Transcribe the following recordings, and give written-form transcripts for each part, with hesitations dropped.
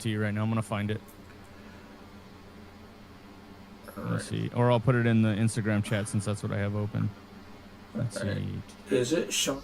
to you right now. I'm gonna find it. Let me see, or I'll put it in the Instagram chat since that's what I have open. Let's see. Is it showing?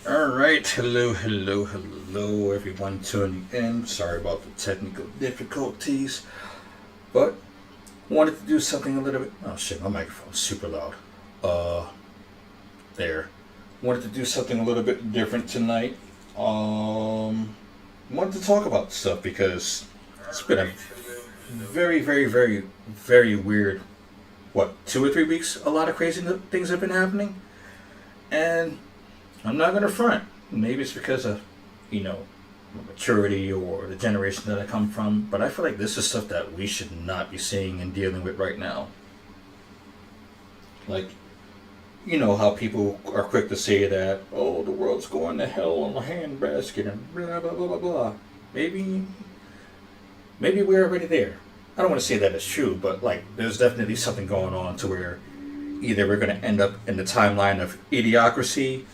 Alright, hello everyone tuning in. Sorry about the technical difficulties, but wanted to do something a little bit. Oh shit, my microphone's super loud. There. wanted to do something a little bit different tonight. Wanted to talk about stuff because it's been a very, very, very, very weird, 2 or 3 weeks? A lot of crazy things have been happening. And I'm not going to front. Maybe it's because of, maturity or the generation that I come from. But I feel like this is stuff that we should not be seeing and dealing with right now. Like, you know how people are quick to say that, oh, the world's going to hell in a handbasket and blah, blah, blah, blah, blah. Maybe we're already there. I don't want to say that it's true, but like, there's definitely something going on to where either we're going to end up in the timeline of idiocracy,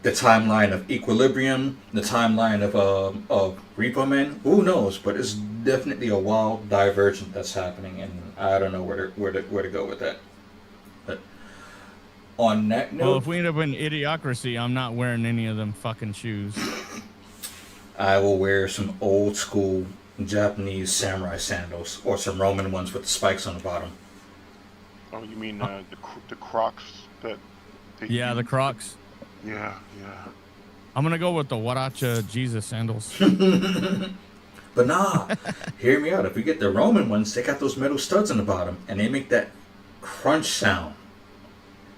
the timeline of equilibrium, the timeline of Repo Man. Who knows? But it's definitely a wild divergence that's happening, and I don't know where to go with that. But on that note, well, if we end up in idiocracy, I'm not wearing any of them fucking shoes. I will wear some old school Japanese samurai sandals or some Roman ones with the spikes on the bottom. Oh, you mean the Crocs that? Yeah, the Crocs. Yeah. I'm gonna go with the Waracha Jesus sandals. But nah, hear me out. If we get the Roman ones, they got those metal studs on the bottom, and they make that crunch sound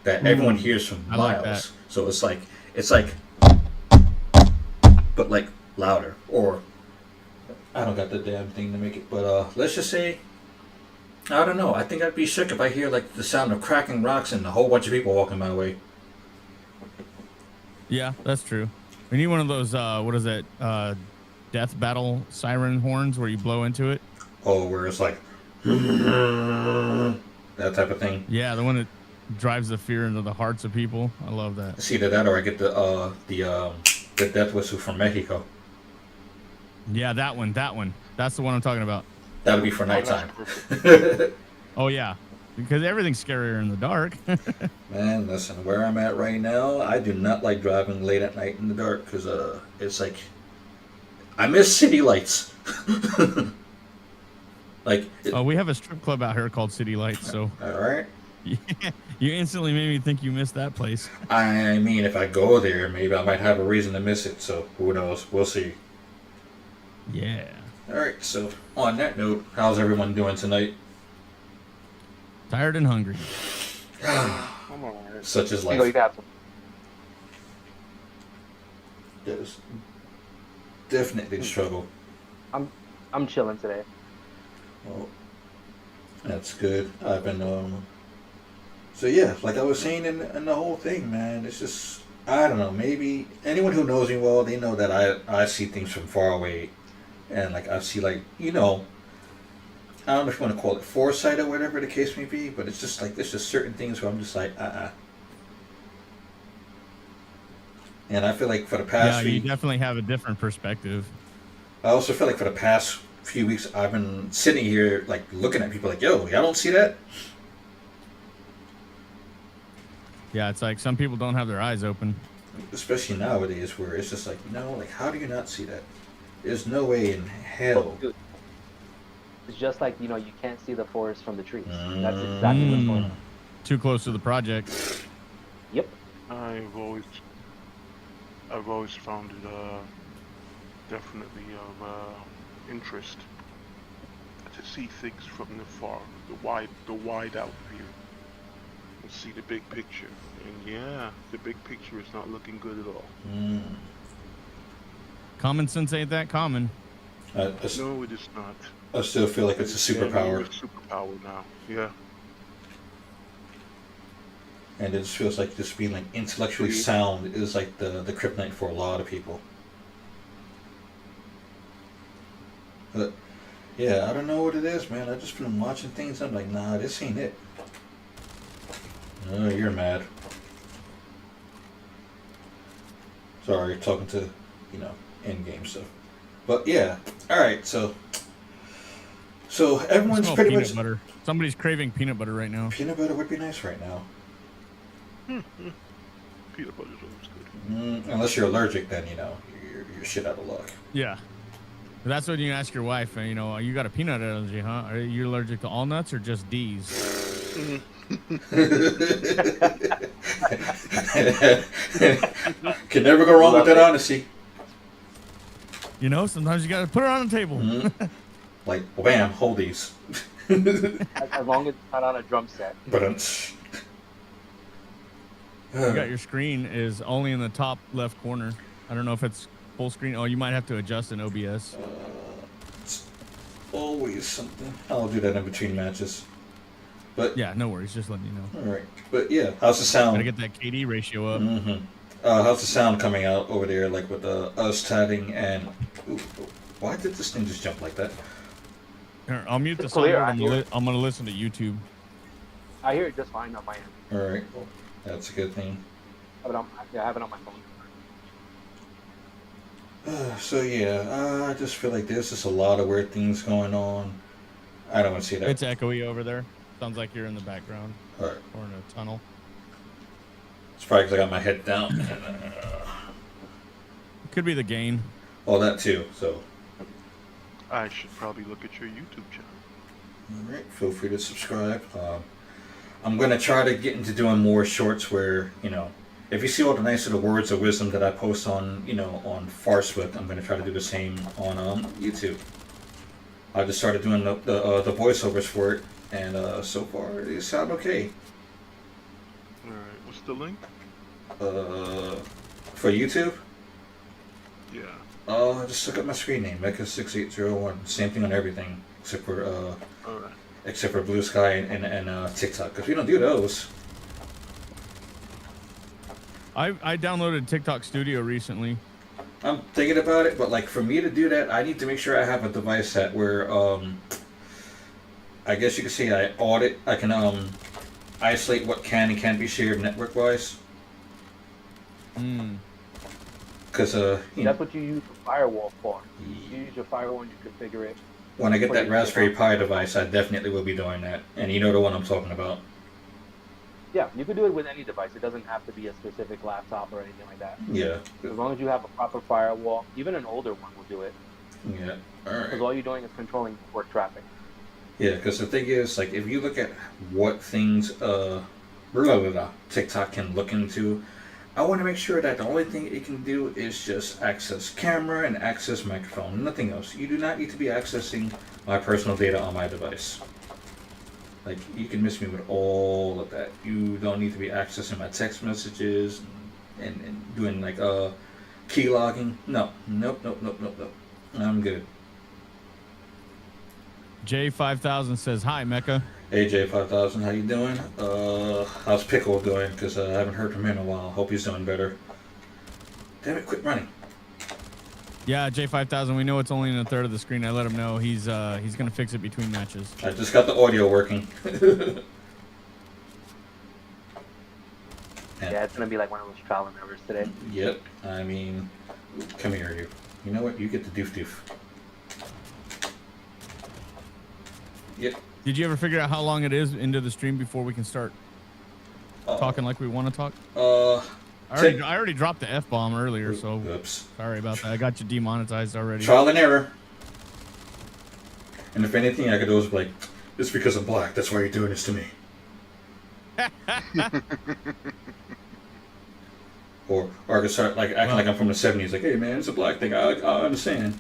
that everyone hears from miles. Like that. So it's like, but like louder. Or I don't got the damn thing to make it. But let's just say, I don't know. I think I'd be shook if I hear like the sound of cracking rocks and a whole bunch of people walking my way. Yeah, that's true. We need one of those. What is it? Death battle siren horns where you blow into it. Oh, where it's like that type of thing. Yeah, the one that drives the fear into the hearts of people. I love that. It's either that or I get the death whistle from Mexico. Yeah, that one. That's the one I'm talking about. That'll be for nighttime. Oh yeah, because everything's scarier in the dark. Man, listen, where I'm at right now, I do not like driving late at night in the dark because it's like I miss city lights. We have a strip club out here called City Lights, so. All right. You instantly made me think you missed that place. I mean, if I go there, maybe I might have a reason to miss it. So who knows? We'll see. Yeah. All right. So on that note, how's everyone doing tonight? Tired and hungry. I'm alright. Such is life. You got some. Yes. Definitely the struggle. I'm chilling today. Well, that's good. I've been So yeah, like I was saying in the whole thing, man, it's just I don't know. Maybe anyone who knows me well, they know that I see things from far away, and like I see like I don't know if you want to call it foresight or whatever the case may be, but it's just like there's just certain things where I'm just like And I feel like for the past you definitely have a different perspective. I also feel like for the past few weeks I've been sitting here like looking at people like, yo, y'all don't see that? Yeah, it's like some people don't have their eyes open. Especially nowadays where it's just like, no, like how do you not see that? There's no way in hell. It's just like, you can't see the forest from the trees. That's exactly what's going on. Too close to the project. Yep. I've always found it definitely of interest to see things from the far, the wide out view, and see the big picture. And yeah, the big picture is not looking good at all. Common sense ain't that common. No, it is not. I still feel like it's a superpower. It's a superpower now. Yeah. And it just feels like just being like intellectually sound is like the kryptonite for a lot of people. But yeah, I don't know what it is, man. I've just been watching things. I'm like, nah, this ain't it. Oh, you're mad. Sorry, talking to end game stuff. But yeah, all right. So everyone's Smell pretty peanut much butter. Somebody's craving peanut butter right now. Peanut butter would be nice right now. Peanut butter is always good. Unless you're allergic, then you're shit out of luck. Yeah. That's when you ask your wife, you got a peanut allergy, huh? Are you allergic to all nuts or just D's? Can never go wrong with that honesty. You know, sometimes you got to put it on the table. Mm-hmm. Like, well, bam, hold these. As long as it's not on a drum set. But You got your screen is only in the top left corner. I don't know if it's full screen. Oh, you might have to adjust in OBS. it's always something. I'll do that in between matches. But Yeah, no worries. Just letting you know. all right. But yeah, how's the sound? Gotta get that KD ratio up. Mm-hmm. How's the sound coming out over there? Like with us tabbing and. Ooh, why did this thing just jump like that? Here, I'll mute the It's sound. clear, I'm gonna listen to YouTube. I hear it just fine on my end. All right. Well, that's a good thing. I have it on my phone. So yeah, I just feel like there's just a lot of weird things going on. I don't want to see that. It's echoey over there. Sounds like you're in the background All right. or in a tunnel. It's probably because I got my head down. Could be the gain. All that too. So. I should probably look at your YouTube channel. All right. Feel free to subscribe. I'm gonna try to get into doing more shorts where, you know, if you see all the nice little words of wisdom that I post on, you know, on Farswick, I'm gonna try to do the same on YouTube. I just started doing the voiceovers for it, and so far they sound okay. All right, what's the link? For YouTube, Yeah. just look up my screen name, mecca6801. Same thing on everything except for All right. except for Blue Sky and TikTok, because we don't do those. I downloaded TikTok Studio recently. I'm thinking about it, but like for me to do that, I need to make sure I have a device set where I guess you could say I can isolate what can and can't be shared network wise. Because That's what you use the firewall for. You use your firewall and you configure it. when I get that Raspberry Pi device, I definitely will be doing that. And you know the one I'm talking about. Yeah, you can do it with any device. It doesn't have to be a specific laptop or anything like that. Yeah. As long as you have a proper firewall, even an older one will do it. Yeah. All Because right. all you're doing is controlling network traffic. Yeah, because the thing is, like, if you look at what things TikTok can look into, I want to make sure that the only thing it can do is just access camera and access microphone, nothing else. You do not need to be accessing my personal data on my device. Like, you can miss me with all of that. You don't need to be accessing my text messages and doing, like, key logging. No. Nope. I'm good. J5000 says, hi, Mecca. AJ5000, how you doing? How's Pickle doing? Because I haven't heard from him in a while. Hope he's doing better. Damn it, quit running. Yeah, J5000, we know it's only in a third of the screen. I let him know he's going to fix it between matches. I just got the audio working. Yeah, it's going to be like one of those trial and errors today. Yep, I mean, come here, you. You know what? You get the doof. Yep. Did you ever figure out how long it is into the stream before we can start talking like we want to talk? I already dropped the F-bomb earlier, so Oops. sorry about that. I got you demonetized already. Trial and error. And if anything, I could always be like, it's because I'm black. That's why you're doing this to me. Or I could start like acting like I'm from the 70s. Like, hey man, it's a black thing. I understand.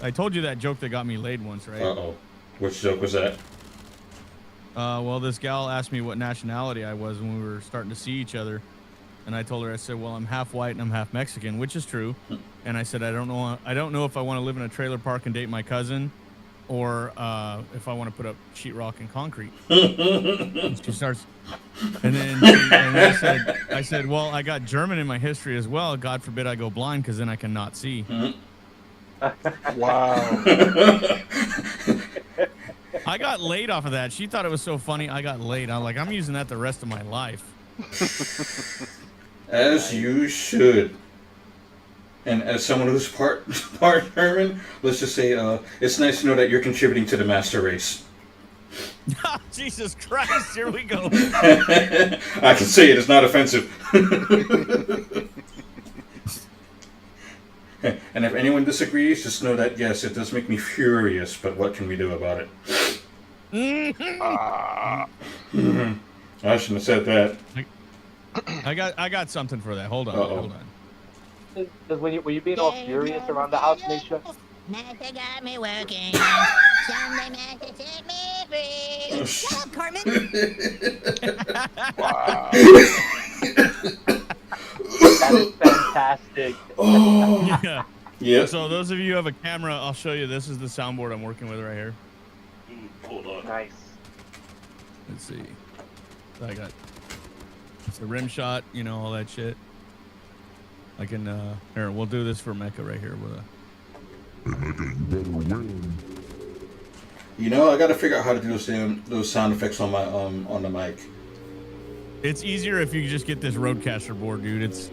I told you that joke that got me laid once, right? Uh-oh. Which joke was that? Well, this gal asked me what nationality I was when we were starting to see each other. And I told her, I said, well, I'm half white and I'm half Mexican, which is true. And I said, I don't know if I want to live in a trailer park and date my cousin or if I want to put up sheetrock and concrete. And she starts, and then I said, well, I got German in my history as well. God forbid I go blind because then I cannot see. Wow. I got laid off of that. She thought it was so funny. I got laid. I'm like, I'm using that the rest of my life. As you should. And as someone who's part German, let's just say it's nice to know that you're contributing to the master race. Jesus Christ, here we go. I can say it is not offensive. And if anyone disagrees, just know that yes, it does make me furious, but what can we do about it? Ah, I shouldn't have said that. I got something for that. Hold on. Uh-oh. Hold on. Because when you're being all furious around the house, make sure. Mecca got me working. Someday Mecca set me free. Oh, Shut up, Carmen. wow. That is fantastic. Oh. Yeah. Yeah. So those of you who have a camera, I'll show you. This is the soundboard I'm working with right here. Hold on. Nice. Let's see. So I got the rim shot, you know, all that shit. I can, here, we'll do this for Mecca right here with a. You know, I gotta figure out how to do those sound effects on my on the mic. It's easier if you just get this Rodecaster board, dude. It's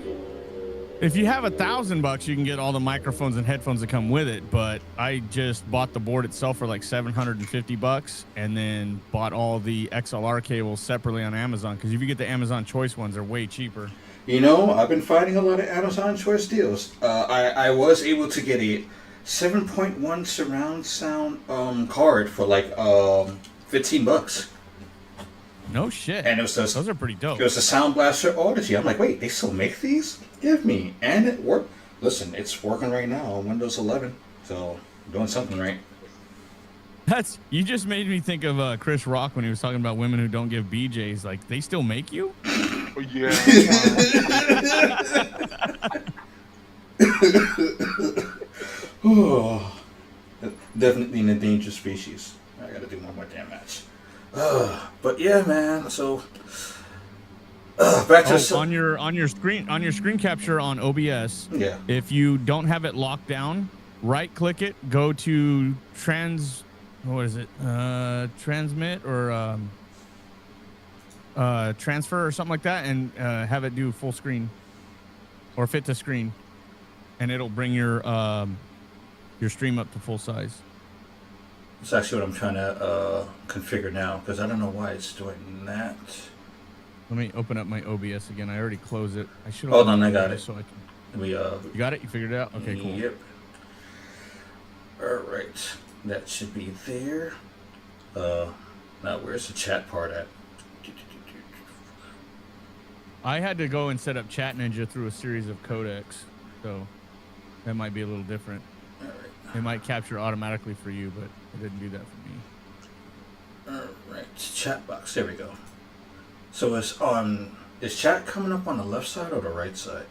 if you have $1,000, you can get all the microphones and headphones that come with it. But I just bought the board itself for like $750, and then bought all the XLR cables separately on Amazon. Because if you get the Amazon Choice ones, they're way cheaper. You know, I've been finding a lot of Amazon Choice deals. I was able to get a 7.1 surround sound card for like $15. No shit. And it was those are pretty dope. It was a Sound Blaster Odyssey. I'm like, wait, they still make these? Give me. And it worked. Listen, it's working right now on Windows 11. So, doing something right. You just made me think of Chris Rock when he was talking about women who don't give BJs. Like, they still make you? Oh, yeah. Oh, definitely an endangered species. I gotta do one more damn match. But yeah, man. So back to on your screen capture on OBS. Yeah. If you don't have it locked down, right click it, go to transmit or transfer or something like that, and have it do full screen or fit to screen, and it'll bring your stream up to full size. It's actually what I'm trying to configure now, because I don't know why it's doing that. Let me open up my OBS again. I already closed it. I should. Hold on, I got it. So I can. You got it? You figured it out? Okay, cool. Yep. All right, that should be there. Now where's the chat part at? I had to go and set up Chat Ninja through a series of codecs, so that might be a little different. All right. It might capture automatically for you, but it didn't do that for me. All right, chat box. There we go. So is chat coming up on the left side or the right side?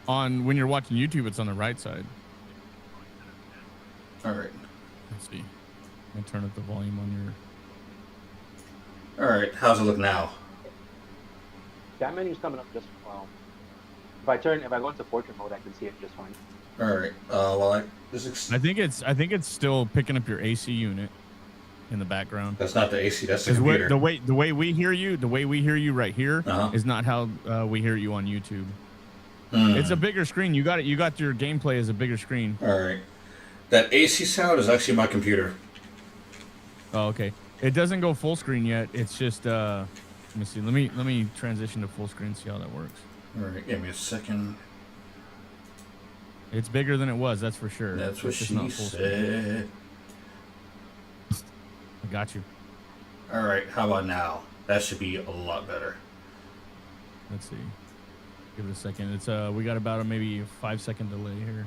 On when you're watching YouTube, it's on the right side. All right. Let's see. I'm gonna turn up the volume on your. All right. How's it look now? That menu's coming up just well. If I go into portrait mode, I can see it just fine. All right. Well, I think it's still picking up your AC unit in the background. That's not the AC. That's the computer. The way we hear you right here is not how we hear you on YouTube. It's a bigger screen. You got it. You got your gameplay as a bigger screen. All right. That AC sound is actually my computer. Oh, okay. It doesn't go full screen yet. It's just let me see. Let me transition to full screen. See how that works. All right. Give me a second. It's bigger than it was. That's for sure. That's what she said. I got you. All right. How about now? That should be a lot better. Let's see. Give it a second. It's we got about maybe a 5-second delay here.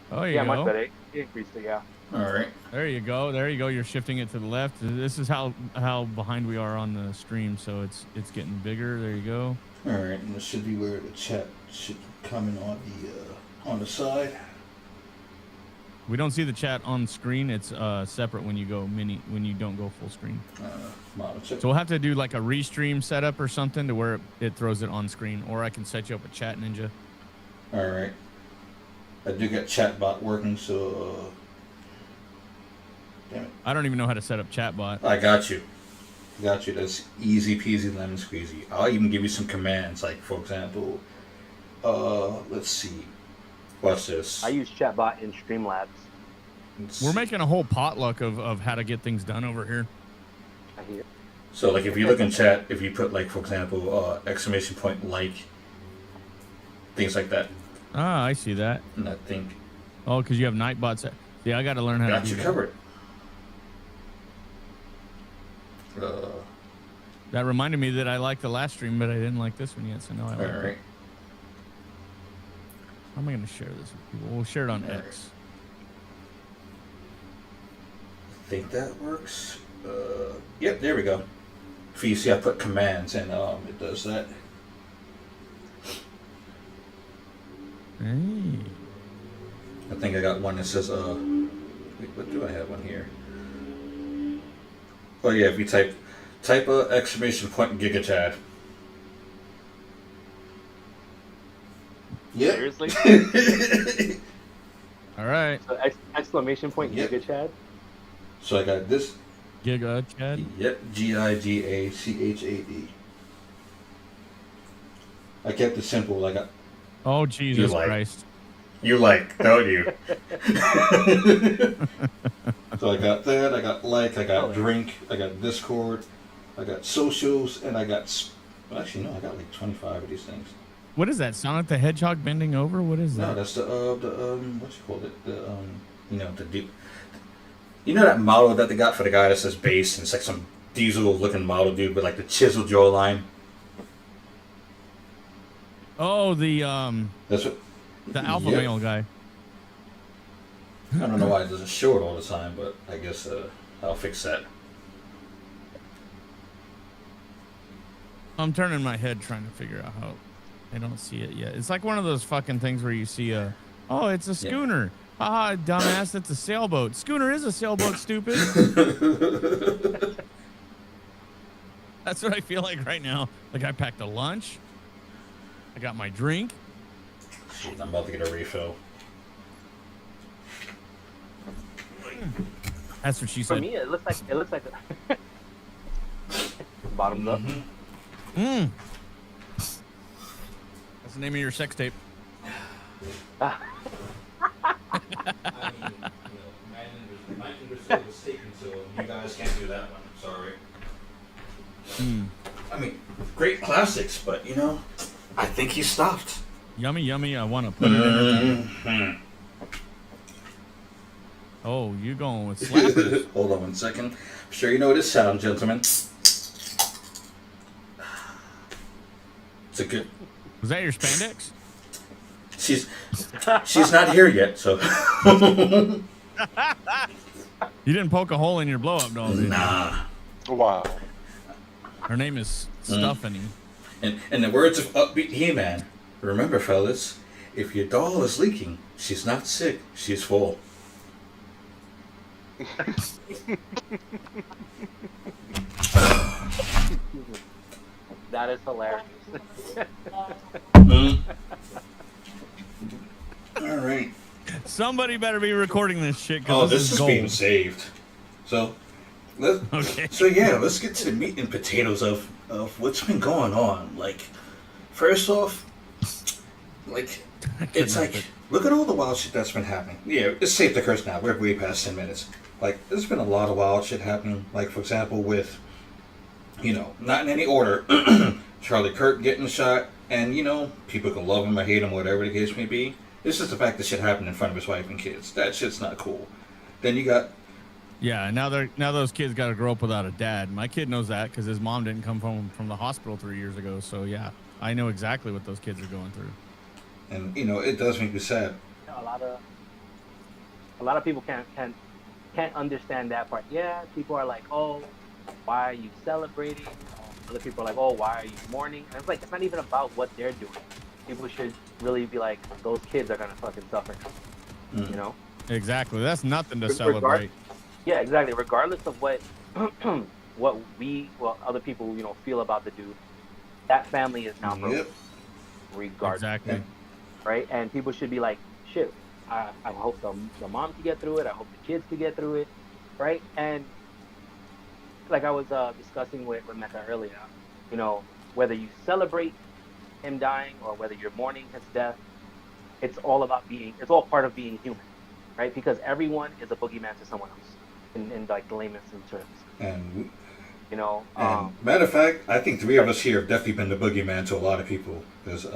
Oh, you go. Much better. It increased it, yeah. All right. There you go. There you go. You're shifting it to the left. This is how behind we are on the stream, so it's getting bigger. There you go. All right. And this should be where the chat should be coming on the side. We don't see the chat on screen. It's separate when you don't go full screen. So we'll have to do like a restream setup or something to where it throws it on screen, or I can set you up a Chat Ninja. All right. I do get chatbot working, so damn it. I don't even know how to set up chatbot. I got you. That's easy peasy lemon squeezy. I'll even give you some commands, like for example, let's see. Watch this. I use chatbot in Streamlabs. We're making a whole potluck of how to get things done over here. I hear. So like if you look in chat, if you put like for example, !like, things like that. Ah, I see that. And I think Oh, because you have Nightbots. Yeah, I got to learn how got to do you that. covered. That reminded me that I liked the last stream, but I didn't like this one yet, so now I like All it. right. How am I going to share this with people? We'll share it on All X. I think that works. Yep, there we go. If you see, I put commands, and it does that. Hey. I think I got one that says, wait, what do I have on here? Oh yeah, if you type exclamation point gigachad. Yeah. Seriously? All right. So exclamation point Yep. Giga Chad. So I got this. Giga Chad. Yep, Gigachad. I kept it simple. I got. Oh, Jesus like- Christ. You like, don't you? So I got that. I got I got drink. I got Discord. I got socials, and I got. Well, actually, no, I got like 25 of these things. What is that? Sonic the Hedgehog bending over? What is No, that? that's the what you call it? The you know, the deep. You know that model that they got for the guy that says base, and it's like some diesel-looking model dude with like the chiseled jawline. Oh, the That's what. alpha Yep. male guy. I don't know why it doesn't show it all the time, but I guess I'll fix that. I'm turning my head trying to figure out how. I don't see it yet. It's like one of those fucking things where you see oh, it's a schooner. Haha, dumbass, that's a sailboat. Schooner is a sailboat, stupid. That's what I feel like right now. Like I packed a lunch. I got my drink. Shit, I'm about to get a refill. That's what she For said. me, it looks like bottoms up. Mm. That's the name of your sex tape. I mean, my English was taken, so you guys can't do that one. Sorry. I mean, great classics, but I think he stopped. Yummy, yummy. I want to put it in her. Oh, you going with slappers? Hold on one second. I'm sure you know this sound, gentlemen. It's a good. Was that your spandex? She's not here yet, so. You didn't poke a hole in your blow-up doll, did you? Nah. Wow. Her name is Stephanie. And in the words of upbeat He-Man, remember, fellas, if your doll is leaking, she's not sick, she's full. That is hilarious. All right. Somebody better be recording this shit. Oh, this is gold. being saved. So, let's get to the meat and potatoes of what's been going on. Like, first off, like, it's like, look at all the wild shit that's been happening. Yeah, it's safe to curse now. We're way past 10 minutes. Like, there's been a lot of wild shit happening. Like, for example, with, not in any order, Charlie Kirk getting shot, and, people can love him or hate him, whatever the case may be. It's just the fact that shit happened in front of his wife and kids. That shit's not cool. Then you got... Yeah, now those kids got to grow up without a dad. My kid knows that because his mom didn't come from the hospital 3 years ago. So yeah, I know exactly what those kids are going through. And it does make me sad. A lot of people can't understand that part. Yeah, people are like, oh, why are you celebrating? Other people are like, oh, why are you mourning? And it's like, it's not even about what they're doing. People should really be like, those kids are gonna fucking suffer now. Exactly. That's nothing to celebrate. Yeah, exactly. Regardless of what other people feel about the dude, that family is now broken. Yep. Regardless. Exactly. Right? And people should be like, shit, I hope the mom can get through it. I hope the kids can get through it. Right? And like I was discussing with Mecca earlier, whether you celebrate him dying or whether you're mourning his death, it's all part of being human, right? Because everyone is a boogeyman to someone else in like the layman's terms. And and matter of fact, I think 3 of us here have definitely been the boogeyman to a lot of people. Because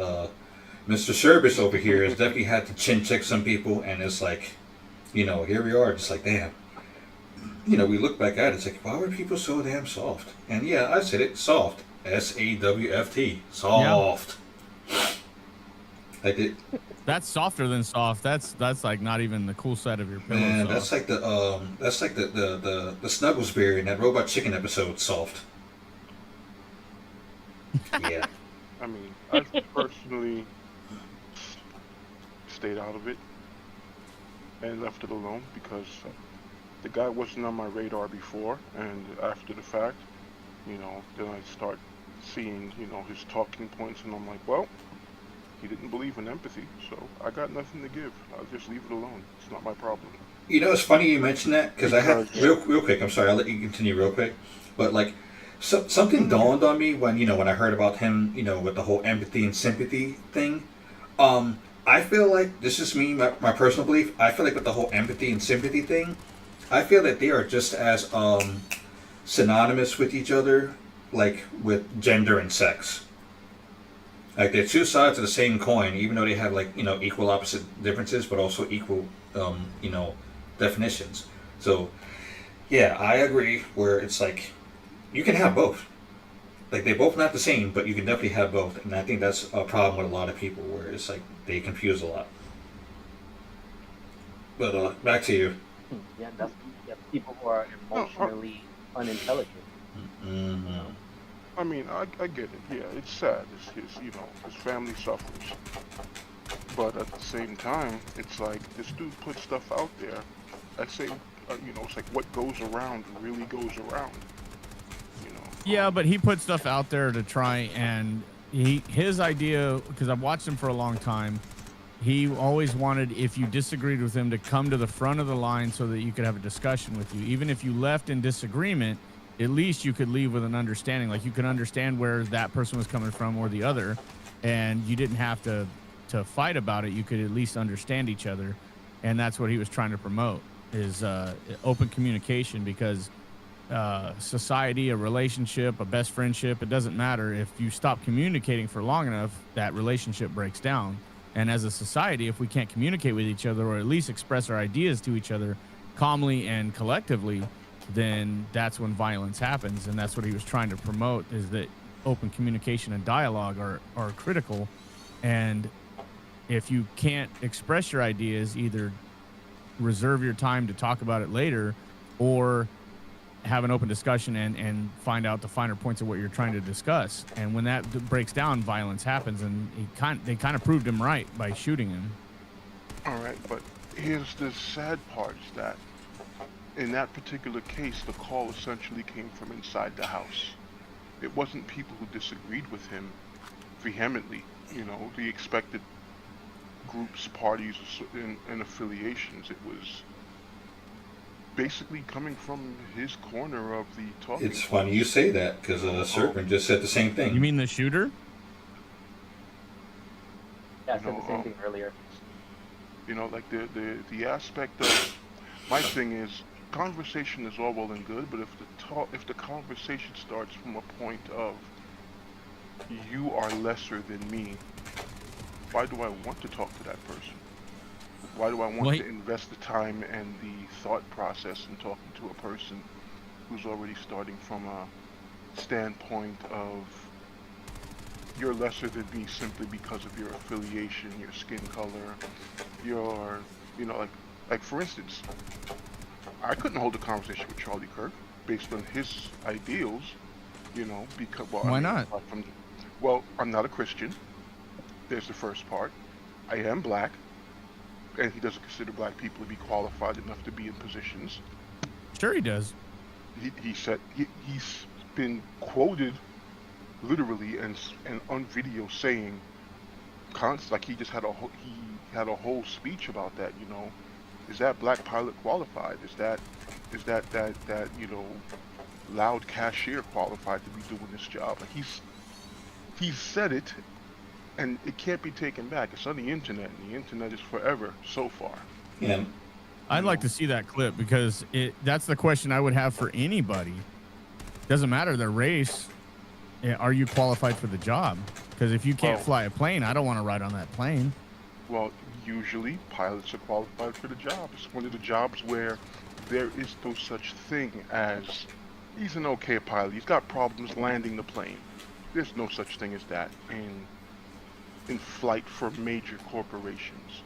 Mr. Service over here has definitely had to chin check some people, and it's like, here we are, just like, damn. We look back at it, it's like, why were people so damn soft? And yeah, I said it, soft. SAWFT. Soft. Yeah. I did. That's softer than soft. That's like not even the cool side of your pillow. Man, soft. that's like the Snugglesberry in that Robot Chicken episode, soft. Yeah. I mean, I personally stayed out of it and left it alone because the guy wasn't on my radar before, and after the fact, then I start seeing, his talking points, and I'm like, well, he didn't believe in empathy, so I got nothing to give. I'll just leave it alone. It's not my problem. It's funny you mention that because I have real quick. I'm sorry, I'll let you continue real quick, but like. So, something dawned on me when I heard about him, with the whole empathy and sympathy thing. I feel like, this is me, my personal belief, I feel like with the whole empathy and sympathy thing, I feel that they are just as synonymous with each other, like with gender and sex. Like they're two sides of the same coin, even though they have like, equal opposite differences, but also equal, definitions. So, yeah, I agree where it's like, you can have both. Like, they're both not the same, but you can definitely have both. And I think that's a problem with a lot of people, where it's like they confuse a lot. But back to you. Yeah, that's people who are emotionally unintelligent. Mm-hmm. I mean, I get it. Yeah, it's sad. It's his family suffers. But at the same time, it's like this dude put stuff out there. I say, it's like what goes around really goes around. Yeah, but he put stuff out there to try, and his idea, because I've watched him for a long time, he always wanted, if you disagreed with him, to come to the front of the line so that you could have a discussion with you. Even if you left in disagreement, at least you could leave with an understanding. Like, you could understand where that person was coming from or the other, and you didn't have to fight about it. You could at least understand each other, and that's what he was trying to promote, is open communication, because society, a relationship, a best friendship, it doesn't matter. If you stop communicating for long enough, that relationship breaks down. And as a society, if we can't communicate with each other, or at least express our ideas to each other calmly and collectively, then that's when violence happens. And that's what he was trying to promote, is that open communication and dialogue are critical. And if you can't express your ideas, either reserve your time to talk about it later, or have an open discussion and find out the finer points of what you're trying to discuss. And when that breaks down, violence happens, and they kind of proved him right by shooting him. All right, but here's the sad part, is that in that particular case, the call essentially came from inside the house. It wasn't people who disagreed with him vehemently, the expected groups, parties, and affiliations. It was basically coming from his corner of the talking. It's funny you say that, because Serpent just said the same thing. You mean the shooter? Yeah, I said the same thing earlier. Like the aspect of my thing is, conversation is all well and good, but if the conversation starts from a point of you are lesser than me, why do I want to talk to that person? Why do I want to invest the time and the thought process in talking to a person who's already starting from a standpoint of you're lesser than me simply because of your affiliation, your skin color, your, like for instance, I couldn't hold a conversation with Charlie Kirk based on his ideals, because, why not? Well, I'm not a Christian. There's the first part. I am black. And he doesn't consider black people to be qualified enough to be in positions. Sure he does. He said he's been quoted literally and on video saying, like he just had a whole speech about that. Is that black pilot qualified? Is that loud cashier qualified to be doing this job? Like he's said it. And it can't be taken back. It's on the internet, and the internet is forever so far. Yeah. I'd like to see that clip, because that's the question I would have for anybody. Doesn't matter their race. are you qualified for the job? Because if you can't Well- fly a plane, I don't want to ride on that plane. Well, usually pilots are qualified for the job. It's one of the jobs where there is no such thing as he's an okay pilot. He's got problems landing the plane. There's no such thing as that in flight for major corporations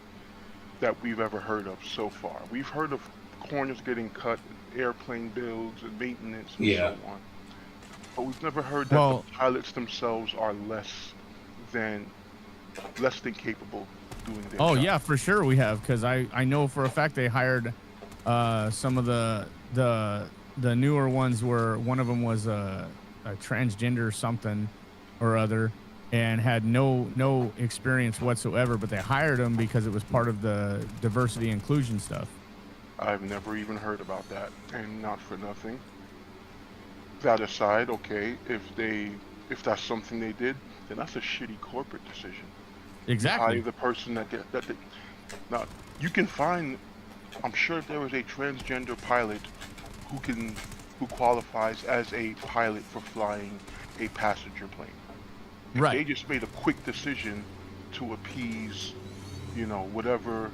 that we've ever heard of so far. We've heard of corners getting cut, airplane builds and maintenance and Yeah. so on. But we've never heard that Well- the pilots themselves are less than capable of doing their Oh job. yeah, for sure we have, because I know for a fact they hired some of the newer ones where one of them was a transgender something or other and had no experience whatsoever, but they hired him because it was part of the diversity inclusion stuff. I've never even heard about that, and not for nothing. That aside, okay, if that's something they did, then that's a shitty corporate decision. Exactly. Hire the person now you can find. I'm sure if there was a transgender pilot who qualifies as a pilot for flying a passenger plane. If Right. they just made a quick decision to appease, whatever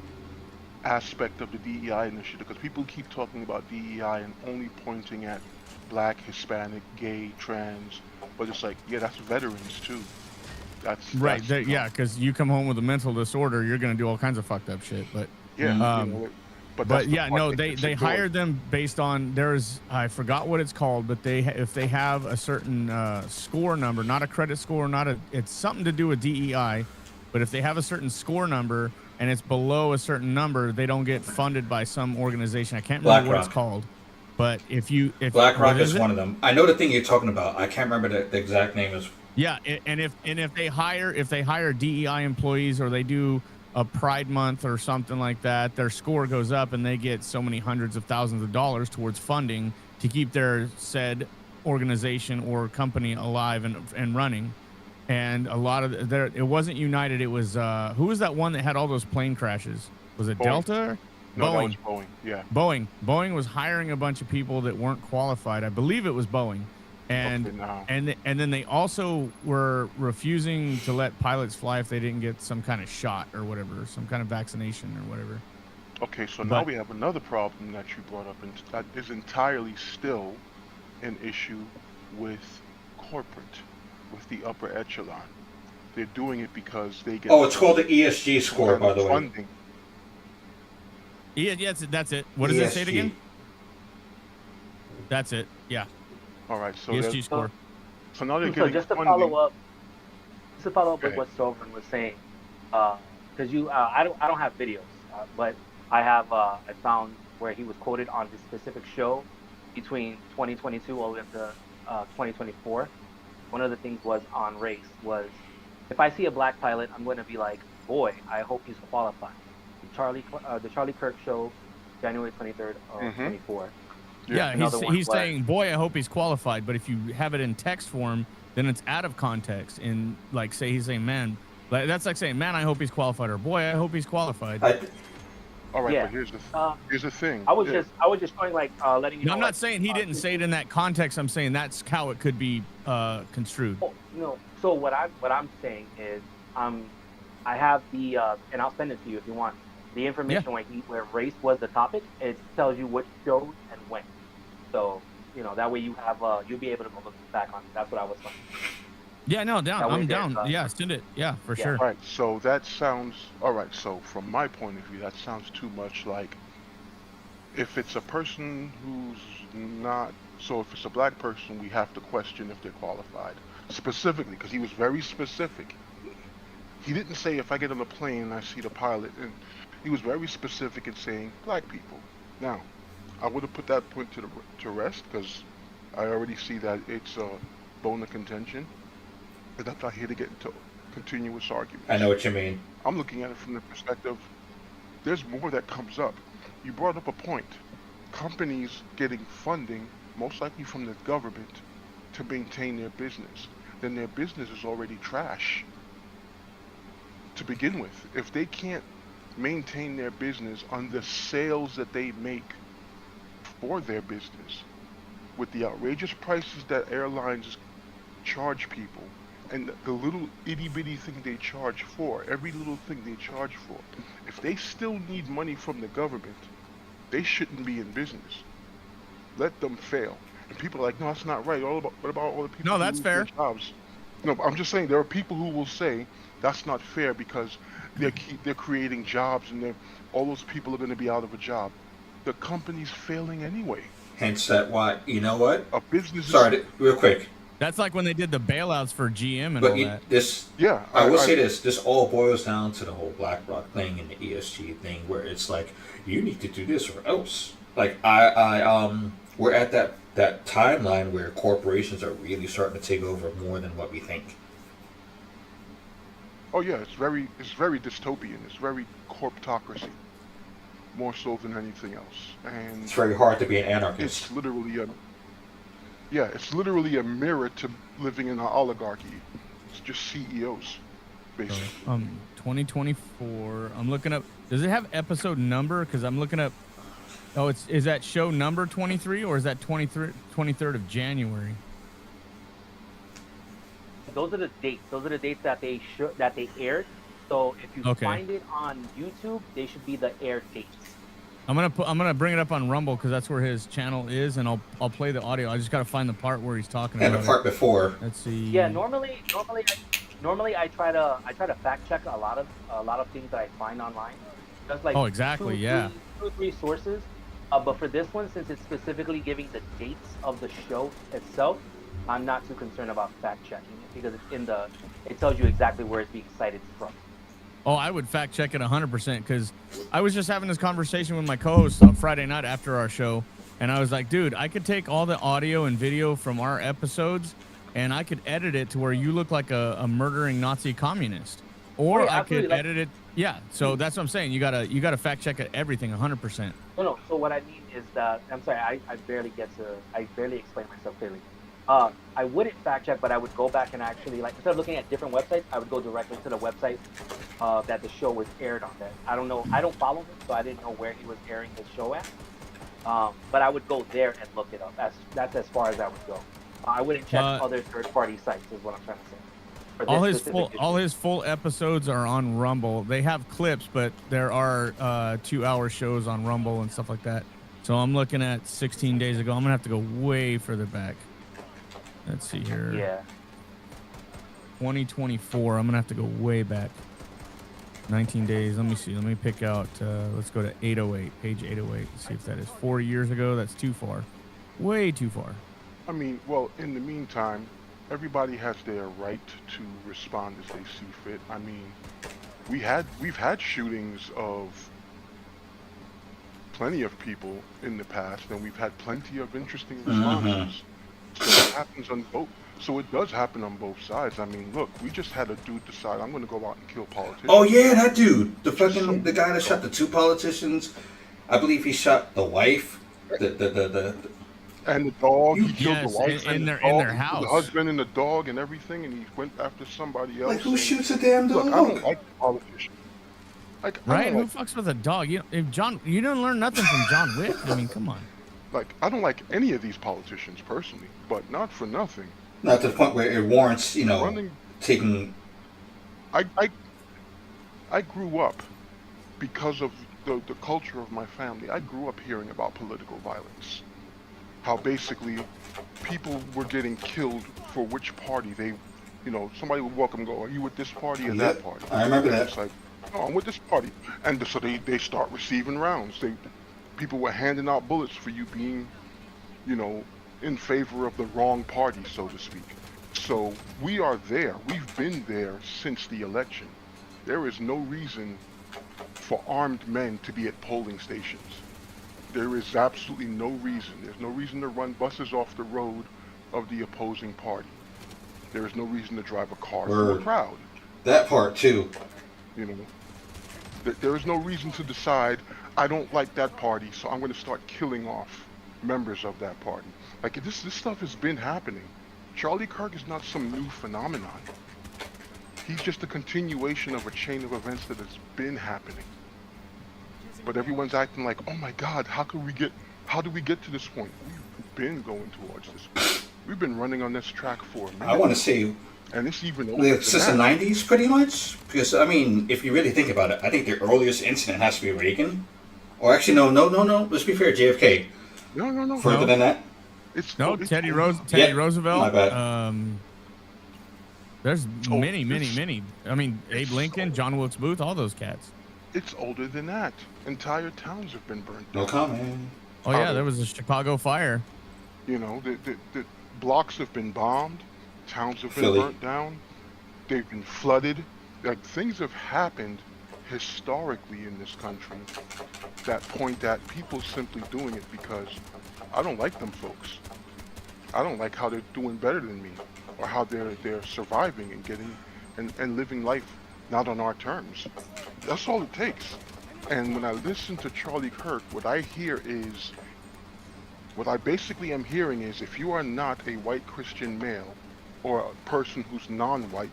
aspect of the DEI initiative, because people keep talking about DEI and only pointing at black, Hispanic, gay, trans, but it's like, yeah, that's veterans too. Right. Yeah, because you come home with a mental disorder, you're gonna do all kinds of fucked up shit. But yeah, but that's the yeah, part no, that they gets they ignored. hired them based on I forgot what it's called, but if they have a certain score number, not a credit score, it's something to do with DEI, but if they have a certain score number and it's below a certain number, they don't get funded by some organization. I can't remember what it's BlackRock. called, but if BlackRock what is it? one of them. I know the thing you're talking about. I can't remember the exact name. Is Yeah, and if they hire DEI employees or they do a Pride Month or something like that, their score goes up and they get so many hundreds of thousands of dollars towards funding to keep their said organization or company alive and running. And a lot of it wasn't United. It was who was that one that had all those plane crashes? Was it Boeing. Delta? No, Boeing. that was Boeing. Yeah. Boeing was hiring a bunch of people that weren't qualified. I believe it was Boeing. And Okay, now. and then they also were refusing to let pilots fly if they didn't get some kind of shot or whatever, some kind of vaccination or whatever. Okay, so now we have another problem that you brought up, and that is entirely still an issue with corporate, with the upper echelon. They're doing it because they get. Oh, it's called the ESG score, by the way. Funding. Yeah, that's it. What does it say it again? ESG. That's it. Yeah. All right, so ESG score. so now they're So getting just to funding. follow up with Okay. what Sovereign was saying, because I don't have videos, but I have I found where he was quoted on this specific show between 2022 all the way up to 2024. One of the things was on race was, if I see a black pilot, I'm going to be like, boy, I hope he's qualified. The Charlie Kirk show, January 23rd of 24. Yeah, Another one he's was- saying, boy, I hope he's qualified. But if you have it in text form, then it's out of context. And like, say he's saying, man, that's like saying, man, I hope he's qualified, or boy, I hope he's qualified. All right, Yeah. but here's the thing. I was Yeah. just showing letting you No, know. I'm not saying he didn't say it in that context. I'm saying that's how it could be construed. Oh, no. So what I'm saying is, I have the and I'll send it to you if you want. The information where race was the topic, it tells you which shows and when. So that way you have you'll be able to go look back on it. That's what I was saying. Yeah, no, That I'm way down. there's, Yeah, send it. Yeah, for Yeah. sure. All right, so that sounds all right. So from my point of view, that sounds too much like if it's a person who's not. So if it's a black person, we have to question if they're qualified specifically, because he was very specific. He didn't say if I get on a plane and I see the pilot, and he was very specific in saying black people. Now, I would have put that point to rest because I already see that it's a bone of contention, but I'm not here to get into continuous arguments. I know what you mean. I'm looking at it from the perspective, there's more that comes up. You brought up a point. Companies getting funding, most likely from the government, to maintain their business. Then their business is already trash to begin with. If they can't maintain their business on the sales that they make for their business, with the outrageous prices that airlines charge people, and the little itty bitty thing they charge for, every little thing they charge for, if they still need money from the government, they shouldn't be in business. Let them fail. And people are like, no, that's not right. What about all the people No, who that's lose their fair. jobs? No, but I'm just saying there are people who will say that's not fair because they're creating jobs and all those people are going to be out of a job. The company's failing anyway. Hence that why, you know what? A business is, Sorry, real quick. That's like when they did the bailouts for GM and But all that. yeah. I will say this. This all boils down to the whole BlackRock thing and the ESG thing, where it's like you need to do this or else. Like we're at that timeline where corporations are really starting to take over more than what we think. Oh yeah, it's very dystopian. It's very corptocracy, more so than anything else. And It's very hard to be an anarchist. it's literally it's literally a mirror to living in an oligarchy. It's just CEOs, basically. 2024. I'm looking up. Does it have episode number? Because I'm looking up. Oh, is that show number 23 or is that 23rd of January? Those are the dates. Those are the dates that they aired. So if you find it on YouTube, they should be the air dates. I'm gonna bring it up on Rumble because that's where his channel is, and I'll play the audio. I just gotta find the part where he's talking And about the part it. before. Let's see. Yeah, normally I try to fact check a lot of things that I find online. Just like exactly, two or three sources. But for this one, since it's specifically giving the dates of the show itself, I'm not too concerned about fact checking it because it tells you exactly where it's being cited from. Oh, I would fact check it 100% because I was just having this conversation with my co-host on Friday night after our show, and I was like, dude, I could take all the audio and video from our episodes, and I could edit it to where you look like a murdering Nazi communist, or I could edit it. Yeah, so that's what I'm saying. You gotta fact check it everything 100%. No. So what I mean is that I'm sorry, I barely explain myself clearly. I wouldn't fact check, but I would go back and actually, like, instead of looking at different websites, I would go directly to the website that the show was aired on. That I don't know, I don't follow him, so I didn't know where he was airing his show at. But I would go there and look it up. That's as far as I would go. I wouldn't check other third-party sites, is what I'm trying to say. All his full episodes are on Rumble. They have clips, but there are 2-hour shows on Rumble and stuff like that. So I'm looking at 16 days ago. I'm gonna have to go way further back. Let's see here. Yeah. 2024. I'm gonna have to go way back. 19 days. Let me see. Let me pick out. Let's go to 808. Page 808. See if that is 4 years ago. That's too far. Way too far. I mean, well, in the meantime, everybody has their right to respond as they see fit. I mean, we've had shootings of plenty of people in the past, and we've had plenty of interesting responses. So it happens on both. So it does happen on both sides. I mean, look, we just had a dude decide I'm going to go out and kill politicians. Oh yeah, that dude, the guy that shot the 2 politicians. I believe he shot the wife, the and the dog. He killed the wife in and their house. the husband and the dog and everything, and he went after somebody else. Like, who shoots a damn dog? Look, I don't like politicians. Right? Who fucks with a dog? You didn't learn nothing from John Wick. I mean, come on. Like, I don't like any of these politicians personally, but not for nothing. Not to the point where it warrants, taking. I grew up because of the culture of my family. I grew up hearing about political violence. How basically people were getting killed for which party they, somebody would walk and go, are you with this party or that party? I remember that. It's like, no, I'm with this party. And so they start receiving rounds. People were handing out bullets for you being, in favor of the wrong party, so to speak. So we are there. We've been there since the election. There is no reason for armed men to be at polling stations. There is absolutely no reason. There's no reason to run buses off the road of the opposing party. There is no reason to drive a car through a crowd. That part too. There is no reason to decide, I don't like that party, so I'm going to start killing off members of that party. Like, this stuff has been happening. Charlie Kirk is not some new phenomenon. He's just a continuation of a chain of events that has been happening. But everyone's acting like, oh my God, how do we get to this point? We've been going towards this point. We've been running on this track for a minute. I want to say and it's even older since the than that. 90s, pretty much. Because, I mean, if you really think about it, I think the earliest incident has to be Reagan. Or actually, no. Let's be fair, JFK. No. Further than that? It's No, it's Teddy older. Yeah, Roosevelt. my bad. There's Oh, many. it's- I mean, Abe Lincoln, John Wilkes Booth, all those cats. It's older than that. Entire towns have been burnt No down. comment. Oh yeah, there was a Chicago fire. You know, the blocks have been bombed, towns have been Philly. burnt down, they've been flooded. Like, things have happened historically in this country that point at people simply doing it because I don't like them folks. I don't like how they're doing better than me, or how they're surviving and getting and living life not on our terms. That's all it takes. And when I listen to Charlie Kirk, what I basically am hearing is, if you are not a white Christian male or a person who's non-white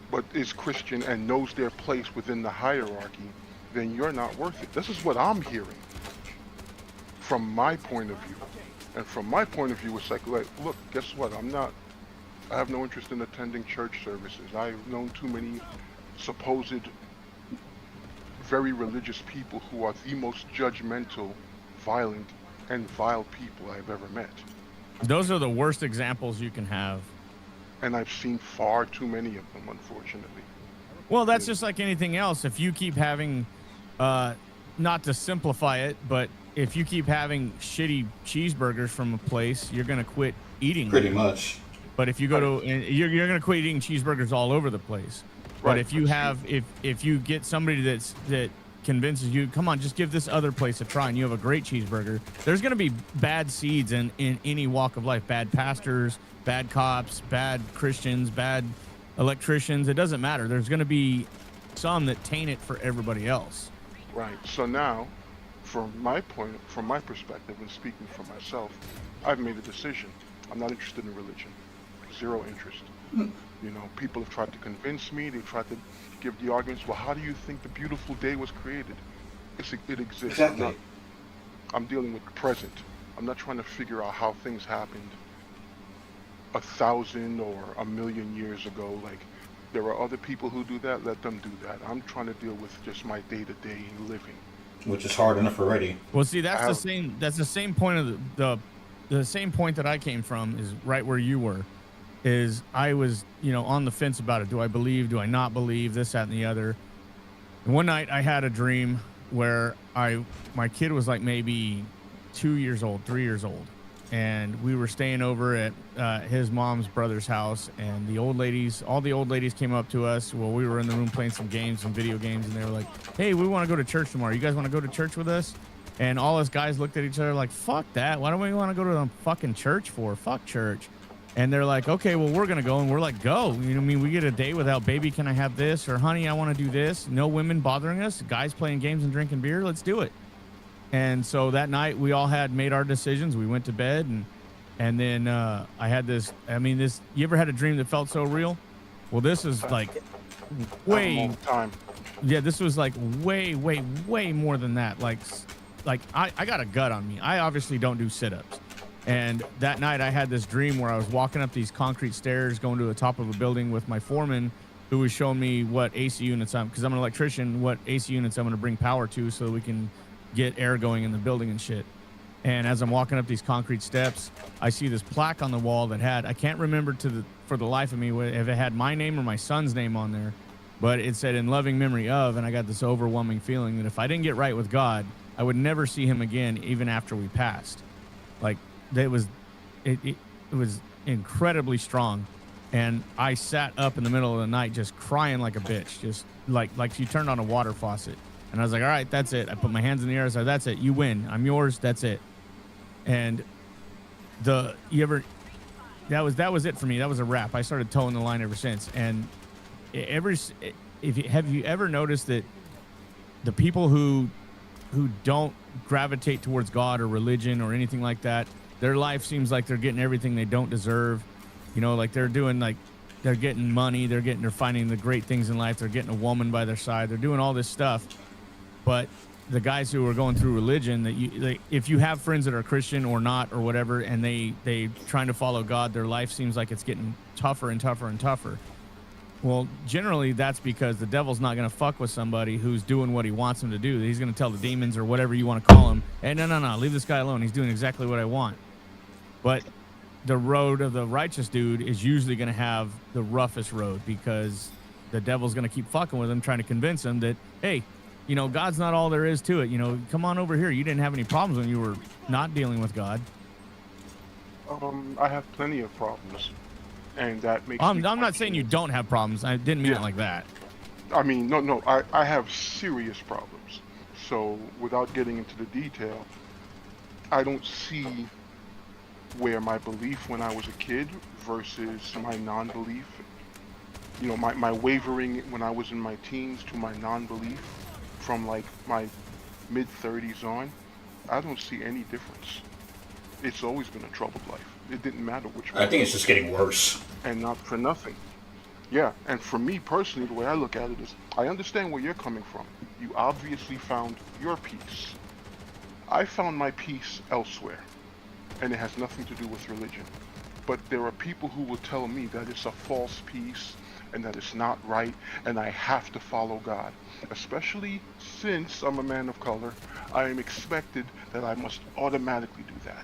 but is Christian and knows their place within the hierarchy, then you're not worth it. This is what I'm hearing from my point of view. And from my point of view, it's like, look, guess what? I have no interest in attending church services. I've known too many supposed very religious people who are the most judgmental, violent, and vile people I've ever met. Those are the worst examples you can have. And I've seen far too many of them, unfortunately. Well, that's just like anything else. If you keep having, not to simplify it, but if you keep having shitty cheeseburgers from a place, you're gonna quit eating Pretty them. much. But if you go to, and you're gonna quit eating cheeseburgers all over the place. But Right, if you that's have, if you get somebody that convinces you, come on, just give this other place a try, and you have a great cheeseburger, there's gonna be bad seeds in any walk of life. Bad pastors, bad cops, bad Christians, bad electricians. It doesn't matter. There's gonna be some that taint it for everybody else. Right. So now, from my perspective, and speaking for myself, I've made a decision. I'm not interested in religion. Zero interest. You know, people have tried to convince me. They've tried to give the arguments. Well, how do you think the beautiful day was created? It exists. Exactly. I'm dealing with the present. I'm not trying to figure out how things happened 1,000 or 1,000,000 years ago. Like, there are other people who do that. Let them do that. I'm trying to deal with just my day-to-day living. Which is hard enough already. Well, see, that's How- the same point of the same point that I came from is right where you were. Is I was, on the fence about it. Do I believe? Do I not believe? This, that, and the other. And one night I had a dream where my kid was like maybe 2 years old, 3 years old, and we were staying over at his mom's brother's house, and all the old ladies came up to us while we were in the room playing some video games, and they were like, hey, we want to go to church tomorrow. You guys want to go to church with us? And all us guys looked at each other like, fuck that. Why don't we want to go to the fucking church for? Fuck church. And they're like, okay, well, we're going to go. And we're like, go. You know what I mean? We get a day without, baby, can I have this? Or, honey, I want to do this. No women bothering us. Guys playing games and drinking beer. Let's do it. And so that night we all had made our decisions. We went to bed, and then I had this. You ever had a dream that felt so real? Well, this is like way, All the time. yeah, this was like way, way, way more than that. Like I got a gut on me. I obviously don't do sit-ups. And that night I had this dream where I was walking up these concrete stairs going to the top of a building with my foreman, who was showing me what AC units because I'm an electrician, what AC units I'm going to bring power to so that we can get air going in the building and shit. And as I'm walking up these concrete steps, I see this plaque on the wall that had, I can't remember for the life of me if it had my name or my son's name on there, but it said in loving memory of, and I got this overwhelming feeling that if I didn't get right with God, I would never see him again, even after we passed. Like, it was incredibly strong. And I sat up in the middle of the night just crying like a bitch, just like you turned on a water faucet. And I was like, all right, that's it. I put my hands in the air. I was like, that's it. You win. I'm yours. That's it. And that was it for me. That was a wrap. I started towing the line ever since. And have you ever noticed that the people who don't gravitate towards God or religion or anything like that, their life seems like they're getting everything they don't deserve. Like they're doing, like, they're getting money, they're finding the great things in life, they're getting a woman by their side, they're doing all this stuff. But the guys who are going through religion, that if you have friends that are Christian or not or whatever, and they trying to follow God, their life seems like it's getting tougher and tougher and tougher. Well, generally that's because the devil's not going to fuck with somebody who's doing what he wants him to do. He's going to tell the demons or whatever you want to call him, hey, no, leave this guy alone. He's doing exactly what I want. But the road of the righteous dude is usually going to have the roughest road, because the devil's going to keep fucking with him, trying to convince him that, hey, God's not all there is to it. Come on over here. You didn't have any problems when you were not dealing with God. I have plenty of problems, and that makes. I'm not saying you don't have problems. I didn't mean it like that. I mean, no. I have serious problems. So without getting into the detail, I don't see where my belief when I was a kid versus my non-belief, my wavering when I was in my teens to my non-belief from like my mid-30s on, I don't see any difference. It's always been a troubled life. It didn't matter which one. I think it's just getting worse. And not for nothing. Yeah, and for me personally, the way I look at it is, I understand where you're coming from. You obviously found your peace. I found my peace elsewhere, and it has nothing to do with religion. But there are people who will tell me that it's a false peace, and that it's not right, and I have to follow God. Especially since I'm a man of color, I am expected that I must automatically do that.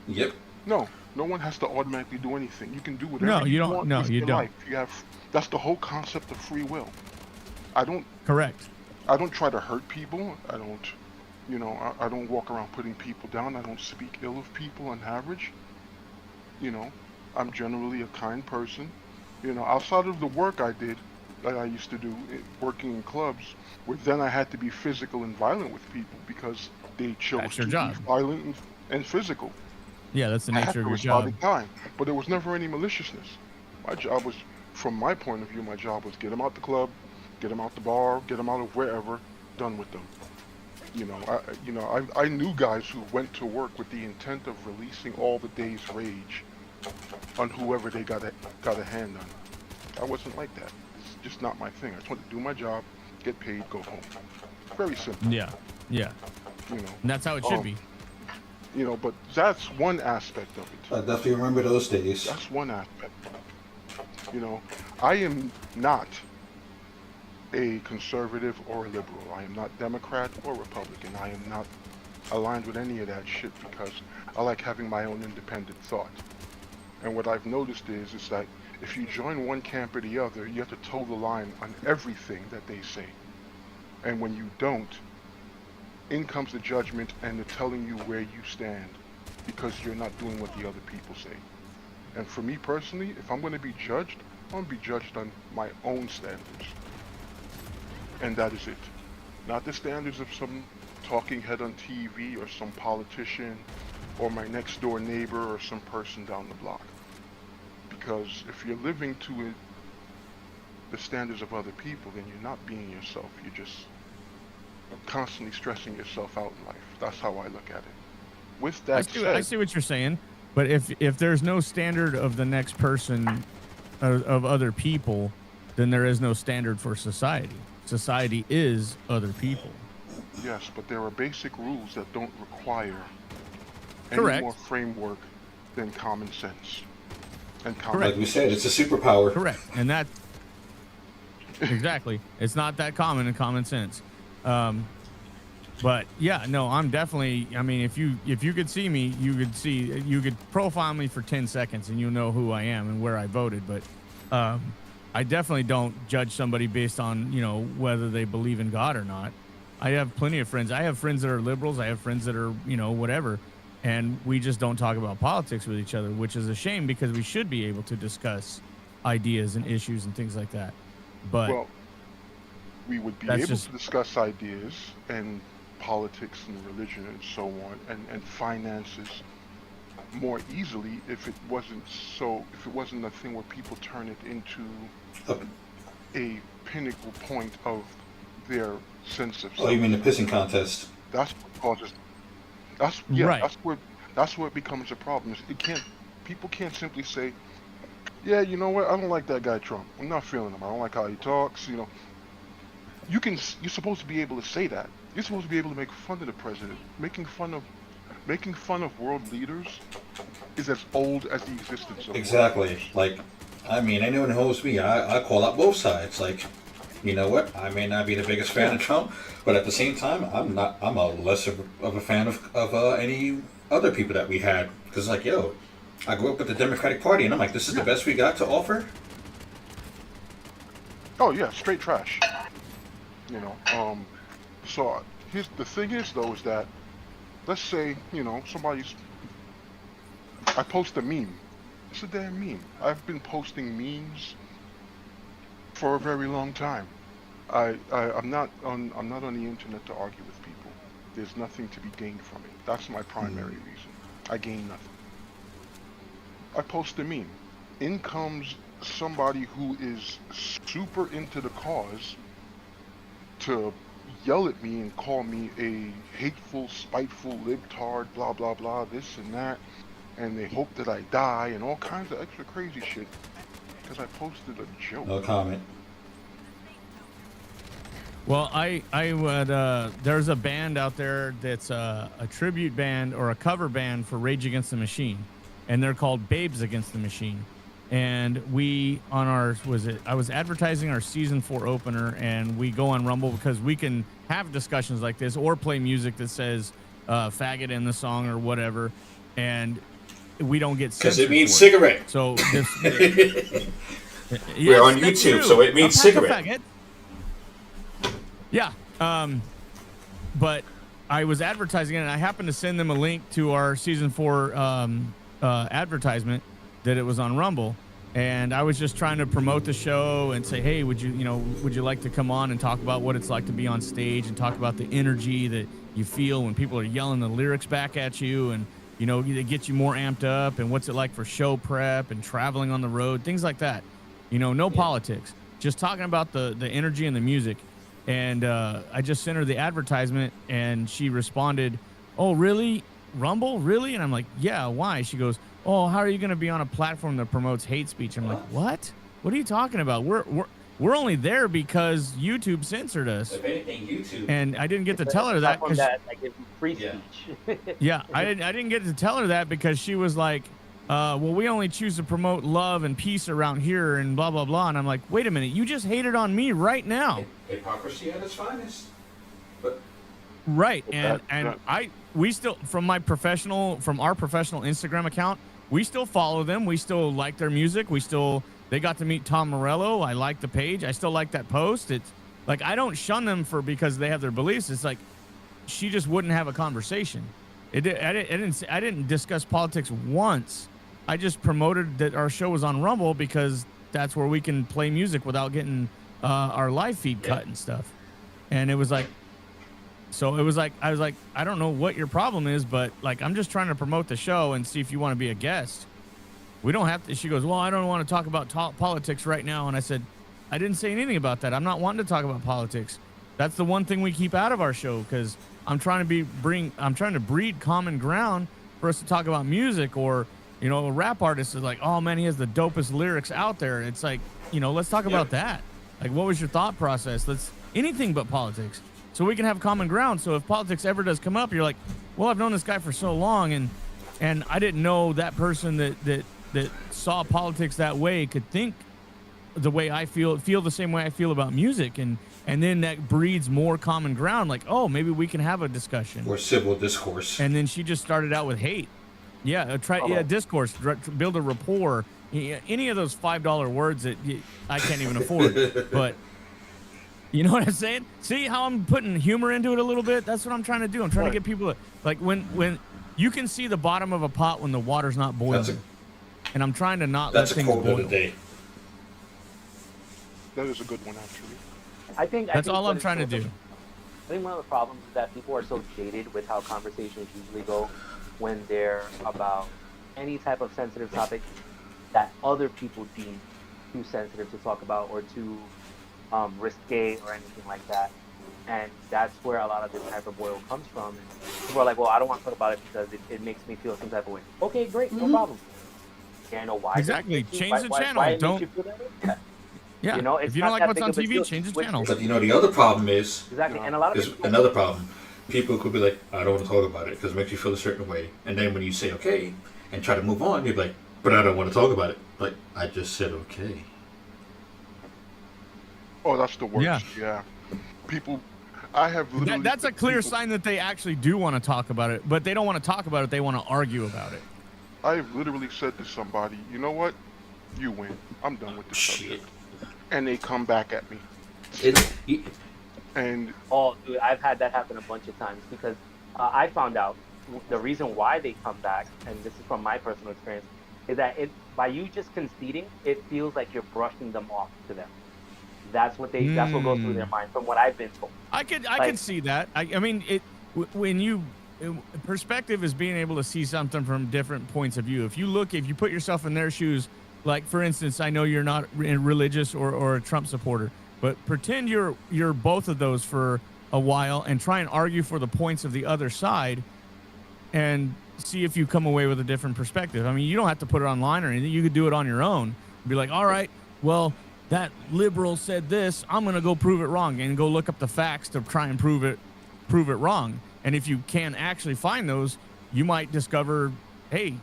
Yep. No one has to automatically do anything. You can do whatever you don't. want No, with you your don't. life. That's the whole concept of free will. Correct. I don't try to hurt people. I don't walk around putting people down. I don't speak ill of people on average. I'm generally a kind person. Outside of the work I did, that I used to do, working in clubs, where then I had to be physical and violent with people because they chose to be violent and physical. Yeah, that's the nature of your job. Time, but there was never any maliciousness. My job was, from my point of view, get them out the club, get them out the bar, get them out of wherever, done with them. I knew guys who went to work with the intent of releasing all the day's rage on whoever they got a hand on. I wasn't like that. It's just not my thing. I just want to do my job, get paid, go home. Very simple. Yeah. And that's how it should be. But that's one aspect of it. I definitely remember those days. That's one aspect. I am not a conservative or a liberal. I am not Democrat or Republican. I am not aligned with any of that shit because I like having my own independent thought. And what I've noticed is that if you join one camp or the other, you have to toe the line on everything that they say. And when you don't, in comes the judgment and the telling you where you stand because you're not doing what the other people say. And for me personally, if I'm going to be judged, I'm going to be judged on my own standards. And that is it. Not the standards of some talking head on TV or some politician or my next door neighbor or some person down the block. Because if you're living to the standards of other people, then you're not being yourself. You're just constantly stressing yourself out in life. That's how I look at it. With that said, I see what you're saying, but if there's no standard of the next person, of other people, then there is no standard for society. Society is other people. Yes, but there are basic rules that don't require Correct. any more framework than common sense. And Like we said, it's a superpower. Correct. And that exactly. It's not that common in common sense. But yeah, no, I'm definitely, I mean, if you could see me, you could profile me for 10 seconds and you'll know who I am and where I voted. But I definitely don't judge somebody based on, whether they believe in God or not. I have plenty of friends. I have friends that are liberals. I have friends that are, whatever. And we just don't talk about politics with each other, which is a shame because we should be able to discuss ideas and issues and things like that. But well, we would be able to discuss ideas and politics and religion and so on and finances more easily if it wasn't a thing where people turn it into a pinnacle point of their sense of self. Oh, you mean the pissing contest? That's what causes. Right. That's where it becomes a problem. People can't simply say, yeah, you know what, I don't like that guy Trump. I'm not feeling him. I don't like how he talks. You're supposed to be able to say that You're supposed to be able to make fun of the president. Making fun of world leaders is as old as the existence of Exactly. world leaders. Like, I mean, anyone who knows me, I call out both sides. Like, you know what? I may not be the biggest fan of Trump, but at the same time, I'm not. I'm a less of a fan of any other people that we had. Because, like, yo, I grew up with the Democratic Party, and I'm like, this is the best we got to offer. Oh yeah, straight trash. You know. So here's the thing is though is that, let's say somebody's. I post a meme. It's a damn meme. I've been posting memes for a very long time. I'm not on the internet to argue with people. There's nothing to be gained from it. That's my primary reason. I gain nothing. I post a meme. In comes somebody who is super into the cause to yell at me and call me a hateful, spiteful libtard, blah blah blah, this and that, and they hope that I die and all kinds of extra crazy shit because I posted a joke. No comment. Well, I would. There's a band out there that's a tribute band or a cover band for Rage Against the Machine, and they're called Babes Against the Machine. And we on our I was advertising our season 4 opener, and we go on Rumble because we can have discussions like this or play music that says faggot in the song or whatever, and we don't get Because censored it means for cigarette. So this, We're on that's YouTube, true. so it means A pack of cigarette. faggot. Yeah. But I was advertising it, and I happened to send them a link to our season 4 advertisement that it was on Rumble. And I was just trying to promote the show and say, hey, would you like to come on and talk about what it's like to be on stage and talk about the energy that you feel when people are yelling the lyrics back at you, and they get you more amped up, and what's it like for show prep and traveling on the road, things like that. No politics, just talking about the energy and the music. And I just sent her the advertisement, and she responded, oh, really? Rumble? Really? And I'm like, yeah, why? She goes, oh, how are you going to be on a platform that promotes hate speech? I'm like, what? What are you talking about? We're only there because YouTube censored us. If anything, YouTube. And I didn't get to tell her that because that gives you free speech. yeah, I didn't get to tell her that because she was like, well, we only choose to promote love and peace around here and blah blah blah. And I'm like, wait a minute, you just hated on me right now. Hypocrisy at its finest. But Right, and we still from our professional Instagram account, we still follow them. We still like their music. They got to meet Tom Morello. I like the page. I still like that post. It's like I don't shun them because they have their beliefs. It's like she just wouldn't have a conversation. I didn't discuss politics once. I just promoted that our show was on Rumble because that's where we can play music without getting our live feed cut and stuff. And it was like. So I was like, I don't know what your problem is, but like, I'm just trying to promote the show and see if you want to be a guest. We don't have to. She goes, well, I don't want to talk about politics right now. And I said, I didn't say anything about that. I'm not wanting to talk about politics. That's the one thing we keep out of our show because I'm trying to breed common ground for us to talk about music. Or, a rap artist is like, oh man, he has the dopest lyrics out there. It's like, let's talk about that. Like, what was your thought process? Anything but politics. So we can have common ground. So if politics ever does come up, you're like, well, I've known this guy for so long, and I didn't know that person that saw politics that way could think the way I feel the same way I feel about music, and then that breeds more common ground. Like, oh, maybe we can have a discussion or civil discourse. And then she just started out with hate. Yeah, discourse, build a rapport. Any of those $5 words that I can't even afford, but. You know what I'm saying? See how I'm putting humor into it a little bit? That's what I'm trying to do. I'm trying to get people to, like, when you can see the bottom of a pot when the water's not boiling. And I'm trying to not let things boil. That's a quote of the day. That is a good one, actually. I think that's all I'm trying to do. I think one of the problems is that people are so jaded with how conversations usually go when they're about any type of sensitive topic that other people deem too sensitive to talk about or too risque or anything like that, and that's where a lot of this hyperboil comes from. And people are like, well, I don't want to talk about it because it makes me feel some type of way. Okay, great, no problem. Yeah, I know why. Exactly. Change the channel. Don't. Yeah. You know, it's if you not don't like that what's big on of a TV, deal. change the Which channel. But you know, the other problem is, exactly, Yeah. and a lot of there's people another problem. People could be like, I don't want to talk about it because it makes you feel a certain way. And then when you say okay and try to move on, you're like, but I don't want to talk about it. But I just said okay. Oh, that's the worst. Yeah. People, I have literally. That's a clear people- sign that they actually do want to talk about it, but they don't want to talk about it. They want to argue about it. I've literally said to somebody, you know what? You win. I'm done with this Shit. subject. And they come back at me. It, And Oh, dude, I've had that happen a bunch of times because I found out the reason why they come back, and this is from my personal experience, is that by you just conceding, it feels like you're brushing them off to them. That's what goes through their mind, from what I've been told. I could see that. I mean, when you perspective is being able to see something from different points of view. If you put yourself in their shoes, like for instance, I know you're not religious or a Trump supporter, but pretend you're both of those for a while and try and argue for the points of the other side and see if you come away with a different perspective. I mean, you don't have to put it online or anything. You could do it on your own. Be like, all right, well, that liberal said this. I'm going to go prove it wrong and go look up the facts to try and prove it wrong. And if you can actually find those, you might discover, hey,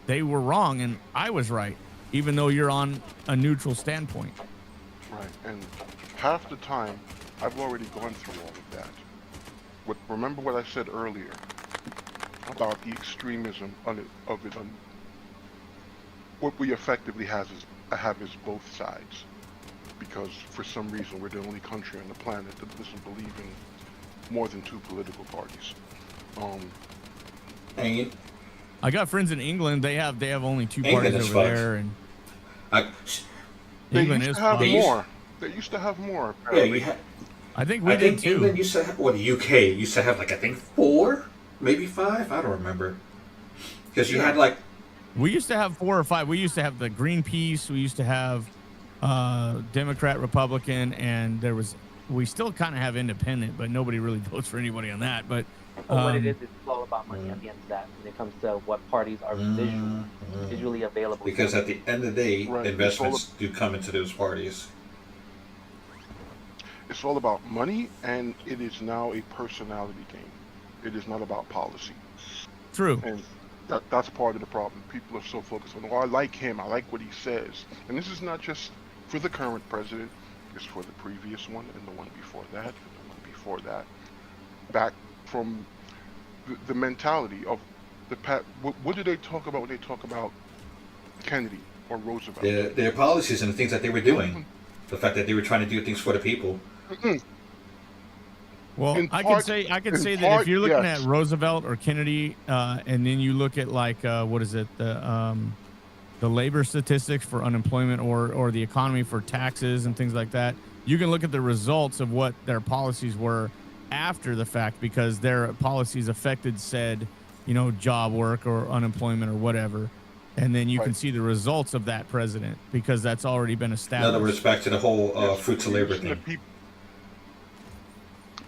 they were wrong and I was right, even though you're on a neutral standpoint. right, and half the time, I've already gone through all of that. Remember what I said earlier about the extremism of it. What we effectively have is both sides, because for some reason we're the only country on the planet that doesn't believe in more than two political parties. and I got friends in England. They have only two England parties is over fucked. there, and I, They England used is to have fucked. more. They used to have more. yeah, Apparently. you had. I think we I did think too. England used to have, the UK used to have like, I think 4, maybe 5. I don't remember. Because you had like, We used to have 4 or 5. We used to have the Greenpeace. We used to have Democrat, Republican, and we still kind of have independent, but nobody really votes for anybody on that. But But what it is, it's all about money at the end of that. When it comes to what parties are visually available. because at the end of the day, Right. investments do come into those parties. It's all about money, and it is now a personality game. It is not about policy. true. And that's part of the problem. People are so focused on, oh, I like him, I like what he says. And this is not just for the current president, it's for the previous one, and the one before that, and the one before that. Back from the mentality of what do they talk about when they talk about Kennedy or Roosevelt? Their policies and the things that they were doing. The fact that they were trying to do things for the people. Well, I could say that part, if you're looking yes. at Roosevelt or Kennedy, and then you look at like what is it, the labor statistics for unemployment or the economy for taxes and things like that, you can look at the results of what their policies were after the fact, because their policies affected said, job work or unemployment or whatever. And then you can see the results of that president, because that's already been In established. other words, back to the whole Yes, fruits of but labor listen to thing.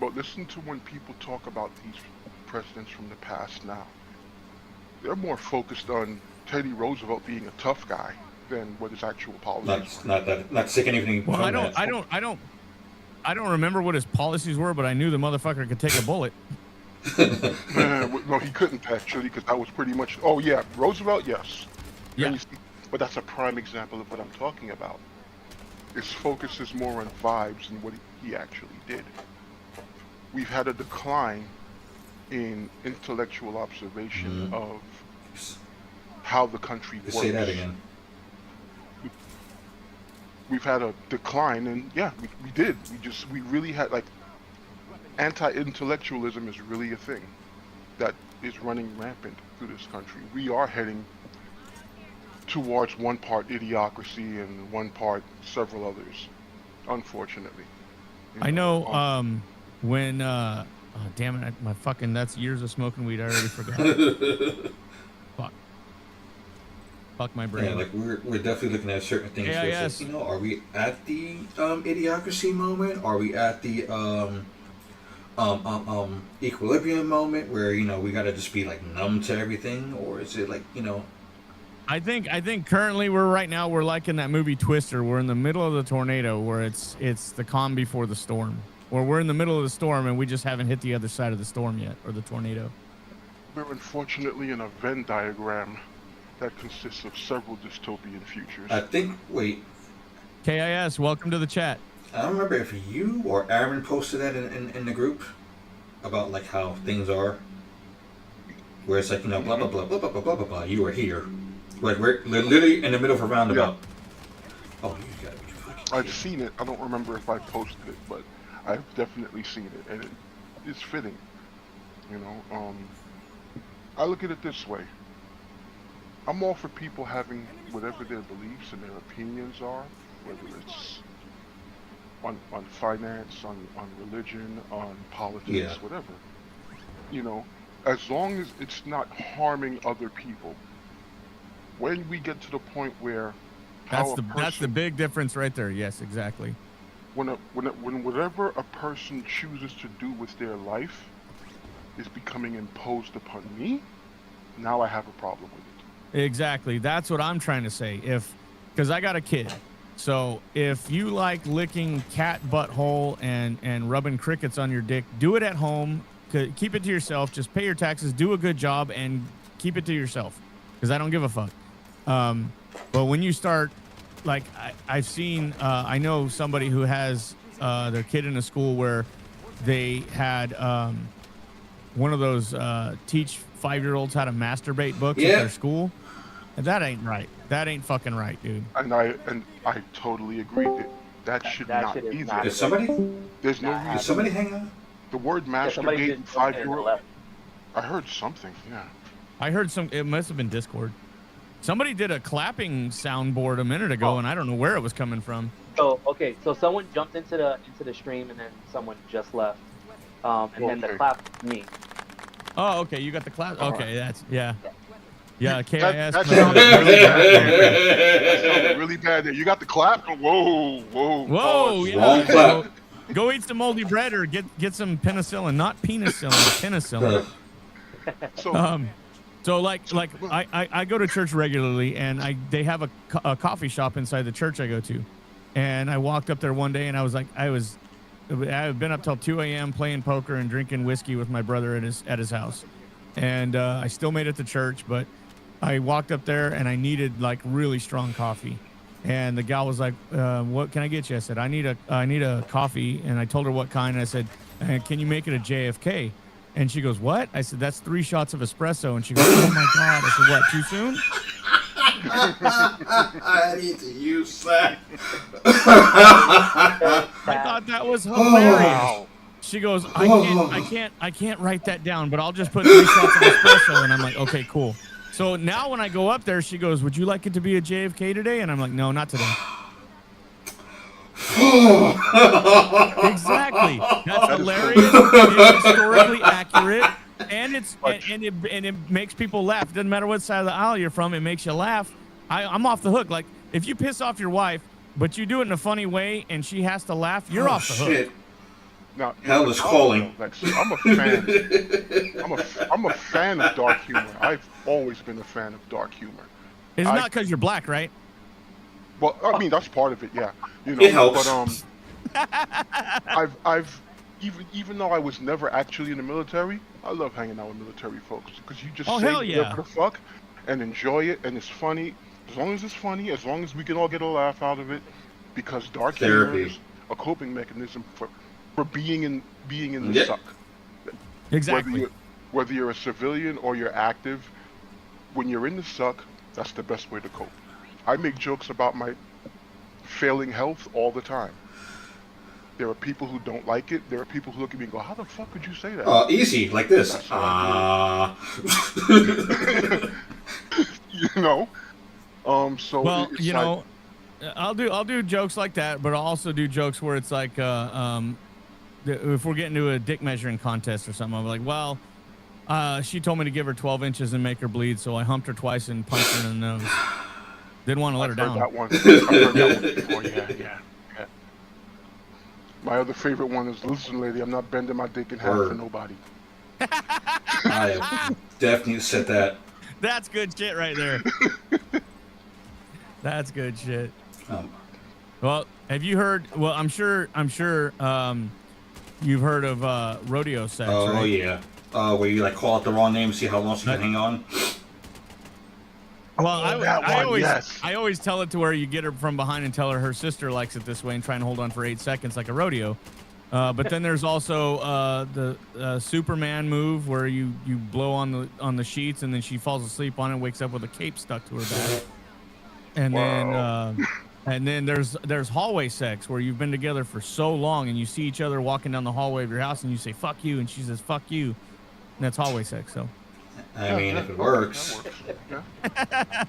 But listen to when people talk about these presidents from the past now. They're more focused on Teddy Roosevelt being a tough guy than what his actual policies were. Not taking anything Well, from I don't remember what his policies were, but I knew the motherfucker could take a bullet. No, he couldn't actually, because that was pretty much. Oh yeah, Roosevelt, yes. Yeah. And you see, but that's a prime example of what I'm talking about. His focus is more on vibes than what he actually did. We've had a decline in intellectual observation of how the country works. Say that again. We've had a decline, and yeah, we did. We really had, like, anti-intellectualism is really a thing that is running rampant through this country. We are heading towards one part idiocracy and one part several others, unfortunately. I know when damn it, that's years of smoking weed. I already forgot. Fuck my brain. Yeah, like we're definitely looking at certain things. Yeah, where yes. it's like, are we at the idiocracy moment? Are we at the equilibrium moment where we gotta just be like numb to everything, or is it like I think currently we're like in that movie Twister. We're in the middle of the tornado where it's the calm before the storm. Or we're in the middle of the storm and we just haven't hit the other side of the storm yet, or the tornado. We're unfortunately in a Venn diagram that consists of several dystopian futures. I think. Wait. KIS, welcome to the chat. I don't remember if you or Aaron posted that in the group about like how things are. Where it's like, you know, blah blah blah blah blah blah blah blah blah. You were here. Like we're literally in the middle of a roundabout. Yeah. Oh, you gotta be fucking kidding. I've seen it. I don't remember if I posted it, but I've definitely seen it, and it's fitting. You know, I look at it this way. I'm all for people having whatever their beliefs and their opinions are, whether it's on finance, on religion, on politics, whatever. You know, as long as it's not harming other people. When we get to the point where that's the big difference right there. Yes, exactly. When whatever a person chooses to do with their life is becoming imposed upon me, now I have a problem with it. Exactly. That's what I'm trying to say. Because I got a kid. So if you like licking cat butthole and rubbing crickets on your dick, do it at home. Keep it to yourself. Just pay your taxes. Do a good job and keep it to yourself. Because I don't give a fuck. But when you start, like I've seen, I know somebody who has their kid in a school where they had one of those teach 5-year-olds how to masturbate books at their school. And that ain't right. That ain't fucking right, dude. And I totally agree. That should not be there. Is somebody? There's no reason. Is somebody hang on? The word masturbate 5-year-old. I heard something. Yeah. I heard some. It must have been Discord. Somebody did a clapping soundboard a minute ago, and I don't know where it was coming from. So okay, so someone jumped into the stream, and then someone just left, and then the clap was me. Oh, okay, you got the clap. Okay, that's yeah. KIS. That sounded really bad. That sounded really bad there. You got the clap? Whoa, yeah. Clap. Go eat some moldy bread or get some penicillin, not penicillin, penicillin. So like I go to church regularly, and they have a coffee shop inside the church I go to, and I walked up there one day, and I was like, I've been up till 2 a.m. playing poker and drinking whiskey with my brother at his house, and I still made it to church, but I walked up there and I needed like really strong coffee, and the gal was like, "What can I get you?" I said, "I need a coffee," and I told her what kind. And I said, "Can you make it a JFK?" And she goes, "What?" I said, "That's 3 shots of espresso." And she goes, "Oh my God!" I said, "What? Too soon?" I need to use that. I thought that was hilarious. She goes, I can't write that down, but I'll just put 3 shots of espresso. And I'm like, okay, cool. So now when I go up there, she goes, "Would you like it to be a JFK today?" And I'm like, "No, not today." Exactly. That's hilarious. It's historically accurate, and it makes people laugh. It doesn't matter what side of the aisle you're from, it makes you laugh. I'm off the hook. Like if you piss off your wife, but you do it in a funny way, and she has to laugh, you're off the hook. Now, hell is calling. I'm a fan. I'm a fan of dark humor. I've always been a fan of dark humor. It's not because you're black, right? Well, I mean that's part of it, yeah. You know, it helps. But I've even though I was never actually in the military, I love hanging out with military folks because you just say whatever the fuck and enjoy it, and it's funny. As long as it's funny, as long as we can all get a laugh out of it, because dark humor is a coping mechanism for being in the suck. Exactly. Whether you're a civilian or you're active, when you're in the suck, that's the best way to cope. I make jokes about my failing health all the time. There are people who don't like it. There are people who look at me and go, "How the fuck could you say that?" Easy, like this. You know. So well, you know, I'll do jokes like that, but I'll also do jokes where it's like, if we're getting to a dick measuring contest or something, I'm like, well, she told me to give her 12 inches and make her bleed, so I humped her twice and punched her in the nose. Didn't want to let her down. I've heard that one before. Yeah. My other favorite one is, "Listen, lady, I'm not bending my dick in half for nobody." I have definitely said that. That's good shit right there. That's good shit. Well, have you heard? Well, I'm sure. You've heard of rodeo sex, Oh right? yeah. Where you like call out the wrong name, see how long she can hang on. Well, I always tell it to where you get her from behind and tell her sister likes it this way and try and hold on for 8 seconds like a rodeo. But then there's also the Superman move where you blow on the sheets and then she falls asleep on it, wakes up with a cape stuck to her back. And then there's hallway sex where you've been together for so long and you see each other walking down the hallway of your house and you say fuck you and she says fuck you, and that's hallway sex. So I mean, if it works. Yeah.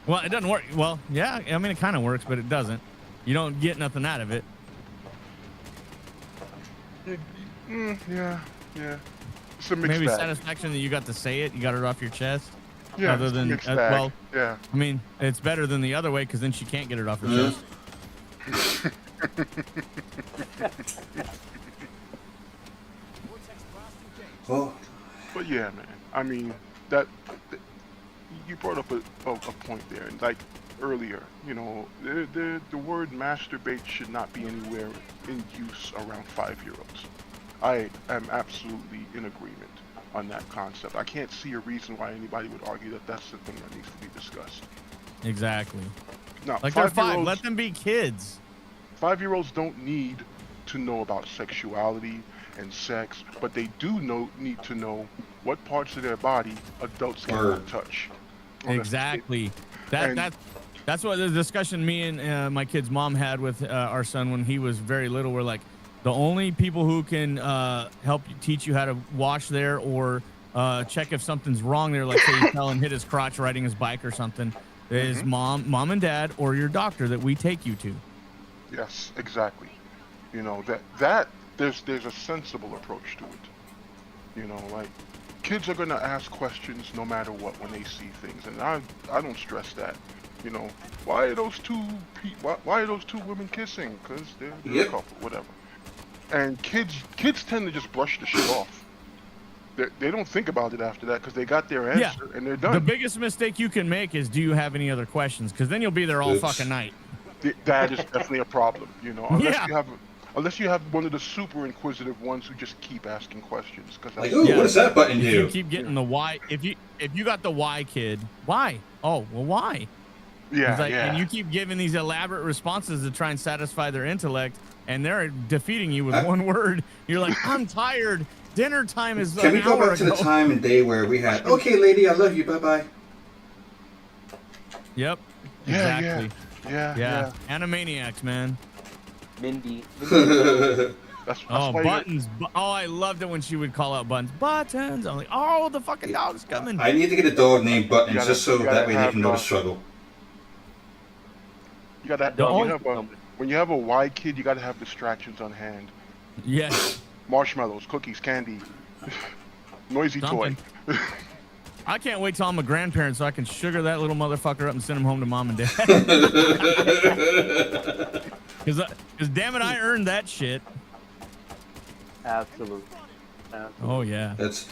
well, it doesn't work. Well, yeah, I mean it kind of works, but it doesn't. You don't get nothing out of it. Yeah. It's a mixed Maybe bag. satisfaction that you got to say it, you got it off your chest. Yeah, Other it's a than mixed bag. well, yeah. I mean, it's better than the other way because then she can't get it off her chest. Oh, But yeah, man. I mean, that you brought up a point there, and like earlier, you know, the word masturbate should not be anywhere in use around 5-year-olds. I am absolutely in agreement on that concept. I can't see a reason why anybody would argue that that's the thing that needs to be discussed. Exactly. Now, Like they're 5. 5-year-olds Let them be kids. 5-year-olds don't need to know about sexuality and sex, but they do need to know what parts of their body adults cannot touch. Exactly. And- That's what the discussion me and my kid's mom had with our son when he was very little. We're like, the only people who can help you, teach you how to wash there or check if something's wrong there, like say you fell and hit his crotch riding his bike or something, is mom and dad or your doctor that we take you to. Yes, exactly. You know, that there's a sensible approach to it. You know, like kids are gonna ask questions no matter what when they see things, and I don't stress that. You know, why are those two women kissing? Because they're a couple, whatever. And kids tend to just brush the shit off. They don't think about it after that because they got their answer and they're done. The biggest mistake you can make is, do you have any other questions? Because then you'll be there all fucking night. That is definitely a problem, you know. Unless you have one of the super inquisitive ones who just keep asking questions. Like, ooh, what does that button do? You keep getting the why. If you got the why kid, why? Oh, well, why? Yeah, And you keep giving these elaborate responses to try and satisfy their intellect, and they're defeating you with one word. You're like, I'm tired. Dinner time is Can we go back to the time and day where we had, okay, lady, I love you, bye-bye. Yep. Exactly. Yeah. Animaniacs, man. Mindy. That's buttons. I loved it when she would call out buttons. Buttons. I'm like, oh, the fucking dog's coming. I need to get a dog named Buttons just so that way they can know the struggle. You gotta when you have a Y kid, you gotta have distractions on hand. Yes. Marshmallows, cookies, candy, noisy toy. I can't wait till I'm a grandparent so I can sugar that little motherfucker up and send him home to mom and dad. Because damn it, I earned that shit. Absolutely. Oh yeah. That's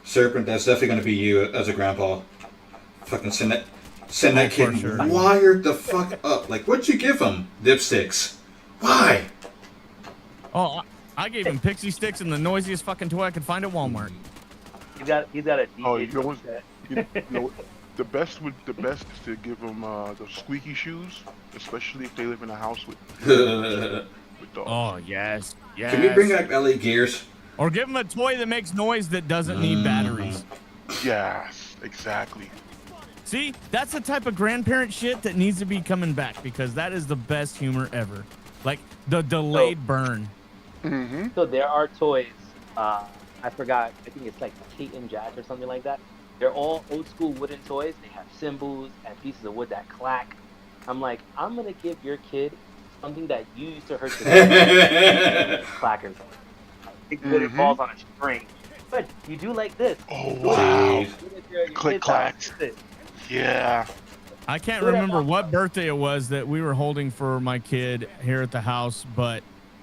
Serpent. That's definitely going to be you as a grandpa. Fucking send that kid wired the fuck up. Like, what'd you give him? Dipsticks. Why? Oh, I gave him pixie sticks and the noisiest fucking toy I could find at Walmart. He's got a DJ. Oh, you know, the best is to give them the squeaky shoes, especially if they live in a house with dogs. Oh yes. Can we bring back LA Gears? Or give them a toy that makes noise that doesn't need batteries. Yes, exactly. See, that's the type of grandparent shit that needs to be coming back because that is the best humor ever. Like the delayed burn. Mm-hmm. So there are toys. I forgot. I think it's like Kate and Jack or something like that. They're all old school wooden toys. They have cymbals and pieces of wood that clack. I'm like, I'm gonna give your kid something that you used to hurt the clackers. It literally falls on a string. But you do like this. Oh wow! Click clack. House. Yeah. I can't remember what birthday it was that we were holding for my kid here at the house, but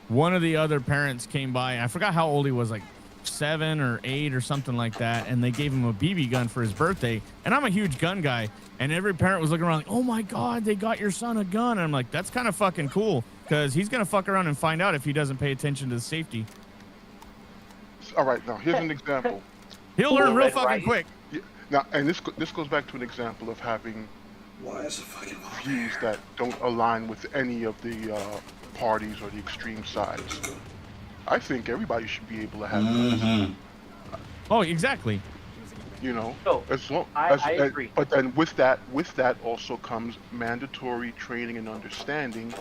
one of the other parents came by. I forgot how old he was, like 7 or 8 or something like that, and they gave him a BB gun for his birthday. And I'm a huge gun guy, and every parent was looking around like, "Oh my God, they got your son a gun." And I'm like, "That's kind of fucking cool, because he's gonna fuck around and find out if he doesn't pay attention to the safety. All right, now here's an example. He'll learn real Red fucking Right. quick." Yeah, now, and this goes back to an example of having Why is it fucking views that don't align with any of the parties or the extreme sides. I think everybody should be able to have guns. Oh, exactly. You know, No, as long I as, agree. but then with that also comes mandatory training and understanding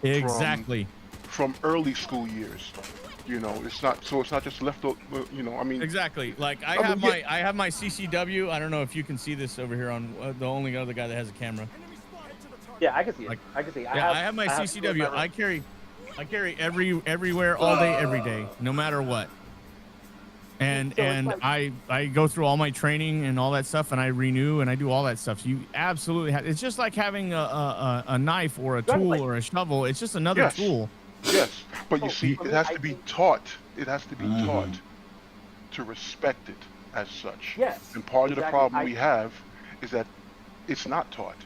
Exactly. from early school years. You know, it's not just left. You know, I mean, Exactly. Like I have my CCW. I don't know if you can see this over here on the only other guy that has a camera. Yeah, I can see it. Like, I can see it. I have my CCW. I carry everywhere, all day, every day, no matter what. And So it's like- I go through all my training and all that stuff, and I renew and I do all that stuff. So you absolutely have. It's just like having a knife or a tool Right. or a shovel. It's just another Yes. tool. yes, but you Oh, see, for it me, has I to be think- taught. It has to be taught to respect it as such. Yes, And part of the exactly. problem we have is that it's not taught.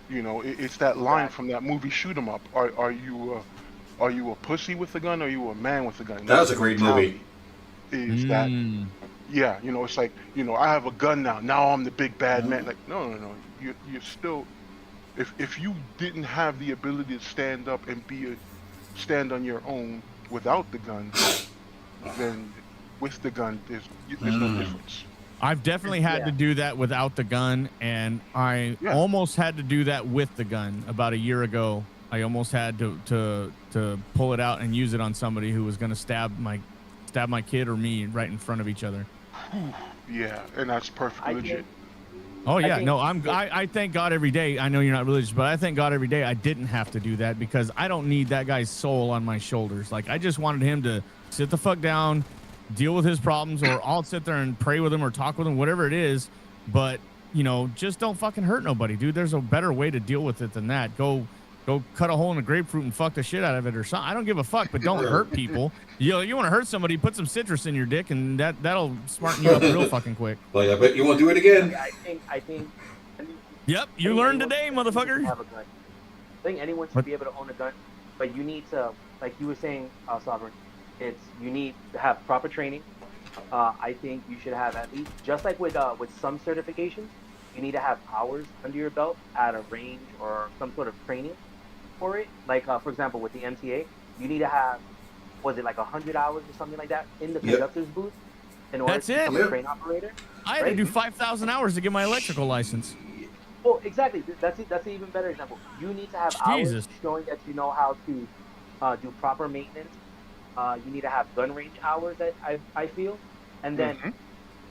You know, it's that line Exactly. from that movie Shoot 'Em Up. Are you a pussy with a gun, or are you a man with a gun? That was a great movie. Is that yeah? You know, it's like, you know, I have a gun now. Now I'm the big bad man. Like, no. You're still. If you didn't have the ability to stand up and stand on your own without the gun, then with the gun there's no difference. I've definitely had to do that without the gun, and I almost had to do that with the gun about a year ago. I almost had to pull it out and use it on somebody who was going to stab my kid or me right in front of each other. Yeah, and that's perfectly I legit. think- Oh yeah, think no, I thank God every day. I know you're not religious, but I thank God every day I didn't have to do that, because I don't need that guy's soul on my shoulders. Like, I just wanted him to sit the fuck down, deal with his problems, or I'll sit there and pray with him or talk with him, whatever it is. But, you know, just don't fucking hurt nobody, dude. There's a better way to deal with it than that. Go cut a hole in a grapefruit and fuck the shit out of it or something. I don't give a fuck, but don't hurt people. You want to hurt somebody, put some citrus in your dick, and that'll smarten you up real fucking quick. Like, I bet you won't do it again. I think. Yep, you learned today, motherfucker. Have a gun. I think anyone should be able to own a gun, but you need to, like you were saying, Sovereign. You need to have proper training. I think you should have at least, just like with some certifications, you need to have hours under your belt at a range or some sort of training for it. Like for example, with the MTA, you need to have, was it like 100 hours or something like that in the conductor's booth in order to become a train operator? I had to do 5,000 hours to get my electrical license. Well, exactly. That's an even better example. You need to have Jesus. hours showing that you know how to do proper maintenance. You need to have gun range hours, that I feel. And then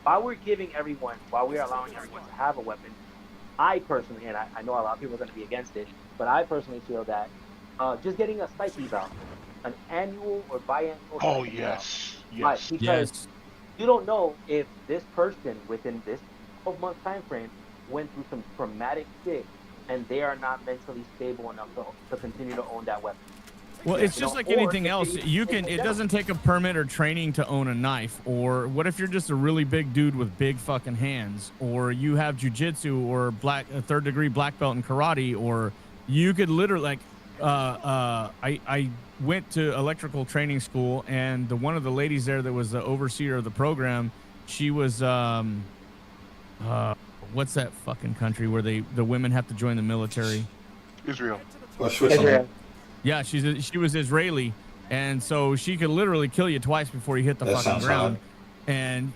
while we're allowing everyone to have a weapon, I personally, and I know a lot of people are going to be against it, but I personally feel that just getting a psyche eval, an annual or biannual Oh psyche yes, eval. Right, yes. because you don't know if this person within this 12-month time frame went through some traumatic shit and they are not mentally stable enough to continue to own that weapon. Well, it's just like anything else. It doesn't take a permit or training to own a knife. Or what if you're just a really big dude with big fucking hands, or you have jujitsu or a third-degree black belt in karate, or you could literally I went to electrical training school, and one of the ladies there that was the overseer of the program, she was what's that fucking country where the women have to join the military? Israel. Israel. Yeah, she was Israeli, and so she could literally kill you twice before you hit the fucking ground. And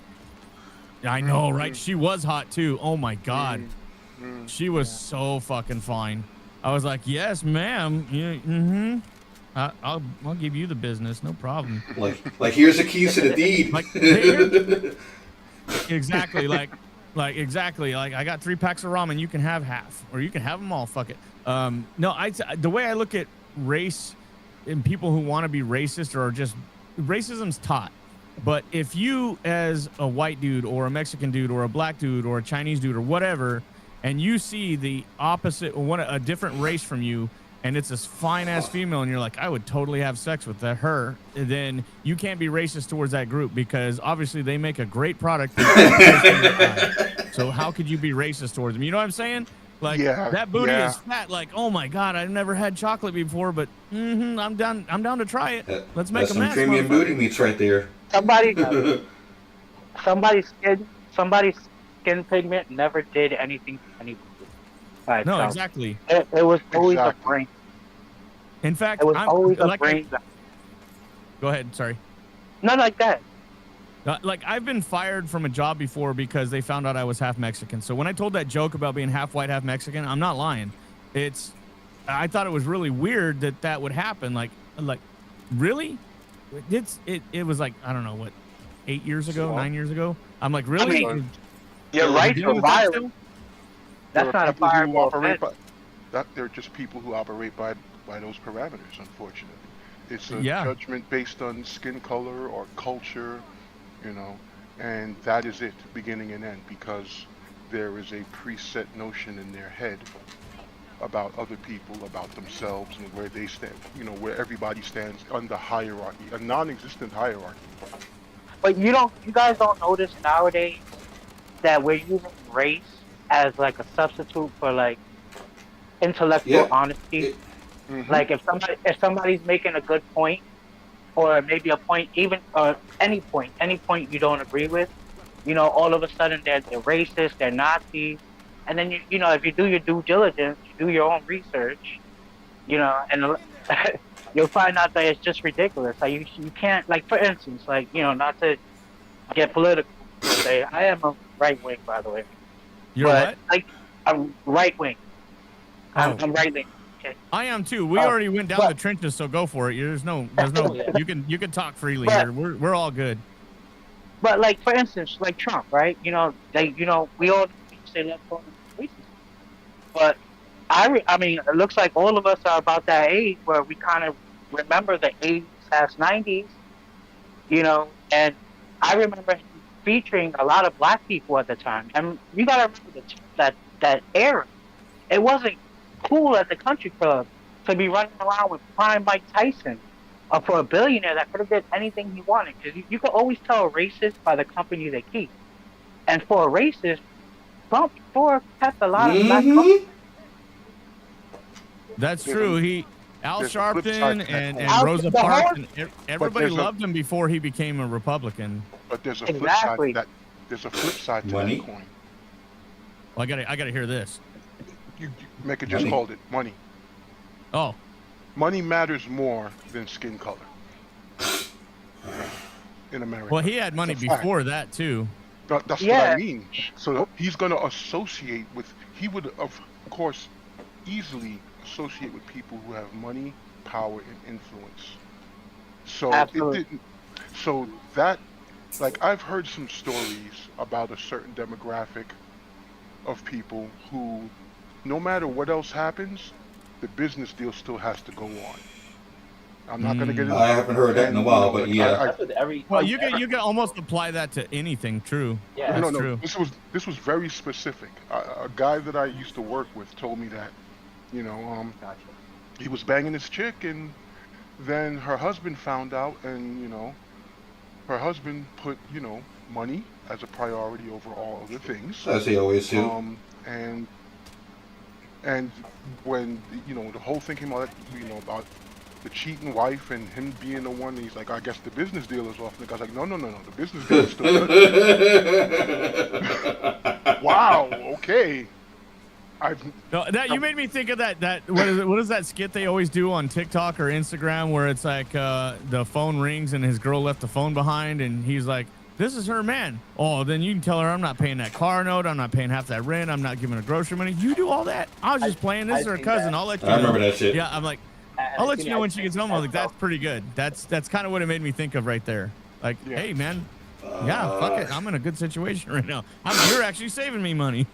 I know, right? She was hot too. Oh my God, she was so fucking fine. I was like, yes, ma'am. I'll give you the business, no problem. Like here's the keys to the deed. Exactly, like exactly. Like, I got 3 packs of ramen. You can have half, or you can have them all. Fuck it. No, the way I look at race and people who want to be racist, or just racism's taught. But if you, as a white dude or a Mexican dude or a black dude or a Chinese dude or whatever, and you see the opposite or a different race from you, and it's this fine ass female, and you're like, I would totally have sex with her, then you can't be racist towards that group because obviously they make a great product. So how could you be racist towards them? You know what I'm saying? Like that booty is fat. Like, oh my god, I've never had chocolate before, but I'm down to try it. Let's make That's a some mess. premium booty meats right there. Somebody's skin pigment never did anything to anybody. Right, No, so exactly. It was always a brain. In fact, It was always a like brain. go ahead. Sorry. Not like that. Like I've been fired from a job before because they found out I was half Mexican. So when I told that joke about being half white, half Mexican, I'm not lying. I thought it was really weird that would happen. Like really? It was like, I don't know what, 8 years ago, 9 years ago. I'm like, really? I mean, you're right for violence. That's not a fireable offense. They're just people who operate by those parameters, unfortunately. It's a judgment based on skin color or culture, you know, and that is it, beginning and end, because there is a preset notion in their head about other people, about themselves, and where they stand, you know, where everybody stands under hierarchy, a non-existent hierarchy. But you guys don't notice nowadays that we're using race as like a substitute for like intellectual honesty. Like if somebody's making a good point, or maybe a point, even any point you don't agree with, you know, all of a sudden they're racist, they're Nazis, and then you know, if you do your due diligence, you do your own research, you know, and you'll find out that it's just ridiculous. Like you can't, like, for instance, like, you know, not to get political, say I am a right wing, by the way. You're what? Like, I'm right wing. I'm right wing. Okay. I am too. We already went down the trenches, so go for it. There's no. You can talk freely here. We're all good. But like, for instance, like Trump, right? You know, we all say let's call him racist. But I mean, it looks like all of us are about that age where we kind of remember the 80s/90s, you know, and I remember him featuring a lot of black people at the time. And you gotta remember that era. It wasn't cool at the country club to be running around with prime Mike Tyson, or for a billionaire that could have did anything he wanted. Because you could always tell a racist by the company they keep. And for a racist, Trump kept a lot of black company. That's true. Al Sharpton and Rosa Parks, and everybody loved him before he became a Republican. But there's a flip side to that. There's a flip side to that coin. Well, I gotta hear this. Mecca just called it money. Oh. Money matters more than skin color in America. Well, he had money before that, too. That's what I mean. So he's going to associate with, he would, of course, easily associate with people who have money, power, and influence. So Absolutely. It didn't. So that, like, I've heard some stories about a certain demographic of people who, no matter what else happens, the business deal still has to go on. I'm not going to get into I haven't heard that in a while, but yeah. Well, you can almost apply that to anything. True. Yeah. That's no. true. This was very specific. A guy that I used to work with told me that, you know, he was banging his chick, and then her husband found out, and you know, her husband put, you know, money as a priority over all other things. As he always do. And when, you know, the whole thing came out, you know, about the cheating wife and him being the one, he's like, I guess the business deal is off. And the guy's like, no, the business deal is still good. Wow, okay. You made me think of that what is that skit they always do on TikTok or Instagram where it's like the phone rings and his girl left the phone behind and he's like, this is her man. Oh, then you can tell her I'm not paying that car note. I'm not paying half that rent. I'm not giving her grocery money. You do all that. I was just playing. This is her cousin. I'll let you know. I remember that shit. Yeah, I'm like, I'll let you know when she gets home. I'm like, that's pretty good. That's kind of what it made me think of right there. Like, hey, man. Yeah, fuck it. I'm in a good situation right now. You're actually saving me money.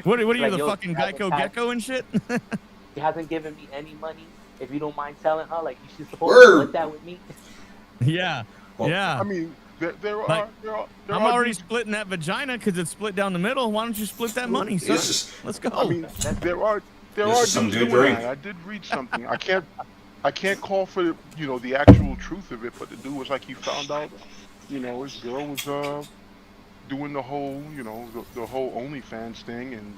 What are you, like, the fucking Geico Gecko and shit? He hasn't given me any money. If you don't mind telling her, like, she's supposed to split that with me. Yeah. Well, yeah. I mean, there Like, are I'm already splitting that vagina because it's split down the middle. Why don't you split that money, son? Let's go. I mean, there are there This are is some dudes good doing drink. that. I did read something. I can't call for the actual truth of it, but the dude was like he found out, his girl was doing the whole the whole OnlyFans thing and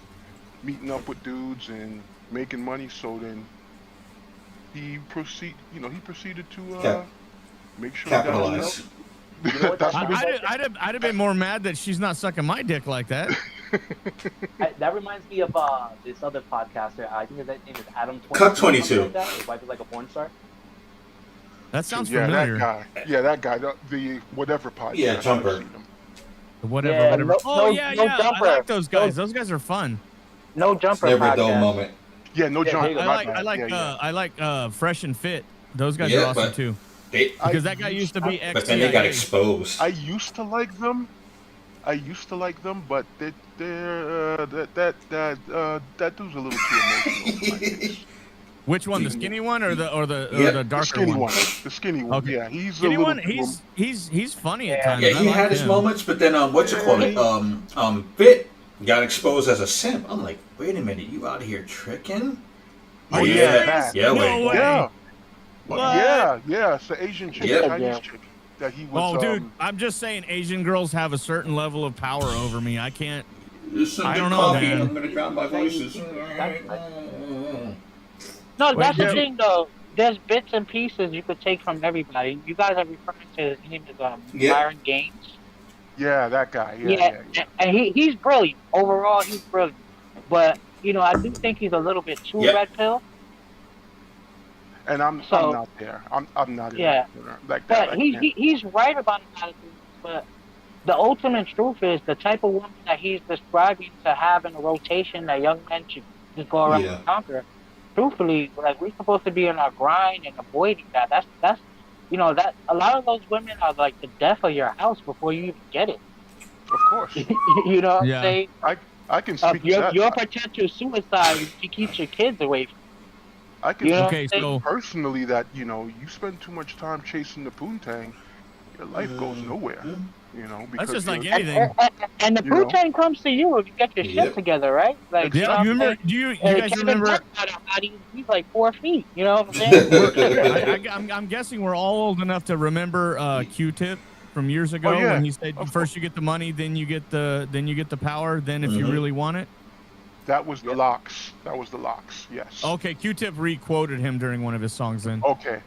meeting up with dudes and making money. So then he proceeded to make sure he got his Capitalize. girl. You know what that That's what reminds he- I'd have been more mad that she's not sucking my dick like that. that reminds me of this other podcaster. I think his name is Adam 22. Cup Something 22. like that. His wife is like a porn star. That sounds yeah, familiar. that guy, the whatever podcast. Yeah, Jumper. I've seen him. Whatever, Yeah, whatever. no- Oh no- yeah, no yeah. jumper. I like those guys. No- Those guys are fun. No It's jumper never a dull podcast. moment. Yeah, no Yeah, jump. there you go. I like Fresh and Fit. Those guys Yeah, are awesome but- too. They, Because that guy used to be but then they got ex-CIA. exposed. I used to like them. But that dude's a little too emotional for my taste. Which one? The skinny one or the Yeah, the The darker skinny one? one. The skinny one. Okay. Yeah, he's Skinny a little one. too He's funny at Yeah. times. Yeah, I he like had his him. moments, but then what you call it? Fit got exposed as a simp. I'm like, wait a minute, you out here tricking? Are you yeah, serious? yeah, No wait. way. Yeah. What? Yeah. It's the Asian chick, Yep. the Chinese Yeah. chick that he was. Oh, dude, I'm just saying, Asian girls have a certain level of power over me. I can't. I don't know, coffee, man. I'm gonna drown my voices. No, Wait, that's the yeah. thing though. There's bits and pieces you could take from everybody. You guys are referring to his name as Yeah. Byron Gaines. Yeah, that guy. Yeah. And he's brilliant. Overall, he's brilliant. But I do think he's a little bit too Yep. red pill. And I'm So- not there. I'm not. in Yeah. that like that. But I can't. he's right about a lot of things. But the ultimate truth is the type of woman that he's describing to have in a rotation that young men should just go around Yeah. and conquer. Truthfully, like we're supposed to be in our grind and avoiding that. That's that a lot of those women are like the death of your house before you even get it. Of course, You know what Yeah. I'm saying? I can speak to that. Your potential suicide to keep your kids away from I can Yeah. Okay, speak so personally that you spend too much time chasing the poontang, your life goes nowhere. Because that's just like you're- anything. and the You know? poontang comes to you if you get your shit Yep. together, right? Like you know Yeah, what you I'm remember? saying? Do you And guys Kevin remember? Hart got a body, he's like 4 feet. You know what I'm saying? I'm guessing we're all old enough to remember Q-Tip from years ago yeah. when he said Of first you get the money, then you get the power, then if you Mhm. really want it. That was the locks. That was the locks. Yes. Okay, Q-Tip re-quoted him during one of his songs. Then Okay.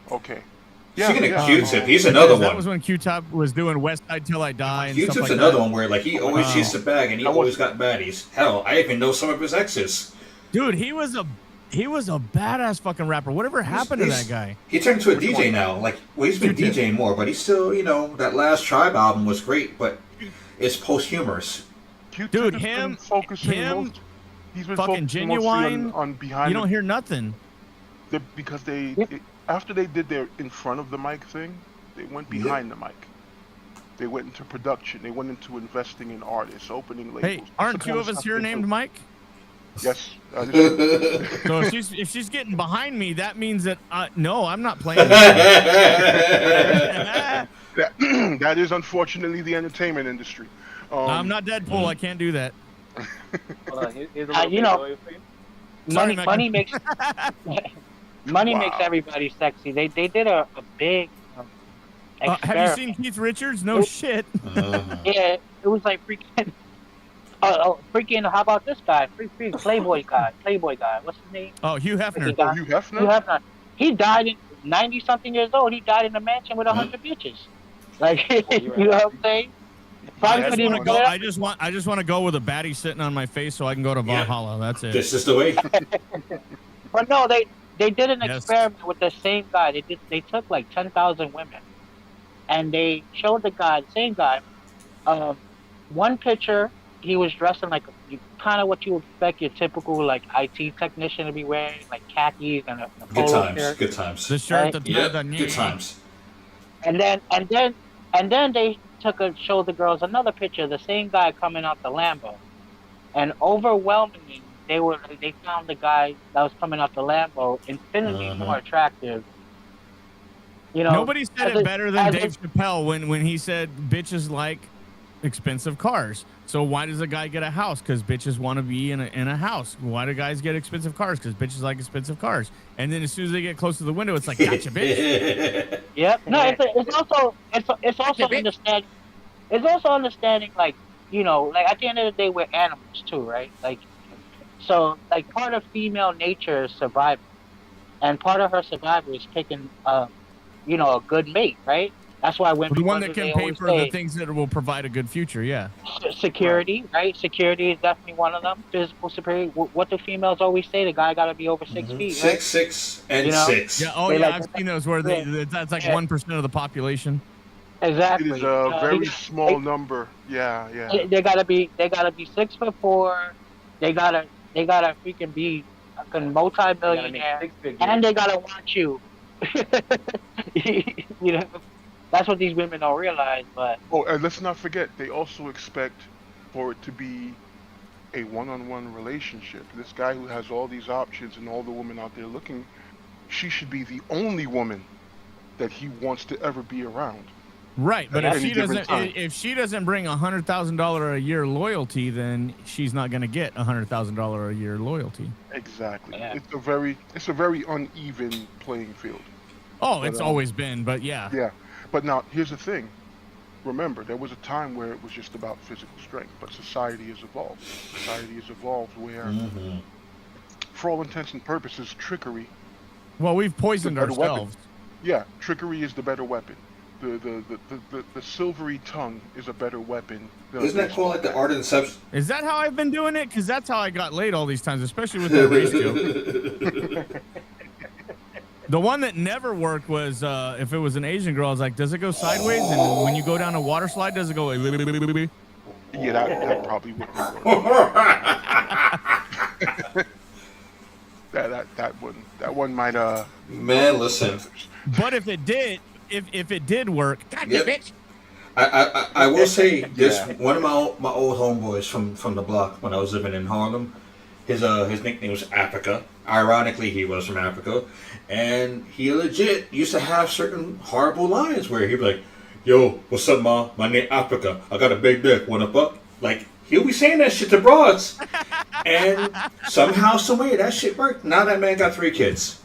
Speaking of yeah. Q-Tip, he's another that one. was when Q-Tip was doing West Side Till I Die and Q-Tip's stuff like another that. one where like he always Wow. chased the bag and he That was- always got baddies. Hell, I even know some of his exes. Dude, he was a badass fucking rapper. Whatever happened to that guy? He turned into a Which DJ one? now. Like, well, he's been Q-Tip. DJing more, but he's still, that last Tribe album was great, but it's posthumous. Q-Tip Dude, has been him- focusing him, most- he's been fucking focusing mostly Genuine, on behind. You don't hear nothing. Because after they did their in front of the mic thing, they went behind the mic. They went into production. They went into investing in artists, opening labels. Hey, That's aren't the two kind of us stuff here they named do. Mike? Yes. So if she's getting behind me, that means that no, I'm not playing. That is unfortunately the entertainment industry. I'm not Deadpool. I can't do that. Hold on, here's a little you know, bit for you. Sorry, money makes money makes Wow. everybody sexy. They did a big Have you experiment. seen Keith Richards? No shit. Yeah, it was like freaking. Freaking! How about this guy? Freaking Playboy guy. What's his name? Oh, Hugh Hefner. Freaking guy. Hugh Hefner? Hugh Hefner. He died in 90-something years old. He died in a mansion with 100 bitches. Like, you're you know right. what I'm saying? I Probably just couldn't want to even go. get up. I just want to go with a baddie sitting on my face so I can go to Yeah. Valhalla. That's it. This is the way. But no, they did an Yes. experiment with the same guy. They took like 10,000 women, and they showed the same guy, one picture. He was dressed in like kind of what you would expect your typical like IT technician to be wearing, like khakis and a Good polo times. shirt. Good times. The shirt Right. that Yeah, the good times. And then they showed the girls another picture of the same guy coming out the Lambo, and overwhelmingly they found the guy that was coming out the Lambo infinitely more attractive. You know, Nobody said as it a- better than as a- Dave Chappelle when he said bitches like expensive cars. So why does a guy get a house? Because bitches want to be in a house. Why do guys get expensive cars? Because bitches like expensive cars. And then as soon as they get close to the window, it's like, gotcha, bitch. Yep. No, it's also understanding. It's also understanding, like, you know, like at the end of the day, we're animals too, right? Like, so like part of female nature is survival, and part of her survival is picking, you know, a good mate, right? That's why when The one that they can pay always for say the things that will provide a good future. Yeah. security, right? Security is definitely one of them. Physical security. What do females always say? The guy got to be over 6 feet, right? 6'6" and You know? 6. Yeah. Oh, They yeah. like I've to seen those where that's like Yeah. 1% of the population. It is Exactly. a very They, small number. Yeah, yeah. they gotta be 6'4". They gotta freaking be a Gotta make multi-millionaire, 6 figures. and they gotta want you. You know, that's what these women don't realize. But Oh, and let's not forget, they also expect for it to be a one-on-one relationship. This guy who has all these options and all the women out there looking, she should be the only woman that he wants to ever be around. Right, but At if any she given doesn't, time. if she doesn't bring $100,000 a year loyalty, then she's not going to get $100,000 a year loyalty. Exactly. Yeah. It's a very uneven playing field. Oh, But, it's always been, but yeah. Yeah. But now here's the thing. Remember, there was a time where it was just about physical strength, but society has evolved. Society has evolved where, for all intents and purposes, trickery. Well, we've poisoned better weapon. ourselves. Yeah, trickery is the better weapon. The silvery tongue is a better weapon. Isn't that called like the art of deception? Is that how I've been doing it? Because that's how I got laid all these times, especially with that race joke. The one that never worked was if it was an Asian girl, I was like, does it go sideways? And when you go down a water slide, does it go? Yeah, that probably wouldn't work. that one might Man, listen. But if it did, if it did work, gotcha, Yep. bitch. I will say this. Yeah. One of my old homeboys from the block when I was living in Harlem, his nickname was Africa. Ironically, he was from Africa, and he legit used to have certain horrible lines where he'd be like, "Yo, what's up, ma? My name Africa. I got a big dick. Wanna fuck?" Like he'll be saying that shit to broads, and somehow, someway, that shit worked. Now that man got 3 kids.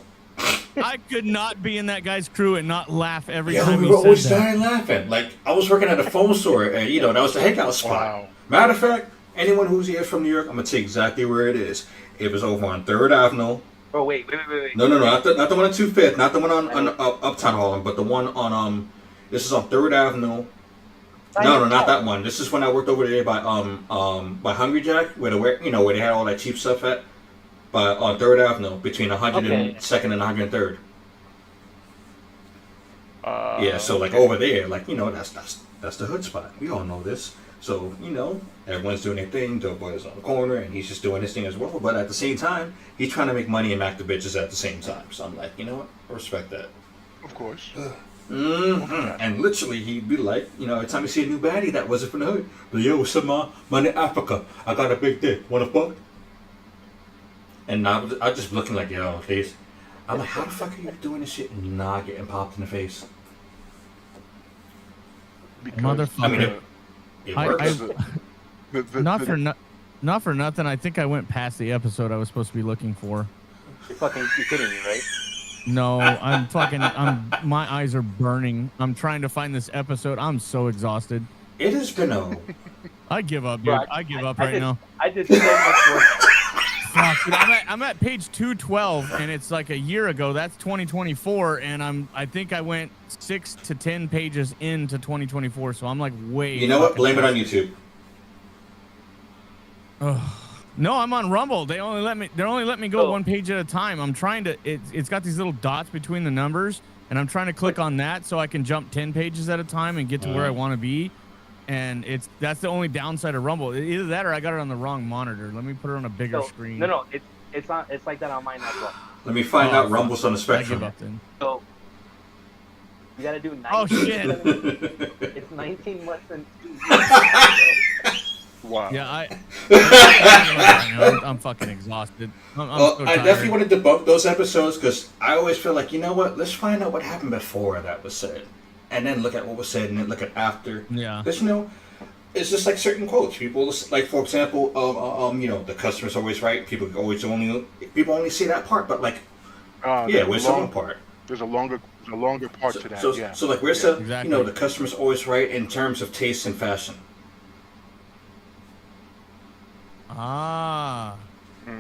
I could not be in that guy's crew and not laugh every Yeah, time we he were always said that. dying laughing. Like I was working at a phone store, and that was the hangout spot. Wow. Matter of fact, anyone who's here from New York, I'm gonna tell you exactly where it is. It was over on 3rd Avenue. Oh wait. No, not the one on 25th, not the one on Uptown Harlem, but the one on this is on 3rd Avenue. No, not that one. This is when I worked over there by Hungry Jack, where where they had all that cheap stuff at, on 3rd Avenue between 102nd and 103rd. Yeah, so like over there, like that's the hood spot. We all know this. So everyone's doing their thing. Doughboy's on the corner, and he's just doing his thing as well. But at the same time, he's trying to make money and mack the bitches at the same time. So I'm like, you know what? I respect that. Of course. And literally, he'd be like, every time you see a new baddie that wasn't from the hood, but yo, what's up, ma? My name Africa. I got a big dick. Wanna fuck? And I was just looking like, yo, face. I'm like, how the fuck are you doing this shit and not getting popped in the face? Because Motherfucker. I mean, it works. Not for nothing. I think I went past the episode I was supposed to be looking for. You're kidding me, right? No, my eyes are burning. I'm trying to find this episode. I'm so exhausted. It has been I give up, dude. Bro, I give up I right did- now. I did so much work. Fuck, dude, I'm at page 212, and it's like a year ago. That's 2024, and I think I went 6 to 10 pages into 2024, so I'm like way. You know what? fucking Blame it on past. YouTube. No, I'm on Rumble. They're only let me go Oh. one page at a time. I'm trying to. It's got these little dots between the numbers, and I'm trying to click on that so I can jump 10 pages at a time and get to where I want to be. And that's the only downside of Rumble. Either that or I got it on the wrong monitor. Let me put it on a bigger screen. No, it's like that on mine as well. Let me find out fuck. Rumble's on the I spectrum. give up then. So you gotta do 19. Oh shit. It's 19 less than 2 years. wow. Yeah, I'm fucking exhausted. I'm Well, so I tired. definitely want to debunk those episodes because I always feel like, you know what? Let's find out what happened before that was said, and then look at what was said, and then look at after. Yeah. Because it's just like certain quotes. People like, for example, the customer's always right. People only see that part, but like, where's the long part? There's a longer part to that. So like, where's the Exactly. the customer's always right in terms of taste and fashion. Ah.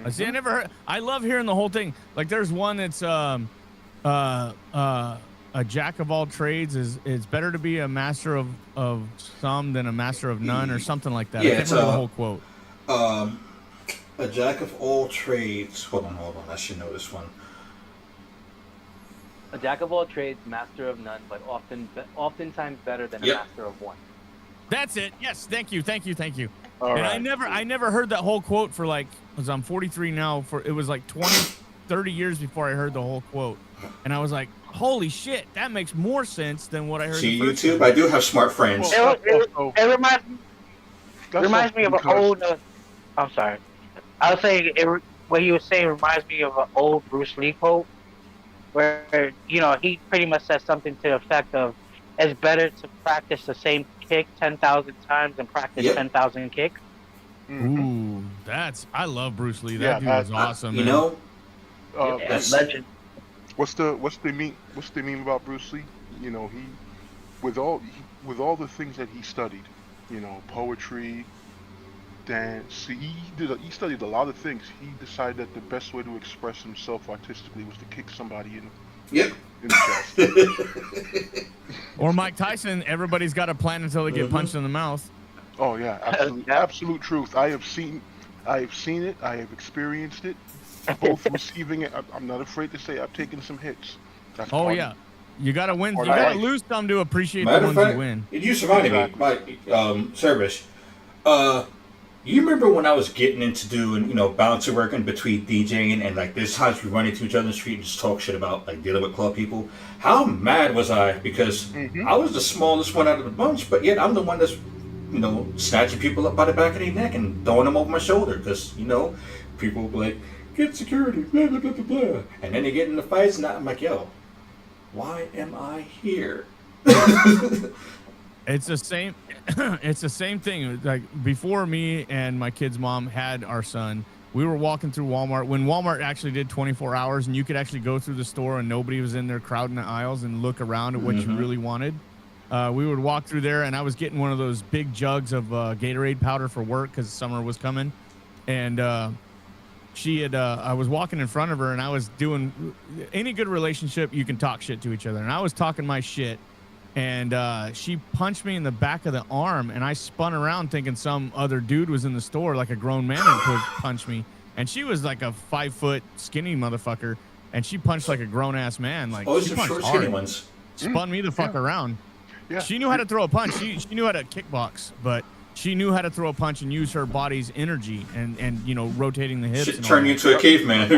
See, I never heard. I love hearing the whole thing. Like, there's one that's a jack of all trades is it's better to be a master of some than a master of none, or something like that. Yeah, I can't remember the whole quote. A jack of all trades. Hold on. I should know this one. A jack of all trades, master of none, but oftentimes better than a master of one. That's it. Yes. Thank you. All And right. I never heard that whole quote for like, because I'm 43 now. It was like 20, 30 years before I heard the whole quote, and I was like, holy shit, that makes more sense than what I heard. See, the first YouTube. time. I do have smart friends. It reminds me of an old. I'm sorry. I was saying what he was saying reminds me of an old Bruce Lee quote, where he pretty much says something to the effect of, "It's better to practice the same kick 10,000 times than practice 10,000 kicks." Ooh, I love Bruce Lee. That dude was awesome. You man. know, Legend. What's the meme about Bruce Lee? He with all the things that he studied, poetry, dance. He studied a lot of things. He decided that the best way to express himself artistically was to kick somebody in the chest. Or Mike Tyson. Everybody's got a plan until they get punched in the mouth. Oh yeah, absolute truth. I have seen it. I have experienced it. Both receiving it. I'm not afraid to say I've taken some hits. That's you gotta win. You Or gotta life. lose some to appreciate matter the of ones fact, you win. it used to remind me, Mike, Service. You remember when I was getting into doing, bouncer work in between DJing and like there's times we run into each other in the street and just talk shit about like dealing with club people. How mad was I because I was the smallest one out of the bunch, but yet I'm the one that's snatching people up by the back of their neck and throwing them over my shoulder because people will be like, get security, blah blah blah blah blah, and then they get in the fights and I'm like, yo, why am I here? It's the same. It's the same thing. Like before me and my kid's mom had our son, we were walking through Walmart when Walmart actually did 24 hours and you could actually go through the store and nobody was in there crowding the aisles and look around at what you really wanted. We would walk through there and I was getting one of those big jugs of Gatorade powder for work because summer was coming. And I was walking in front of her and I was doing any good relationship, you can talk shit to each other. And I was talking my shit. And she punched me in the back of the arm, and I spun around thinking some other dude was in the store, like a grown man, and punched me. And she was like a 5-foot skinny motherfucker, and she punched like a grown ass man. Like she some punched short, hard. skinny ones. Spun me the fuck around. Yeah. She knew how to throw a punch. She knew how to kickbox, but she knew how to throw a punch and use her body's energy and rotating the hips. Shit and turn all you that. into a caveman.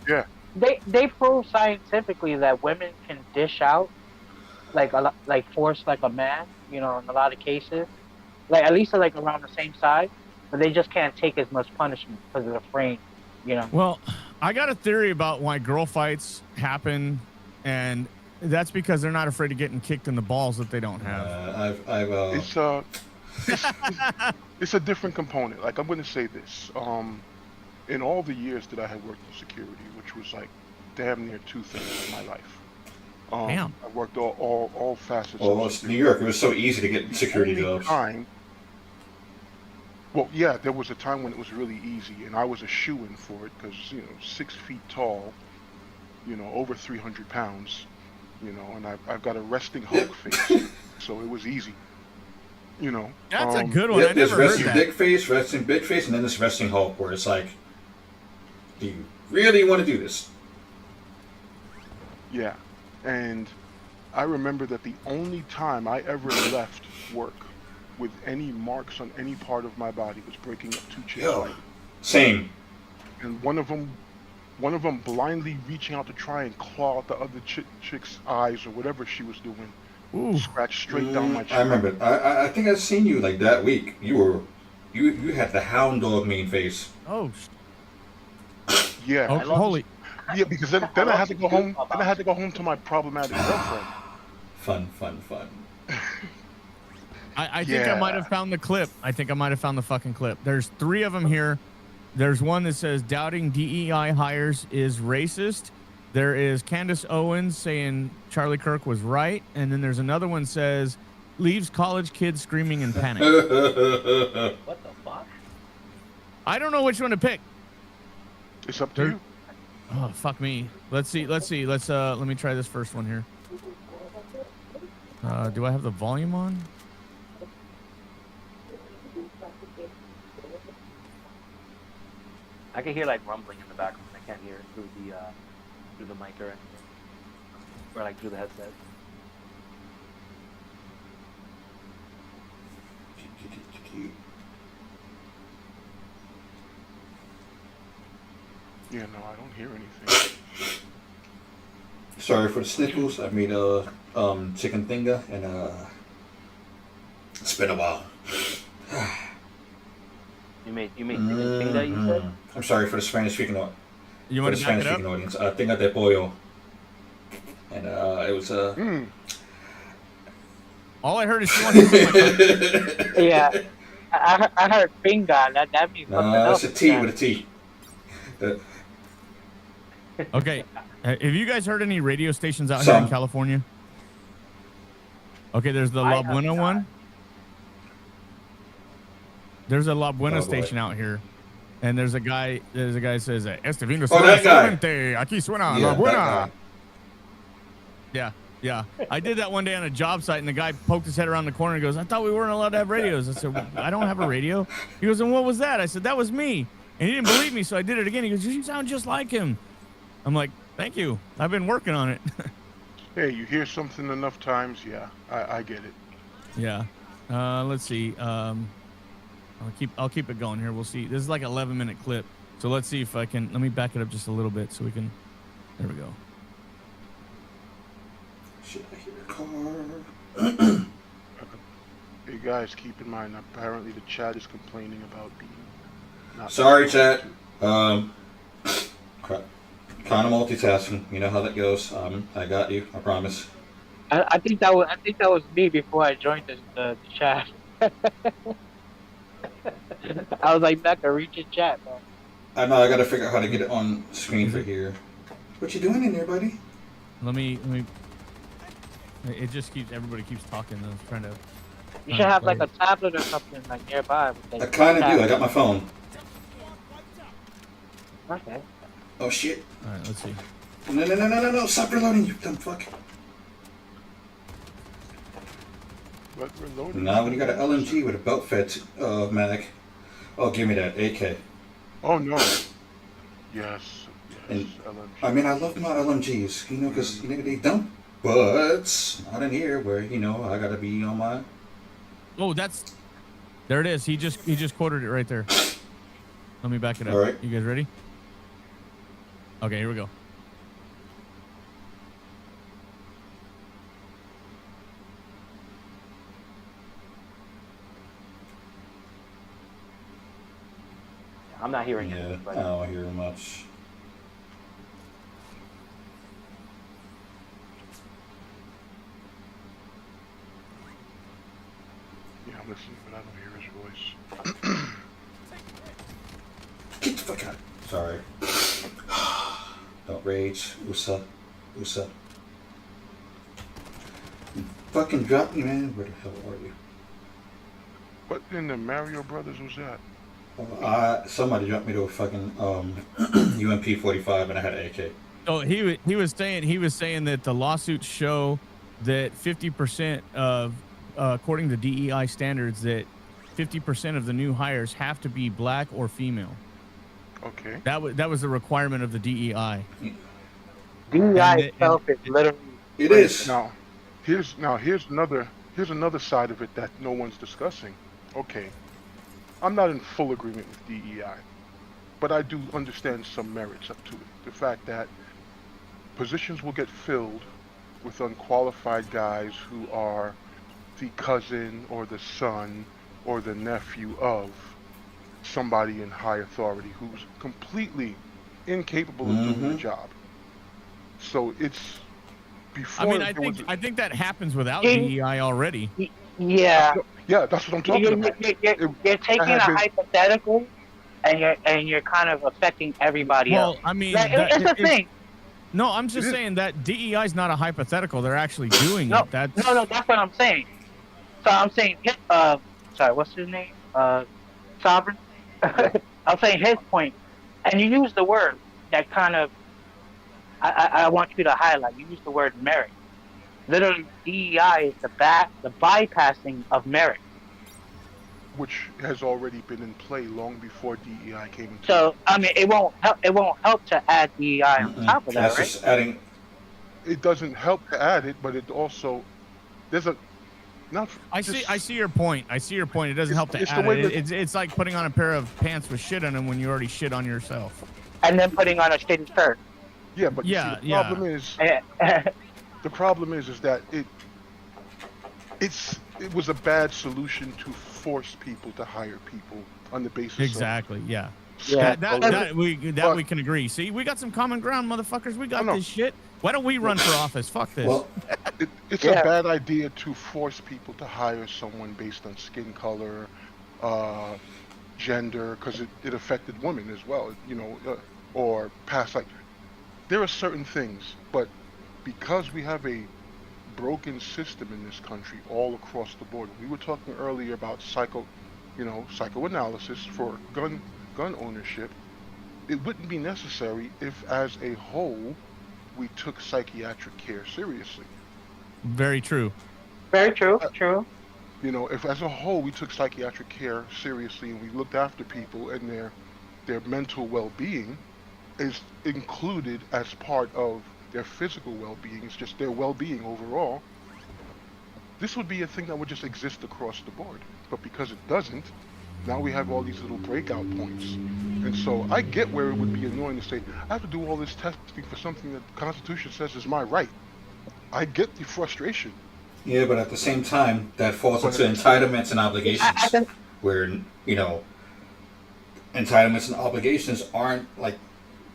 Yeah. They prove scientifically that women can dish out like force like a man, in a lot of cases, like at least like around the same size, but they just can't take as much punishment because of the frame, Well, I got a theory about why girl fights happen, and that's because they're not afraid of getting kicked in the balls that they don't have. It's a different component. Like I'm going to say this. In all the years that I had worked in security, which was like damn near 2/3 of my life. Damn. I worked all facets. Well, it's New York. It was so easy to get security jobs. Well, yeah, there was a time when it was really easy, and I was a shoo-in for it because 6 feet tall, over 300 pounds, and I've got a resting Hulk face, so it was easy. That's a good one. I There's never heard resting that. big face, resting big face, and then there's resting Hulk, where it's like, do you really want to do this? Yeah, and I remember that the only time I ever left work with any marks on any part of my body was breaking up 2 chicks. Yo, same. And one of them blindly reaching out to try and claw out the other chick's eyes or whatever she was doing. Ooh. Scratched straight down my chin. I remember. I think I've seen you like that week. You had the hound dog mean face. Oh, Yeah. oh holy. Yeah, because then I had to go home. Then I had to go home to my problematic girlfriend. Fun. I think I might have found the clip. I think I might have found the fucking clip. There's 3 of them here. There's one that says doubting DEI hires is racist. There is Candace Owens saying Charlie Kirk was right. And then there's another one says leaves college kids screaming in panic. What the fuck? I don't know which one to pick. It's up to you. Oh, fuck me. Let's see. Let me try this first one here. Do I have the volume on? I can hear like rumbling in the background. I can't hear it through the mic or anything, or like through the headset. Yeah, no, I don't hear anything. Sorry for the sniffles. I made a chicken finger and it's been a while. You made chicken tinga, you said? I'm sorry for the Spanish speaking audience. You want to back it up? Audience. Tinga de pollo. And it was All I heard is she wants to my Yeah, I heard finger. That means something no, else. it's a T with a T. Okay. Have you guys heard any radio stations out here in California? Okay, there's the La Buena one. There's a La Buena station out here. And there's a guy that says, Este fin de semana solamente, aquí suena La Buena. Yeah. I did that one day on a job site, and the guy poked his head around the corner and goes, I thought we weren't allowed to have radios. I said, I don't have a radio. He goes, and what was that? I said, that was me. And he didn't believe me, so I did it again. He goes, you sound just like him. I'm like, thank you. I've been working on it. Hey, you hear something enough times, yeah, I get it. Yeah. Let's see. I'll keep it going here. We'll see. This is like an 11-minute clip. So let's see if I can. Let me back it up just a little bit so we can. There we go. Shit, I hear a car. Hey guys, keep in mind, apparently the chat is complaining about being not. Sorry, chat. Kind of multitasking. You know how that goes. I got you. I promise. I think that was me before I joined the chat. I was like, Becca, read your chat, man. I know. I got to figure out how to get it on screen for here. What you doing in there, buddy? Let me. It just keeps. Everybody keeps talking. I was trying to. You should have like a tablet or something like nearby. With, like, I kind of do. I got my phone. Okay. Oh shit. All right. Let's see. No. Stop reloading, you dumb fuck. But reloading. Now when you got an LMG with a belt fed mag. Oh, give me that AK. Oh no. Yes. And, LMG. I mean, I love my LMGs, you know, because they dump. But not in here where, you know, I gotta be on my. Oh, there it is. He just quoted it right there. Let me back it up. All right. You guys ready? Okay, here we go. I'm not hearing Yeah, anything, I but don't hear much. Yeah, I'm listening, but I don't hear his voice. Get the fuck out. Sorry. Don't rage. USA. You fucking dropped me, man. Where the hell are you? What in the Mario Brothers was that? Somebody dropped me to a fucking UMP 45 and I had an AK. Oh, he was saying that the lawsuits show that 50% of according to DEI standards that 50% of the new hires have to be black or female. Okay. That was the requirement of the DEI. DEI itself is literally. It is. Now, here's another side of it that no one's discussing. Okay, I'm not in full agreement with DEI, but I do understand some merits up to it. The fact that positions will get filled with unqualified guys who are the cousin or the son or the nephew of somebody in high authority who's completely incapable of doing the job. So it's before. I mean, I think that happens without DEI already. Yeah, Yeah, that's what I'm talking You're, about. you're, you're, It, you're I taking had a been. hypothetical, and you're kind of affecting everybody else. Well, I mean, Like, it's the thing. no, I'm It just is. saying that DEI is not a hypothetical. They're actually doing No, it. That's no, that's what I'm saying. So I'm saying, sorry, what's his name? Sovereign. Yeah. I'm saying his point, and you use the word that kind of I want you to highlight. You use the word merit. Literally, DEI is the bypassing of merit. Which has already been in play long before DEI came into it. So I mean, it won't help. It won't help to add DEI on top of that, That's right? just adding. It doesn't help to add it, but it also there's a not. I see your point. I see your point. It doesn't help to It's the add way it. that It's like putting on a pair of pants with shit on them when you already shit on yourself. And then putting on a shitty shirt. yeah, but you Yeah, see, yeah. the problem is that it was a bad solution to force people to hire people on the basis Exactly. Yeah. Yeah. That we But- can agree. See, we got some common ground, motherfuckers. We got I know. this shit. Why don't we run for office? Fuck this. Well, it's Yeah. a bad idea to force people to hire someone based on skin color, gender, because it affected women as well, or past, like, there are certain things, but because we have a broken system in this country all across the board. We were talking earlier about psychoanalysis for gun ownership. It wouldn't be necessary if, as a whole, we took psychiatric care seriously. Very true. Very true. True. If as a whole we took psychiatric care seriously and we looked after people and their mental well-being is included as part of their physical well-being, it's just their well-being overall, this would be a thing that would just exist across the board. But because it doesn't, now we have all these little breakout points. And so I get where it would be annoying to say, I have to do all this testing for something that the Constitution says is my right. I get the frustration. yeah, but at the same time, that falls But- into entitlements and obligations, where entitlements and obligations aren't like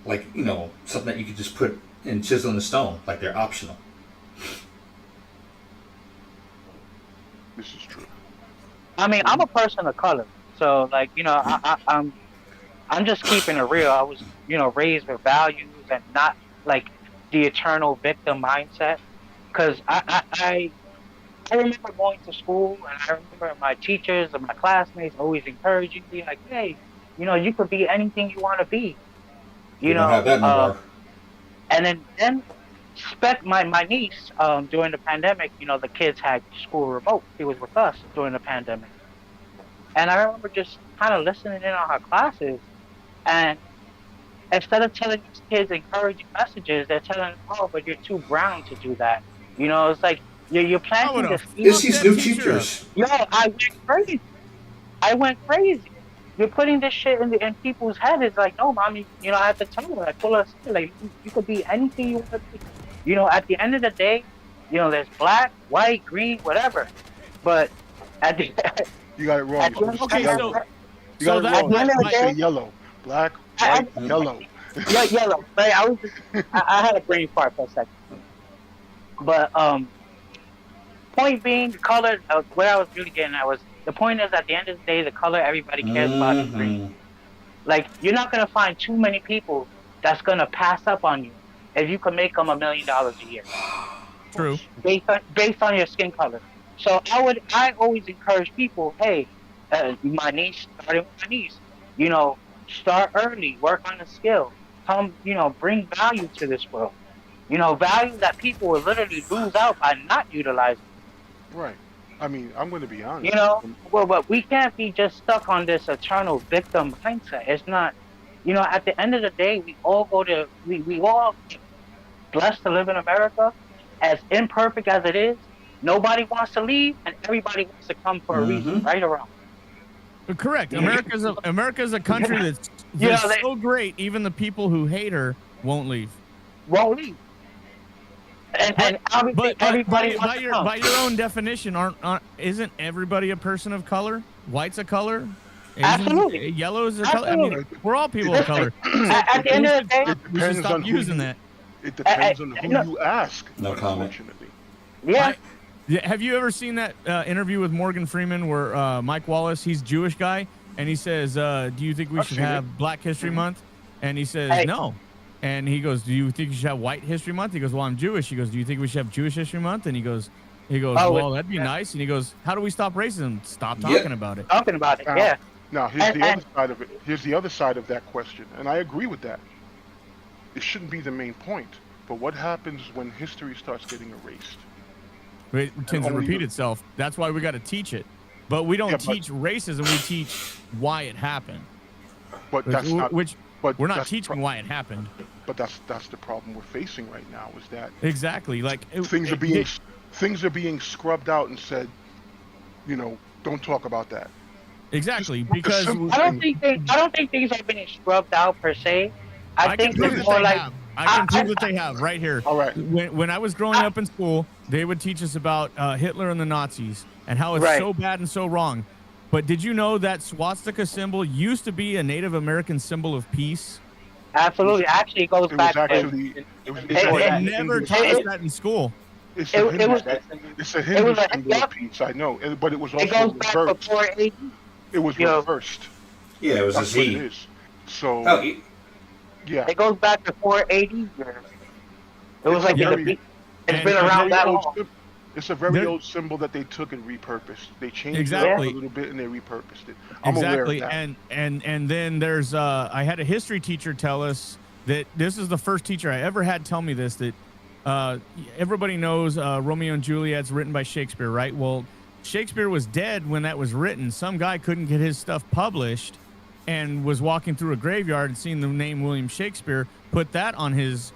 something that you could just put and chisel in the stone, like they're optional. This is true. I mean, I'm a person of color, so like I'm just keeping it real. I was raised with values and not like the eternal victim mindset. Because I remember going to school and I remember my teachers and my classmates always encouraging me like, hey, you could be anything you want to be. You don't have that anymore. And then my niece, during the pandemic, the kids had school remote. She was with us during the pandemic. And I remember just kind of listening in on her classes. And instead of telling these kids encouraging messages, they're telling them, oh, but you're too brown to do that. It's like you're planting this. It's these new teachers. Yo, I went crazy. You're putting this shit in people's heads. It's like, no, mommy, I have to tell her. I told her, like, you could be anything you want to be. At the end of the day, there's black, white, green, whatever. But at the You got it wrong. At the end of the day, You got it that- wrong. at the end of the You say day- yellow, black, white, yellow. yeah, yellow. Like, I had a brain fart for a second. But point being, the color. What I was really getting at was the point is at the end of the day, the color everybody cares about is green. Like, you're not gonna find too many people that's gonna pass up on you if you can make them $1 million a year. True. Based on your skin color. So I always encourage people, hey, my niece, starting with my niece, start early, work on a skill, come, bring value to this world. Value that people will literally lose out by not utilizing. Right. I mean, I'm going to be honest. But we can't be just stuck on this eternal victim mindset. It's not, at the end of the day, we all we all blessed to live in America. As imperfect as it is, nobody wants to leave, and everybody wants to come for a reason, right or wrong. Correct. America's a country that's so great. Even the people who hate her won't leave. Won't leave. And obviously everybody wants to come. By your own definition, isn't everybody a person of color? White's a color. Asian, Absolutely. Yellow is a color. I mean, we're all people of color. At the end of the day, We should stop using that. It depends on who you ask. No comment. Unfortunately. yeah. Yeah, have you ever seen that interview with Morgan Freeman where Mike Wallace, he's Jewish guy, and he says, "Do you think we I've should seen it. have Black History Mhm. Month?" And he says, Hey. "No." And he goes, "Do you think you should have White History Month?" He goes, "Well, I'm Jewish." He goes, "Do you think we should have Jewish History Month?" And he goes, Oh, "Well, that'd be nice." And he goes, "How do we stop racism? Stop Yep. talking about it." talking about it. Now, Yeah. Now, here's And- the other and- side of it. Here's the other side of that question, and I agree with that. It shouldn't be the main point. But what happens when history starts getting erased? It tends to only repeat the- itself. That's why we got to teach it. But we don't Yeah, but- teach racism. We teach why it happened. But that's not. Which But we're not that's the teaching pro- why it happened. But that's the problem we're facing right now. Is that Exactly. Like things are being scrubbed out and said, don't talk about that. exactly Just the because simple- I don't think things are being scrubbed out per se. I can think prove it's that more they like have. I can prove that they have right here. All right. When I was growing up in school, they would teach us about Hitler and the Nazis and how it's Right. so bad and so wrong. But did you know that swastika symbol used to be a Native American symbol of peace? absolutely. Actually, it goes It back was to actually. It was. Hey, It's They Before a that, never Hindu- taught us it- that in school. It's it- a it Hindu. was- It's a Hindu was a- symbol yep. of peace. I know, but it was it also goes back reversed. before AD. It was you know. reversed. Yeah, it was a That's what it Z. is. So Oh, yeah. It goes back before AD. It was like Yeah. in the, it's And- been and around that Very long. old symbol. It's a very There- old symbol that they took and repurposed. They changed Exactly. it up a little bit and they repurposed it. I'm aware of Exactly. that. And then there's I had a history teacher tell us that this is the first teacher I ever had tell me this, that everybody knows Romeo and Juliet's written by Shakespeare, right? Well, Shakespeare was dead when that was written. Some guy couldn't get his stuff published and was walking through a graveyard and seeing the name William Shakespeare, put that on his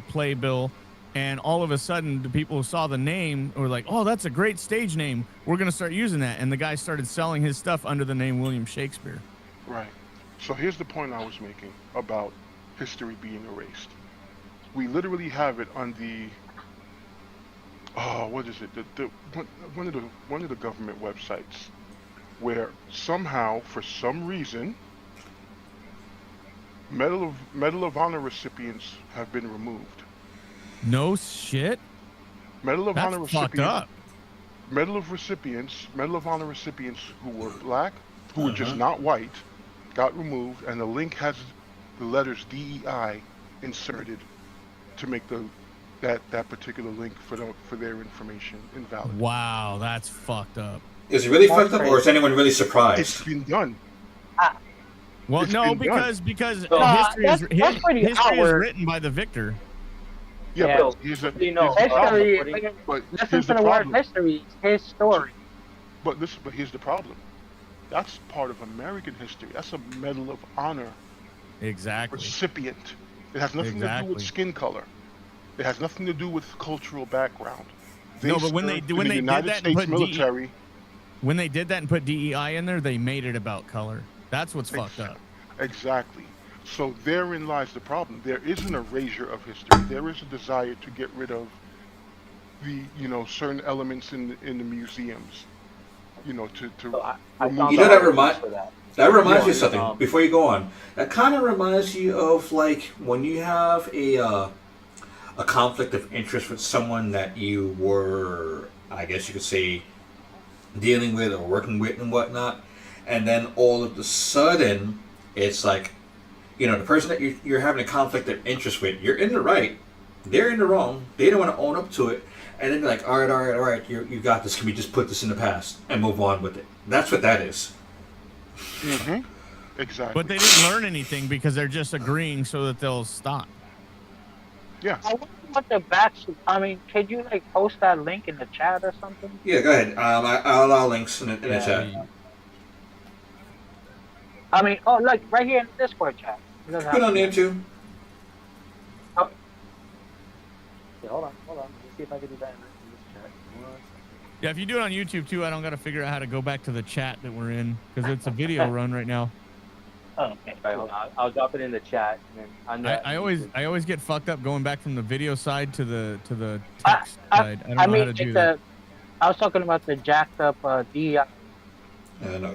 playbill, and all of a sudden the people who saw the name were like, "Oh, that's a great stage name. We're going to start using that." And the guy started selling his stuff under the name William Shakespeare. Right. So here's the point I was making about history being erased. We literally have it on the what is it? One of the government websites where somehow, for some reason, Medal of Honor recipients have been removed. No shit. Medal of That's Honor fucked recipients. up. Medal of Honor recipients who were black, who were just not white, got removed, and the link has the letters DEI inserted to make that particular link for their information invalid. Wow, that's fucked up. is it really That's fucked up, or crazy. is anyone really It's surprised? been done. Well, It's no, been done. because that's pretty history is outward. written by the victor. Yeah, Yeah. but here's the History, But listen here's to the the word problem. history. It's his story. But here's the problem. That's part of American history. That's a Medal of Honor Exactly. recipient. It has nothing to do Exactly. with skin color. It has nothing to do with cultural background. No, but when they served did in the that United and States put military. When they did that and put DEI in there, they made it about color. That's what's fucked up. Exactly. So therein lies the problem. There is an erasure of history. There is a desire to get rid of the certain elements in the museums. To So I remove. found You know out that for remind- that. That reminds me of Yeah, something. Before you go on, that kind of reminds you of like when you have a conflict of interest with someone that you were, I guess you could say, dealing with or working with and whatnot, and then all of a sudden it's like, the person that you're having a conflict of interest with, you're in the right, they're in the wrong, they don't want to own up to it, and then they're like, all right, you got this. Can we just put this in the past and move on with it? That's what that is. Mm-hmm. Exactly. But they didn't learn anything because they're just agreeing so that they'll stop. Yeah. I wonder what the I mean, could you post that link in the chat or something? Yeah, go ahead. I'll allow links in the chat. I mean, right here in the Discord chat. It doesn't Put have on to- there too. Yeah, hold on. Let's see if I can do that in this chat. Yeah, if you do it on YouTube too, I don't got to figure out how to go back to the chat that we're in because it's a video run right now. Oh, okay. All right, hold on. I'll drop it in the chat. And then I always get fucked up going back from the video side to the I- text side. I don't know I mean, how to do that. I was talking about the jacked up DEI. No.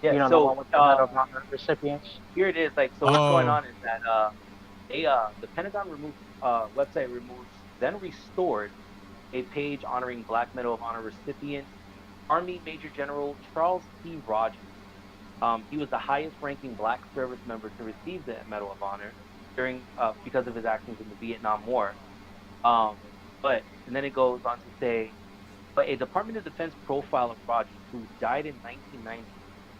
yeah, The so one with the Medal of Honor recipients. here it is. So what's Oh. going on is that the Pentagon website removes, then restored a page honoring Black Medal of Honor recipient Army Major General Charles T. Rogers. He was the highest-ranking Black service member to receive the Medal of Honor during because of his actions in the Vietnam War. And then it goes on to say, but a Department of Defense profile of Rogers, who died in 1990,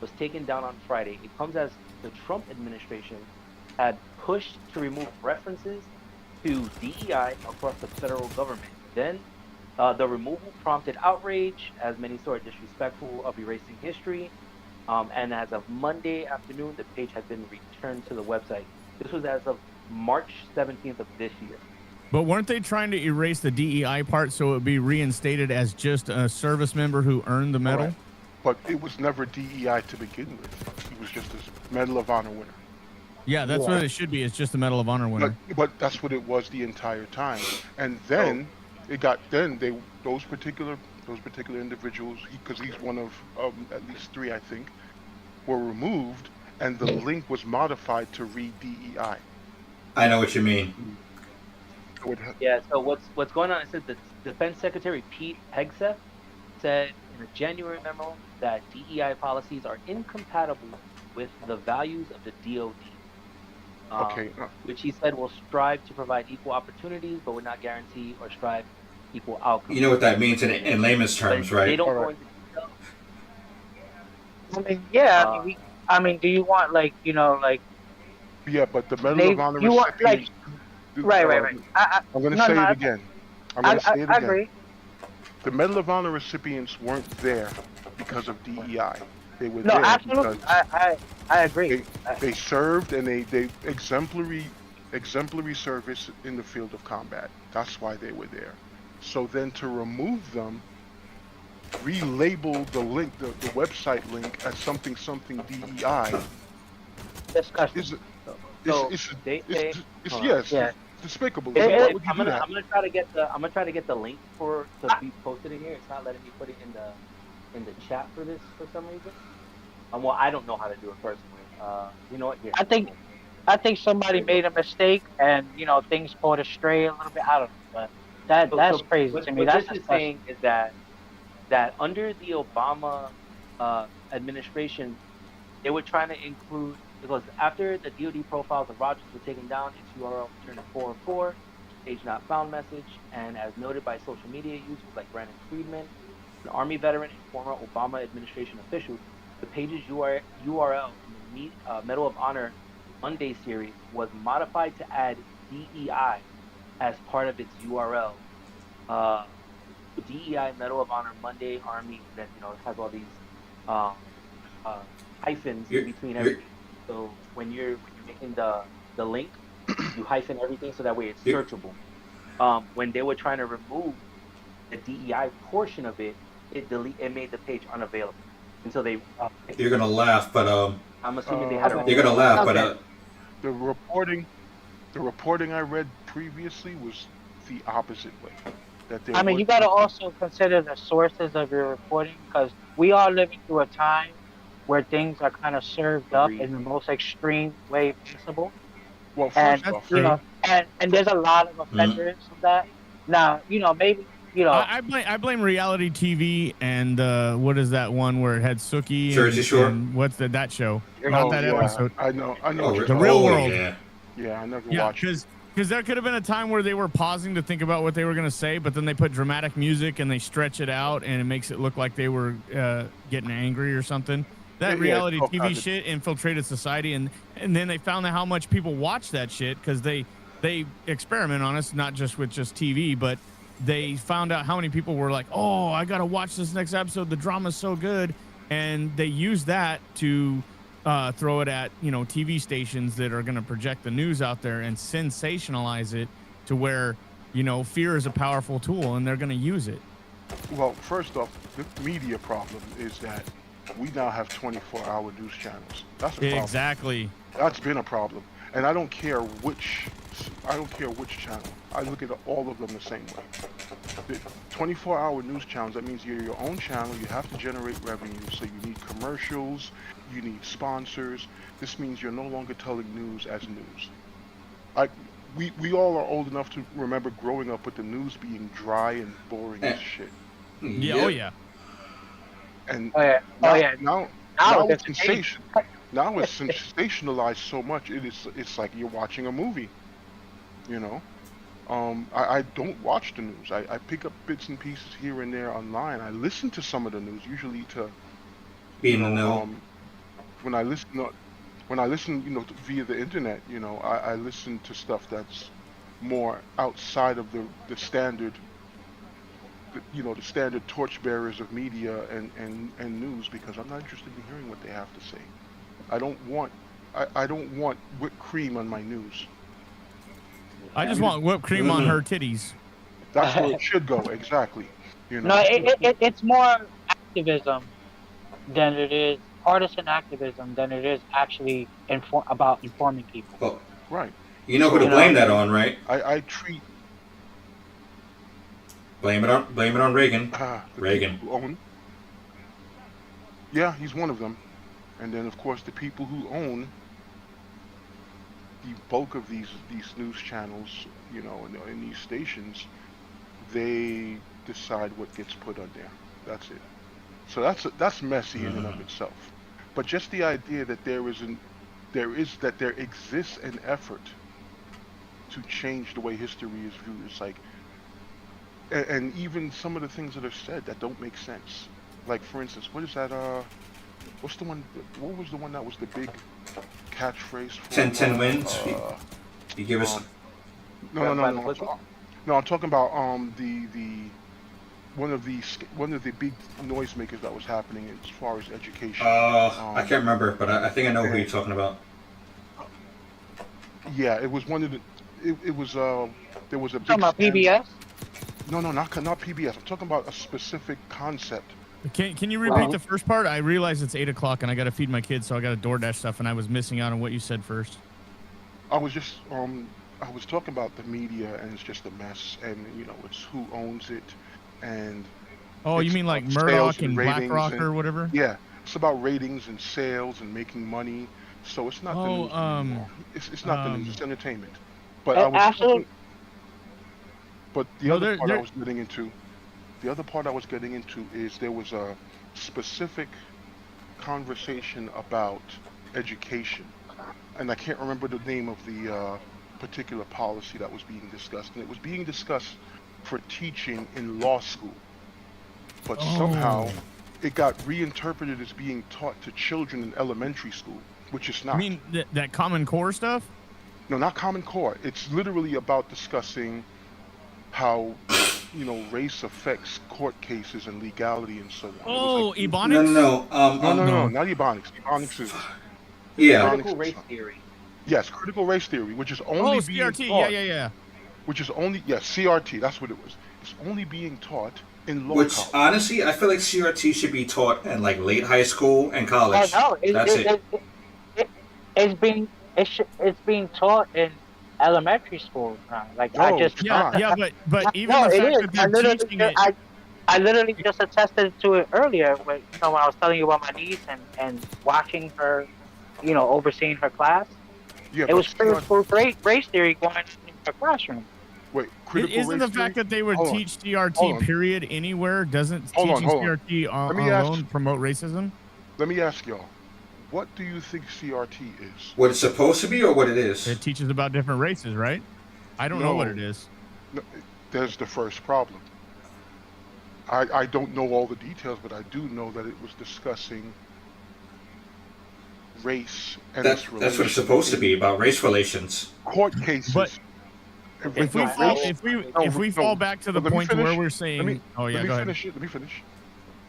was taken down on Friday. It comes as the Trump administration had pushed to remove references to DEI across the federal government. Then the removal prompted outrage, as many saw it disrespectful of erasing history. And as of Monday afternoon, the page had been returned to the website. This was as of March 17th of this year. But weren't they trying to erase the DEI part so it would be reinstated as just a service member who earned the medal? Correct. But it was never DEI to begin with. He was just a Medal of Honor winner. Yeah, that's what it should be. It's just a Medal of Honor winner. But that's what it was the entire time. And then those particular individuals, because he's one of at least 3, I think, were removed, and the link was modified to read DEI. I know what you mean. Yeah. So what's going on? It said the Defense Secretary Pete Hegseth said in a January memo that DEI policies are incompatible with the values of the DoD. Which he said will strive to provide equal opportunities, but would not guarantee or strive equal outcomes. You know what that means in layman's terms, right? They don't go into detail. I mean, yeah. Do you want Yeah, but the Medal of Honor recipient. Right. I'm going to say it again. I agree. The Medal of Honor recipients weren't there because of DEI. They were No, there absolutely. because I agree. they served, and they exemplary service in the field of combat. That's why they were there. So then to remove them, relabel the link, the website link as something DEI. Disgusting. It's despicable. I'm gonna try to get the link to be posted in here. It's not letting me put it in the chat for this for some reason. Well, I don't know how to do it personally. You know what? Here. I think somebody made a mistake, and things pulled astray a little bit. I don't know, but that's crazy to me. What this is saying is that under the Obama administration, they were trying to include, because after the DoD profiles of Rogers were taken down, its URL returned to 404, page not found message, and as noted by social media users like Brandon Friedman, an Army veteran and former Obama administration official, the page's URL in the Medal of Honor Monday series was modified to add DEI as part of its URL. DEI Medal of Honor Monday Army, that it has all these hyphens in between everything. So when you're making the link, you hyphen everything so that way it's searchable. When they were trying to remove the DEI portion of it, it made the page unavailable. And so they. You're gonna laugh, but I'm assuming they had. You're gonna laugh, but the reporting I read previously was the opposite way. You got to also consider the sources of your reporting, because we are living through a time where things are kind of served up in the most extreme way possible. Well, first off, and there's a lot of offenders of that. Now, maybe I blame reality TV and what is that one where it had Sookie? Jersey Shore. And what's that show? Not that episode. I know. The Real World. Yeah, I never watched it. Because there could have been a time where they were pausing to think about what they were going to say, but then they put dramatic music and they stretch it out, and it makes it look like they were getting angry or something. That reality TV shit infiltrated society, and then they found out how much people watch that shit, because they experiment on us, not just with just TV, but they found out how many people were like, oh, I got to watch this next episode. The drama's so good. And they use that to throw it at, TV stations that are going to project the news out there and sensationalize it to where, fear is a powerful tool and they're going to use it. Well, first off, the media problem is that we now have 24-hour news channels. That's a problem. Exactly. That's been a problem. And I don't care which channel. I look at all of them the same way. The 24-hour news channels, that means you're your own channel. You have to generate revenue, so you need commercials, you need sponsors. This means you're no longer telling news as news. we all are old enough to remember growing up with the news being dry and boring Eh, as shit. Yeah. Oh Yep. yeah. And Oh yeah. Oh now yeah. now Now now it's it's entertaining. now it's sensationalized so much. It's like you're watching a movie. You know. I don't watch the news. I pick up bits and pieces here and there online. I listen to some of the news, usually to, Be you in the know, know. when I listen, when I listen, via the internet, I listen to stuff that's more outside of the standard, the standard torchbearers of media and news, because I'm not interested in hearing what they have to say. I don't want, I don't want whipped cream on my news. I Give just me the, want whipped cream on her titties. that's where it should go, exactly. You No, know. it's more activism than it is partisan activism than it is actually about informing people. Well, Right. you know who to So You blame know, that on, right? I treat Blame it on Reagan. the people Reagan. who own. Yeah, he's one of them. And then of course the people who own the bulk of these news channels, in these stations, they decide what gets put on there. That's it. So that's messy in and of itself. But just the idea that there exists an effort to change the way history is viewed. It's like, and even some of the things that are said that don't make sense. Like for instance, what is that? What's the one? What was the one that was the big catchphrase for? 10 wins. You give us. Um, no, no, Grab no, by the no. pussy. No, I'm talking about the one of the big noisemakers that was happening as far as education. I can't remember, but I think I know who and- you're talking about. Yeah, it was one of the. It was there was a big talking about scandal. PBS. No, not PBS. I'm talking about a specific concept. Can you repeat the first part? I realize it's 8 o'clock and I got to feed my kids, so I got to DoorDash stuff, and I was missing out on what you said first. I was just I was talking about the media, and it's just a mess, and it's who owns it, and Oh, you it's mean like about Murdoch sales and and ratings BlackRock and or whatever? yeah, it's about ratings and sales and making money. So it's not the Oh, news anymore. It's not the news. It's entertainment. But I was Absolutely. talking. But the No, other part I was getting into, is there was a specific conversation about education, and I can't remember the name of the particular policy that was being discussed, and it was being discussed for teaching in law school, but somehow it got reinterpreted as being taught to children in elementary school, which is not. You mean that Common Core stuff? No, not Common Core. It's literally about discussing how race affects court cases and legality and so on. Oh, It was like, Ebonics? no, not Ebonics. Ebonics is Yeah. Critical race theory. yes, critical race theory, which is only being CRT. taught. Yeah. Which is only CRT. That's what it was. It's only being taught in law Which college. honestly, I feel like CRT should be taught in like late high school and college. Oh no, That's it. it's being taught in elementary school now. Like No, I just it's not. Yeah, but even no, the it fact is. that they're teaching it. I literally just attested to it earlier when when I was telling you about my niece and watching her, overseeing her class. Yeah, It was but critical race theory going in her classroom. wait, critical Isn't race the theory? fact that they would Hold on. teach Hold CRT on. period anywhere doesn't Hold on, teaching hold on. CRT Let me ask- alone promote racism? Let me ask y'all, what do you think CRT is? What it's supposed to be or what it is? It teaches about different races, right? I don't know what No. it is. No, there's the first problem. I don't know all the details, but I do know that it was discussing race and its That's relations. what it's supposed to be about race relations. Court cases. But If we No, fall, race- if we fall back to the Let me point to where finish. we're saying, Let me, oh yeah, let me go ahead. finish it. Let me finish.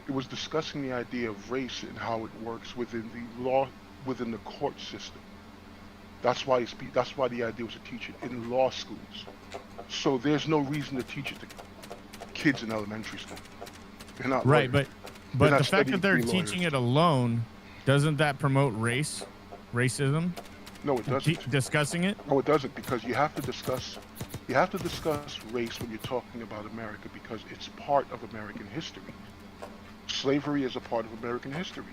It was discussing the idea of race and how it works within the law, within the court system. That's why the idea was to teach it in law schools. So there's no reason to teach it to kids in elementary school. They're not Right, lawyers. but not the fact that studying they're to be teaching lawyers. it alone, doesn't that promote racism? No, it doesn't. Discussing it? No, it doesn't, because you have to discuss race when you're talking about America, because it's part of American history. Slavery is a part of American history.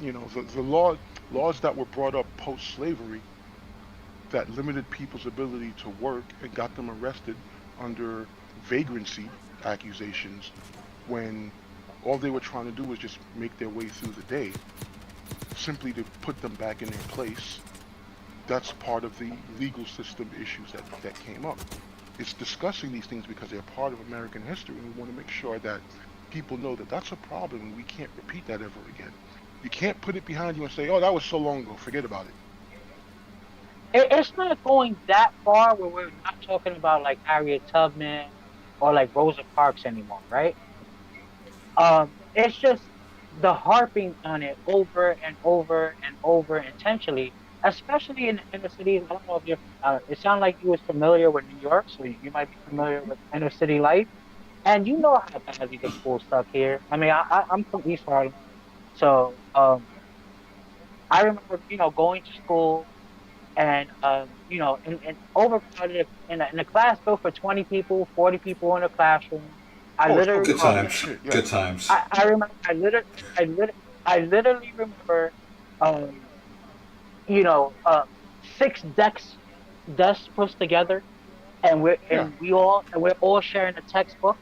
You know, the laws that were brought up post-slavery that limited people's ability to work and got them arrested under vagrancy accusations when all they were trying to do was just make their way through the day, simply to put them back in their place. That's part of the legal system issues that came up. It's discussing these things because they're part of American history, and we want to make sure that people know that that's a problem and we can't repeat that ever again. You can't put it behind you and say, oh, that was so long ago, forget about it. It's not going that far where we're not talking about like Harriet Tubman or like Rosa Parks anymore, right? It's just the harping on it over and over and over intentionally, especially in the cities. I don't know if you're. It sounded like you was familiar with New York, so you might be familiar with inner city life, and you know how badly the school stuck here. I mean, I'm from East Harlem, so I remember going to school and in overcrowded in a class built for 20 people, 40 people in a classroom. I Oh, so literally Good oh remember. times. shit, yeah. Good times. I remember. I literally remember. Um, you know, uh, 6 desks pushed together, and Yeah. we're all sharing a textbook,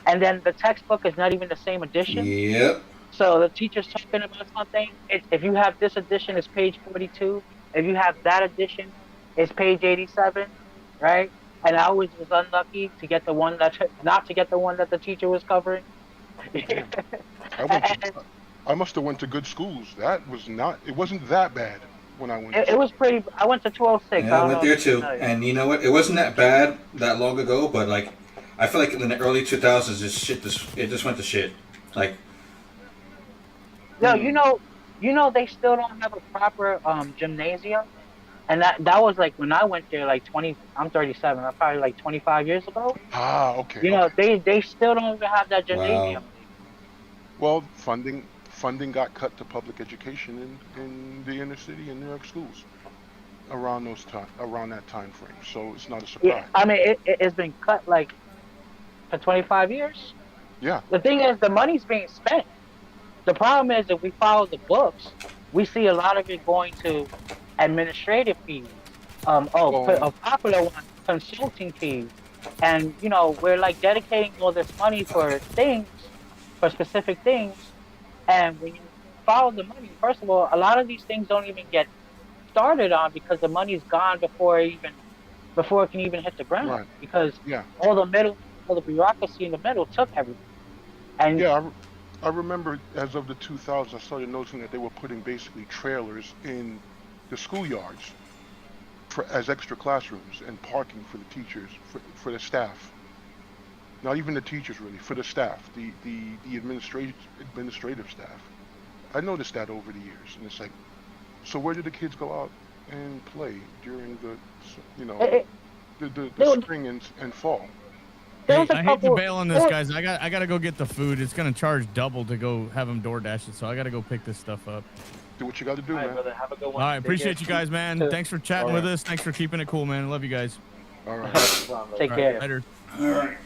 and then the textbook is not even the same edition. Yep. So the teacher's talking about something. If you have this edition, it's page 42. If you have that edition, it's page 87, right? And I always was unlucky to get the one that not to get the one that the teacher was covering. Damn. I went to And I must have went to good schools. That was not it wasn't that bad when I went to it was school. pretty. I went to 206. Yeah, I I don't went know if there you're too. familiar. And you know what? It wasn't that bad that long ago, but like, I feel like in the early 2000s, it just went to shit. Like, No, Hmm. they still don't have a proper gymnasium, and that was like when I went there, like 20. I'm 37. Probably like 25 years ago. Ah, okay, okay. They still don't even have that wow. gymnasium there. Well, funding got cut to public education in the inner city and New York schools around that time frame. So it's not a Yeah, surprise. I mean it's been cut like for 25 years. Yeah. The thing is, the money's being spent. The problem is, if we follow the books, we see a lot of it going to administrative fees. Well, A popular one, consulting fees, and we're like dedicating all this money for specific things. And when you follow the money, first of all, a lot of these things don't even get started on because the money's gone before it can even hit the ground right. because Yeah. all the bureaucracy in the middle took everything. And Yeah, I remember as of the 2000s, I started noticing that they were putting basically trailers in the schoolyards as extra classrooms and parking for the teachers, for the staff. Not even the teachers really, for the staff, the administrative staff. I noticed that over the years, and it's like, so where did the kids go out and play during you know, it, the there, was- spring and fall? there Hey, was a I hate to couple. bail on There this, was, guys. I gotta go get the food. It's gonna charge double to go have them door dash it, so I gotta go pick this stuff up. Do what you got to do, All right, man. brother. Have a good All one. right, Take appreciate you care. guys, man. Too. Thanks for chatting All with right. us. Thanks for keeping it cool, man. Love you guys. All right. No problem, brother. Take All care. right, later. All right.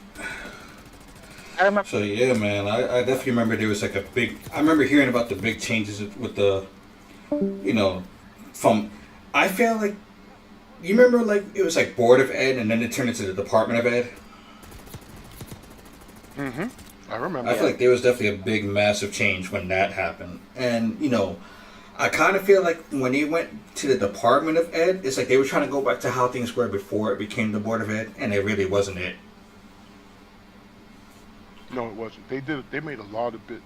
I remember. So yeah, man, I definitely remember there was like a big. I remember hearing about the big changes with the, you know, from. I feel like, you remember like it was like Board of Ed, and then it turned into the Department of Ed. Mm-hmm. I remember. I feel like there was definitely a big, massive change when that happened, and I kind of feel like when they went to the Department of Ed, it's like they were trying to go back to how things were before it became the Board of Ed, and it really wasn't it. No, it wasn't. They made a lot of bit.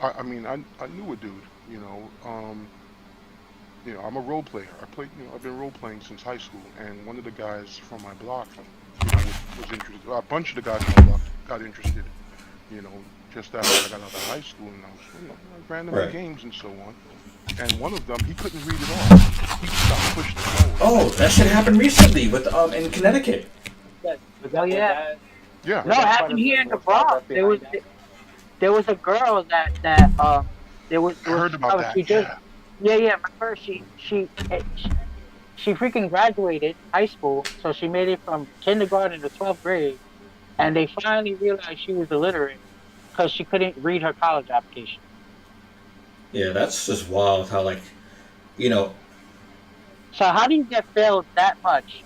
I mean, I knew a dude. You know, I'm a role player. I played. I've been role playing since high school, and one of the guys from my block, was interested. A bunch of the guys from my block got interested. You know, just after I got out of high school, and I was, random Right. games and so on. And one of them, he couldn't read at all. He got pushed forward. Oh, that shit happened recently with in Connecticut. Oh yeah. Yeah. No, it happened here in the Bronx. There was a girl that there was I heard about that. she just Yeah. yeah, remember she freaking graduated high school, so she made it from kindergarten to 12th grade, and they finally realized she was illiterate because she couldn't read her college application. Yeah, that's just wild. How like, you know, So how do you get failed that much?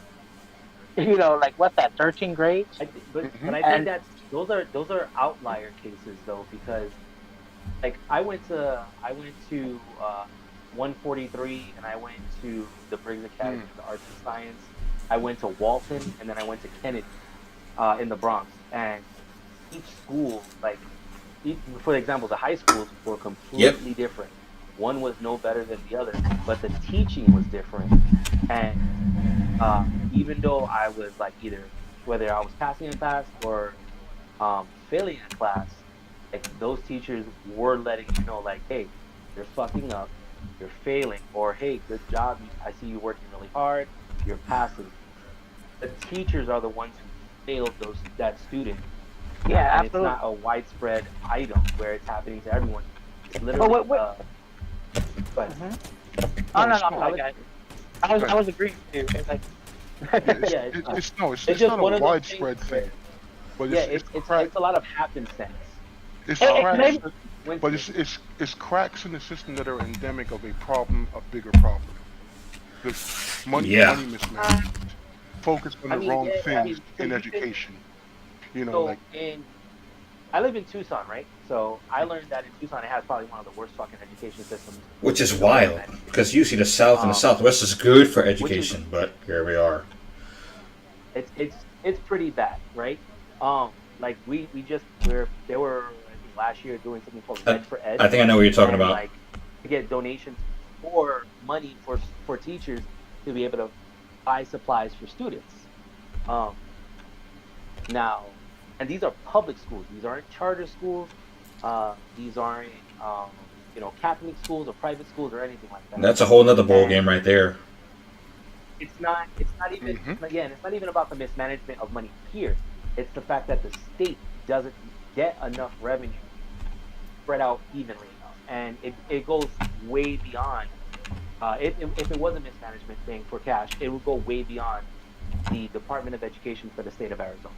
Like what's that, 13 grades? Mm-hmm. But I think And that's those are outlier cases though, because like I went to 143, and I went to the Briggs Academy Mm. of the Arts and Science. I went to Walton, and then I went to Kennedy in the Bronx. And each school, like for example, the high schools were yep. completely different. One was no better than the other, but the teaching was different. And even though I was like either whether I was passing in class or failing a class, like those teachers were letting you know, like, hey, you're fucking up, you're failing, or hey, good job, I see you working really hard, you're passing. The teachers are the ones who failed that student, yeah, and it's not absolutely. a widespread item where it's happening to everyone. It's But literally but hmm Oh No, no, it's no, I'm not. sorry, college. guys. I was Right. I was agreeing with you. It's like, Yeah, it's Yeah, it, it's no, it's it's it's just not a one of those things widespread thing, where but yeah, it's it's a lot of happenstance. it's cracks, maybe. And when but it's cracks in the system that are endemic of a bigger problem. The Yeah. money mismanagement, focus on I the mean, wrong yeah, I things mean, so in you can education. Like so in I live in Tucson, right? So I learned that in Tucson, it has probably one of the worst fucking education systems Which is in the wild United States. because usually the South and the Um, Southwest is good for which is education, but here we are. it's pretty bad, right? Like we just they were I think last year doing something called I, Red for Ed, I think I know what you're talking and about. like to get donations for money for teachers to be able to buy supplies for students. Um, Now, and these are public schools. These aren't charter schools. These aren't Catholic schools or private schools or anything like that. That's a whole nother ball And game right there. hmm it's not even about the mismanagement of money here. It's the fact that the state doesn't get enough revenue spread out evenly enough, and it goes way beyond. If it was a mismanagement thing for cash, it would go way beyond the Department of Education for the state of Arizona,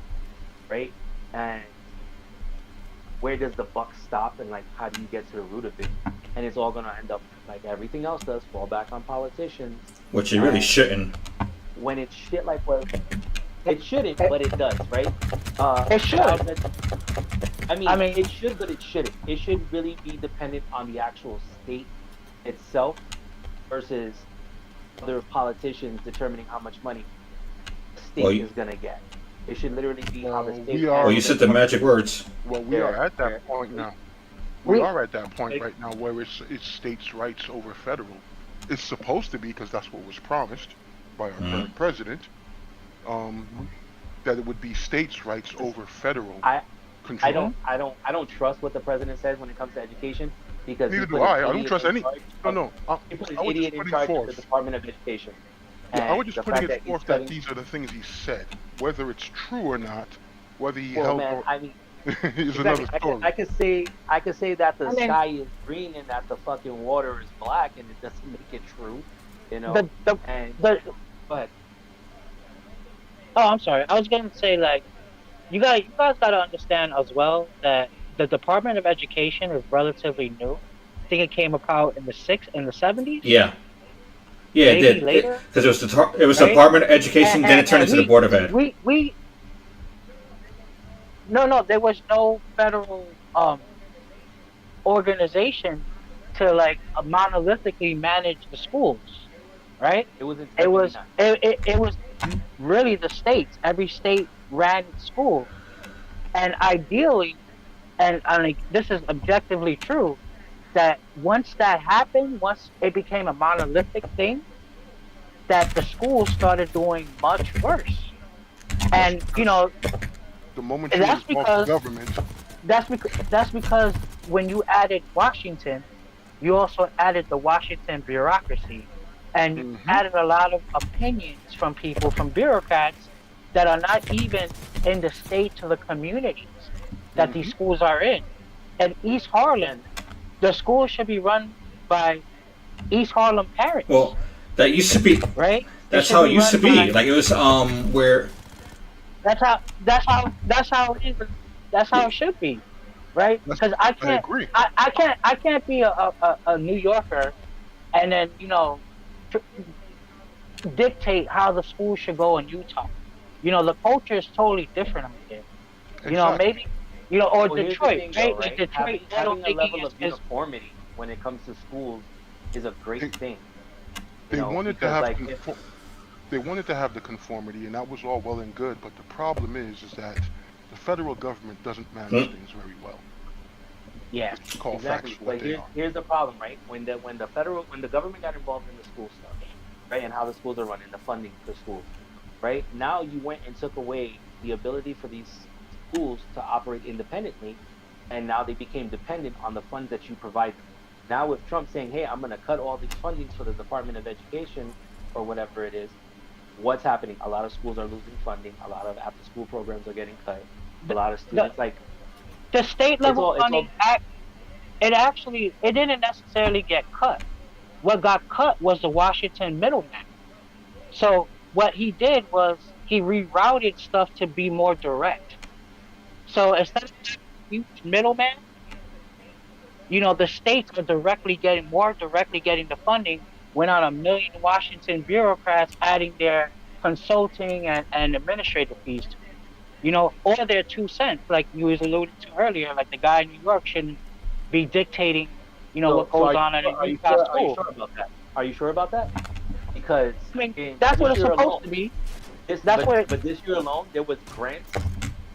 right? And where does the buck stop, and like how do you get to the root of it? And it's all gonna end up like everything else does, fall back on politicians. Which you really And shouldn't. when it's shit like what it shouldn't, but it does, right? It should. Child med- I mean, I mean, it should, but it shouldn't. It should really be dependent on the actual state itself versus other politicians determining how much money the Well, state you, is gonna get. It should literally be how the Well, state we well, are you handles said its the money. magic words. well, we are There, at that there. point now. We we are at that point Like, right now where it's states' rights over federal. It's supposed to be because that's what was promised by our Mhm. current president. That it would be states' rights over federal I I control. don't I don't I don't trust what the president says when it comes to education because Neither do I. I don't trust any. No, no. he put an I was just idiot in putting charge of the forth. Department of Education. Yeah, I was And just the putting fact it that he's forth that cutting these are the things he said. Whether it's true or not, whether he well held man, or I mean is exactly. another story. I could say that the I mean, sky is green and that the fucking water is black, and it doesn't make it true, you know. the the And the go ahead. oh, I'm sorry. I was going to say, like, you guys got to understand as well that the Department of Education is relatively new. I think it came about in the 70s, Yeah. Yeah, it maybe did. later, Because it was the right? Department of Education, then it turned And into the Board of Ed. we no, there was no federal organization to like monolithically manage the schools, right? It was in It was 79. it was really the states. Every state ran its school, and ideally, and like this is objectively true, that once that happened, once it became a monolithic thing, that the schools started doing much worse. That's And because the moment and you that's involve the because government, that's because when you added Washington, you also added the Washington bureaucracy, and you hmm added a lot of opinions from people, from bureaucrats that are not even in the states or the communities that these hmm schools are in. And East Harlem, And the school should be run by East Harlem parents, Well, that used to be. right? It That's should how it be used to run be. by Like it was where that's how it is. That's how it should be. right? That's, Because I agree. I can't be a New Yorker and then tr- dictate how the school should go in Utah. The culture is totally different out there. Exactly. Maybe or Well, here's the Detroit, thing, though, right? Like right? Detroit Having a automaking level of is uniformity when it comes to schools is a great They, thing. they wanted to Because have like if they wanted to have the conformity, and that was all well and good. But the problem is that the federal government doesn't manage Hmm. things very well. yeah. Let's just call facts exactly, for what but they here's are. here's the problem, right? When the government got involved in the school stuff, right, and how the schools are running, the funding for schools, right? Now you went and took away the ability for these schools to operate independently, and now they became dependent on the funds that you provide them. Now with Trump saying, "Hey, I'm going to cut all these fundings for the Department of Education or whatever it is," what's happening? A lot of schools are losing funding. A lot of after-school programs are getting cut. A The, lot of the, students like the state it's level all it's funding all it didn't necessarily get cut. What got cut was the Washington middleman. So what he did was he rerouted stuff to be more direct. So instead of huge middleman, the states are directly getting the funding without a million Washington bureaucrats adding their consulting and administrative fees to it. Or their 2 cents, like you was alluding to earlier, like the guy in New York shouldn't be dictating, what so goes are you on in a sure? Are you Utah sure? Are you school. sure about that? Are you sure about that? Because I mean, in that's what this it's year supposed alone, to be. this That's what. but this year alone, there was grants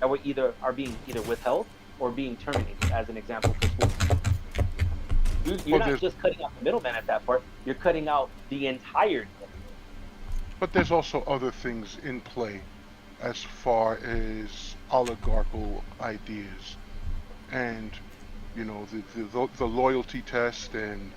that were are being either withheld or being terminated. As an example, for schools, you're Well, not there's just cutting out the middleman at that part. You're cutting out the entire deal. but there's also other things in play as far as oligarchical ideas and the loyalty test and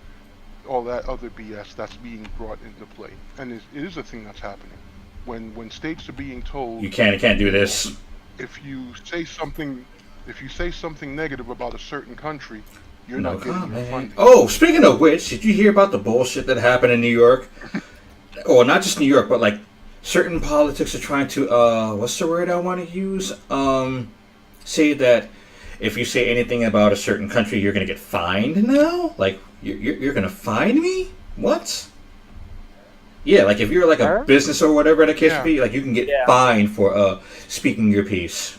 all that other BS that's being brought into play, and it is a thing that's happening when states are being told, You can't do you know, this. if you say something if you say something negative about a certain country, you're No not getting your comment. funding. Oh, speaking of which, did you hear about the bullshit that happened in New York? Or not just New York, but like certain politics are trying to what's the word I want to use? Say that if you say anything about a certain country, you're gonna get fined now. Like you're gonna fine me? What? Yeah, like if you're like a Her? business or whatever the case may Yeah, be, like you can get Yeah. fined for speaking your piece.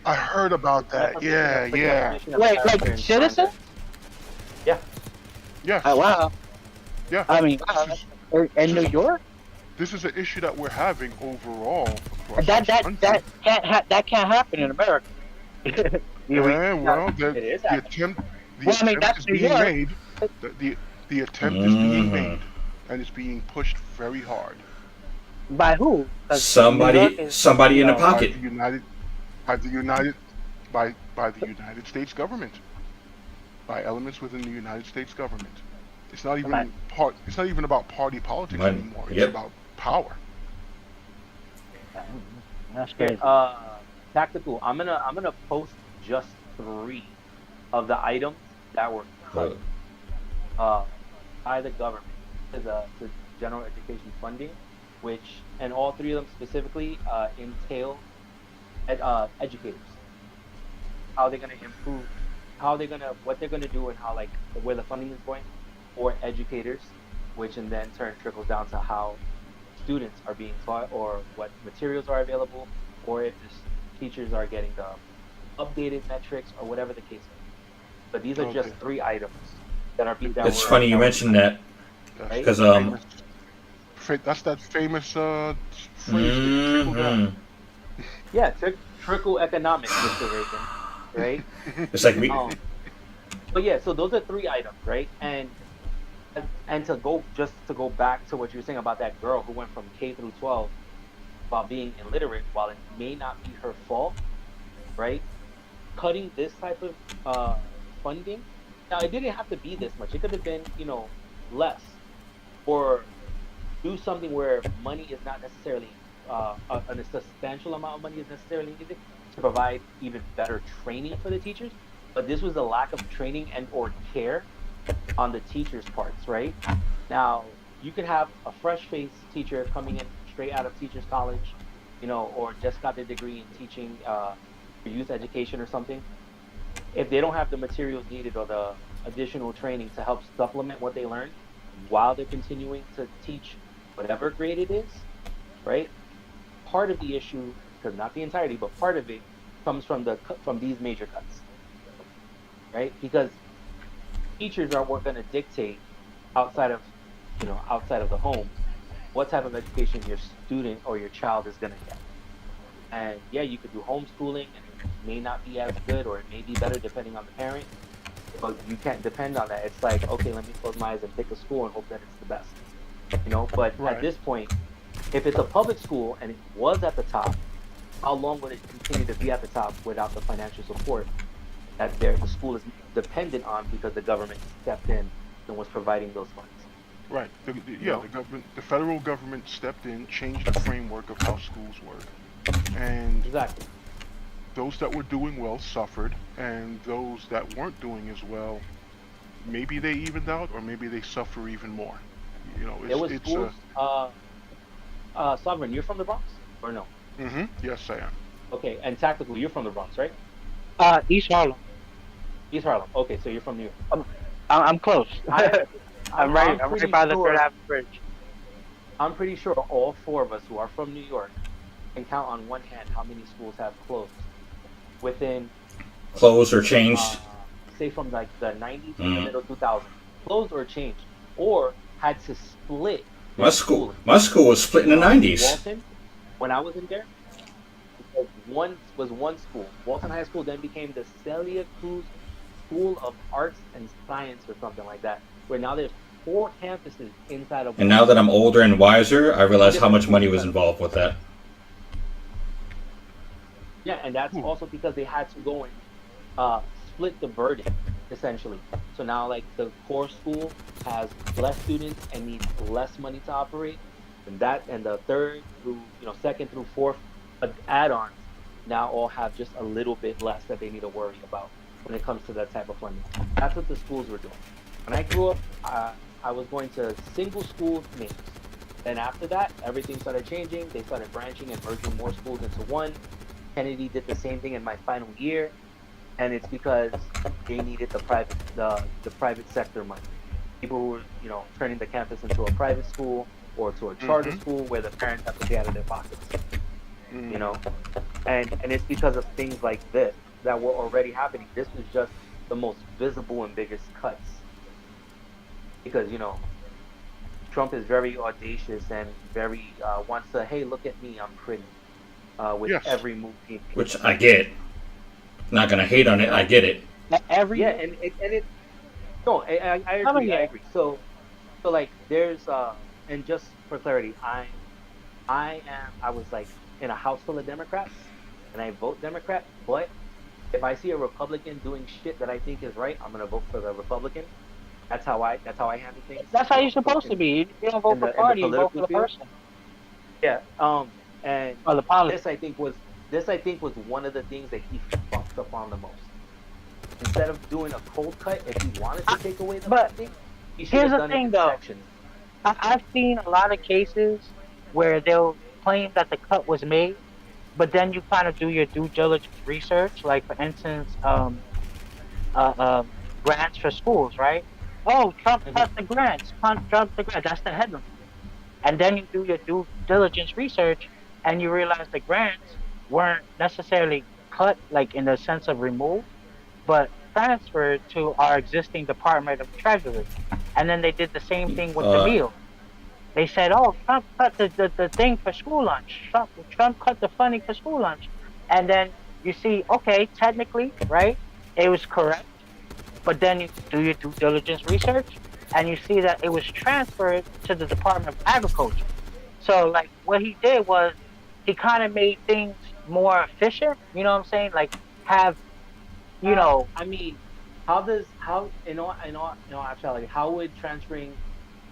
I heard about That's that. Yeah, the yeah, definition of Wait, character like and citizen? slander. Yeah, yes, Oh, wow. yeah. I mean, This wow. is In this New is York, this is an issue that we're having overall across that this that country. that can't happen in America. And yeah, well, it is the happening. attempt the Well, I mean, attempt that's is New being York. made. The attempt is being Hmm. made, and it's being pushed very hard By who? Because New York Somebody, is, somebody in the by pocket. the United by the United by the United States government, by elements within the United States government. like, It's not even about party politics Money. anymore. It's Yep. about power. that's Here, crazy. tactical. I'm gonna post just 3 of the items that were cut Uh, uh, by the government to general education funding, which and all 3 of them specifically entail educators. How they're gonna improve, what they're gonna do, and how like where the funding is going for educators, which in then turn trickles down to how students are being taught or what materials are available, or if the teachers are getting the updated metrics or whatever the case may be. But these are just Okay, 3 items that are that it's were funny you that were mentioned cut, that that's right? that because famous. That's that famous phrase thing. Trickle down. hmm Yeah, trickle economics, Mr. Reagan, right? it's like we. Um, but yeah, so those are 3 items, right? And to go back to what you were saying about that girl who went from K through 12 while being illiterate, while it may not be her fault, right? Cutting this type of funding. Now it didn't have to be this much. It could have been, less, or do something where money is not necessarily a substantial amount of money is necessarily needed to provide even better training for the teachers. But this was a lack of training and or care on the teachers' parts, right? Now you could have a fresh faced teacher coming in straight out of teachers college, or just got their degree in teaching youth education or something, if they don't have the materials needed or the additional training to help supplement what they learned while they're continuing to teach whatever grade it is, right? Part of the issue, because not the entirety, but part of it comes from from these major cuts, right? Because teachers are what going to dictate outside of, outside of the home, what type of education your student or your child is going to get. And yeah, you could do homeschooling and it may not be as good or it may be better depending on the parent, but you can't depend on that. It's like, okay, let me close my eyes and pick a school and hope that it's the best. But Right. at this point, if it's a public school and it was at the top, how long would it continue to be at the top without the financial support that the school is dependent on because the government stepped in and was providing those funds? Right. know? The government, the federal government stepped in, changed the framework of how schools work, and Exactly. those that were doing well suffered, and those that weren't doing as well, maybe they evened out, or maybe they suffer even more. There was It's schools. Sovereign, you're from the Bronx or no? Yes, I am. Okay, and Tactical, you're from the Bronx, right? East Harlem. East Harlem. Okay, so you're from New York. I'm close. I, I'm right pretty by the sure, Third Avenue Bridge. I'm pretty sure all four of us who are from New York can count on one hand how many schools have closed within, Closed or changed? say, from like the 90s to the middle 2000s, closed or changed, or had to split. My school was split in the 90s. Walton, when I was in there, one school. Walton High School then became the Celia Cruz School of Arts and Science or something like that, where now there's 4 campuses inside of. And now that I'm older and wiser, I realize how much money was involved with that. Yeah, and that's also because they had to go and split the burden, essentially. So now, like, the core school has less students and needs less money to operate, and the third through, second through fourth add-ons now all have just a little bit less that they need to worry about when it comes to that type of funding. That's what the schools were doing. When I grew up, I was going to single school names. Then after that, everything started changing. They started branching and merging more schools into one. Kennedy did the same thing in my final year, and it's because they needed the private sector money. People who were, turning the campus into a private school or to a charter school where the parents have to pay out of their pockets. And it's because of things like this that were already happening. This was just the most visible and biggest cuts because Trump is very audacious and very wants to, hey, look at me, I'm pretty, with every move he makes. Which I get. Not gonna hate on it. I get it. No, I agree. So like there's and just for clarity, I was like in a house full of Democrats and I vote Democrat, but if I see a Republican doing shit that I think is right, I'm gonna vote for the Republican. That's how I handle things. That's how you're supposed to be. You don't vote for party, you vote for the person. Yeah. And or the policy. This I think was one of the things that he fucked up on the most. Instead of doing a cold cut, if he wanted to take away the funding, he should have done it in sections. I've seen a lot of cases where they'll claim that the cut was made, but then you kind of do your due diligence research. Like, for instance, grants for schools, right? Oh, Trump cut the grants. Trump the grants. That's the headline. And then you do your due diligence research, and you realize the grants weren't necessarily cut, like in the sense of removed, but transferred to our existing Department of Treasury. And then they did the same thing with the meal. They said, oh, Trump cut the thing for school lunch. Trump cut the funding for school lunch. And then you see, okay, technically, right, it was correct. But then you do your due diligence research, and you see that it was transferred to the Department of Agriculture. So, like, what he did was he kind of made things more efficient. You know what I'm saying? Like, have, I mean, how in all actuality, how would transferring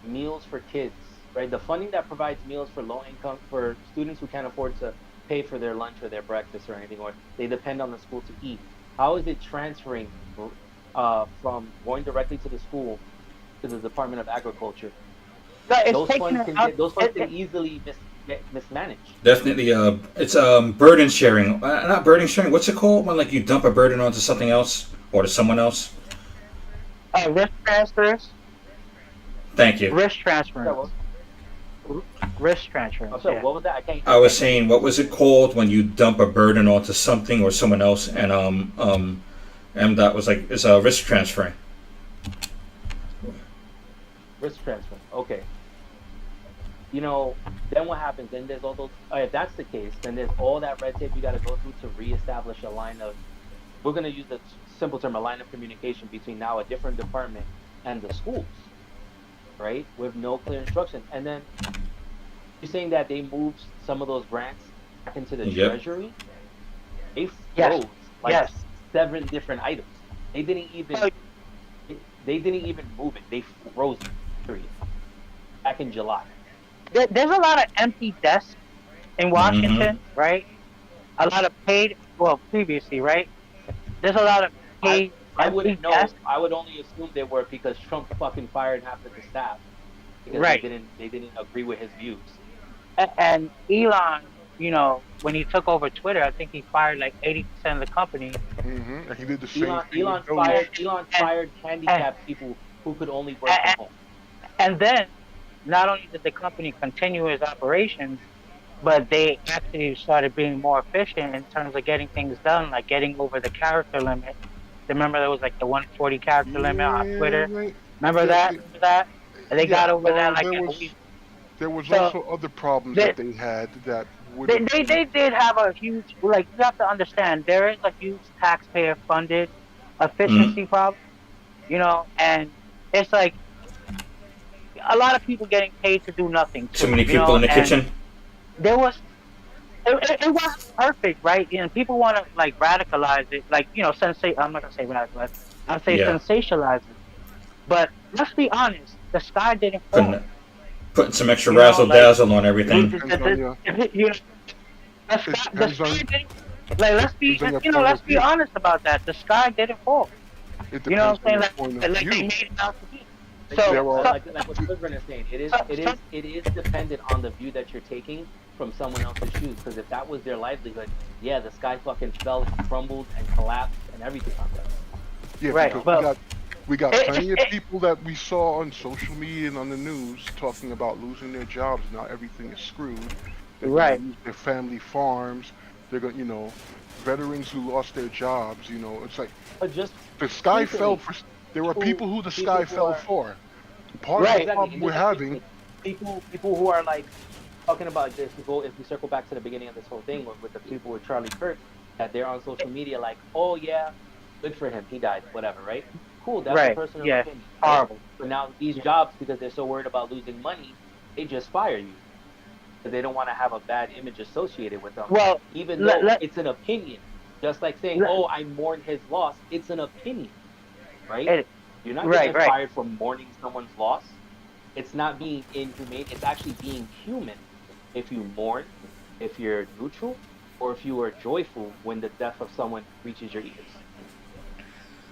meals for kids, right? The funding that provides meals for low income, for students who can't afford to pay for their lunch or their breakfast or anything, or they depend on the school to eat. How is it transferring from going directly to the school to the Department of Agriculture? Those funds can easily get mismanaged. Definitely, it's burden sharing. Not burden sharing. What's it called when like you dump a burden onto something else? or to someone else? Risk transfers. Thank you. Risk Yeah, transference. well, Risk transference. I'm sorry, Yeah. what was that? I can't. I was saying, what was it called when you dump a burden onto something or someone else, and that was like it's a risk transferring. Risk transfer. Okay. You know, then what happens? Then there's all those. If that's the case, then there's all that red tape you got to go through to reestablish a line of. We're going to use the simple term, a line of communication between now a different department and the schools, right? With no clear instruction. And then you're saying that they moved some of those grants back into the Yep. treasury. They Yes. froze like Yes. 7 different items. They didn't even. Oh, They didn't even move it. They froze it. Period. Back in July. There's a lot of empty desks in Washington, right? A lot of paid. Well, previously, right? There's a lot of paid I empty wouldn't know. desks. I would only assume they were because Trump fucking fired half of the staff because Right. they didn't agree with his views. And Elon, when he took over Twitter, I think he fired like 80% of the company. Mm-hmm. And he did the same Elon thing. Elon with Doge. fired Elon fired handicapped people who could only work from home. And then, not only did the company continue its operations, but they actually started being more efficient in terms of getting things done, like getting over the character limit. Remember there was like the 140 character limit on Twitter? Right. Remember that? And they got over that like in a week. There was So, also other problems they- that they had that would. They did have a huge, like, you have to understand, there is a huge taxpayer funded efficiency problem, and it's like a lot of people getting paid to do nothing. Too many people in the and kitchen. There was, it wasn't perfect, right? And people want to like radicalize it, like, I'm not gonna say radicalize, I'll say Yeah. sensationalize it. But let's be honest, the sky didn't fall. Putting some extra You know, razzle like- dazzle on everything. The sky depends on- didn't, like, let's be, depends on your let's point be of view. honest about that. The sky didn't fall. It You know depends what I'm on saying? your point Like of they view. made it out to be. There So, are- like what Children is saying, it is dependent on the view that you're taking from someone else's shoes. Because if that was their livelihood, yeah, the sky fucking fell, crumbled, and collapsed, and everything on them. Yeah, Right, because well- we got plenty of people that we saw on social media and on the news talking about losing their jobs. Now everything is screwed. They're gonna Right. lose their family farms. They're going, veterans who lost their jobs. It's like But just the sky recently, fell for. There were people who the sky people who fell are- for. Part Right. of the problem we're having. people who are like talking about this. If we circle back to the beginning of this whole thing with the people with Charlie Kirk, that they're on social media like, oh yeah, good for him, he died, whatever, right? Cool, that's Right, a personal yeah, opinion. right? horrible. But now these jobs, because they're so worried about losing money, they just fire you. Because they don't want to have a bad image associated with them. Well, even though let- it's an opinion. Just like saying, let- oh, I mourn his loss, it's an opinion. Right? It- You're not right, getting right. fired for mourning someone's loss. It's not being inhumane. It's actually being human. If you mourn, if you're neutral, or if you are joyful when the death of someone reaches your ears.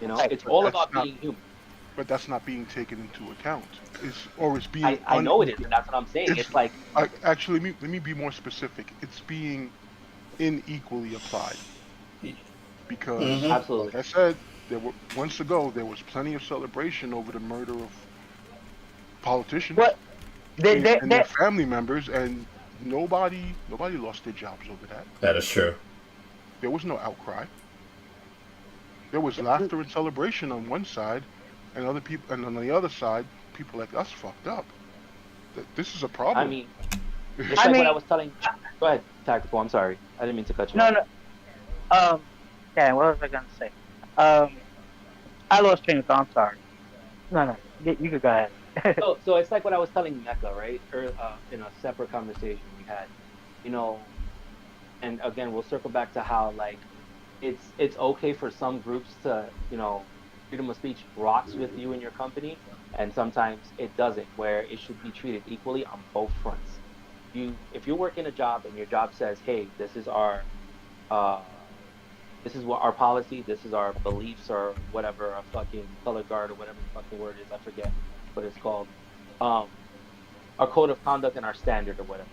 Right, It's but all that's about not- being human. But that's not being taken into account. It's being. I know it is, and that's what I'm saying. It's like, Actually, let me be more specific. It's being unequally applied. Because, Mhm. Absolutely. like I said, months ago there was plenty of celebration over the murder of politicians What? and their family members, and nobody lost their jobs over that. That is true. There was no outcry. There was laughter and celebration on one side, and other people, and on the other side, people like us fucked up. This is a problem. I mean, it's like what I was telling. Go ahead, Tactical. I'm sorry. I didn't mean to cut you off. No. Damn, what was I gonna say? I lost train of thought. I'm sorry. No. You could go ahead. So it's like what I was telling Mecca, right? Or in a separate conversation we had, and again we'll circle back to how like it's okay for some groups to freedom of speech rocks with you in your company, and sometimes it doesn't, where it should be treated equally on both fronts. If you work in a job and your job says, hey, this is what our policy, this is our beliefs, or whatever, a fucking color guard or whatever the fucking word is, I forget what it's called, our code of conduct and our standard or whatever.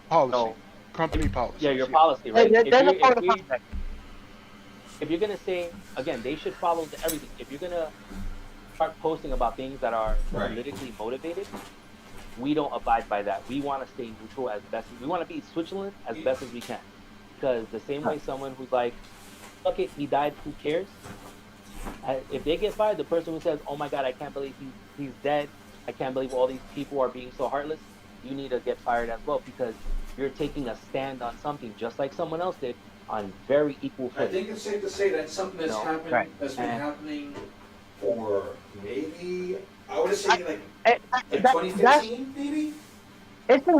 Policy, So, company policy. yeah, your policy, right? There's a code of If conduct. if you're gonna say again, they should follow everything. If you're gonna start posting about things that are Right. politically motivated, we don't abide by that. We want to stay neutral as best. We want to be Switzerland as best as we can, because the same way someone who's like, "Fuck it, he died. Who cares?" If they get fired, the person who says, "Oh my God, I can't believe he's dead. I can't believe all these people are being so heartless," you need to get fired as well because you're taking a stand on something just like someone else did on very equal I footing. think it's safe to say that's something that's No, happened, right. that's been And happening for maybe, I would say like It, like that's 2015, maybe. it's been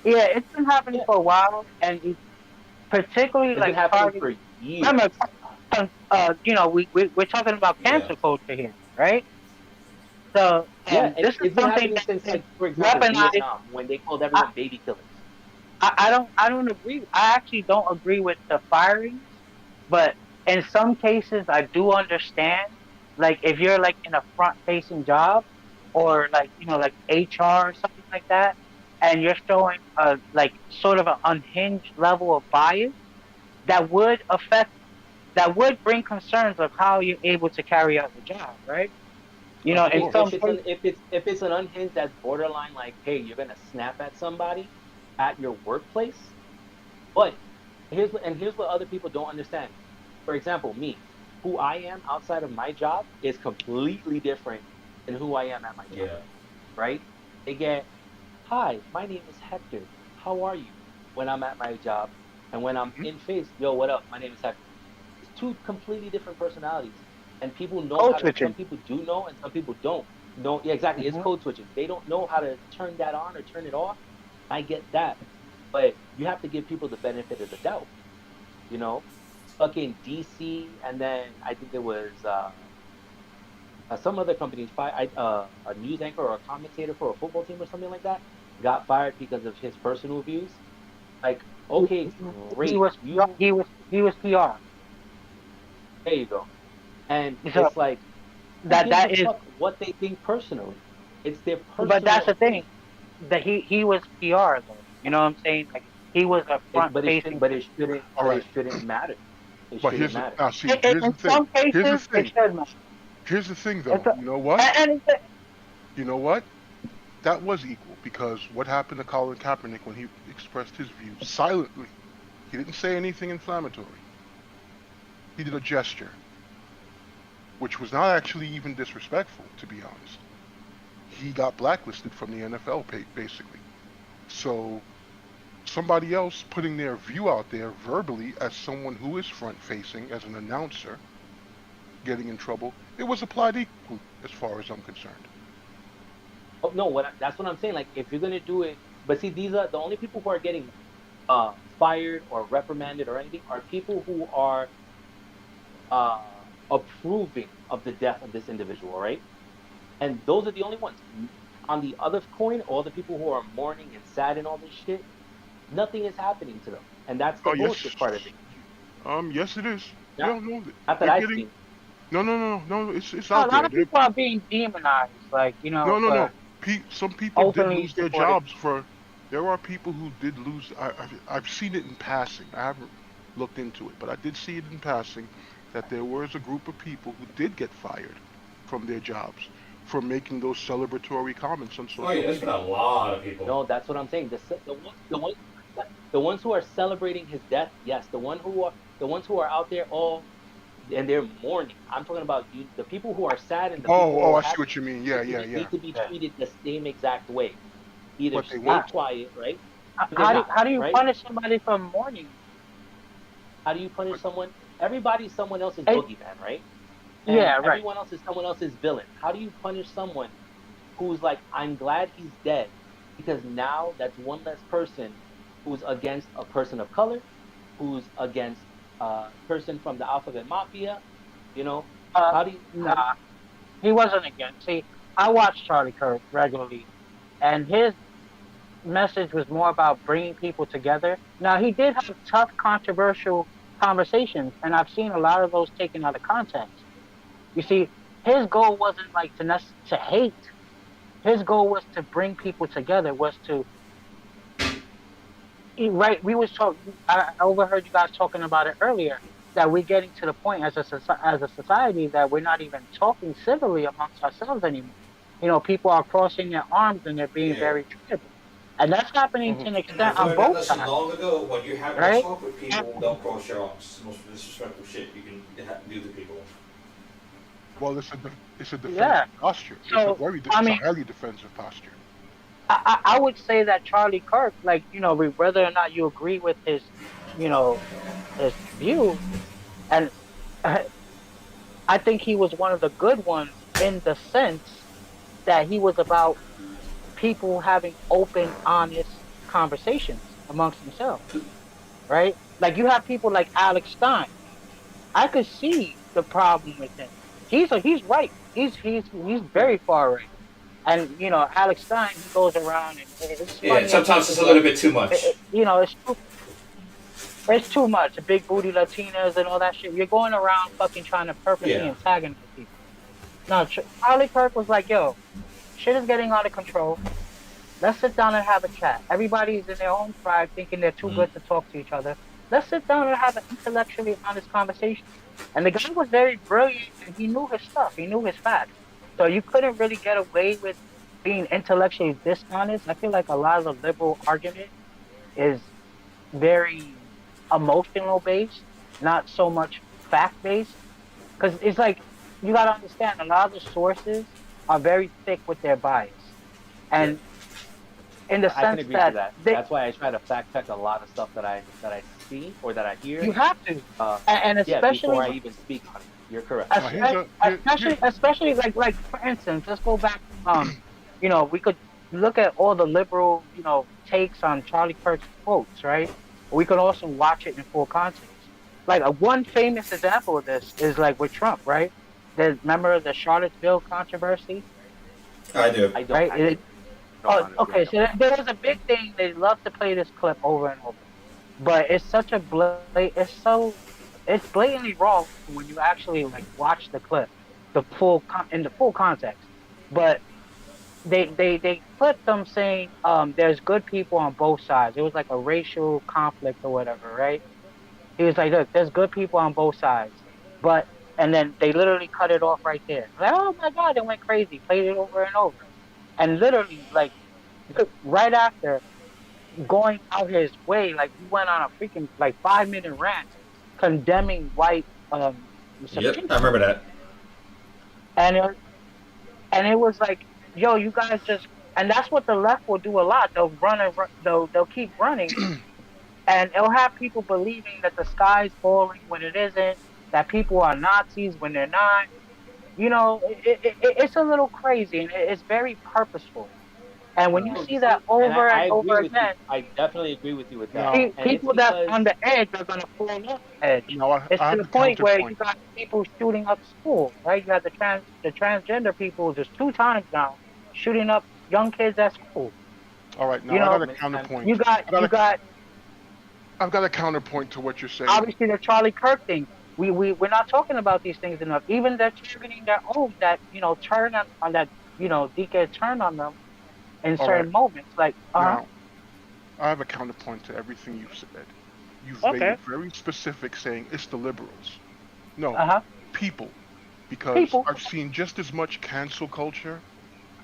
yeah, it's been happening yeah, for a while, and particularly it's been like happening targeting. for years. Remember, we're talking about Yeah. cancel culture here, right? So Yeah, and this is it's been something happening that since, is like, for example, weaponized. Vietnam, when they called I, everyone baby killers. I don't agree. I actually don't agree with the firings, but in some cases I do understand. Like if you're like in a front facing job, or like like HR or something like that, and you're showing a like sort of an unhinged level of bias that would affect that would bring concerns of how you're able to carry out your job, right? Of In course. some cases, If it's an unhinged that's borderline like, hey, you're gonna snap at somebody at your workplace. But here's what other people don't understand. For example, me, who I am outside of my job is completely different than who I am at my job, Yeah. right? They get, hi, my name is Hector. How are you? When I'm at my job, and when I'm Hmm. in face, yo, what up? My name is Hector. It's two completely different personalities, and people know code how to. Some switching. people do know, and some people don't. No, yeah, exactly. It's Hmm. code switching. They don't know how to turn that on or turn it off. I get that, but you have to give people the benefit of the doubt. You know, fucking DC, and then I think there was some other companies. A news anchor or a commentator for a football team or something like that got fired because of his personal views. Like, He, okay, he great, was he was PR. there you go. And So it's like, who gives that a is, fuck what they think personally? It's their but personal that's the thing opinion. that he was PR though. You know what I'm saying? Like he was a front facing. All But it right. shouldn't matter. It But shouldn't matter. now see, here's In the thing. some Here's the cases, it thing. should matter. Here's the thing It's though. You know what? and You know what? That was equal because what happened to Colin Kaepernick when he expressed his views silently? He didn't say anything inflammatory. He did a gesture, which was not actually even disrespectful, to be honest. He got blacklisted from the NFL, basically. So somebody else putting their view out there verbally as someone who is front facing, as an announcer, getting in trouble, it was applied equally as far as I'm concerned. Oh no, that's what I'm saying. Like, if you're gonna do it, but see, these are the only people who are getting fired or reprimanded or anything are people who are approving of the death of this individual, right? And those are the only ones. On the other coin, all the people who are mourning and sad and all this shit, nothing is happening to them, and that's the Oh yes, bullshit part of it. yes it is. Not, Yeah, no, not that they're I've getting seen. no. It's a out lot there. of people are being demonized, like No. for Some people did openly lose their supporting. jobs for. There are people who did lose. I've seen it in passing. I haven't looked into it, but I did see it in passing that there was a group of people who did get fired from their jobs for making those celebratory comments on Oh social yeah, there's been media. a lot of people. No, that's what I'm saying. The ones who are celebrating his death, yes. The ones who are out there all and they're mourning. I'm talking about you, the people who are sad and the people who Oh, are I see happy what you mean. Yeah, yeah, need yeah. to be Yeah. treated the same exact way. Either But they stay How, weren't. quiet, right? But they're not, how do you right? punish somebody for mourning? How do you punish But someone? Everybody's someone else's Eh, boogeyman, right? And yeah, right. everyone else is someone else's villain. How do you punish someone who's like, I'm glad he's dead because now that's one less person who's against a person of color, who's against a person from the alphabet mafia. You know, Uh, how do you, nah, he wasn't again. See, I watch Charlie Kirk regularly, and his message was more about bringing people together. Now, he did have tough, controversial conversations, and I've seen a lot of those taken out of context. You see, his goal wasn't like to hate. His goal was to bring people together. Was to right. We was talking. I overheard you guys talking about it earlier. that we're getting to the point as as a society that we're not even talking civilly amongst ourselves anymore. You know, people are crossing their arms and they're being Yeah. very tribal, and that's happening Hmm. to an And I've extent on learned that both lesson sides, long ago. When you're having a right? talk with people, don't cross your arms. It's the most disrespectful shit you can do to people. Well, it's a Yeah. defensive posture. So I It's a mean, highly defensive posture. I would say that Charlie Kirk, like, you know, whether or not you agree with his, you know, his views, and I think he was one of the good ones in the sense that he was about people having open, honest conversations amongst themselves, right? Like you have people like Alex Stein. I could see the problem with him. He's right. He's very far right. And you know, Alex Stein, he goes around and it's Yeah, funny enough sometimes because it's a little bit too it, much. you know, it's too much. The big booty Latinas and all that shit. You're going around fucking trying to purposely Yeah. antagonize people. No, Charlie Kirk was like, yo, shit is getting out of control. Let's sit down and have a chat. Everybody's in their own pride thinking they're too Mm. good to talk to each other. Let's sit down and have an intellectually honest conversation. And the guy was very brilliant and he knew his stuff. He knew his facts. So you couldn't really get away with being intellectually dishonest. I feel like a lot of the liberal argument is very emotional based, not so much fact based. Because it's like you got to understand a lot of the sources are very thick with their bias. Yeah. And in the I can sense agree to that that. they, That's why I try to fact check a lot of stuff that I see or that I you hear. have to, and Yeah, especially, before I even speak on it. You're correct. Now, especially like for instance, let's go back. You know, we could look at all the liberal, you know, takes on Charlie Kirk's quotes, right? We could also watch it in full context. Like one famous example of this is like with Trump, right? Remember the Charlottesville controversy, I do. I don't. right? I don't Oh, honestly. I okay. don't. So there was a big thing. They love to play this clip over and over, but it's such a it's blatantly wrong when you actually like watch the clip, in the full context. But they clipped them saying there's good people on both sides. It was like a racial conflict or whatever, right? He was like, look, there's good people on both sides, but and then they literally cut it off right there. Like, oh my god, it went crazy. Played it over and over, and literally like right after going out his way, like he went on a freaking like 5 minute rant condemning white Yep, I supremacy, remember that. and it was like, yo, you guys just, and that's what the left will do a lot. They'll run and they'll keep running, and it'll have people believing that the sky's falling when it isn't, that people are Nazis when they're not. You know, it's a little crazy, and it's very purposeful. And when you No, you see that see, and over I and over agree with you. again, I definitely agree with you with that. now, And it's people that's because on the edge are gonna fall off the edge. now It's I to have the a point where you counterpoint. got people shooting up schools, right? You got the transgender people just 2 times now shooting up young kids at school. All right, You now I know, got a and, and counterpoint. you got I got you a, got I've got a counterpoint to what you're saying. obviously the Charlie Kirk thing. We're not talking about these things enough. Even they're targeting their own that, you know, turn on that, you know, DK turn on them in All right, certain moments. Like, now I have a counterpoint to everything you've said. You've made okay, it very specific, saying it's the liberals. No, uh huh, people. Because people, I've seen just as much cancel culture.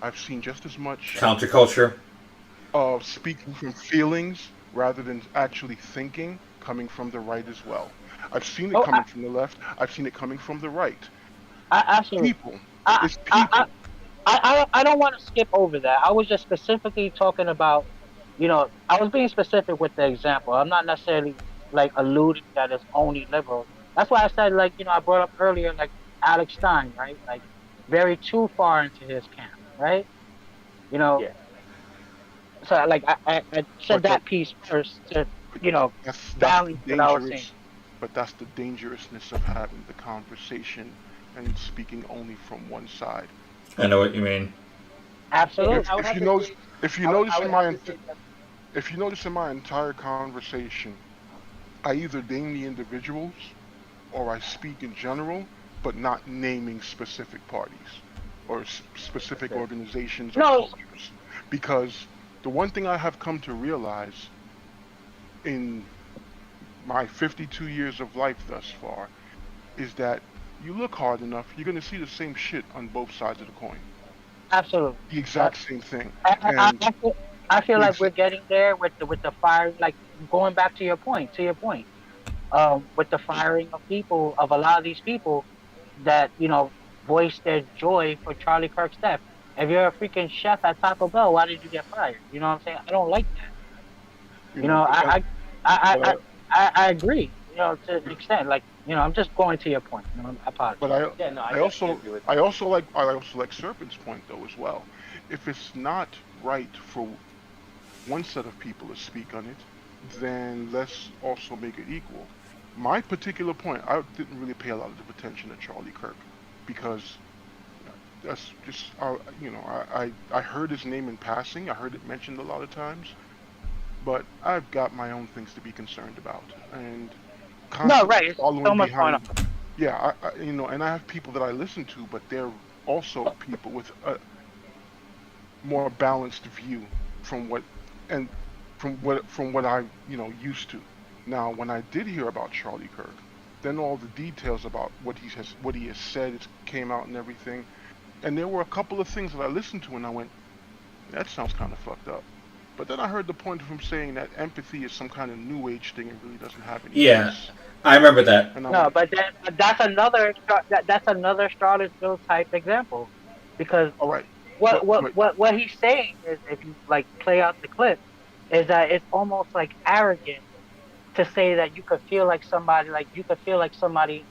I've seen just as much Counterculture. of speaking from feelings rather than actually thinking coming from the right as well. I've seen it oh, coming from the left. I've seen it coming from the right. absolutely. People. I, It's I, I, people. I don't want to skip over that. I was just specifically talking about, you know, I was being specific with the example. I'm not necessarily like alluding that it's only liberals. That's why I said, like, you know, I brought up earlier, like Alex Stein, right? Like, very too far into his camp, right? You know, yeah, so like I said But the, that piece first to, you know, that's the balance what I was saying. dangerousness of having the conversation and speaking only from one side. I know what you mean. Absolutely. I would If have you to notice, say. if you I notice would in have my to say that. if you notice in my entire conversation, I either name the individuals or I speak in general, but not naming specific parties or specific Okay. organizations or No, cultures. Because the one thing I have come to realize in my 52 years of life thus far is that you look hard enough, you're going to see the same shit on both sides of the coin. Absolutely. The exact same thing. I, I, I And I feel, I feel the like ex- we're getting there with the fire. Like going back to your point. With the firing of people, of a lot of these people that voiced their joy for Charlie Kirk's death. If you're a freaking chef at Taco Bell, why did you get fired? You know what I'm saying? I don't like that. you You know, know, but that, I, but I, I, I agree. To an extent, like I'm just going to your point. I but apologize. I, Yeah, no, I I definitely also, agree with I that. also like, I also like Serpent's point though as well. If it's not right for one set of people to speak on it, then let's also make it equal. My particular point, I didn't really pay a lot of attention to Charlie Kirk because that's just, I heard his name in passing. I heard it mentioned a lot of times, but I've got my own things to be concerned about, and No, constantly right. It's so following much going on. behind. Yeah, and I have people that I listen to, but they're also people with a more balanced view from what and from what I used to. Now, when I did hear about Charlie Kirk, then all the details about what he has said came out and everything, and there were a couple of things that I listened to and I went, that sounds kind of fucked up. But then I heard the point of him saying that empathy is some kind of new age thing and really doesn't have any Yeah, base. I remember that. And I No, went, but that's another Charlottesville type example, because all right, what but what but what what he's saying is, if you like play out the clip, is that it's almost like arrogant to say that you could feel like somebody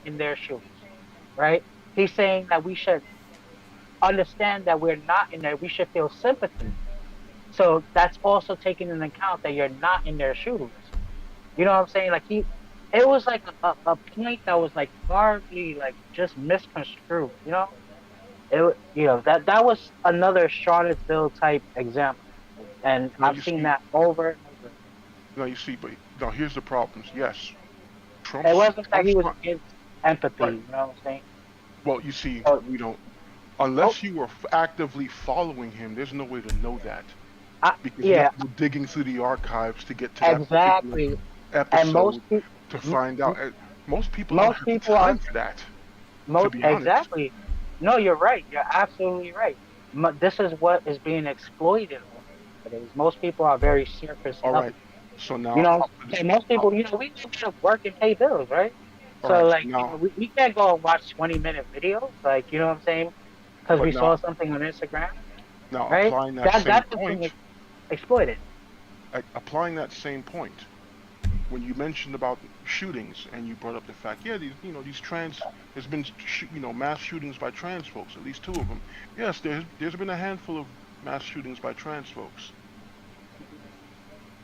in their shoes, right? He's saying that we should understand that we're not in there. We should feel sympathy. So that's also taking into account that you're not in their shoes. You know what I'm saying? Like it was like a point that was like horribly like just misconstrued. That was another Charlottesville type example, and now I've you seen see, that over and over. but now here's the problems. Yes, It wasn't that he Trump's was trying, against empathy. right. You know what I'm saying? Well, you see, Oh, we don't oh, unless you were actively following him. There's no way to know that because you yeah, have to go digging through the archives to get to that particular exactly. And episode to find out. And most people don't most have the people are time for that, to most be honest. exactly. No, you're right. You're absolutely right. This is what is being exploited nowadays. Most people are very surface All right. level. So You now, know, so most people, we gotta work and pay bills, right? all So right. So like, now, we can't go and watch 20-minute videos, like, you know what I'm saying? Because but we now, saw something on Instagram, now right? applying that That same that's what's point, being exploited. applying that same point. When you mentioned about shootings and you brought up the fact, yeah, these trans, there's been mass shootings by trans folks, at least two of them. Yes, there's been a handful of mass shootings by trans folks.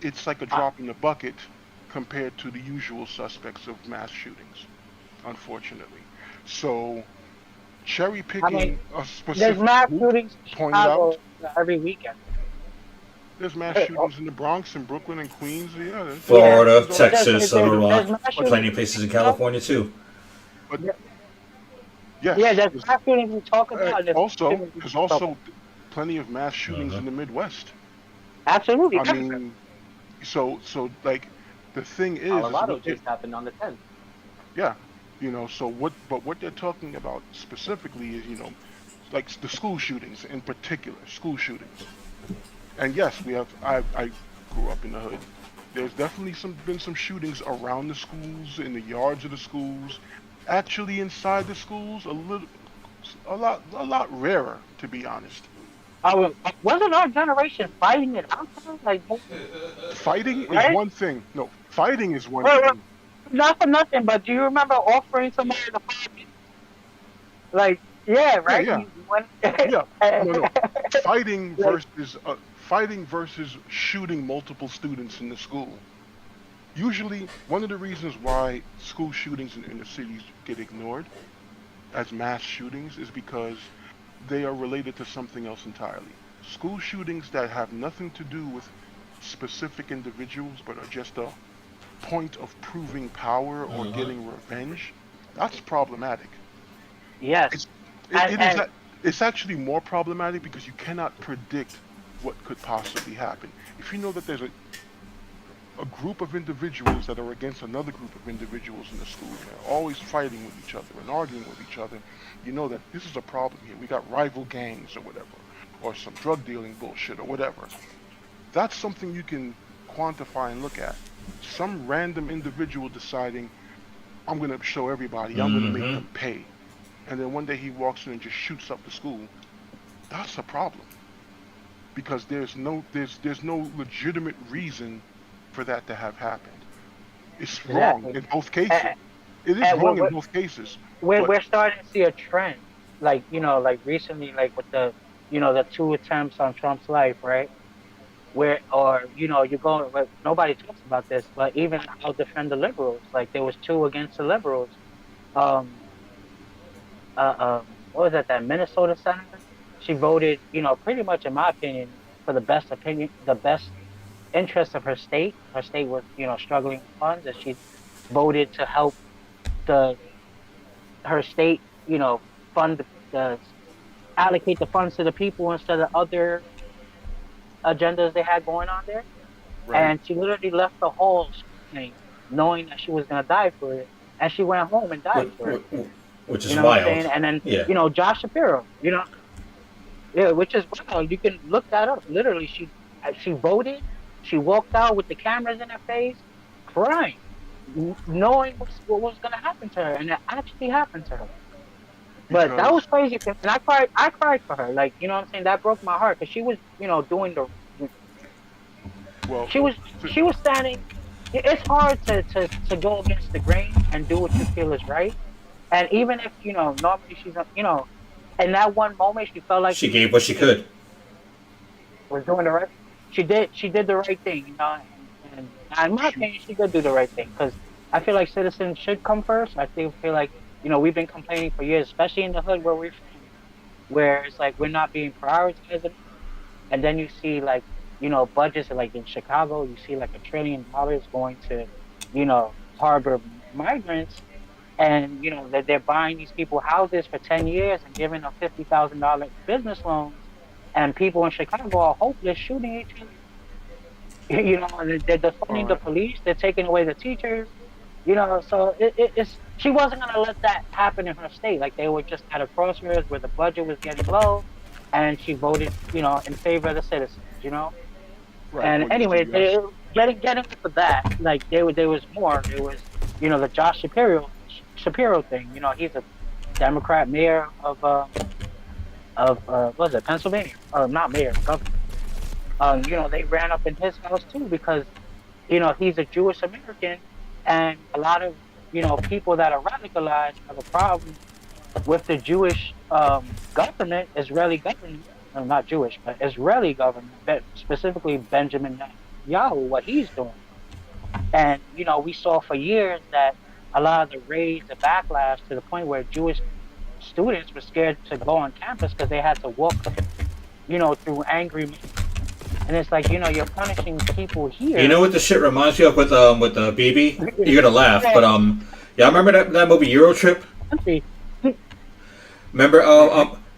It's like a I, drop in the bucket compared to the usual suspects of mass shootings, unfortunately. So cherry I mean, picking a there's specific mass group shootings in pointed out. Chicago every weekend. There's mass Hey, oh, shootings in the Bronx and Brooklyn and Queens. Yeah, there's yeah, Florida, shootings all the time. Texas, there's Little there's Rock, mass But shootings plenty of in places in Chicago. California too. but Yeah, yes, there's mass shootings we talk about, and there's mass also shootings we there's don't talk also about. plenty of mass shootings Uh-huh. in the Midwest. Absolutely, I everywhere. mean, so like the thing is Colorado what they just happened on the 10th. yeah, so what they're talking about specifically is like the school shootings in particular, school shootings. And yes, I grew up in the hood. There's definitely been some shootings around the schools, in the yards of the schools, actually inside the schools, a lot rarer, to be honest. Wasn't our generation fighting it outside? Like, Fighting is right? one thing. No, fighting is one Well, thing. not for nothing, but do you remember offering somebody the $5? Like, yeah, Yeah, right? yeah, You went, yeah. No, no. Fighting like, versus shooting multiple students in the school. Usually, one of the reasons why school shootings in inner cities get ignored as mass shootings is because they are related to something else entirely. School shootings that have nothing to do with specific individuals but are just a point of proving power or Uh-huh. getting revenge, that's problematic. yes. It's it, And, it is and that it's actually more problematic because you cannot predict what could possibly happen. If you know that there's a a group of individuals that are against another group of individuals in the school, they're always fighting with each other and arguing with each other, you know that this is a problem here. We got rival gangs or whatever, or some drug dealing bullshit or whatever. That's something you can quantify and look at. Some random individual deciding, I'm going to show everybody, I'm going to make them pay. And then one day he walks in and just shoots up the school. That's a problem. Because there's no legitimate reason for that to have happened. It's wrong in both cases. It is wrong in both cases. We're starting to see a trend, like like recently, like with the the 2 attempts on Trump's life, right? Where you go, nobody talks about this, but even I'll defend the liberals. Like there was 2 against the liberals. Um, what was that? That Minnesota senator? She voted, pretty much, in my opinion, for the best interest of her state. Her state was, struggling with funds, and she voted to help her state, fund allocate the funds to the people instead of other agendas they had going on there. Right. And she literally left the halls knowing that she was going to die for it, and she went home and died for it. Which is wild. And then Josh Shapiro, which is wild. You can look that up. Literally, she voted. She walked out with the cameras in her face, crying, knowing what was going to happen to her, and it actually happened to her. But that was crazy, and I cried for her. Like, you know what I'm saying? That broke my heart, because she was, doing the. Well, she was standing. It's hard to go against the grain and do what you feel is right. And even if, normally she's, in that one moment she felt like she gave what she could. Was doing the right. She did the right thing, And in my opinion, she did do the right thing, because I feel like citizens should come first. I feel like, we've been complaining for years, especially in the hood where we're from, where it's like we're not being prioritized. And then you see, like, budgets, like in Chicago, you see like $1 trillion going to, harbor migrants. And, that they're buying these people houses for 10 years and giving them $50,000 business loans. And people in Chicago are hopeless, shooting each other. And they're defunding the police. They're taking away the teachers. So it's she wasn't going to let that happen in her state. Like, they were just at a crossroads where the budget was getting low. And she voted, in favor of the citizens, Right. And anyway, getting to that, like, there was more. There was, the Josh Shapiro thing. He's a Democrat mayor of what was it, Pennsylvania? Not mayor, governor. They ran up in his house too, because he's a Jewish American, and a lot of people that are radicalized have a problem with the Jewish government, Israeli government. No, not Jewish, but Israeli government, specifically Benjamin Netanyahu, what he's doing. And we saw for years that a lot of the raids, the backlash, to the point where Jewish students were scared to go on campus because they had to walk, through angry men. And it's like, you're punishing people here. You know what the shit reminds me of with the BB? You're gonna laugh, but yeah, I remember that movie Euro Trip. Remember?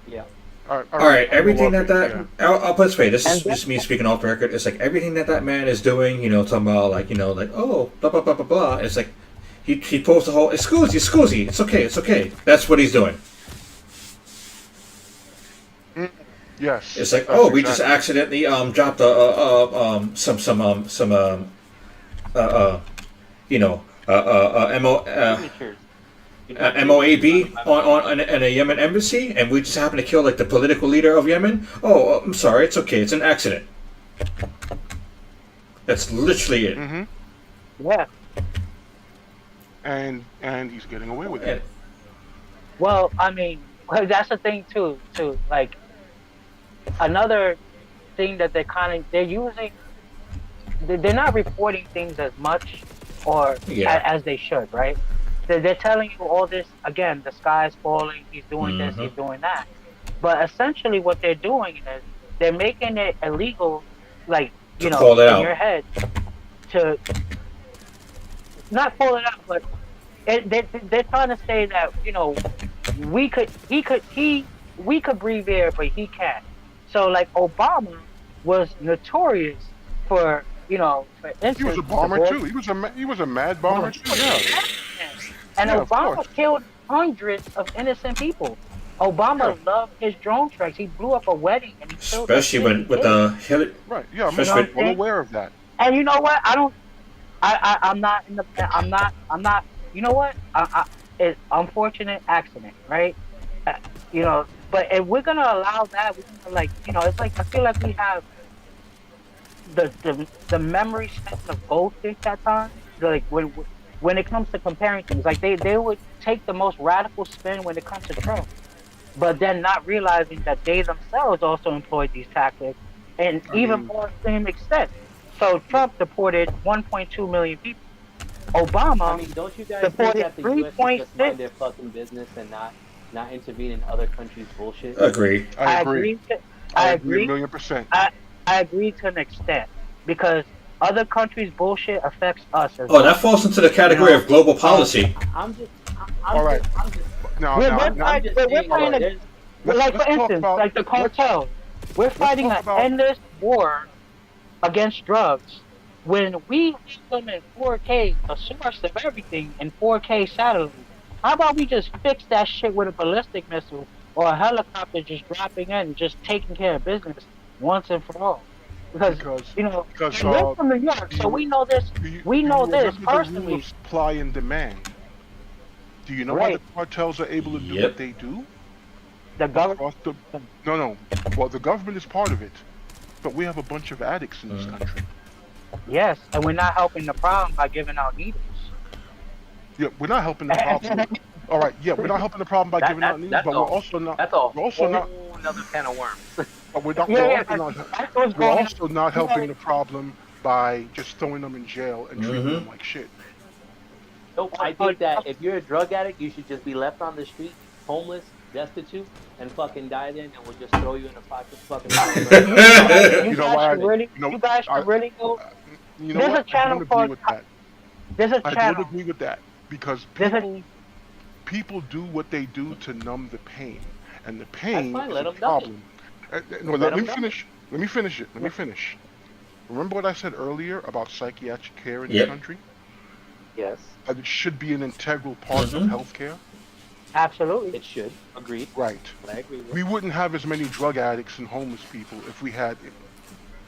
Yeah. All right, everything I'll put it this way. This is just me speaking off the record. It's like everything that man is doing. Talking about like oh blah blah blah blah blah. It's like. He posts the whole, scusi, it's okay. That's what he's doing. Yes. It's like, we just accidentally dropped MOAB on a Yemen embassy, and we just happened to kill like the political leader of Yemen. Oh, I'm sorry, it's okay, it's an accident. That's literally it. Mm-hmm. Yeah. And he's getting away with it. Well, I mean, that's the thing too. Like, another thing that they're using. They're not reporting things as much as they should, right? They're telling you all this again. The sky's falling. He's doing this. He's doing that. But essentially, what they're doing is they're making it illegal, like in your head, to not pull it out, but they're trying to say that we could breathe air, but he can't. So like Obama was notorious for for He was instance, a bomber too. He was a mad bomber too. Yeah. And Yeah, of Obama course. killed hundreds of innocent people. Yeah. Obama loved his drone strikes. He blew up a wedding and he killed like Especially 50 when with kids. the Hillary, Right. Yeah. You know especially what I'm I'm well saying? aware of that. And you know what? I don't. I'm not in the. I'm not. You know what? It's unfortunate accident, right? Uh, but if we're gonna allow that, we're gonna it's like I feel like we have the memory span of goldfish at times. Like when it comes to comparing things, like they would take the most radical spin when it comes to Trump, but then not realizing that they themselves also employed these tactics, and I even mean, more same extent. So yeah. Trump deported 1.2 million people. I Obama mean, don't you guys think deported that the U.S. should just 3.6. mind their fucking business and not intervene in other countries' bullshit? agree. I I agree. agree. I I agree a agree. million percent. I I agree to an extent because other countries' bullshit affects us as Oh, that well. falls into the You category know, of global um, policy. I'm just, All right. I'm just, Now, we're now, we're now, I'm fighting just we're saying fighting that a, there's. like let's for talk instance, about like the let's cartels. We're let's fighting talk an about. endless war against drugs when we have them in 4K, a source of everything in 4K satellite. How about we just fix that shit with a ballistic missile or a helicopter just dropping in and just taking care of business once and for all? Because Because because and we're from New York, do so you we know this. We do you know this remember the rule of personally, supply and demand? Do you know why the right? cartels are able to do what Yep. they do The government, across the? No. Well, the government is part of it, but we have a bunch of addicts in this Mm. country. yes, and we're not helping the problem by giving out needles. Yeah, we're not helping the problem. All right. Yeah, we're not helping the problem by That giving that out news, that's but a that's a we're also not. whole nother can of worms. But we're not. Yeah, yeah, that's what's We're going on. also not You know, helping the problem by just throwing them in jail and treating them Mm-hmm. like shit. Nope. I think that if you're a drug addict, you should just be left on the street, homeless, destitute, and fucking die then, and we'll just throw you in a fucking pile of garbage. you You know guys why? should really, You know, you guys I, should really go. you know There's a what? I don't channel agree called. with that. There's a I don't channel. agree with that because There's a. people do what they do to numb the pain, and the That's pain fine. is Let a them numb it. problem. No, Let let me them numb it. finish. Let me finish it. Let me Yeah. finish. Remember what I said earlier about psychiatric care in this Yep. country? Yes, That it should be an integral part of Mm-hmm. healthcare. Absolutely. it should. Agreed. Right. I agree with. We wouldn't have as many drug addicts and homeless people if we had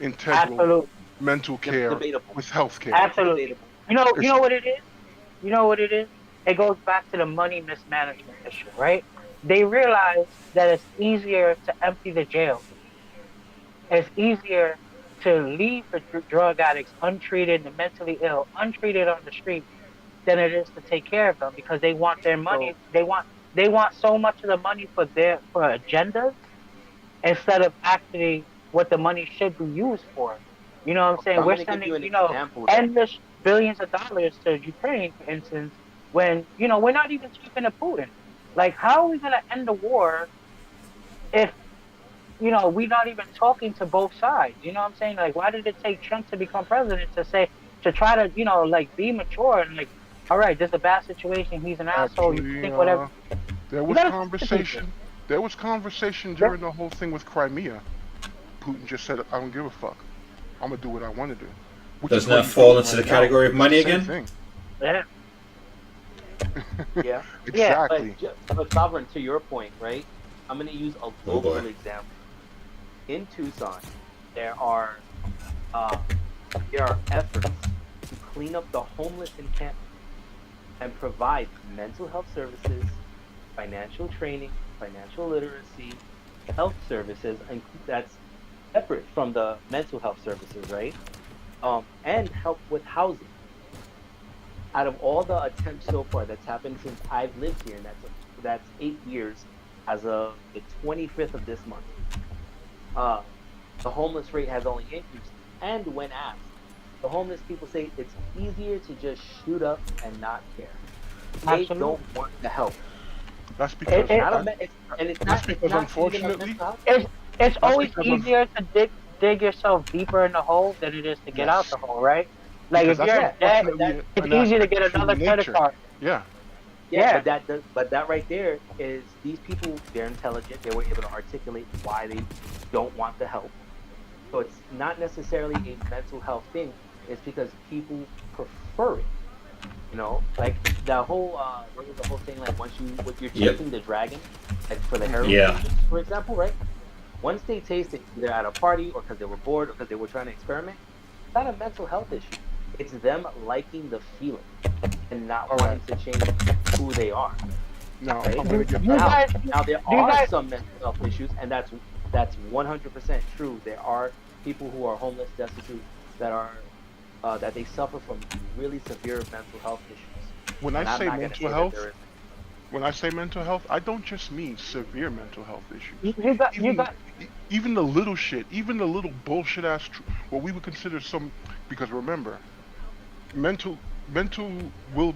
integral Absolutely. mental care Debatable. with healthcare. Absolutely. Debatable. You It's, know what it is? You know what it is? It goes back to the money mismanagement issue, right? They realize that it's easier to empty the jail. It's easier to leave the drug addicts untreated, the mentally ill, untreated on the street than it is to take care of them because they want their So money. They want so much of the money for agendas instead of actually what the money should be used for. You know what I'm okay, saying? I'm We're gonna give you sending, an example then. endless billions of dollars to Ukraine, for instance, when, we're not even talking to Putin. Like, how are we going to end the war if, we're not even talking to both sides? You know what I'm saying? Like, why did it take Trump to become president to try to, like, be mature and, like, all right, this is a bad situation. He's an asshole. You can actually, think whatever. there You was got to talk to people. conversation. There was conversation Yeah. during the whole thing with Crimea. Putin just said, "I don't give a fuck. I'm gonna do what I want to do," which is Doesn't what that he's fall doing into the right now. category of It's money the same again? thing. Yeah. Yeah. Yeah. Exactly. But Sovereign, to your point, right? I'm gonna use a Oh boy. local example. In Tucson, there are uh, there are efforts to clean up the homeless encampment and provide mental health services, financial training, financial literacy, health services, and that's separate from the mental health services, right? And help with housing. Out of all the attempts so far that's happened since I've lived here, and that's 8 years as of the 25th of this month. Uh, the homeless rate has only increased. And when asked, the homeless people say it's easier to just shoot up and not care. They Absolutely. don't want the help. That's because It- Not a, that, me- it's, and it's that's not. It's because not even a unfortunately, mental health. it's that's always because of easier to dig yourself deeper in the hole than it is to get out yes, the hole, right? Like because if that's you're in Yeah, debt, but that unfortunately it's an easy to aspect get of another human credit nature. card. Yeah, yeah, Yeah, but that right there is these people. They're intelligent. They were able to articulate why they don't want the help. So it's not necessarily a mental health thing. It's because people prefer it. You know, like the whole what was the whole thing like once you're Yep. chasing the dragon, like for the heroin Yeah. patients, for example, right? Once they taste it, either at a party or because they were bored or because they were trying to experiment, it's not a mental health issue. It's them liking the feeling and not wanting to change who they are. Now, Right? I'm gonna get You back. guys, Now there do you are guys, some mental health issues, and that's 100% true. There are people who are homeless, destitute, that are that they suffer from really severe mental health issues. When And I I'm say not gonna mental say that health, there isn't. when I say mental health, I don't just mean severe mental health issues. you got, Even the little shit, even the little bullshit ass, what we would consider some, because remember, mental, mental will,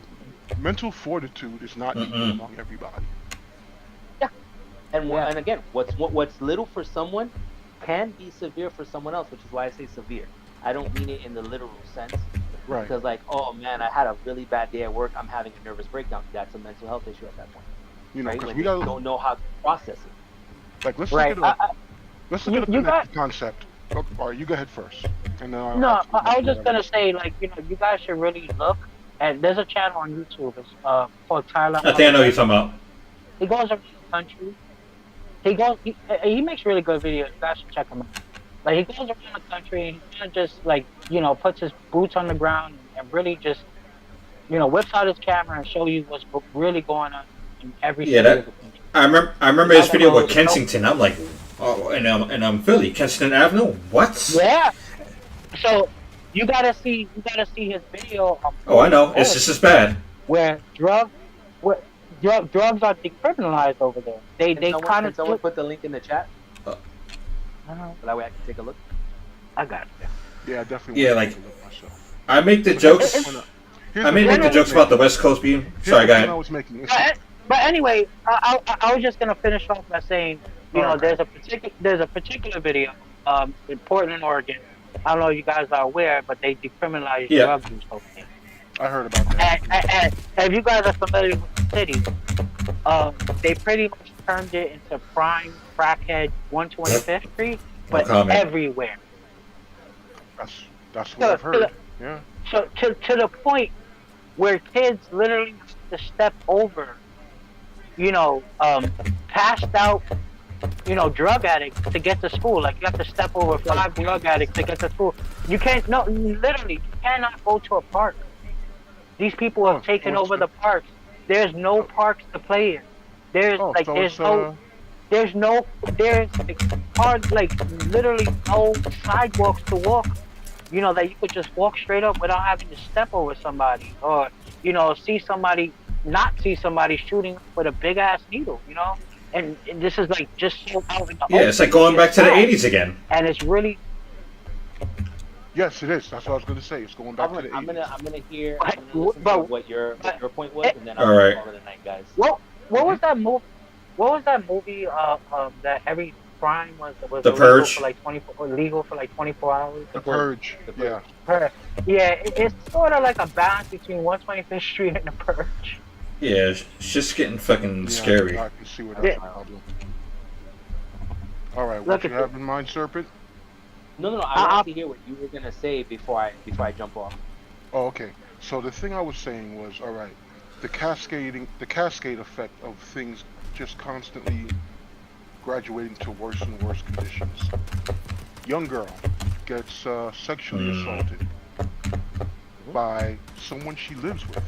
mental fortitude is not equal Mm-mm. among everybody. And Yeah. and again, what's little for someone can be severe for someone else, which is why I say severe. I don't mean it in the literal sense. Right. Because like, oh man, I had a really bad day at work. I'm having a nervous breakdown. That's a mental health issue at that point, You know, right? because When we they got don't know how to process it. like let's right. look at a let's look at a You got, connected concept. Oh, all right, you go ahead first, and then I'll no, ask you I was about just the gonna other. say, like, you guys should really look. And there's a channel on YouTube. It's called Tyler. I think I know what you're talking about. He goes around the country. He makes really good videos. You guys should check him out. Like, he goes around the country and he kind of just, like, puts his boots on the ground and really just, whips out his camera and show you what's really going on in every Yeah, city of that the country. I remember his That's video about- with Kensington. I'm like, oh, and Philly, Kensington Avenue. What? Yeah. So you gotta see his video. Oh, I know. It's just as bad. where drugs are decriminalized over there. They kind Can of someone put the link in the chat? Uh. So that way I can take a look. I got it. Yeah, I definitely. Yeah, want like- to take a look myself. I make the jokes. Here's I the may point make the I was jokes about the making. West Coast being. Here's Sorry, the go point I ahead. was making. But anyway, I was just gonna finish off by saying, Okay. there's a particular video in Portland, Oregon. I don't know if you guys are aware, but they decriminalized Yeah. drug use over there. I heard about that. And if you guys are familiar with the city, they pretty much turned it into prime crackhead 125th Street, but comment. everywhere. That's what I've heard. Yeah. So to the point where kids literally have to step over, passed out, drug addicts to get to school. Like, you have to step over 5 drug addicts to get to school. You can't, no, literally, you cannot go to a park. These people have taken over the parks. There's no parks to play in. There's like, there's like hard, like, literally no sidewalks to walk. That you could just walk straight up without having to step over somebody, or not see somebody shooting with a big ass needle. And this is like just so out in the Yeah, it's like going back to the '80s again. And it's really Yes, it is. That's what I was going to say. It's going back to the 80s. I'm gonna listen But- to what your point was, and then All I'll right. call it a night, guys. what was that movie? What was that movie? That every crime was The illegal Purge? for like 24 hours. The Purge. The Yeah. Purge. Yeah, it's sort of like a balance between 125th Street and the Purge. Yeah, it's just getting fucking Yeah, scary. I can see where that's a problem. All right, what Look you at have in mind, Serpent? No. I want to hear what you were gonna say before I jump off. Oh, okay. So the thing I was saying was, all right, the cascade effect of things just constantly graduating to worse and worse conditions. Young girl gets sexually assaulted by someone she lives with,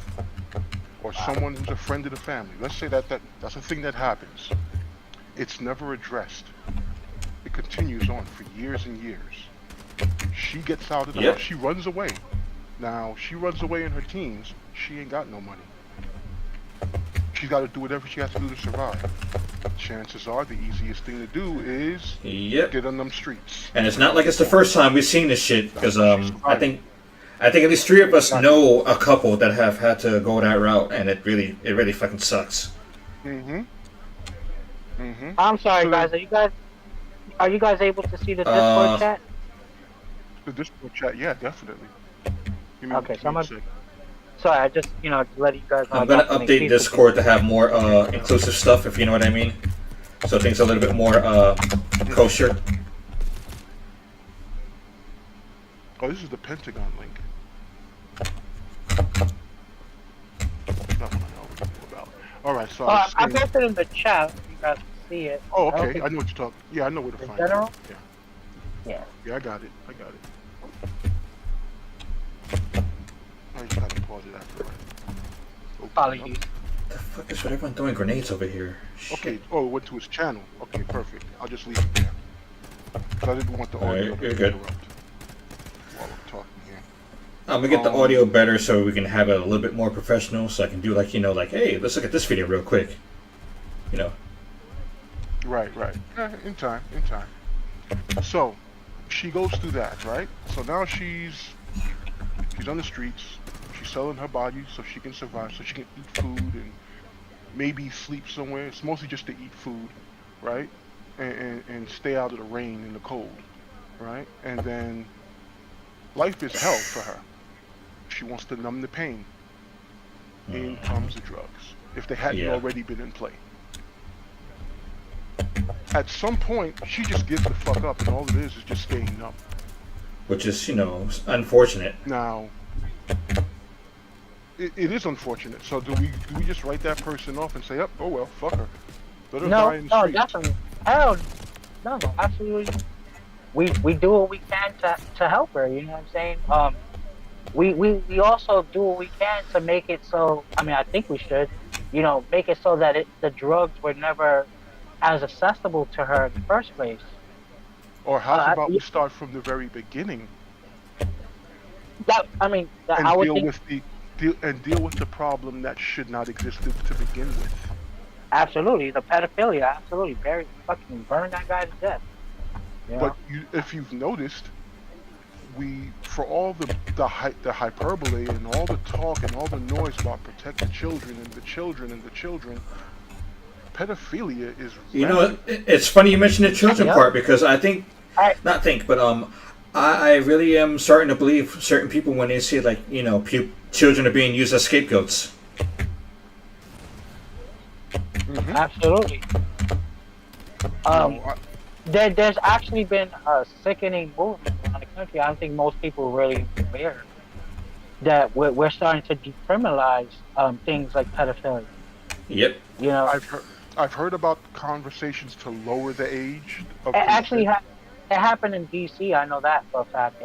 or someone who's a friend of the family. Let's say that's a thing that happens. It's never addressed. It continues on for years and years. She gets out of the house. She runs away. Now, she runs away in her teens. She ain't got no money. She's got to do whatever she has to do to survive. Chances are the easiest thing to do is Yep. get on them streets. And it's not like it's the first time we've seen this shit, because I think at least 3 of us know a couple that have had to go that route, and it really fucking sucks. I'm sorry, So guys. Are you guys able to see the Discord chat? The Discord chat, yeah, definitely. Give me- Okay, give so me a I'm sec. Sorry, I just to let you guys know. I'm gonna about update Discord to have more inclusive stuff, if you know what I mean. So things are a little bit more kosher. Oh, this is the Pentagon link. All right, so I was I saying. posted in the chat. So you guys can see it. Oh, I don't okay. think I know what you're talking. Yeah, I know where to in find general. it. Yeah, Yeah. yeah, I got it. I got it. I just gotta pause it after. Open it up. Apologies. The fuck is with everyone throwing grenades over here? Okay. Oh, it went to his channel. Okay, perfect. I'll just leave it there. 'Cause I didn't want the All right, audio to you're good. interrupt while we're talking here. I'm gonna get the audio better so we can have it a little bit more professional. So I can do like like, hey, let's look at this video real quick. You know. Right, right. In time, in time. So, she goes through that, right? So now she's on the streets. She's selling her body so she can survive, so she can eat food and maybe sleep somewhere. It's mostly just to eat food, right? And stay out of the rain and the cold, right? And then life is hell for her. She wants to numb the pain. In comes the drugs, if they hadn't already been in play. At some point, she just gives the fuck up, and all it is just staying numb. Which is, unfortunate. Now, it is unfortunate. So do we just write that person off and say, oh well, fuck her, let her die in the street? Definitely. Hell, no, absolutely. We do what we can to help her. You know what I'm saying? We also do what we can to make it so. I mean, I think we should, make it so that the drugs were never as accessible to her in the first place. Or how about we start from the very beginning? I would deal with the problem that should not exist to begin with. Absolutely, the pedophilia. Absolutely, burn that guy to death. But if you've noticed, for all the hyperbole and all the talk and all the noise about protect the children and the children and the children, pedophilia is. It's funny you mentioned the children part because I really am starting to believe certain people when they say children are being used as scapegoats. Mm-hmm. Absolutely. There's actually been a sickening movement around the country. I don't think most people really aware that we're starting to decriminalize things like pedophilia. Yep. I've heard about conversations to lower the age of it happened in DC. I know that for a fact.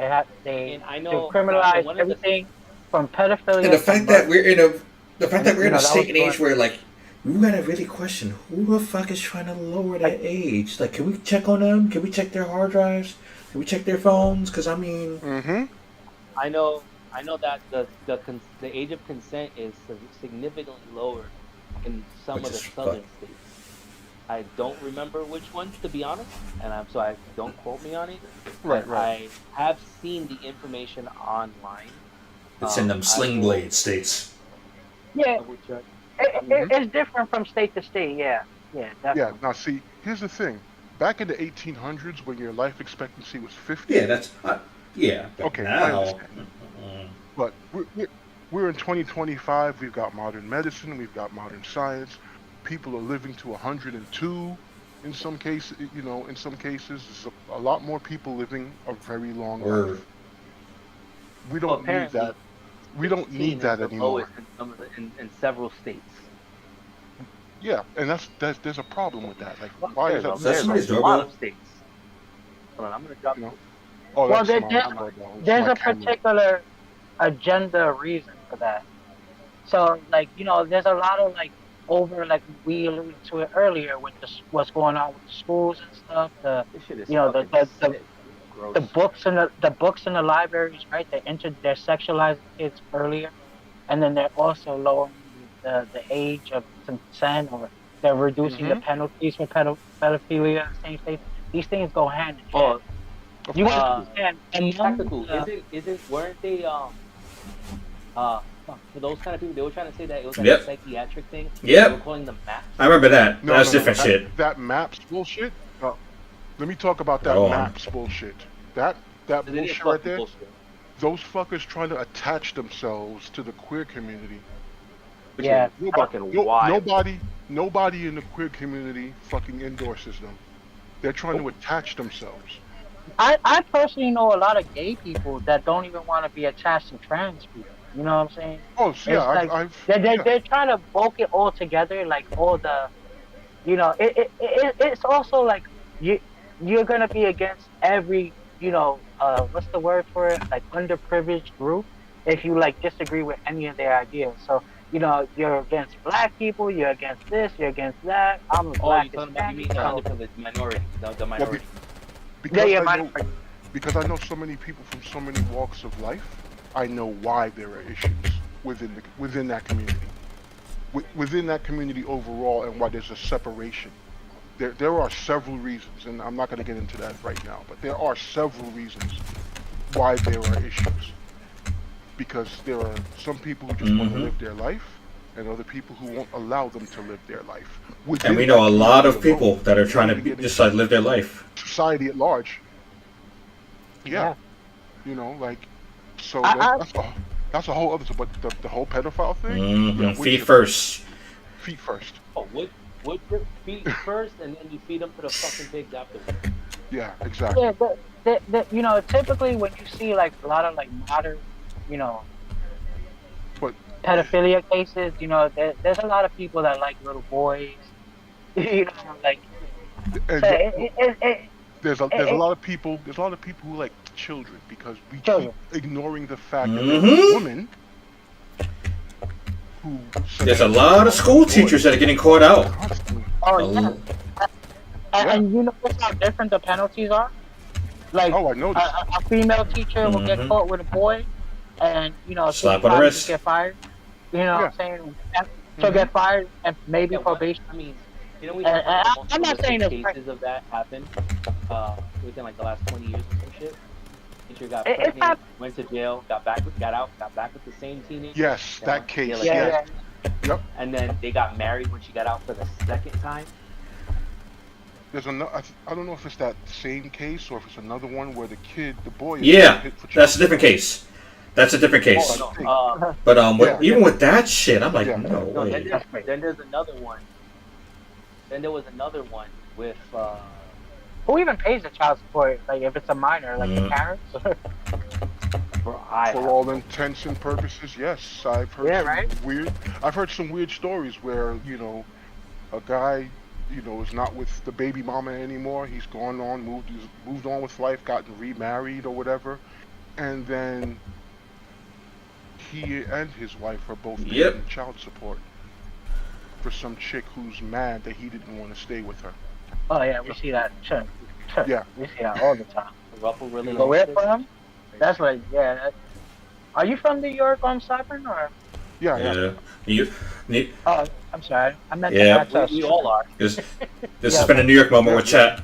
They decriminalized everything from pedophilia. And the fact that we're in a state and age where we gotta really question who the fuck is trying to lower that age. Like, can we check on them? Can we check their hard drives? Can we check their phones? Because I mean, I know that the age of consent is significantly lower in some of the southern states. I don't remember which ones, to be honest, and so I don't quote me on it. Right. I have seen the information online. It's in them sling blade states. Yeah, it's different from state to state. Yeah, definitely. Yeah. Now, see, here's the thing. Back in the 1800s, when your life expectancy was 50. Yeah, that's Okay. Now, I understand. But we're in 2025. We've got modern medicine. We've got modern science. People are living to 102 in some cases. In some cases, there's a lot more people living a very long life. We don't need that. We don't need that anymore. In several states. Yeah, and there's a problem with that. Like, why is that? There's a lot of states. Hold on, I'm gonna drop. There's a particular agenda reason for that. So, there's a lot of we alluded to it earlier with what's going on with the schools and stuff. The books and the books in the libraries, right? They're sexualizing kids earlier, and then they're also lowering the age of consent, or they're reducing the penalties for pedophilia. These things go hand in hand. You understand? Weren't they for those kind of people, they were trying to say that it was a psychiatric thing. Yep. They were calling them MAPS. I remember that. That's different shit. That MAPS bullshit. Let me talk about that MAPS bullshit. That bullshit right there. Those fuckers trying to attach themselves to the queer community. Yeah. Nobody in the queer community fucking endorses them. They're trying to attach themselves. I personally know a lot of gay people that don't even want to be attached to trans people. You know what I'm saying? Oh, yeah, It's like yeah. they're trying to bulk it all together, like all the, it's also like you you're gonna be against every, what's the word for it, like underprivileged group, if you like disagree with any of their ideas. So you're against black people, you're against this, you're against that. I'm a Oh, black you talking about, you Hispanic, mean the so underprivileged minority, the Well, minority. yeah, because yeah, I know minority. because I know so many people from so many walks of life, I know why there are issues within that community, within that community overall, and why there's a separation. There are several reasons, and I'm not going to get into that right now, but there are several reasons why there are issues. Because there are some people who just want to Hmm. live their life, and other people who won't allow them to live their life And we within know that a lot community of people alone. that are We don't trying to even get just into like live their life. society at large. Yeah, Yeah. like, so I, I that's a whole other. But the whole pedophile thing, yeah, Hmm. we're Feet shipping it. first. Feet first. Oh, would feet first, and then you feed them to the fucking pigs afterwards. Yeah, yeah, exactly. typically when you see like a lot of like modern, you know, But pedophilia cases, there's a lot of people that like little boys, like so and there's a it, lot of people who like children because we keep children. ignoring the fact that there are Hmm. women who send There's their a lot of child or school teachers boys that are getting caught out. constantly. Oh A yeah, l- Yeah. and you notice how different the penalties are. Like Oh, I noticed. a female teacher will get Mhm. caught with a boy, and she'll Slap on the probably just wrist. get fired. You know what I'm Yeah. saying? And she'll Hmm. get fired and maybe Yeah, what probation. I mean, we And, have one of and the most I'm not saying prolific it's right. cases of that happen within like the last 20 years or some shit. Teacher got It's pregnant, not. went to jail, got out, got back with the same teenager, Yes, and that went to jail case. Yeah, Yes. again. yeah. Yep. And then they got married when she got out for the second time. There's another. I don't know if it's that same case or if it's another one where the boy is being Yeah, hit for that's child a different support. case. That's a different Oh case. I no, think. But Yeah. even with that shit, I'm like, Yeah. no no. Then way. there's That's great. then there's another one. Then there was another one with Who even pays the child support? Like if it's a minor, like the Mm. parents? bro, I For have all no intents and purposes, yes. I've heard Yeah, some right. weird. I've heard some weird stories where a guy is not with the baby mama anymore. He's gone on, moved on with life, gotten remarried or whatever, and then he and his wife are both Yep. paying child support for some chick who's mad that he didn't want to stay with her. Oh yeah, we see that. Sure. Yeah, We see that all the time. ruffle you But know. where relationships. from? That's like yeah. Are you from New York, Cypern, or? Yeah, yeah. Yeah. You, ne- Oh, I'm sorry. I meant to yeah. ask We, us. we all are. This Yeah. has been a New York moment with chat.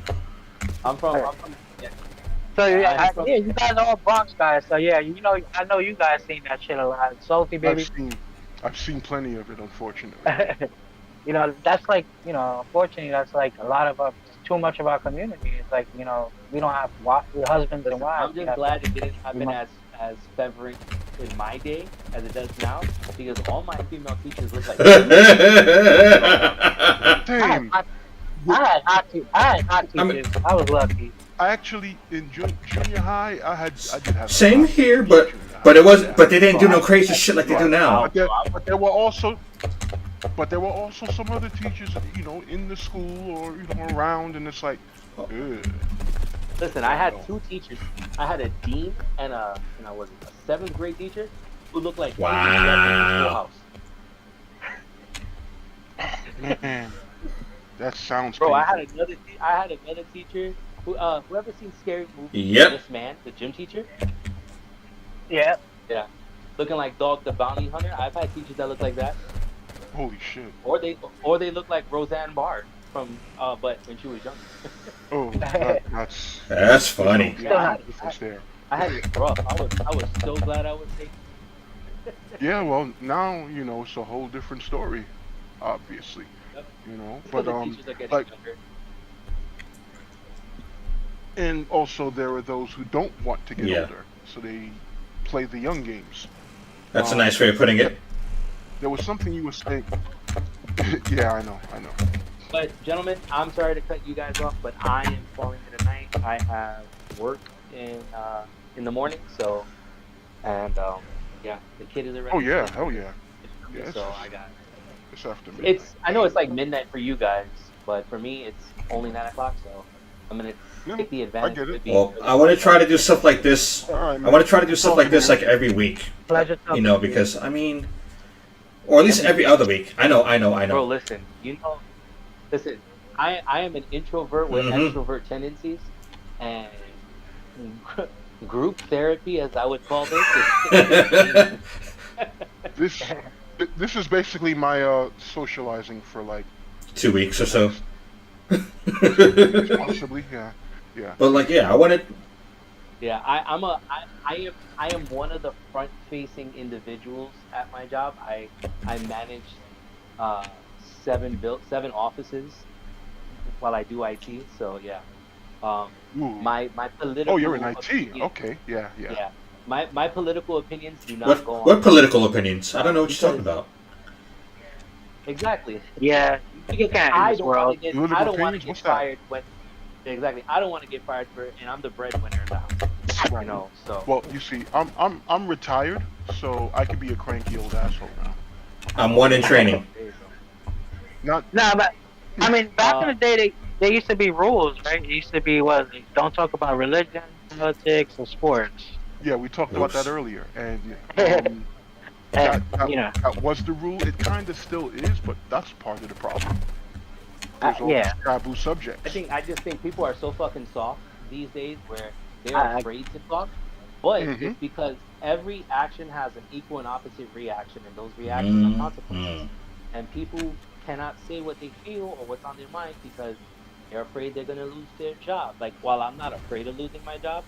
I'm from. Alright. I'm from. Yeah, So yeah, I'm from. yeah, you guys are all Bronx guys. So yeah, I know you guys seen that shit a lot. Salty I've baby. seen, I've seen plenty of it, unfortunately. That's like unfortunately, that's like a lot of too much of our community. It's like we don't have husbands and Listen, wives. I'm We just have, glad it didn't we happen mu- as prevalent in my day as it does now, because all my female teachers look like. I had Same. hot, I had hot I mean- teachers. I was lucky. I actually in junior high, I did have Same some here, teachers in junior high. but it was, Yeah. but they didn't do no Bro, crazy shit like they do now. But there were also some other teachers, in the school or around, and it's like, ugh. Listen, I had two teachers. I had a dean and a seventh grade teacher who looked like Wow. Man, that sounds Bro, painful. I had another teacher whoever seen Scary Movie? Yep. This man, the gym teacher. Yeah. Yeah. Looking like Dog the Bounty Hunter. I've had teachers that look like that. Holy shit. Or they look like Roseanne Barr from but when she was young. Oh, that's That's funny. yeah, difference there. I had it rough. I was so glad I was taken. Yeah, well, now it's a whole different story, obviously. Yep. But the teachers are getting like, younger. and also there are those who don't want to get Yeah. older, so they play the young games. That's a nice way of putting it. There was something you were saying. Yeah, I know. But gentlemen, I'm sorry to cut you guys off, but I am falling into night. I have work in the morning, so and Yeah, the kid is Oh already yeah, asleep. hell yeah. For Yeah, me, so I got. it's after midnight. It's. I know it's like midnight for you guys, but for me, it's only 9 o'clock. So I'm gonna No, take the I advantage get of it. it being Well, early I want to try podcast. to do stuff like this. All right, I want man. to try to do It's stuff over, like this man. like every week, Pleasure you talking know, to you. because I mean, or at least Every every week, other week. I know, I bro. know. Listen, listen. I am an introvert with Mm-hmm. extrovert tendencies, and group therapy, as I would call this, is painful. This this is basically my socializing for like 2 weeks the or so. next 2 weeks possibly. Yeah, yeah. But like, yeah, I wanted. Yeah, I am one of the front facing individuals at my job. I manage seven offices while I do IT. So yeah. Ooh. My Oh, you're in political IT. opinion, Okay. Yeah, yeah. yeah. My political opinions do What not go on what Twitter. political opinions? I don't know what you're talking Because about. exactly. Yeah, you Because can't in I this don't want to world. get I Political don't want to opinions. get What's that? fired when exactly. I don't want to get fired for and I'm the breadwinner in the house. You Right. know, so Well, you see, I'm retired, so I could be a cranky old asshole now. I'm one in training. there you go. Not. No, but I mean, back in Uh the day, they used to be rules, right? It used to be what? Don't talk about religion, politics, or sports. Yeah, we talked about that Oops. earlier, and that And that that was the rule. It kind of still is, but that's part of the problem. There's all these yeah, taboo subjects. I just think people are so fucking soft these days where they are I, afraid to talk. But Hmm. it's because every action has an equal and opposite reaction, and those reactions are consequences. Mm-hmm. And people cannot say what they feel or what's on their mind because they're afraid they're gonna lose their job. Like while I'm not afraid of losing my job,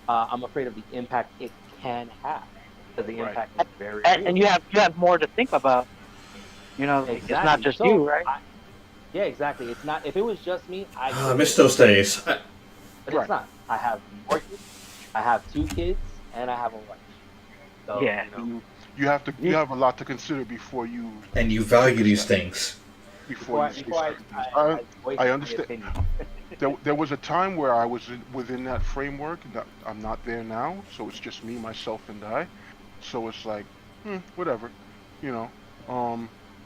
I'm afraid of the impact it can have because the Right. impact is very and real. you have more to think about. You know, like, it's not Exactly. just you, right? Yeah, exactly. It's not. If it was just me, I I get it. miss those days. But it's Right. not. I have mortgage, I have two kids, and I have a wife. So Yeah. You have a lot to consider before you And you take value a these step. things. Before you say before certain things. I voice I my understand. opinion. There was a time where I was within that framework, and I'm not there now. So it's just me, myself, and I. So it's like, whatever, you know.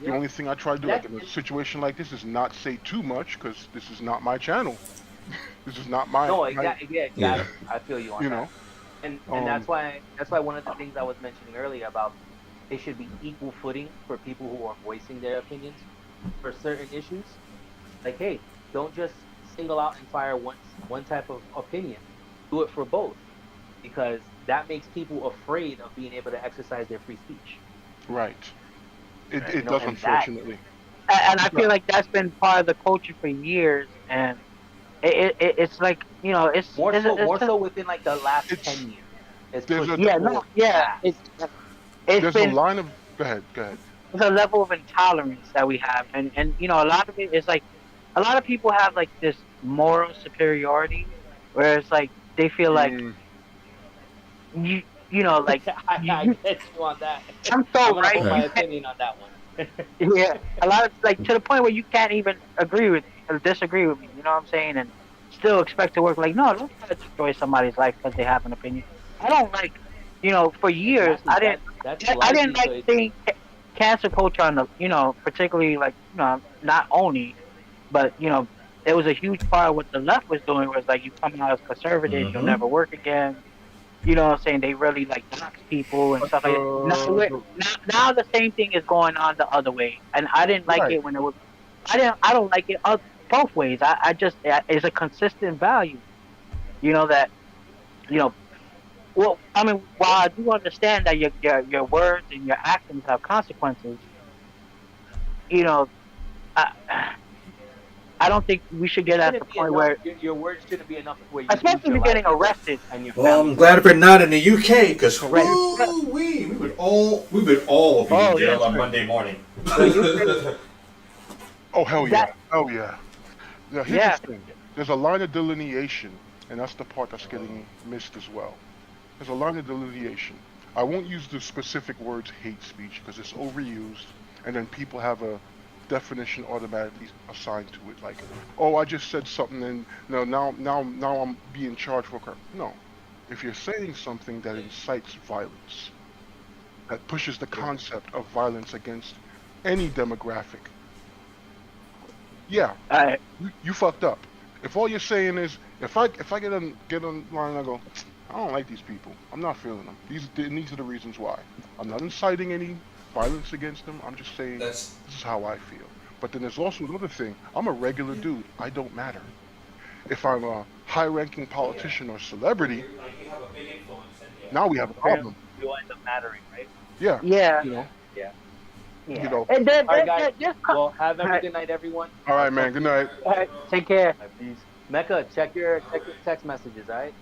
The Yep. only thing I try to do, like That in a is, situation like this, is not say too much because this is not my channel. This is not my no, my. exactly. Yeah, Yeah. exactly. I feel you on You that. know. And Um. that's why one of the things I was mentioning earlier about it should be equal footing for people who are voicing their opinions for certain issues. Like, hey, don't just single out and fire one type of opinion. Do it for both because that makes people afraid of being able to exercise their free speech. Right. It You it know, does, and that unfortunately. And I feel bro, like that's been part of the culture for years, and it's like it's more just so within like the last It's 10 years. It's there's pushed a yeah, no, full yeah, blast. it's there's a been line of. Go ahead. Go ahead. the level of intolerance that we have, and a lot of it is like a lot of people have like this moral superiority, where it's like they feel like Mm, like I you get you on that. I'm I'm so gonna right. hold my You Right. can't, opinion on that one. yeah, a lot of like to the point where you can't even agree with me or disagree with me. You know what I'm saying? And still expect to work like no, don't try to destroy somebody's life because they have an opinion. I don't like, for years Exactly. That's I didn't largely like so it. seeing cancer culture on the particularly like not only but it was a huge part of what the left was doing was like you come out as conservative, you'll Mm-hmm. never work again. You know what I'm saying? They really like dox people and stuff like that. Now the same thing is going on the other way, and I didn't like right. it when it was. I don't like it both ways. I just it's a consistent value. That you know. Well, I mean, while I do understand that your words and your actions have consequences, you know, I, I don't think we should It get at the shouldn't be point enough. where, Your words shouldn't be enough where you lose especially if your you're getting livelihood arrested. and your Well, family I'm glad we're survives. not in the UK because Correct. we would all be in Oh yeah, jail on Monday morning. the UK. Oh hell yeah. That Oh yeah. Now here's the yeah. thing. There's a line of delineation, and that's the part that's getting missed as well. There's a line of delineation. I won't use the specific words hate speech because it's overused, and then people have a definition automatically assigned to it. Like, oh, I just said something, and no, now I'm being charged for crime. No, if you're saying something that incites violence, that pushes the concept of violence against any demographic. Yeah, I, you fucked up. If all you're saying is if I get online and I go, I don't like these people. I'm not feeling them. These are the reasons why. I'm not inciting any violence against them. I'm just saying That's this is how I feel. But then there's also another thing. I'm a regular dude. I don't matter. If I'm a high-ranking politician or celebrity, you have a big influence, and yeah. now we have a problem. You end up mattering, right? Yeah, yeah, you know, Yeah. yeah. you know. And then, All right, guys. just Well, have a Alright. good night, everyone. All right, man. Good night. Take care. All right, peace. Mecca, check your text messages, all right?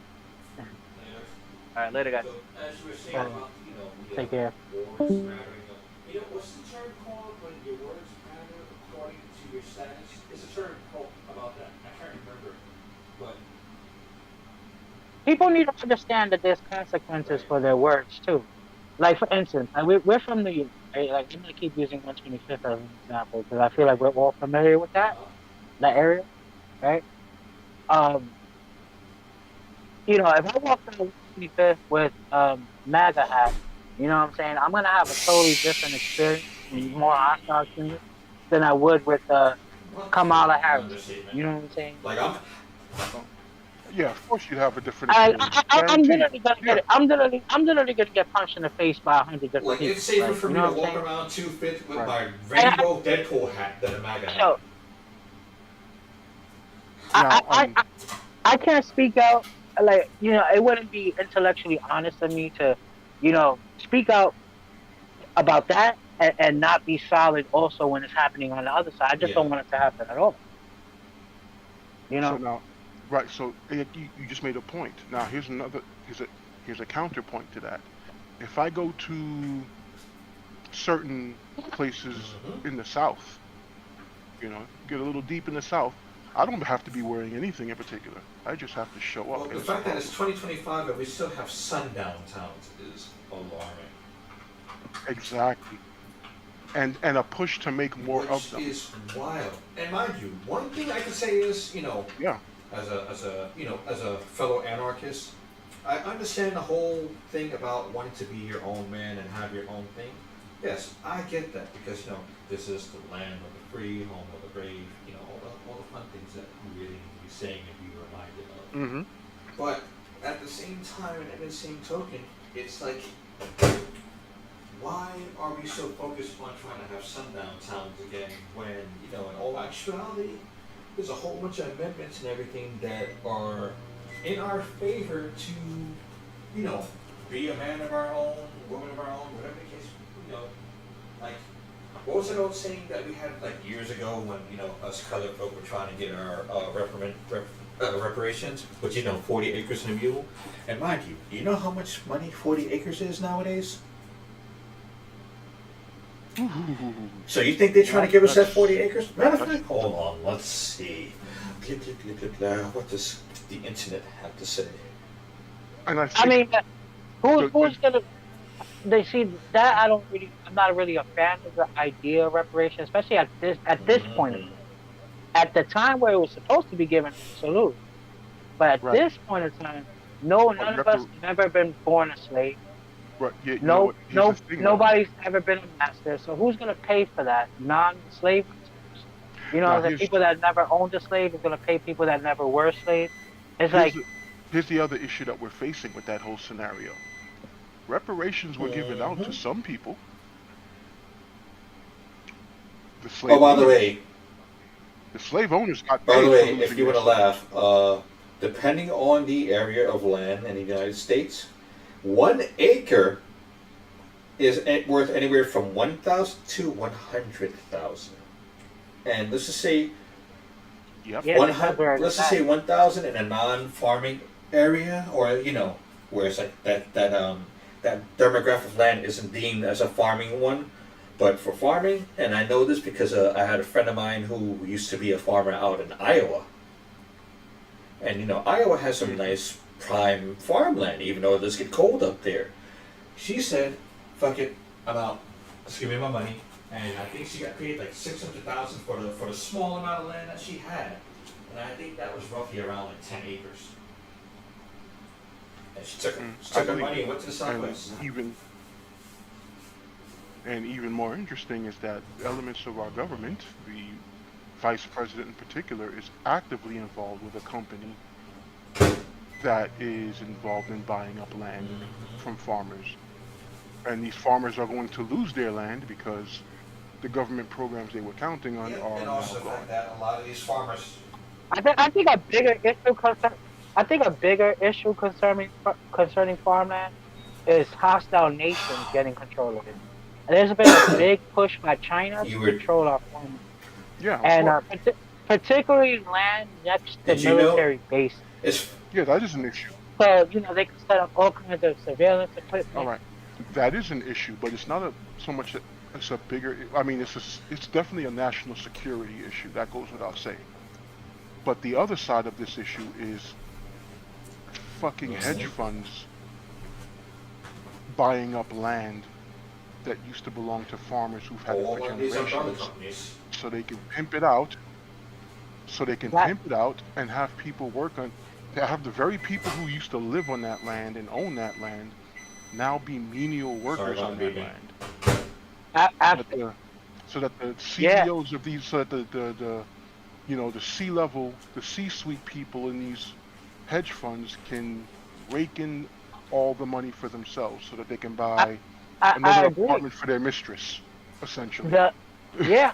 All right, later, guys. So, as you were saying Alright. about, Take care. words mattering, what's the term called when your words matter according to your status? It's a term called about that. I can't remember, but People need to understand that there's consequences for their words too. Like for instance, like we're from New York, right? Like I'm gonna keep using 125th as an example because I feel like we're all familiar with that area, right? Um, if I walk down 125th with MAGA hat, you know what I'm saying? I'm gonna have a totally different experience, and more hostile experience than I would with Kamala Harris. understatement. You know what I'm saying? Like I'm Yeah, of course you have a different experience. I'm Guaranteed. literally gonna get it. I'm literally gonna get punched in the face by 100 different like people. it's safer Like, for you me know to what I'm walk saying? around 2 feet with Right. my rainbow Deadpool hat than a MAGA hat. So Now, I can't speak out. Like it wouldn't be intellectually honest of me to, speak out about that and not be solid also when it's happening on the other side. I just Yeah. don't want it to happen at all. so now, right? So you just made a point. Now here's a counterpoint to that. If I go to certain places in the South, get a little deep in the South, I don't have to be wearing anything in particular. I just have to show up. Well, and the it's fact that fine. it's 2025 and we still have sundown towns is alarming. Exactly. And a push to make more Which of them. is wild. And mind you, one thing I can say is, Yeah. as a fellow anarchist, I understand the whole thing about wanting to be your own man and have your own thing. Yes, I get that because this is the land of the free, home of the brave. All the fun things that we really need to be saying and be reminded of. Mm-hmm. But at the same time, and in the same token, it's like, why are we so focused on trying to have sundown towns again when, in all actuality, there's a whole bunch of amendments and everything that are in our favor to, be a man of our own, woman of our own, whatever the case, like, what was that old saying that we had like years ago when, us colored folk were trying to get our reparations, which 40 acres and a mule. And mind you, you know how much money 40 acres is nowadays? So you think they're trying to give us that 40 acres? Matter of fact, hold on, let's see. What does the internet have to say? And I I think mean, who's gonna? They see that I'm not really a fan of the idea of reparation, especially at this point. At the time where it was supposed to be given, absolutely. But at Right. this point in time, none of us have ever been born a slave. right, yeah, you know what? Here's the thing, though. Nobody's ever been a master. So who's gonna pay for that? Non-slave consumers. Now, The people that never owned a slave is gonna pay people that never were slaves. It's Here's the other issue that we're facing with that whole scenario. Reparations were given out to some people. The slave Oh, by the owners- way, the slave owners got By paid the for way, losing if you their want to laugh, depending on the area of land in the United States, 1 acre is worth anywhere from 1,000 to 100,000. And let's just say Yep. Yeah, 100. Let's just say 1,000 in a non-farming area, or where it's like that demographic of land isn't deemed as a farming one. But for farming, and I know this because I had a friend of mine who used to be a farmer out in Iowa. And Iowa has some nice prime farmland, even though it does get cold up there. She said, "Fuck it, I'm out. Just give me my money." And I think she got paid like $600,000 for the small amount of land that she had, and I think that was roughly around like 10 acres. And she took her I money and went to the And Southwest. And even more interesting is that elements of our government, the vice president in particular, is actively involved with a company that is involved in buying up land from farmers. And these farmers are going to lose their land because the government programs they were counting on Yeah, are and now also the fact gone. that a lot of these farmers. I think a bigger issue concerning farmland is hostile nations getting control of it. And there's been a big push by China to You were. control our farmland, Yeah, of and course. particularly land next to Did you know? military bases. It's Yeah, that is an issue. So they can set up all kinds of surveillance All equipment. right, that is an issue, but it's not so much. It's a bigger. I mean, it's definitely a national security issue. That goes without saying. But the other side of this issue is fucking hedge funds buying up land that used to belong to farmers who've had it all for of these umbrella generations, companies. so they can pimp it out. So they can That pimp it out and have people work on. Have the very people who used to live on that land and own that land now be menial workers Sorry on about that beeping. land. So that after the, so that the yeah, CEOs of these, so that the the C-level, the C-suite people in these hedge funds can rake in all the money for themselves so that they can I, buy I another agree. apartment for their mistress, essentially. The yeah,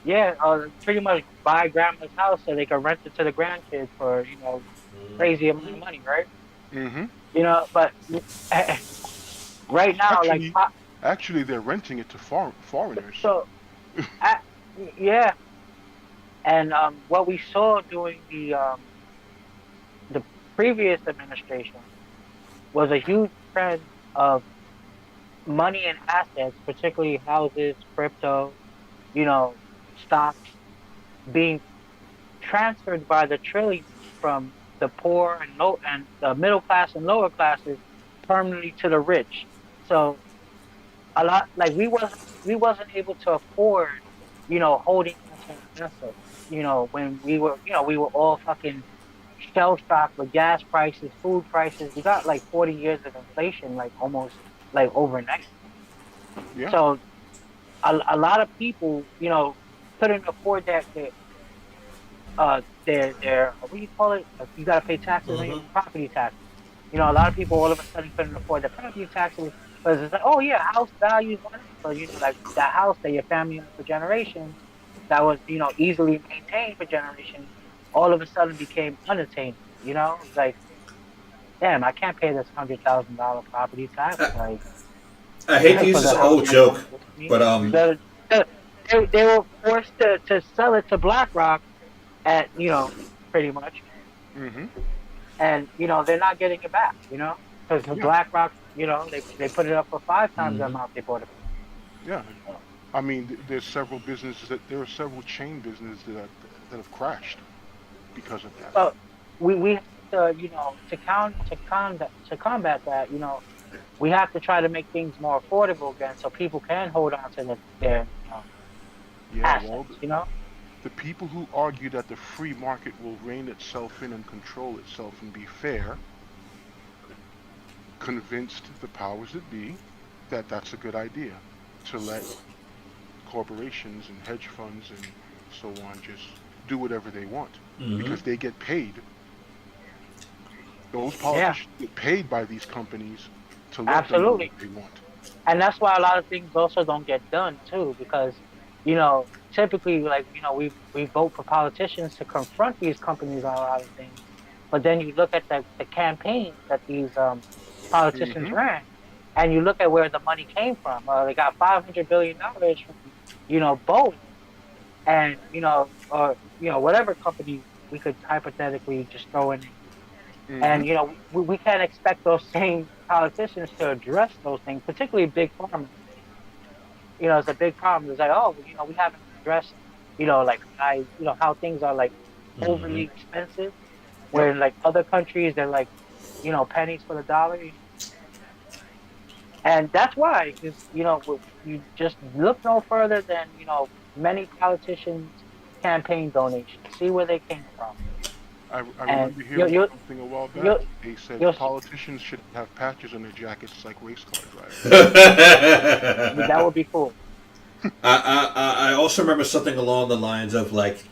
yeah, pretty much buy grandma's house so they can rent it to the grandkids for crazy amount of money, right? Mm-hmm. But right now, like Actually, actually, they're renting it to foreigners. so, I, yeah, and what we saw during the previous administration was a huge trend of money and assets, particularly houses, crypto, you know, stocks being transferred by the trillions from the poor and low and the middle class and lower classes permanently to the rich. So a lot like we wasn't able to afford, holding onto our assets. When we were all fucking shell shocked with gas prices, food prices. We got like 40 years of inflation, like almost like overnight. Yeah. So a lot of people, couldn't afford their what do you call it? You got to pay taxes on your Mm-hmm. property taxes. A lot of people all of a sudden couldn't afford their property taxes because it's like, oh yeah, house values went up. So like that house that your family owned for generations, that was easily maintained for generations, all of a sudden became unattainable. It's like, damn, I can't pay this $100,000 property tax like I hate to use for this the house old my family joke, gave me. but The- they were forced to sell it to BlackRock at pretty much, Mm-hmm. and they're not getting it back. Because the Yeah. BlackRock, they put it up for 5 times the mm-hmm. amount they bought it Yeah. I mean, there's several businesses there are several chain businesses that have crashed because of that. for. But we have to to combat that. We have to try to make things more affordable again, so people can hold on to their Yeah. Well, assets. the people who argue that the free market will rein itself in and control itself and be fair convinced the powers that be that that's a good idea to let corporations and hedge funds and so on just do whatever they want Mm-hmm. because they get paid. Those Yeah, politicians get paid by these companies to let them do what absolutely. they want. And that's why a lot of things also don't get done too, because typically, like, we vote for politicians to confront these companies on a lot of things, but then you look at the campaigns that these politicians Mm-hmm. ran, and you look at where the money came from. They got $500 billion from Boeing, and or whatever company we could hypothetically just throw in there. Mm-hmm. And we can't expect those same politicians to address those things, particularly big pharma. It's a big problem. It's like, oh, we haven't addressed, like how things are like Mm-hmm. overly expensive, Yep. where in like other countries they're like, pennies for the dollar. And that's why, because you just look no further than many politicians' campaign donations. See where they came from. I And remember hearing something a while back. you They said you politicians should have patches on their jackets like race car drivers. that would be cool. I also remember something along the lines of like,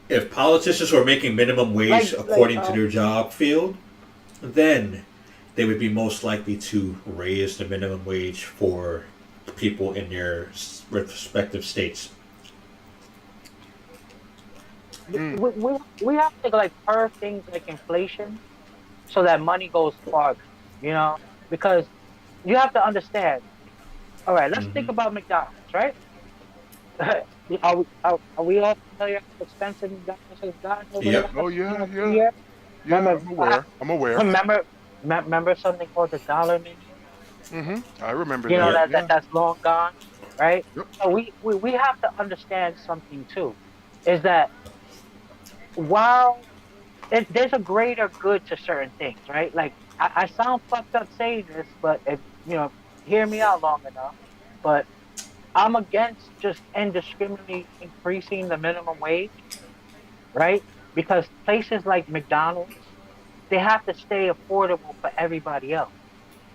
if politicians were making minimum wage Like according to their job field, then they would be most likely to raise the minimum wage for people in their respective states. We have to like curb things like inflation so that money goes farther, you know? Because you have to understand. All right, let's think Mm-hmm. about McDonald's, right? Are we all familiar how expensive McDonald's has gotten over the Yep. last Oh yeah, few yeah, years? yeah. Remember, I'm aware. I'm aware. remember something called the dollar menu? I remember You know that. Yep. Yeah. that's long gone, right? Yep. So we have to understand something too, is that while there's a greater good to certain things, right? Like I sound fucked up saying this, but if hear me out long enough. But I'm against just indiscriminately increasing the minimum wage, right? Because places like McDonald's, they have to stay affordable for everybody else.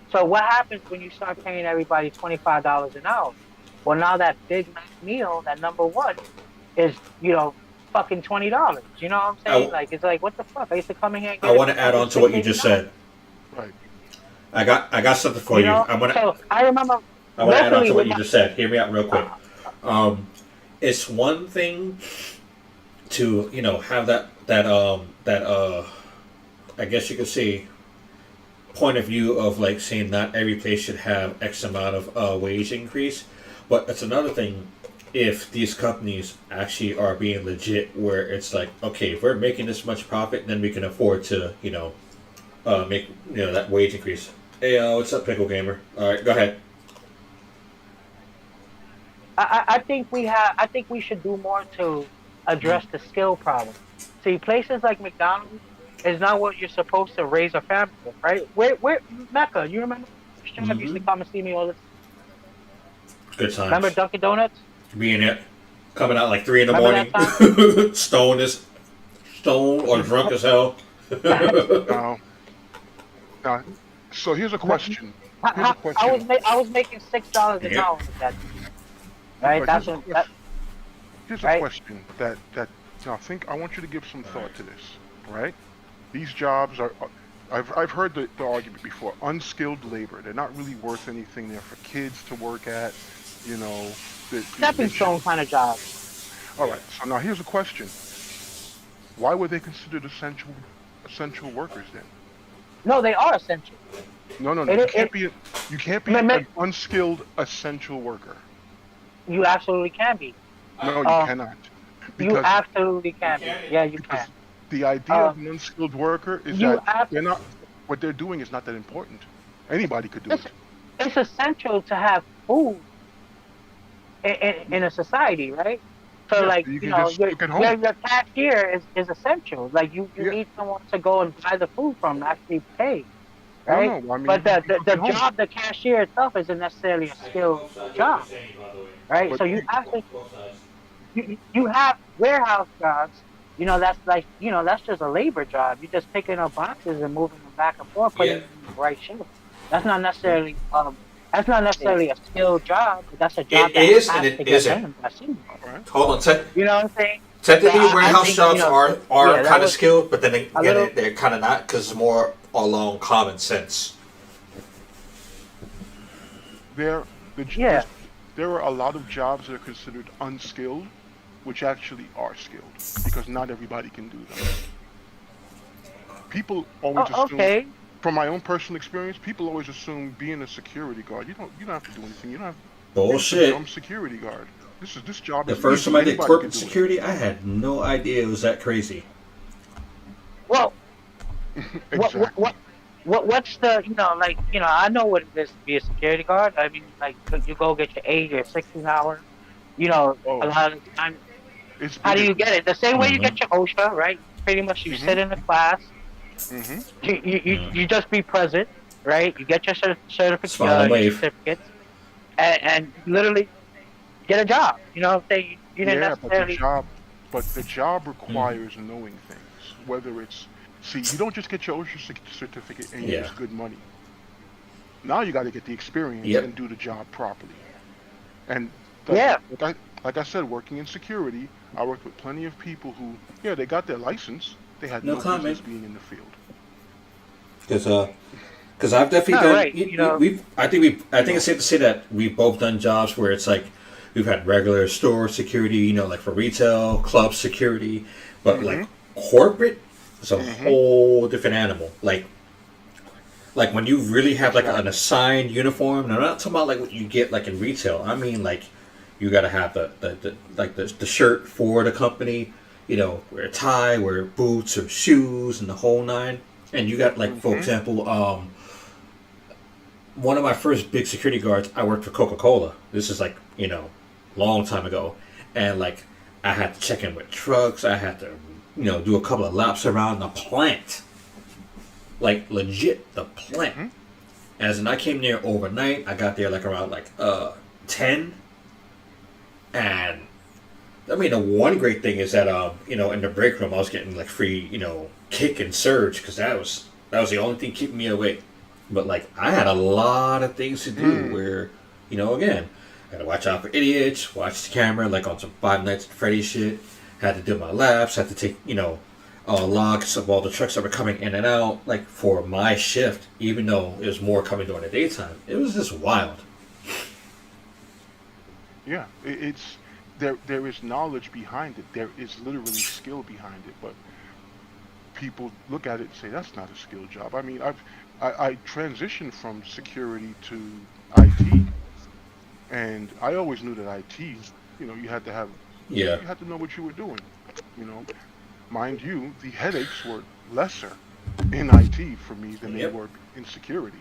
So what happens when you start paying everybody $25 an hour? Well, now that Big Mac meal, that number one, is fucking $20. You know what I'm saying? I, Like it's like what the fuck? I used to come in here and I get it want for to add fucking on to what you just 6.89. said. Right. I got something for You you. know? So I remember I want to add on locally to what with you my just said. Hear me out real quick. It's one thing to have that I guess you could say point of view of like saying not every place should have X amount of wage increase, but it's another thing if these companies actually are being legit, where it's like, okay, if we're making this much profit, then we can afford to make that wage increase. Hey, what's up, Pickle Gamer? All right, go ahead. I think I think we should do more to address the skill problem. See, places like McDonald's is not what you're supposed to raise a family with, right? Where Mecca, you remember my job used to Mm-hmm. come and see me all this. Good Remember times. Dunkin' Donuts? Being it, coming out like 3 in the Remember that morning, time? stone or drunk as hell. Now, now, so here's a question. Here's a I question. I was making $6 an Yep. hour with that, right? But That's what that, here's a right. question that now I want you to give some thought to this. Right? These jobs are. I've heard the argument before. Unskilled labor. They're not really worth anything. They're for kids to work at. You know. Stepping stone kind of job. All right. So now here's a question. Why were they considered essential workers then? No, they are essential. No. It- You can't be Ma- ma- an unskilled essential worker. You absolutely can be. No, you Uh, cannot. You Because absolutely can be. Yeah, you because can. the idea of an unskilled worker is You that ab- they're not. What they're doing is not that important. Anybody could do It's, it. it's essential to have food in a society, right? So, Yeah, like, you can just cook at home. your cashier is essential. Like, you Yeah. need someone to go and buy the food from, actually pay, I right? don't know. I mean, But you can cook the at home. job, the cashier itself, isn't necessarily a skilled job, right? But So you have warehouse jobs. That's like that's just a labor job. You're just picking up boxes and moving them back and forth, putting them in the right shape. That's not necessarily a skilled job, but that's a job It that is has and it to get isn't. done. That's it. Right? Hold on. You know what I'm saying? Technically, So I warehouse think, jobs are yeah, that kind of was skilled, but then a again, little. they're kind of not because it's more along common sense. There, the, Yeah. there are a lot of jobs that are considered unskilled, which actually are skilled because not everybody can do them. People always Oh, assume, okay. from my own personal experience, people always assume being a security guard, you don't have to do anything. You don't have Bullshit. to become security guard. This job The is first easy. time I did Anybody corporate could do it. security, I had no idea it was that crazy. Well, Exactly. what's the I know what it is to be a security guard. I mean, like you go get your 8 or 16 hour. A Oh, lot of the time. it's How do bigger. you get it? The same way you Mm-hmm. get your OSHA, right? Pretty much you Mhm. sit in the class, hmm you just be present, right? You get your Smile and wave. certificates, and literally get a job. You know what I'm saying? You didn't Yeah, but necessarily. the job requires knowing things. whether it's, see, you don't just get your OSHA certificate and Yeah. use good money. Now you got to get the experience Yep. and do the job properly. And Yeah. like I said, working in security, I worked with plenty of people who, yeah, they got their license, they had No no comment. business being in the field. Because I've definitely No, done. right, you know. I think it's safe to say that we've both done jobs where it's like we've had regular store security, like for retail, club security, but like corporate is a whole different animal. Like when you really have like an assigned uniform. And I'm not talking about like what you get like in retail. I mean like you got to have the shirt for the company. Wear a tie, wear boots or shoes, and the whole nine. And you got like, for example, one of my first big security guards. I worked for Coca-Cola. This is like long time ago, and like I had to check in with trucks. I had to do a couple of laps around the plant. Like legit the plant. As in I came there overnight. I got there like around 10. And I mean the one great thing is that in the break room I was getting like free kick and surge because that was the only thing keeping me awake. But like I had a lot of things to do where again I had to watch out for idiots, watch the camera like on some Five Nights at Freddy's shit. Had to do my laps. Had to take logs of all the trucks that were coming in and out, like for my shift, even though it was more coming during the daytime. It was just wild. Yeah, it's there is knowledge behind it. There is literally skill behind it, but people look at it and say that's not a skill job. I mean, I transitioned from security to IT, and I always knew that IT, you had to have, you had to know what you were doing. Mind you, the headaches were lesser in IT for me than they were in security.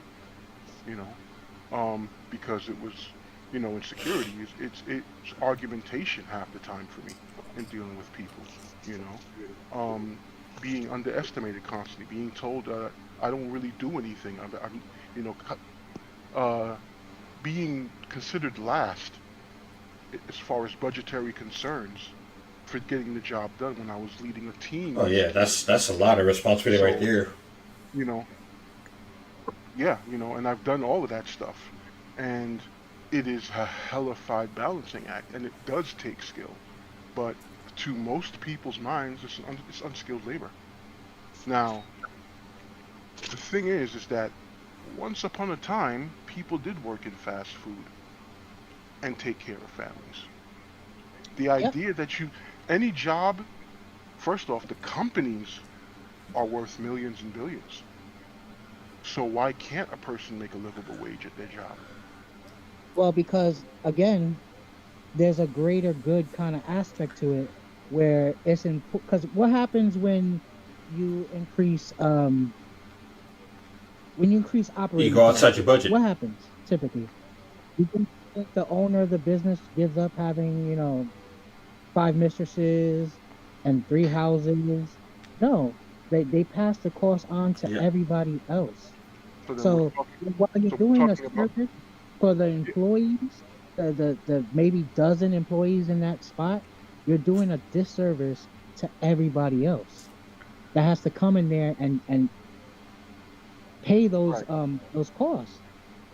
Because it was, in security, it's argumentation half the time for me in dealing with people. Being underestimated constantly, being told I don't really do anything. Being considered last as far as budgetary concerns for getting the job done when I was leading a team. Oh yeah, that's a lot of responsibility right there. And I've done all of that stuff, and it is a hellified balancing act, and it does take skill, but to most people's minds, it's unskilled labor. Now, the thing is that once upon a time, people did work in fast food and take care of families. The idea that any job, first off, the companies are worth millions and billions. So why can't a person make a livable wage at their job? Well, because again, there's a greater good kind of aspect to it, where it's in. Because what happens when you increase operating? You go outside your budget. What happens typically? You think the owner of the business gives up having 5 mistresses and 3 houses? No, they pass the cost on to everybody else. So while you're doing a service for the employees, the maybe dozen employees in that spot, you're doing a disservice to everybody else that has to come in there and pay those costs.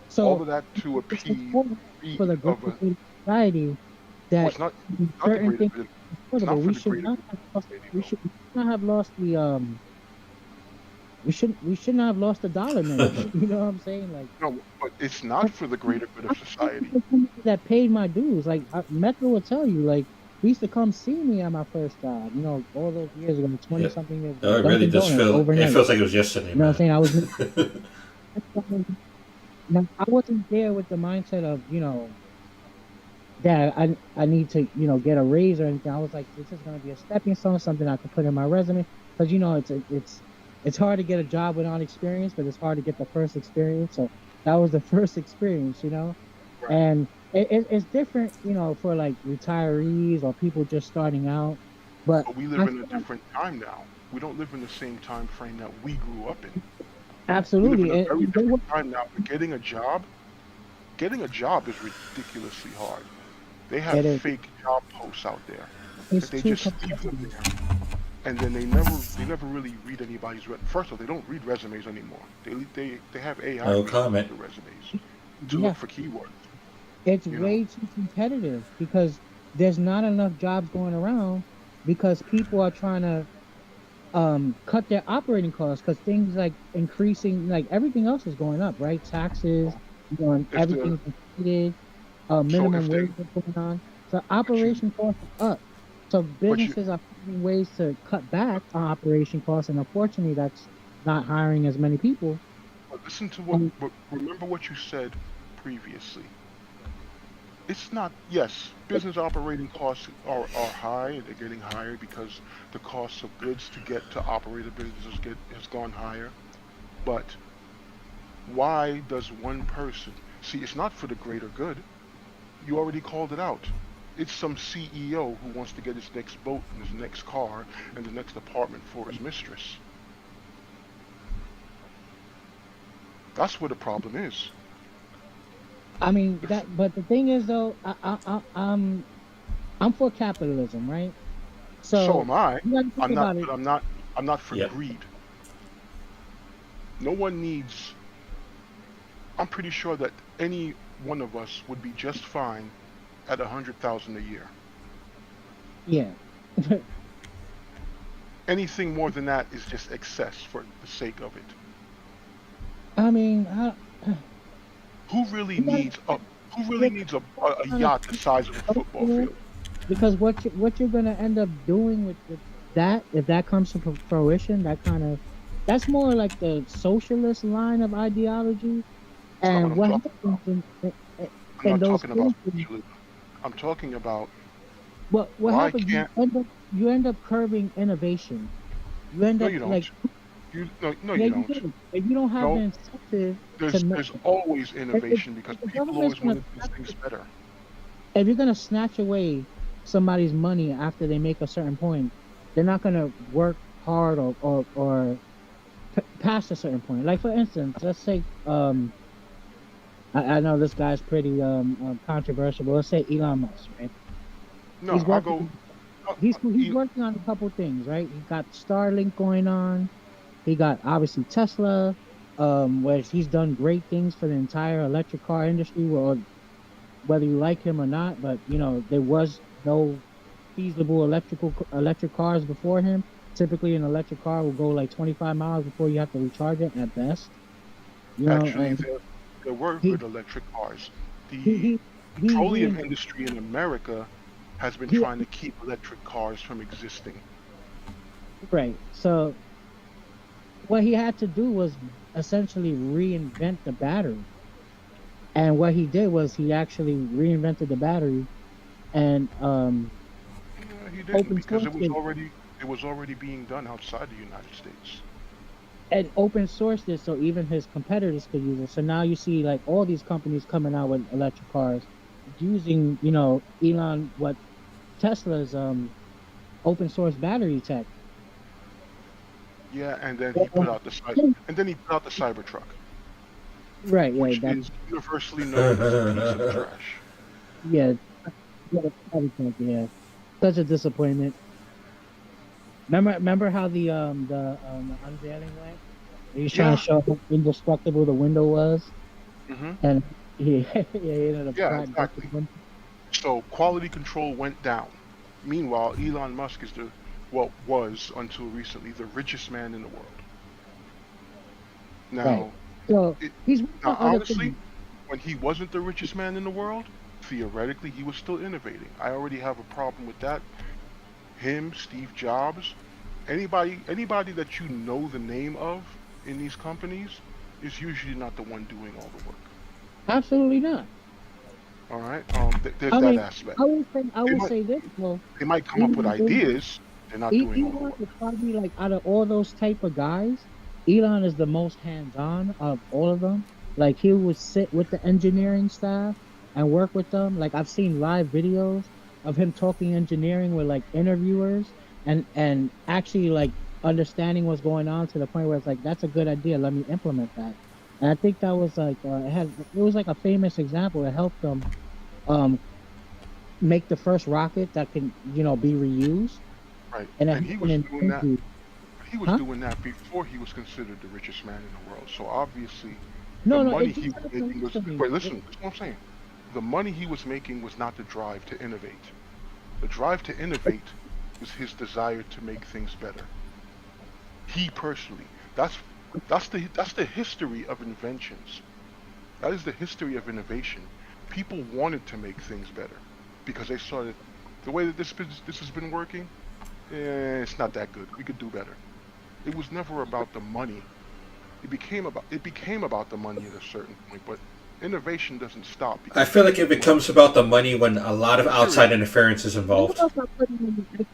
So all of that to appease for the greater society that certain things affordable. We should not have lost the we should not have lost the dollar minute. You know what I'm saying? Like, no, but it's not for the greater good of society. That paid my dues. Like Mecca will tell you, like he used to come see me at my first job. All those years ago, 20 something years ago. It really does feel. It feels like it was yesterday. You know what I'm saying? I wasn't there with the mindset of that I need to get a raise or anything. I was like, this is gonna be a stepping stone, something I can put in my resume, because it's hard to get a job without experience, but it's hard to get the first experience. So that was the first experience, Right. And it's different, for like retirees or people just starting out. But we live in a different time now. We don't live in the same time frame that we grew up in. Absolutely. We live in a very different time now. But getting a job is ridiculously hard. They have fake job posts out there. They just leave them there. and then they never really read anybody's. First of all, they don't read resumes anymore. They have AI No read comment. the resumes to Yeah, look for keywords. it's You know, way too competitive because there's not enough jobs going around because people are trying to cut their operating costs because things like increasing, like everything else is going up, right? Taxes, and if the everything's inflated, so minimum if they wage is going on. So but you operation costs are up. So but you businesses are finding ways to cut back on operation costs, and unfortunately, that's not hiring as many people. but listen to And but remember what you said previously. It's not, yes, business operating costs are high. They're getting higher because the cost of goods to get to operate a business has gone higher. But why does one person see? It's not for the greater good. You already called it out. It's some CEO who wants to get his next boat and his next car and the next apartment for his mistress. That's where the problem is. I mean If, that, but the thing is though, I'm for capitalism, right? so So am I. you got to think I'm not, about it. but I'm not for Yep. greed. No one needs. I'm pretty sure that any one of us would be just fine at 100,000 a year. Yeah. Anything more than that is just excess for the sake of it. I mean, Who really you gotta needs a Who really look needs a kind of yacht the size of a football social, field? because what you're gonna end up doing with that, if that comes to fruition, that's more like the socialist line of ideology. That's not what And I'm what talking happens about. I'm in not those talking about cases, socialism. I'm talking about what why happens? can't. You end up curbing innovation. You end No, up you don't. like, No, yeah, you you don't. do. If you don't have the No, incentive to there's always innovation because if the people government's always gonna want to do things better. if you're gonna snatch away somebody's money after they make a certain point, they're not gonna work hard or past a certain point. Like for instance, let's say I know this guy's pretty controversial, but let's say Elon Musk, right? No, He's I'll go. working he's E- working on a couple things, right? He got Starlink going on. He got obviously Tesla, where he's done great things for the entire electric car industry. Well, whether you like him or not, but there was no feasible electric cars before him. Typically, an electric car will go like 25 miles before you have to recharge it at best. Actually, And there were he good electric cars. he The he he petroleum re industry in America has been he trying to keep electric cars from existing. right. So what he had to do was essentially reinvent the battery. And what he did was he actually reinvented the battery and No, he didn't open because sourced it it was already being done outside the United States. and open sourced it so even his competitors could use it. So now you see like all these companies coming out with electric cars using, Elon what Tesla's open source battery tech. Yeah, and then he put Well, out the Cybertruck, right, yeah, which that is universally known as a piece of trash. yeah, yeah, battery tech, yeah. Such a disappointment. Remember how the unveiling went? He was trying to Yeah. show how indestructible the window was, Hmm. and he ended up Yeah, crack busting exactly. one. So quality control went down. Meanwhile, Elon Musk is was until recently the richest man in the world. Right. Now, So it, he's working now on other honestly, things. when he wasn't the richest man in the world, theoretically he was still innovating. I already have a problem with that. Him, Steve Jobs, anybody that you know the name of in these companies is usually not the one doing all the work. Absolutely not. All right. There's I that mean, aspect. I They will might say this though. they might come up with Elon is ideas. They're not doing all the Elon work. is probably like out of all those type of guys, Elon is the most hands-on of all of them. Like he would sit with the engineering staff and work with them. Like I've seen live videos of him talking engineering with like interviewers and actually like understanding what's going on to the point where it's like that's a good idea. Let me implement that. And I think that was like it was like a famous example. It helped them um make the first rocket that can be reused Right. and it And he happened was in doing that. the 50s. He was Huh? doing that before he was considered the richest man in the world. So obviously, the No, no, money it he just was happened making was. recently. Wait, listen. That's what I'm saying. The money he was making was not the drive to innovate. The drive to innovate was his desire to make things better. He personally. That's the history of inventions. That is the history of innovation. People wanted to make things better because they saw that the way that this has been working, it's not that good. We could do better. It was never about the money. It became about the money at a certain point, but innovation doesn't stop I because feel people like it get money. becomes about the money when a lot of outside Seriously, interference is None of involved. us are putting in the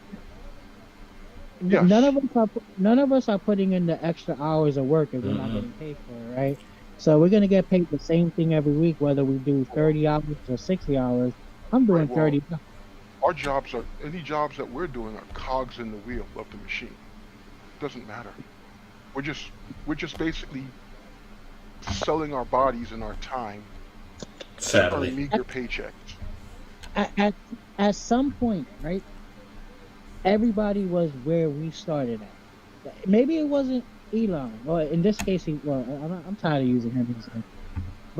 none yes. of us are none of us are putting in the extra hours of work if we're not Mm-mm. getting paid for it, right? So we're gonna get paid the same thing every week, whether we do Well, 30 hours or 60 hours. I'm right. doing Well, 30. our jobs are any jobs that we're doing are cogs in the wheel of the machine. Doesn't matter. We're just we're just basically selling our bodies and our time to earn Sadly. At, meager paychecks. at, at, at some point, right? Everybody was where we started at. Maybe it wasn't Elon, or in this case, I'm tired of using him as an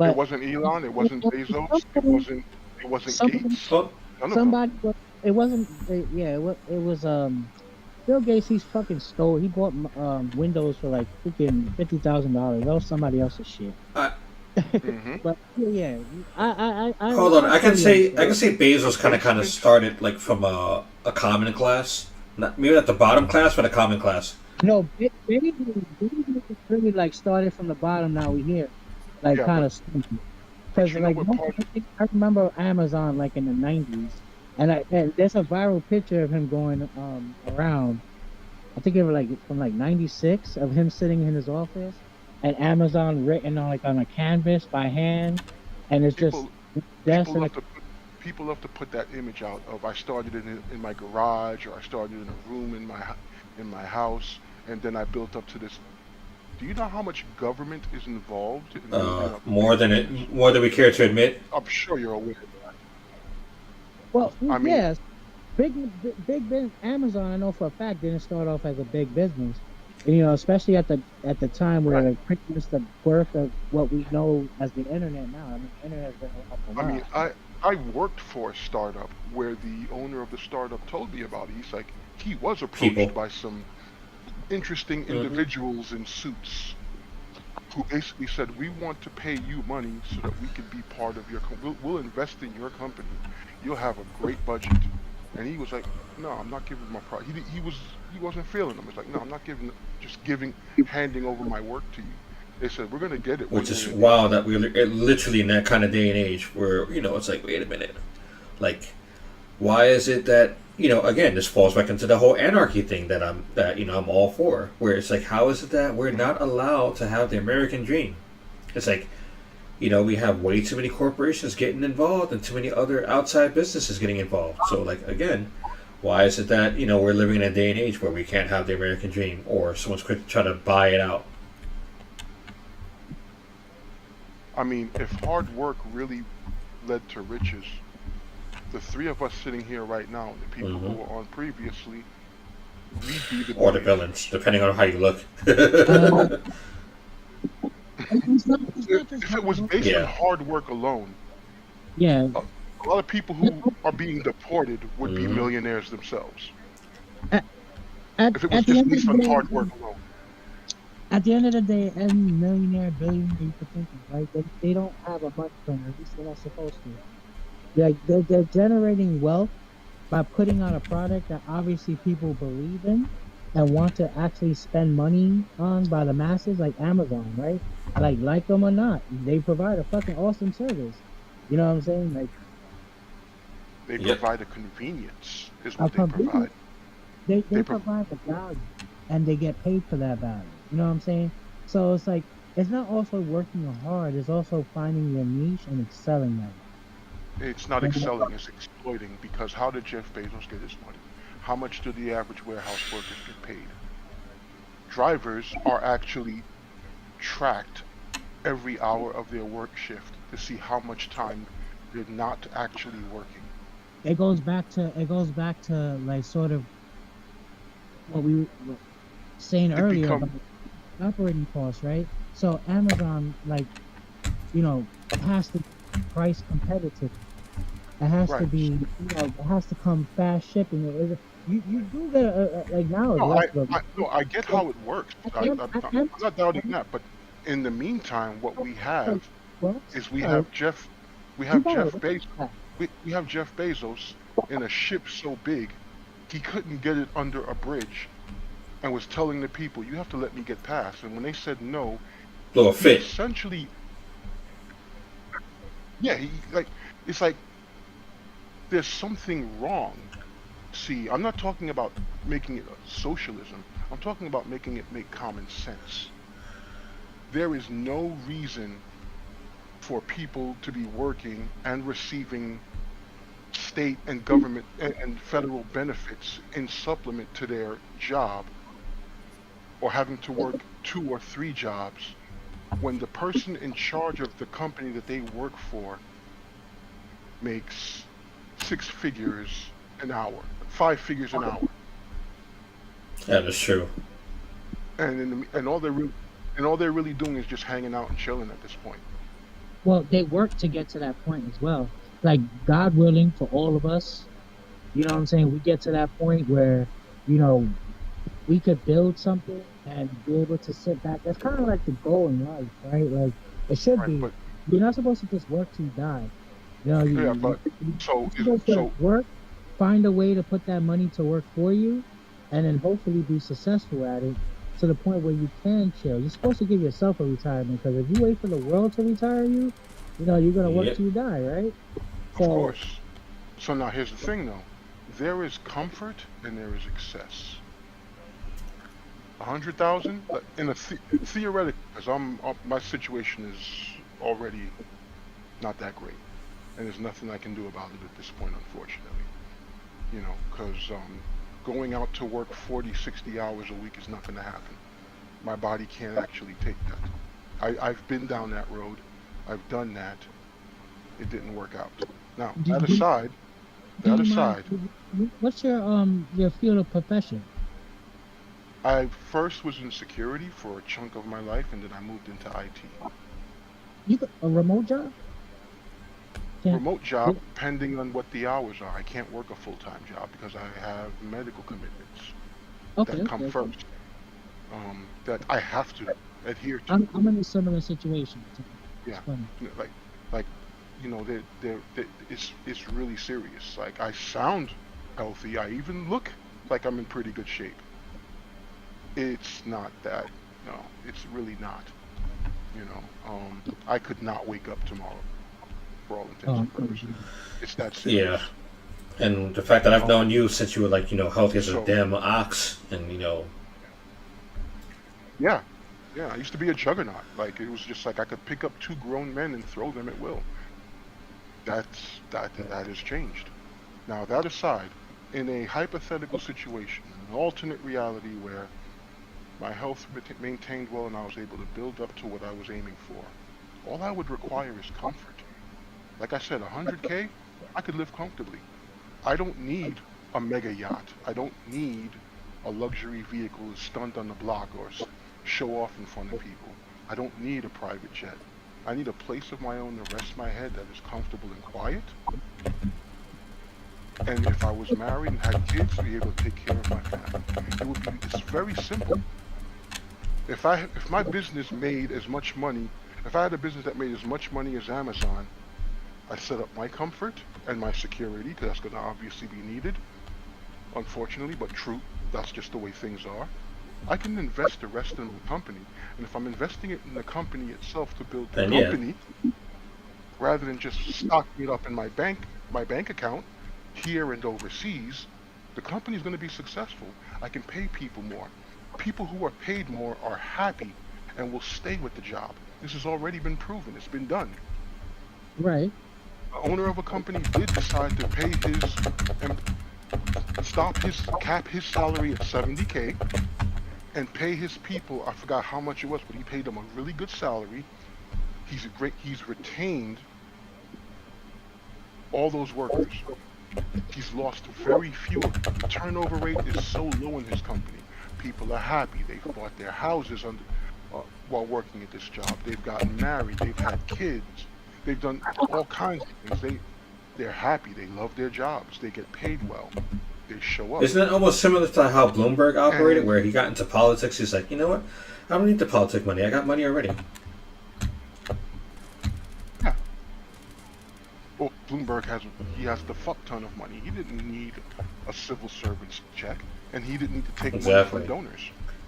It but wasn't Elon. It wasn't some Bezos. It point, wasn't. It wasn't somebody, Gates. Well, None of them. somebody was. It wasn't. Yeah, it was. Bill Gates. He's fucking stole. He bought Windows for like freaking $50,000. That was somebody else's shit. I, Hmm. But yeah, hold on. I I can totally say I understand. can say The Bezos kind of basement. started like from a common class, not maybe not the bottom class, but a common class. No, Baby really like started from the bottom. Now we here, like Yeah, kind but of because you know like what part? I remember Amazon like in the 90s, and there's a viral picture of him going around. I think it was like from like 96 of him sitting in his office, and Amazon written on like on a canvas by hand, and it's just People desk people and a love to put people love to put that image out of I started in my garage or I started in a room in my house and then I built up to this. Do you know how much government is involved in building up More big than business? it, more than we care to admit. I'm sure you're aware. well, I mean, yes, big business. Amazon, I know for a fact, didn't start off as a big business. And, especially at the time where right. like pretty much the birth of what we know as the internet now. I mean, the internet has been around for a I mean, while. I worked for a startup where the owner of the startup told me about it. He's like he was approached People. by some interesting Hmm. individuals in suits who basically said, "We want to pay you money so that we can be part of we'll invest in your company. You'll have a great budget." And he was like, "No, I'm not giving my product." He wasn't feeling them. It's like, "No, I'm not giving just handing over my work to you." They said, "We're gonna get it Which one is way or the wild other." that we're literally in that kind of day and age where it's like, wait a minute, like, why is it that again, this falls back into the whole anarchy thing that I'm all for, where it's like, how is it that we're Hmm. not allowed to have the American dream? It's like, we have way too many corporations getting involved and too many other outside businesses getting involved. So, like, again, why is it that we're living in a day and age where we can't have the American dream, or someone's quick to try to buy it out? I mean, if hard work really led to riches, the three of us sitting here right now, and the people who Hmm. were on previously, we'd be the Or the villains, billionaires. depending on how you look. Uh, it's not just If it hard was work. based on Yeah. hard work alone, Yeah, a lot of people who are being deported would be Hmm. millionaires themselves. at, at, If it was at the just end of based on the hard day, work alone. at the end of the day, every millionaire, billionaire you could think of, right? They don't have a money printer. At least they're not supposed to. Like they're generating wealth by putting out a product that obviously people believe in and want to actually spend money on by the masses, like Amazon, right? Like them or not, they provide a fucking awesome service. You know what I'm saying? Like They Yep. provide a convenience, is a what they convenience, provide. they They prov- provide the value, and they get paid for that value. You know what I'm saying? So it's like it's not also working hard; it's also finding your niche and excelling at it's not it. excelling, it's exploiting. Because how did Jeff Bezos get his money? How much do the average warehouse workers get paid? Drivers are actually tracked every hour of their work shift to see how much time they're not actually working. It goes back to like sort of what we were saying It earlier become about operating costs, right? So Amazon, like, has to be price competitive. It has to right. be, it has to come fast shipping. You do get like now No, less of no, I get a how it works. I'm I'm not doubting that, but in the meantime, what we have well, is sorry, we you have got Jeff it. Bezos, we have Jeff Bezos in a ship so big he couldn't get it under a bridge and was telling the people, "You have to let me get past." And when they said no, Little he fit. essentially, yeah, he like it's like there's something wrong. See, I'm not talking about making it a socialism. I'm talking about making it make common sense. There is no reason for people to be working and receiving state and government and federal benefits in supplement to their job or having to work 2 or 3 jobs when the person in charge of the company that they work for makes 6 figures an hour, 5 figures an hour, That is true. and all they're really doing is just hanging out and chilling at this point. Well, they work to get to that point as well. Like God willing, for all of us, you know what I'm saying? We get to that point where, you know, we could build something and be able to sit back. That's kind of like the goal in life, right? Like it should Right, be. but You're not supposed to just work till you die. You know, yeah, but you're supposed to so work, find a way to put that money to work for you, and then hopefully be successful at it to the point where you can chill. You're supposed to give yourself a retirement because if you wait for the world to retire you, you're gonna work Yep. till you die, right? of So course. So now here's the thing though. There is comfort and there is excess. 100,000 in a theoretic, because my situation is already not that great, and there's nothing I can do about it at this point, unfortunately. Because going out to work 40, 60 hours a week is not going to happen. My body can't actually take that. I've been down that road. I've done that. It didn't work out. Now, do, do, do that you mind? aside, What's your field of profession? I first was in security for a chunk of my life, and then I moved into IT. You got a remote job? Can Remote job, depending on what the hours are. I can't work a full-time job because I have medical commitments okay, that come okay, okay. first, that I have to adhere to. I'm in a similar situation. So it's Yeah, funny. like, like, it's really serious. Like, I sound healthy. I even look like I'm in pretty good shape. It's not that. No, it's really not. I could not wake up tomorrow for all intents Oh, and purposes. It's that Yeah. serious. And the fact that I've known Um, you since you were like, healthy as a so damn ox, and yeah, yeah. I used to be a juggernaut. Like it was just like I could pick up 2 grown men and throw them at will. That has changed. Now that aside, in a hypothetical situation, an alternate reality where my health maintained well and I was able to build up to what I was aiming for, all I would require is comfort. Like I said, 100K, I could live comfortably. I don't need a mega yacht. I don't need a luxury vehicle to stunt on the block or show off in front of people. I don't need a private jet. I need a place of my own to rest my head that is comfortable and quiet. And if I was married and had kids, be able to take care of my family. It's very simple. If my business made as much money, if I had a business that made as much money as Amazon, I set up my comfort and my security, because that's going to obviously be needed, unfortunately, but true, that's just the way things are. I can invest the rest in the company, and if I'm investing it in the company itself to build the then yeah. company, rather than just stocking it up in my bank account, here and overseas, the company is going to be successful. I can pay people more. People who are paid more are happy and will stay with the job. This has already been proven. It's been done. Right. The owner of a company did decide to pay and cap his salary at 70K and pay his people, I forgot how much it was, but he paid them a really good salary. He's retained all those workers. He's lost very few. The turnover rate is so low in his company. People are happy. They've bought their houses while working at this job. They've gotten married. They've had kids. They've done all kinds of things. They're happy. They love their jobs. They get paid well. They show up. Isn't it almost similar to how Bloomberg operated, And where he got into politics? He's like, you know what? I don't need the politic money. I got money already. yeah, well, Bloomberg has the fuck ton of money. He didn't need a civil servant's check, and he didn't need to take money Exactly. from donors.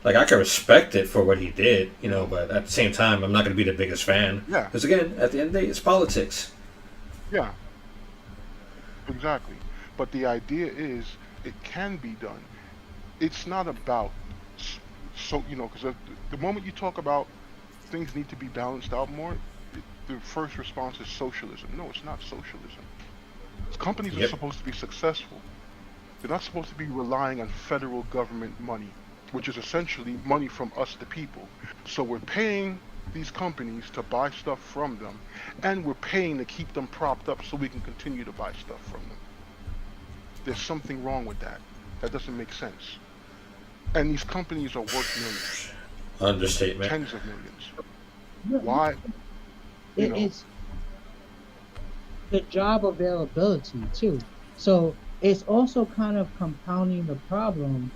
Like, I can respect it for what he did, you know, but at the same time, I'm not going to be the biggest fan. Yeah, Because again, at the end of the day, it's politics. yeah, exactly. But the idea is it can be done. It's not about because the moment you talk about things need to be balanced out more, the first response is socialism. No, it's not socialism. Companies are Yep. supposed to be successful. They're not supposed to be relying on federal government money, which is essentially money from us, the people. So we're paying these companies to buy stuff from them, and we're paying to keep them propped up so we can continue to buy stuff from them. There's something wrong with that. That doesn't make sense. And these companies are worth millions, Understatement. tens of millions. No, Why? You know. It's the job availability too. So it's also kind of compounding the problem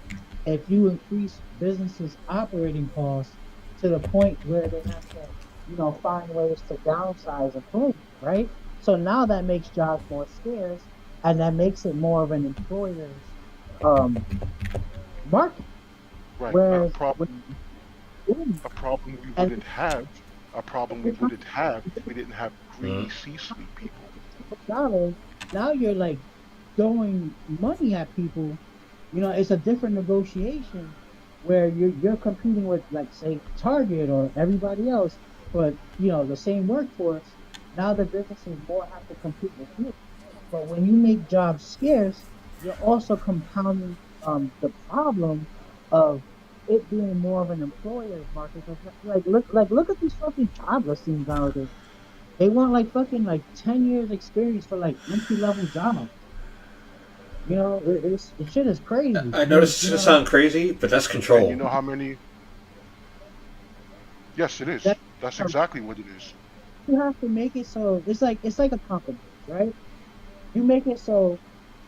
if you increase businesses' operating costs to the point where they have to, find ways to downsize employment, right? So now that makes jobs more scarce, and that makes it more of an employer's market. Right. Whereas A problem we wouldn't have. A problem we wouldn't have if we didn't have greedy C-suite people. dollars, now you're like throwing money at people. It's a different negotiation where you're competing with, like, say, Target or everybody else, but the same workforce. Now the businesses more have to compete with you. But when you make jobs scarce, you're also compounding the problem of it being more of an employer's market. Look at these fucking job listings nowadays. They want like fucking like 10 years experience for like entry level jobs. The shit is crazy. I know this is going to sound crazy, but that's And control. you know how many? Yes, it is. That- That's exactly what it is. You have to make it so it's like a company, right? You make it so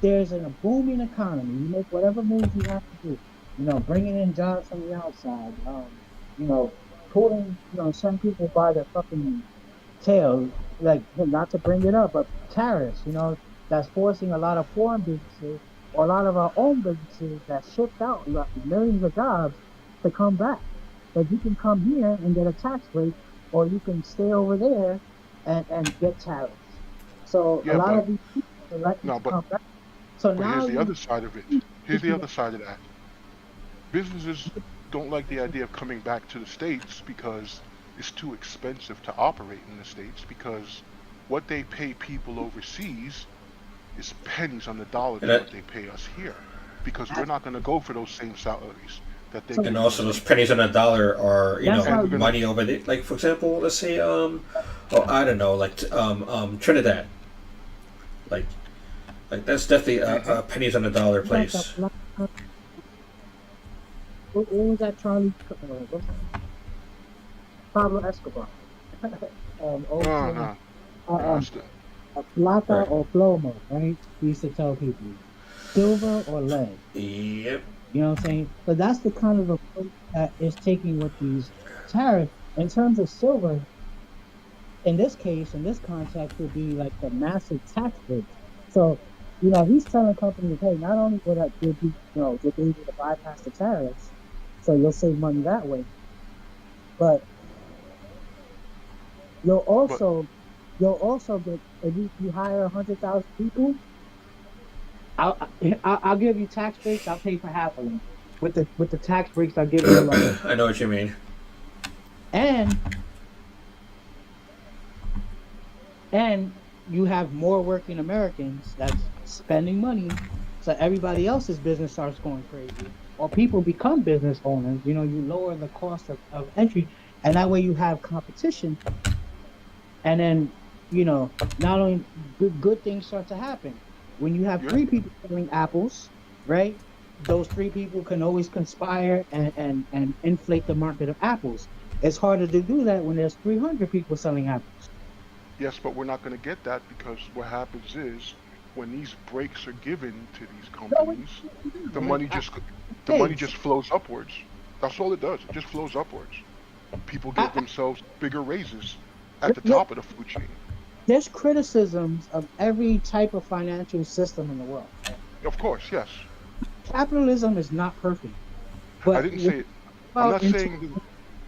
there's a booming economy. You make whatever moves you have to do. Bringing in jobs from the outside. Pulling some people by their fucking tail, like, not to bring it up, but tariffs. That's forcing a lot of foreign businesses or a lot of our own businesses that shipped out millions of jobs to come back. That you can come here and get a tax break, or you can stay over there and get tariffs. So Yeah, a lot but- of these people are letting No, you but- come back. So But now here's the you- other side of it. Here's the other side of that. Businesses don't like the idea of coming back to the States because it's too expensive to operate in the States, because what they pay people overseas is pennies on the dollar to And what they pay us here. Because we're not going to go for those same salaries that they And give also, us. those pennies on a dollar are, That's how- money over there. Like, for example, let's say, I don't know, like, Trinidad. Like that's definitely a pennies on a dollar place. What was that Charlie? What's that? Pablo Escobar. No, no. That's the- Plata Right. or plomo, right? He used to tell people, silver or lead. Yep. You know what I'm saying? So that's the kind of approach that is taking with these tariffs. In terms of silver, in this case, in this context, would be like the massive tax breaks. So, he's telling companies, hey, not only will that give you, you'll be able to bypass the tariffs, so you'll save money that way, but you'll also get, if you hire 100,000 people, I'll give you tax breaks. I'll pay for half of them. With the tax breaks, I'll give you a lot. I know what you mean. And you have more working Americans that's spending money, so everybody else's business starts going crazy, or people become business owners. You lower the cost of entry, and that way you have competition. And then, not only good things start to happen. When you have Yeah. 3 people selling apples, right? Those 3 people can always conspire and inflate the market of apples. It's harder to do that when there's 300 people selling apples. Yes, but we're not going to get that because what happens is when these breaks are given to these No, companies, the like, money just the hey, money just flows upwards. That's all it does. It just flows upwards. People I, give themselves bigger raises I, at the look, top of the food chain. there's criticisms of every type of financial system in the world. Right? Of course, yes. Capitalism is not perfect, I but didn't say it. I'm about not in saying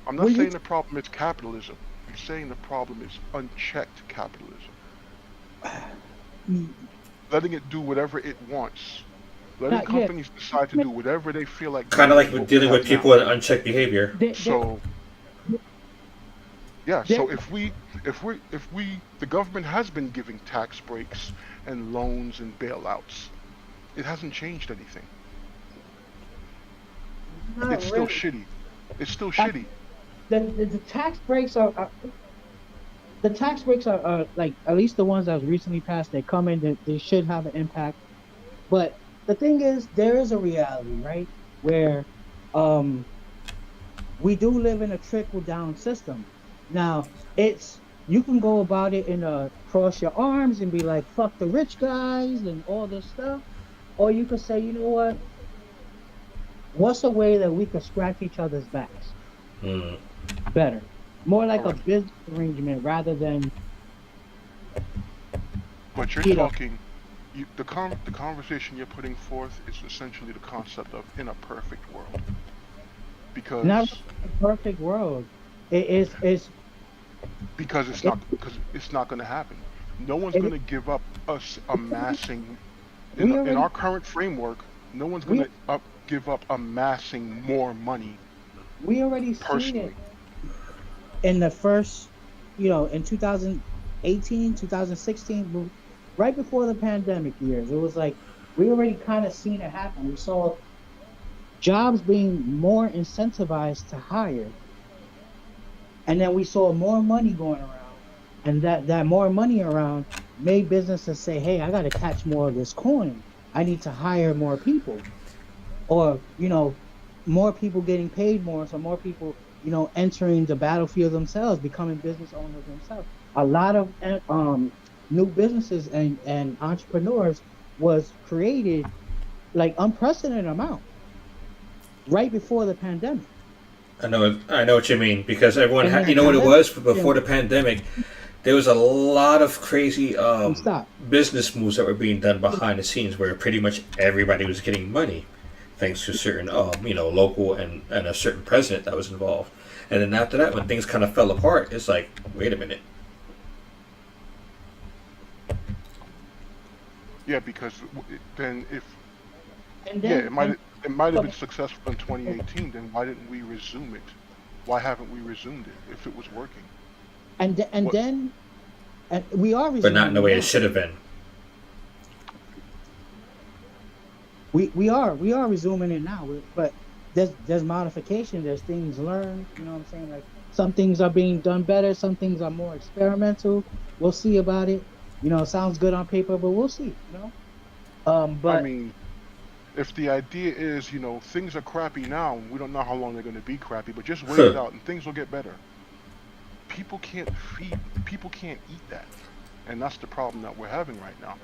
I'm not when you saying the problem is capitalism. I'm saying the problem is unchecked capitalism. Letting it do whatever it wants. Letting not yet, companies decide to do whatever they feel like Kind of doing like is with what we dealing have with now. people in unchecked behavior. there, So yeah, there, so if we the government has been giving tax breaks and loans and bailouts. It hasn't changed anything. not It's still really. shitty. It's still I, shitty. the tax breaks are like at least the ones that was recently passed. They come in. They should have an impact. But the thing is, there is a reality, right? Where um we do live in a trickle down system. Now, it's you can go about it in a cross your arms and be like, fuck the rich guys and all this stuff. Or you could say, you know what? What's a way that we could scratch each other's backs Mm. better? More like a Correct. business arrangement rather than, But you're you know, talking, the conversation you're putting forth is essentially the concept of in a perfect world. not Because a perfect world. It is it's it, because it's not going to happen. No one's it going to give up us amassing we in already our current framework. No one's going we to give up amassing more money we already seen it personally. in the first, in 2018, 2016, right before the pandemic years. It was like we already kind of seen it happen. We saw jobs being more incentivized to hire, and then we saw more money going around, and that more money around made businesses say, "Hey, I got to catch more of this coin. I need to hire more people." Or more people getting paid more, so more people entering the battlefield themselves, becoming business owners themselves. A lot of new businesses and entrepreneurs was created like unprecedented amount right before the pandemic. I know what you mean because everyone And had. then You know what it pandemic was before the pandemic. There was a lot of crazy stop. business moves that were being done behind the scenes, where pretty much everybody was getting money, thanks to certain local and a certain president that was involved. And then after that, when things kind of fell apart, it's like, wait a minute. Yeah, because then if And yeah, then and it might have so been successful in 2018. Then why didn't we resume it? Why haven't we resumed it if it was working? and What? then and we are But not in resuming the it way it now. should have been. We are resuming it now, but there's modification, there's things learned, you know what I'm saying? Like some things are being done better, some things are more experimental. We'll see about it. It sounds good on paper, but we'll see. I But mean, if the idea is, things are crappy now, and we don't know how long they're going to be crappy, but just wait it Huh. out and things will get better. People can't eat that. And that's the problem that we're having right now.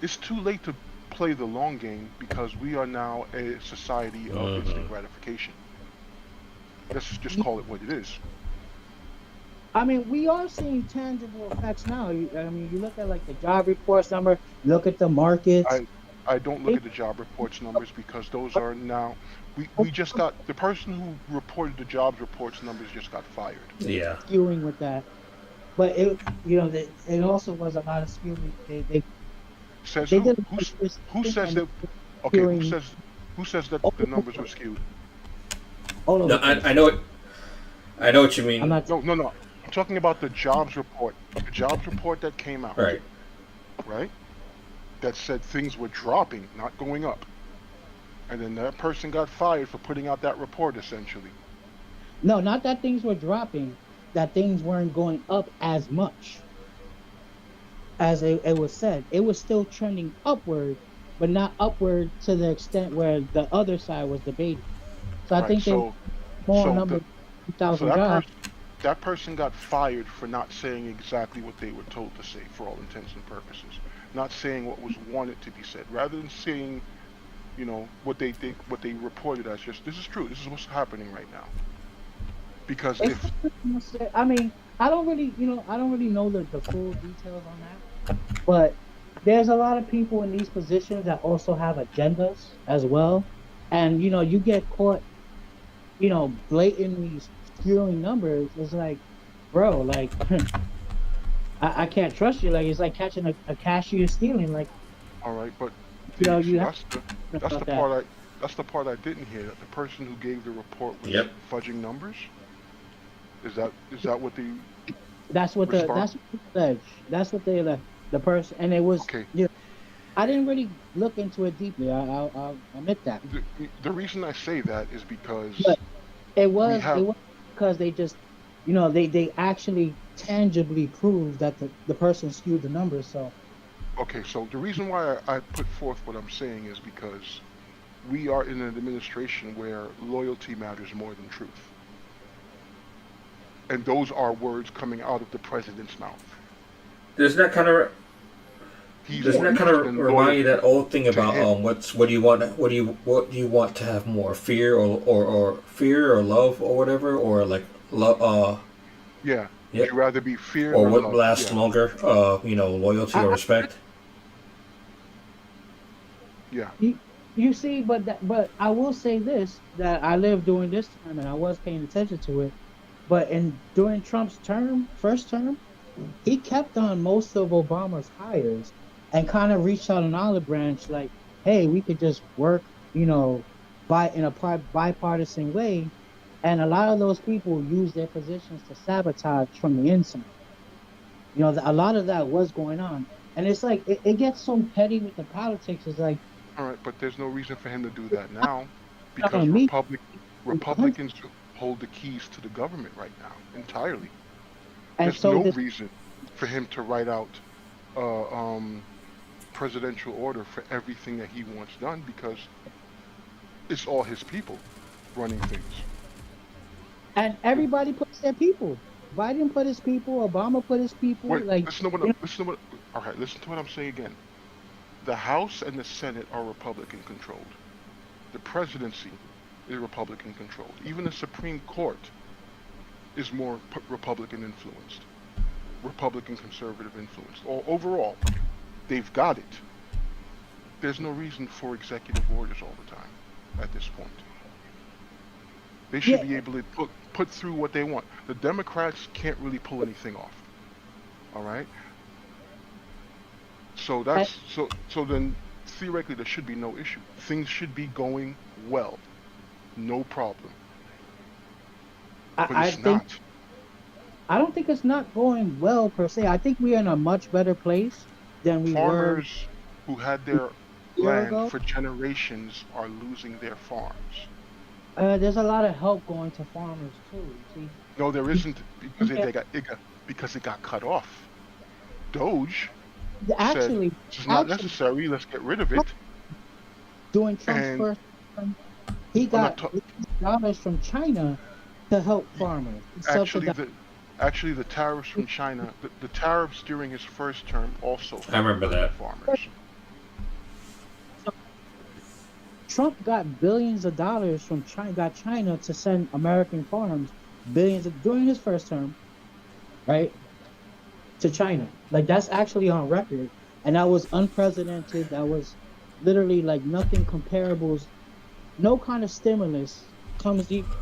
It's too late to play the long game because we are now a society of Mm-hmm. instant gratification. Let's just call it what it is. I mean, we are seeing tangible effects now. I mean, you look at like the job reports number, look at the markets. I I don't look at the job reports numbers because those are now we just got the person who reported the jobs reports numbers just got fired. Yeah. Skewing with that, but it also was a lot of skewing. Says They who? did a lot of Who twisting says and that? Okay, skewing who says that all the over numbers the were place. skewed? All over No, the place. I know what you I'm mean. not. No, no, no. I'm talking about the jobs report that came out, Right. right? That said things were dropping, not going up. And then that person got fired for putting out that report essentially. No, not that things were dropping. That things weren't going up as much. as it was said, it was still trending upward, but not upward to the extent where the other side was debating. So I Right. think they were So more so number the 2,000 jobs. that person got fired for not saying exactly what they were told to say for all intents and purposes, not saying what was wanted to be said, rather than saying, what they reported as just this is true, this is what's happening right now. Because It's if I mean, I don't really know the full details on that, but there's a lot of people in these positions that also have agendas as well. And you get caught, blatantly skewing numbers. It's like, bro, like I can't trust you. Like it's like catching a cashier stealing. Like, all right, but you have to think that's the about that. part I didn't hear, that the person who gave the report was Yep. fudging numbers. Is that what the response? That's what they allege. That's what they allege. The person, and it was, Okay. I didn't really look into it deeply. I'll admit that. The reason I say that is because But we it have was because they just, they actually tangibly proved that the person skewed the numbers. So okay. So the reason why I put forth what I'm saying is because we are in an administration where loyalty matters more than truth, and those are words coming out of the president's mouth. Doesn't that kind of He's doesn't more that kind interested of in remind you loyalty that old thing to about him. what do you want, what do you want to have more, fear or fear or love or whatever, or like love, Yeah. Would yep, you rather be feared or or what loved? lasts Yeah. longer, loyalty or I, respect. Yeah. you see, but I will say this, that I lived during this time and I was paying attention to it. But during Trump's first term, he kept on most of Obama's hires and kind of reached out an olive branch like, hey, we could just work, in a bipartisan way. And a lot of those people use their positions to sabotage from the inside. A lot of that was going on. And it's like, it gets so petty with the politics. It's like, All right, but there's no reason for him to do that now, not because on me, on the country. Republicans hold the keys to the government right now entirely. And There's so no this, reason for him to write out uh, um, presidential order for everything that he wants done, because it's all his people running things. and everybody puts their people. Biden put his people, Obama put his people. Wait, Like, listen to what. All right, listen to what I'm saying again. The House and the Senate are Republican controlled. The presidency is Republican controlled. Even the Supreme Court is more Republican influenced, Republican conservative influenced. Overall, they've got it. There's no reason for executive orders all the time at this point. They should yeah, be able to put through what they want. The Democrats can't really pull anything off. All right. So I, so then theoretically there should be no issue. Things should be going well, no problem. But I it's think not. I don't think it's not going well per se. I think we're in a much better place than we were Farmers who had a their year land ago. for generations are losing their farms. There's a lot of help going to farmers too. You No, there see, isn't, because you it, get, they got it got because it got cut off. Doge said actually, this is not actually, necessary. Let's get rid of it. during Trump's And first term, he I'm not got ta- dollars from China to help farmers. He actually subsidized. the tariffs from China, the tariffs during his first term also I remember hurt the that. farmers. Trump got billions of dollars from China, got China to send American farms during his first term, right, to China. Like that's actually on record, and that was unprecedented. That was literally like nothing comparables. No kind of stimulus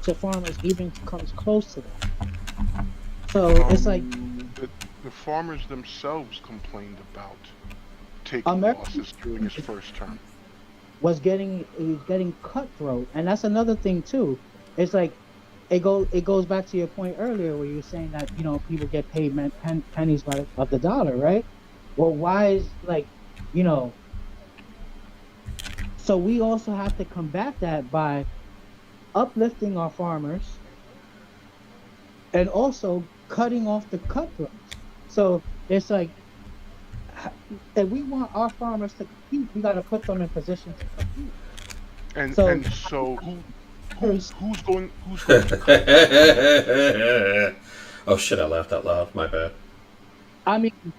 to farmers even comes close to that. So it's like The farmers themselves complained about taking American losses during his first term. is getting cutthroat, and that's another thing too. It's like it goes back to your point earlier where you're saying that people get paid pennies of the dollar, right? Well, why is like you know? So we also have to combat that by uplifting our farmers and also cutting off the cutthroats. So it's like if we want our farmers to compete, we got to put them in position to compete. And So, and so there's- who's going to compete? Oh shit! I laughed out loud. My bad. I mean,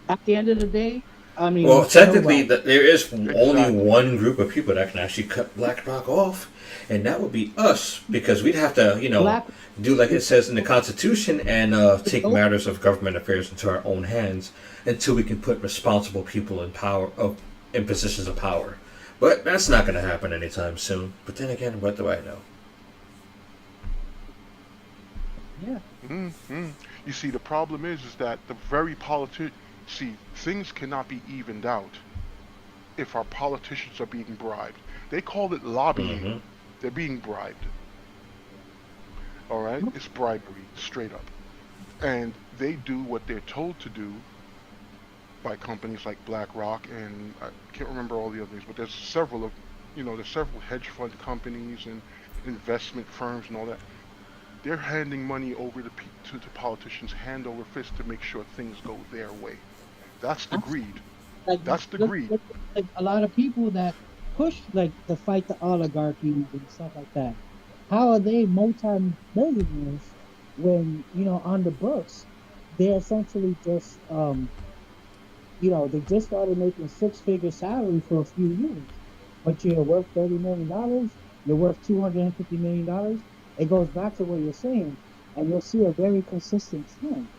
at the end of the day, I Well, mean, technically, nobody. there is only Exactly. one group of people that can actually cut BlackRock off, and that would be us, because we'd have to, Black do like it says in the Constitution and take those, matters of government affairs into our own hands until we can put responsible people in power, in positions of power. But that's not going to happen anytime soon. But then again, what do I know? yeah. Mm-hmm. You see, the problem is that the very see, things cannot be evened out if our politicians are being bribed. They call it lobbying. Hmm. They're being bribed. All right, it's bribery, straight up, and they do what they're told to do by companies like BlackRock, and I can't remember all the other names, but there's several of, there's several hedge fund companies and investment firms and all that. They're handing money over to politicians hand over fist to make sure things go their way. That's the greed. Like, That's the look, greed. look, like a lot of people that push like to fight the oligarchies and stuff like that. How are they multi-millionaires when on the books they're essentially just they just started making six-figure salary for a few years, but you're worth $30 million. You're worth $250 million. It goes back to what you're saying, and you'll see a very consistent trend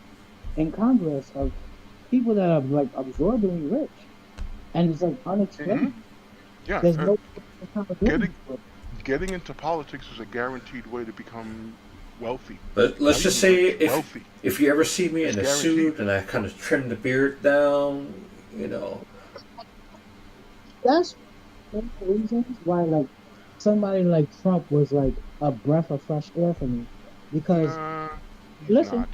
in Congress of people that are like absorbingly rich, and it's like Hmm. unexplained. Yeah, There's no accountability getting for it. getting into politics is a guaranteed way to become wealthy. But let's Not just even say rich, wealthy. if you ever see me It's in a guaranteed. suit and I kind of trim the beard down, you know, That's one of the reasons why like somebody like Trump was like a breath of fresh air for me, because Nah, he's listen, not.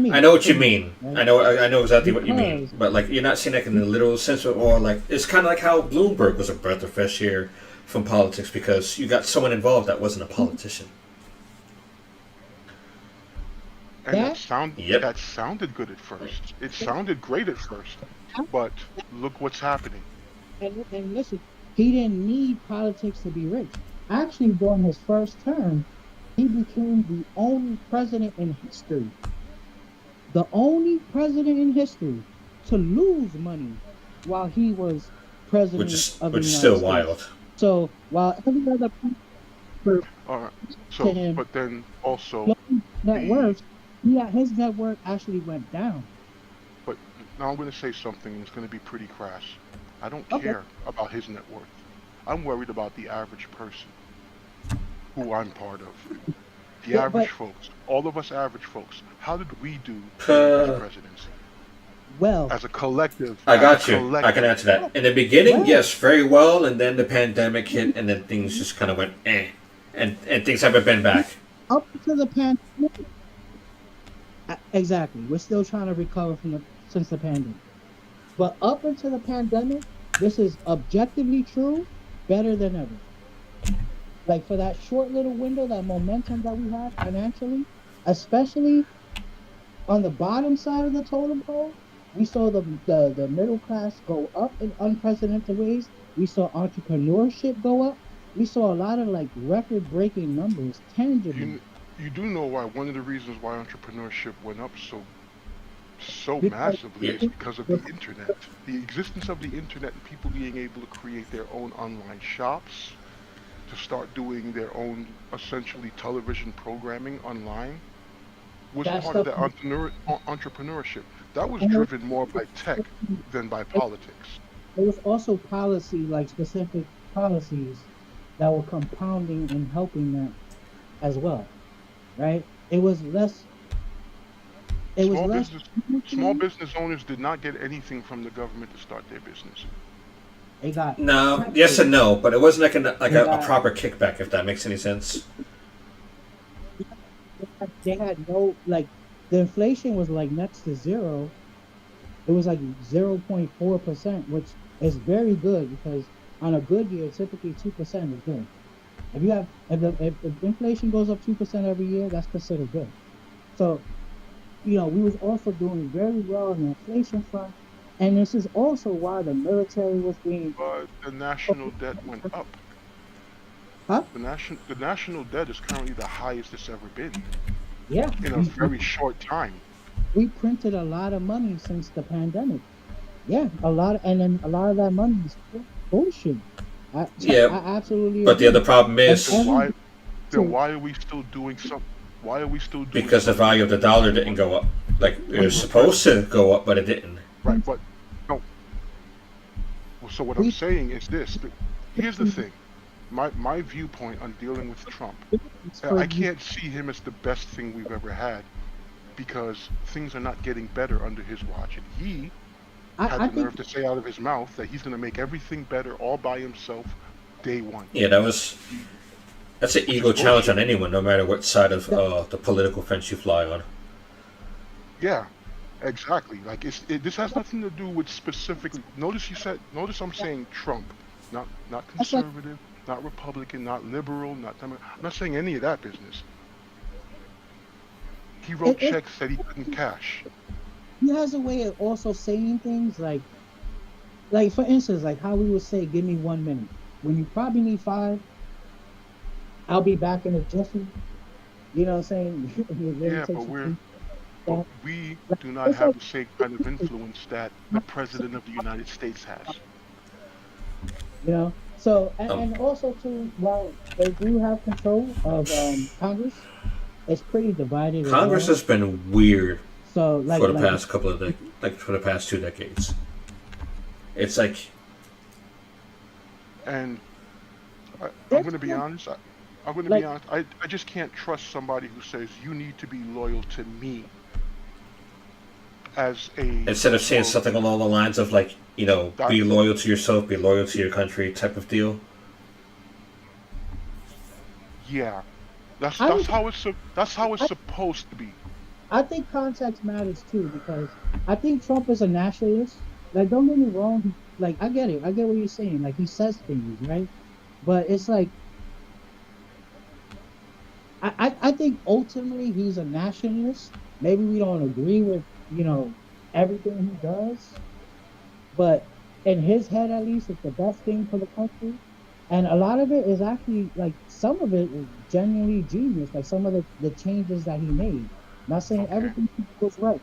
I know what for you me, mean. right? I know exactly what you mean. Because But like, you're not seeing like in the literal sense, or like it's kind of like how Bloomberg was a breath of fresh air from politics because you got someone involved that wasn't a politician. And that Yep. that sounded good at first. It sounded great at first. But look what's happening. and listen, he didn't need politics to be rich. Actually, during his first term, he became the only president in history to lose money while he was president of the Which is United still States. wild. So while every other president All right. to So, him but then also flowed net the worth, his net worth actually went down. but now I'm going to say something and it's going to be pretty crass. I don't Okay. care about his net worth. I'm worried about the average person who I'm part of. The Yeah, average but folks, all of us average folks. How did we do during his Uh, presidency? well, As a collective, I as a got you. I can collective. answer that. In the beginning, well, yes, very well, and then the pandemic hit, and then things just kind of went and things haven't been back. up to the pandemic, exactly. We're still trying to recover since the pandemic. But up until the pandemic, this is objectively true, better than ever. Like for that short little window, that momentum that we had financially, especially on the bottom side of the totem pole, we saw the middle class go up in unprecedented ways. We saw entrepreneurship go up. We saw a lot of like record breaking numbers tangibly You you do know why one of the reasons why entrepreneurship went up so because massively Yeah. is because of the internet. The existence of the internet and people being able to create their own online shops, to start doing their own essentially television programming online was that part of stuff, that entrepreneurship. That was and driven more by tech than by politics. there was also policy, like specific policies that were compounding and helping that as well, right? It was Small less business small monetary. business owners did not get anything from the government to start their business. They got No, tax yes and relief. no, but it wasn't They a got proper kickback, if that makes any sense. they had no like the inflation was like next to zero. It was like 0.4%, which is very good because on a good year, typically 2% is good. If inflation goes up 2% every year, that's considered good. So we was also doing very well on the inflation front, and this is also why the military was being, But the national debt went up. huh? The national debt is currently the highest it's ever been Yeah, in a very short time. we printed a lot of money since the pandemic. Yeah, a lot, and then a lot of that money is bullshit. I Yeah, I absolutely but the other agree. problem And is Then every why then so why are we still doing some why are we still doing because the something value that of the we did dollar didn't before? go up. Like it But was you supposed to go up, but it didn't. right, but no. So what I'm we saying is this. Here's the thing. My viewpoint on dealing with Trump. for I can't see him as the best thing we've ever had because things are not getting better under his watch. And he had I the think nerve to say out of his mouth that he's going to make everything better all by himself day one, Yeah, that's an which is ego challenge bullshit. on anyone, no matter what side of that the political fence you fly on. Yeah, exactly. Like this has nothing to do with specifically. Notice you said. Notice I'm saying Trump, not that's like conservative, not Republican, not liberal, not I'm not saying any of that business. He wrote it. checks that he couldn't cash. He has a way of also saying things like for instance, like how we would say, "Give me 1 minute," when you probably need five. I'll be back in a jiffy. You know what I'm saying? It really Yeah, takes you three. but That, we like, do not it's have like the same kind of influence that the president of the United States has. So Um, and also too, while they do have control of Congress, it's pretty divided as Congress well. has been weird So for the past couple of like for the past 2 decades. It's like And I'm there's going to be honest. I'm going to be like honest. I just can't trust somebody who says you need to be loyal to me as a instead of saying well something along the lines of like that be loyal to yourself, be loyal to your country type of deal. yeah I that's would how that's how it's I, supposed to be. I think context matters too because I think Trump is a nationalist. Like, don't get me wrong. Like, I get it. I get what you're saying. Like, he says things, right? But it's like I think ultimately he's a nationalist. Maybe we don't agree with everything he does, but in his head at least, it's the best thing for the country. And a lot of it is actually like some of it is genuinely genius. Like some of the changes that he made. Not saying Okay. everything he did was right,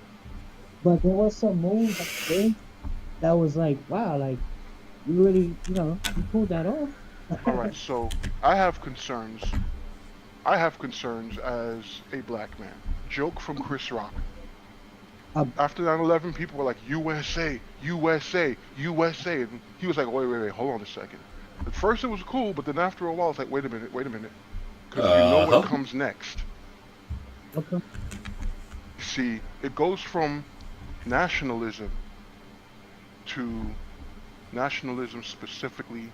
but there was some moves that he did that was like, wow, like you really, you pulled that off. All right. So I have concerns. I have concerns as a black man. Joke from Chris Rock. Uh, After 9/11, people were like USA, USA, USA, and he was like, wait, hold on a second. At first it was cool, but then after a while it's like, wait a minute, because you know Uh what huh. comes next. okay. See, it goes from nationalism to nationalism specifically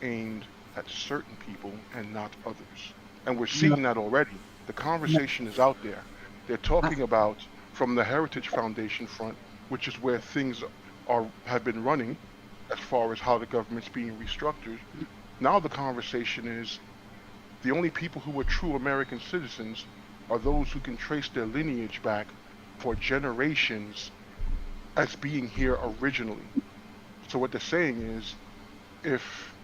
aimed at certain people and not others. And we're No, seeing that already. The no, conversation is out there. They're I, talking about from the Heritage Foundation front, which is where things are have been running as far as how the government's being restructured. Now the conversation is the only people who are true American citizens are those who can trace their lineage back for generations as being here originally. So what they're saying is if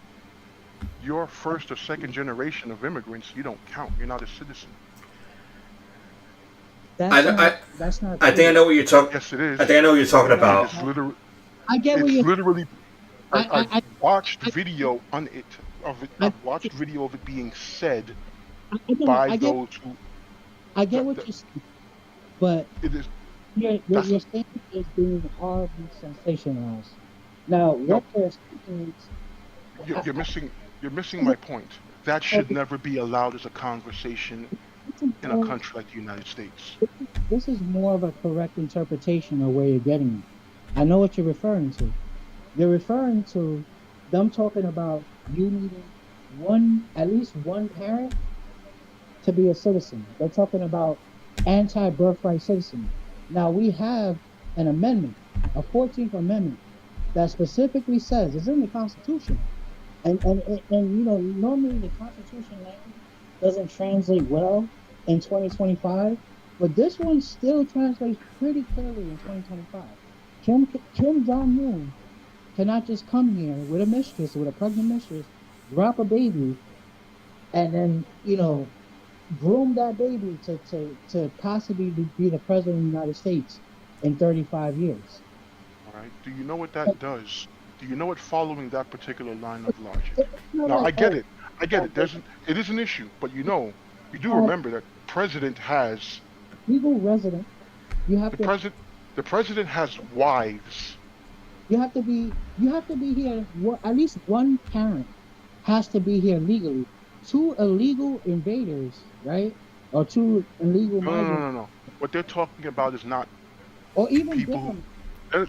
you're first or second generation of immigrants, you don't count. You're not a citizen. that's I, not I that's not I think I true. know what you're talking. Yes, it I is. think I know what you're talking No, It about. is literally. I get what It's you're. literally. I I've watched I video on it of it. I I've watched video of it being said no, by those who. I get That, what that, you're saying, but it is. what That's you're saying is being horribly sensationalized. Now, what no. they're saying is, You're, I, you're missing. You're missing I, my point. That should never be allowed as a conversation this is in a more country like the United States. this is more of a correct interpretation of where you're getting at. I know what you're referring to. You're referring to them talking about you needing at least one parent to be a citizen. They're talking about anti-birthright citizen. Now we have an amendment, a 14th Amendment, that specifically says it's in the Constitution. And normally the Constitution language doesn't translate well in 2025. But this one still translates pretty clearly in 2025. Kim Jong Un cannot just come here with a mistress, with a pregnant mistress, drop a baby, and then groom that baby to possibly be the president of the United States in 35 years. All right. Do you know what that does? Do you know what following that particular line of logic? It's not Now, like, I get oh, it. I get it. It is an issue, but you do uh, remember that president has legal resident. You have the to president. The president has wives. you have to be here. At least one parent has to be here legally. Two illegal invaders, right? Or two illegal No, no, no, migrants, no, no. What they're talking about is not or even people who. them.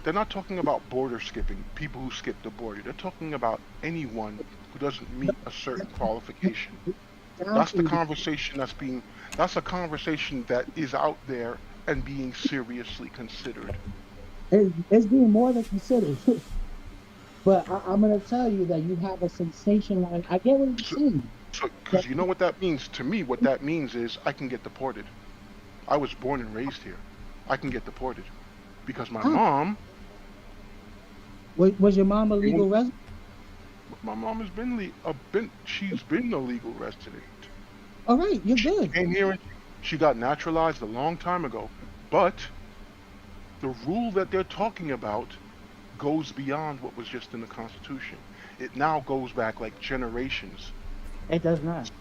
They're not talking about border skipping, people who skip the border. They're talking about anyone who doesn't meet a certain qualification. That's the conversation that's a conversation that is out there and being seriously considered. It's being more than considered. But I'm gonna tell you that you have a sensation line. I get what you're So, saying. because you know what that means? To me, what that means is I can get deported. I was born and raised here. I can get deported because my mom, Was your mom a legal resident? my mom has she's been a legal resident. All right, you're good. Came here and she got naturalized a long time ago. But the rule that they're talking about goes beyond what was just in the Constitution. It now goes back like generations. It does not.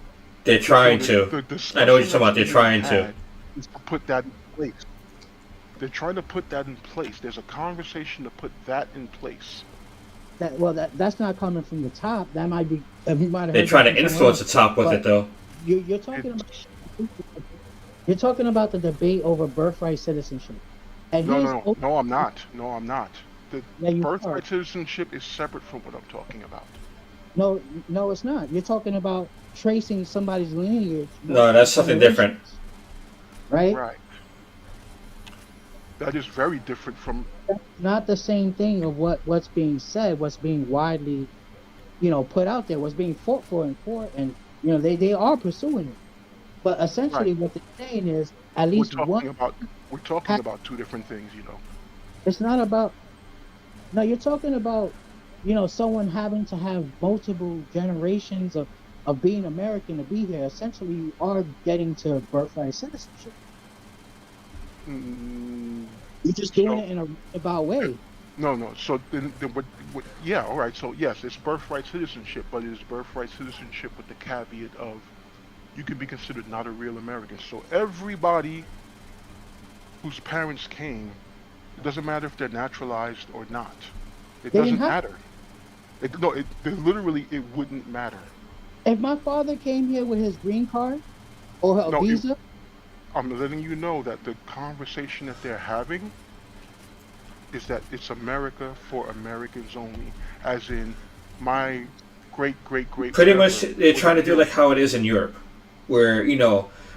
They're trying So to. I know what you're talking about. They're trying to. Is to put that in place. They're trying to put that in place. There's a conversation to put that in place. That's not coming from the top. That might be. You might have They're heard trying that to from influence someone the top with else, it, though. You're talking about. You're talking about the debate over birthright citizenship. And No, I'm not. No, I'm not. The Yeah, you are. birthright citizenship is separate from what I'm talking about. No, it's not. You're talking about tracing somebody's lineage. No, that's something different. Right? Right. That is very different from. That's not the same thing of what's being said, what's being widely, put out there, what's being fought for in court, and they are pursuing it. But essentially, Right. what they're saying is at least We're talking about two different things, It's not about. No, you're talking about, someone having to have multiple generations of being American to be here. Essentially, you are getting to birthright citizenship. You're just doing it in a roundabout way. No. So then what? Yeah, all right. So yes, it's birthright citizenship, but it is birthright citizenship with the caveat of you can be considered not a real American. So everybody whose parents came, it doesn't matter if they're naturalized or not. It They doesn't didn't have- matter. Literally, it wouldn't matter. If my father came here with his green card or a No, visa, I'm letting you know that the conversation that they're having is that it's America for Americans only, as in my great Pretty much, they're trying to do like how it is in Europe, where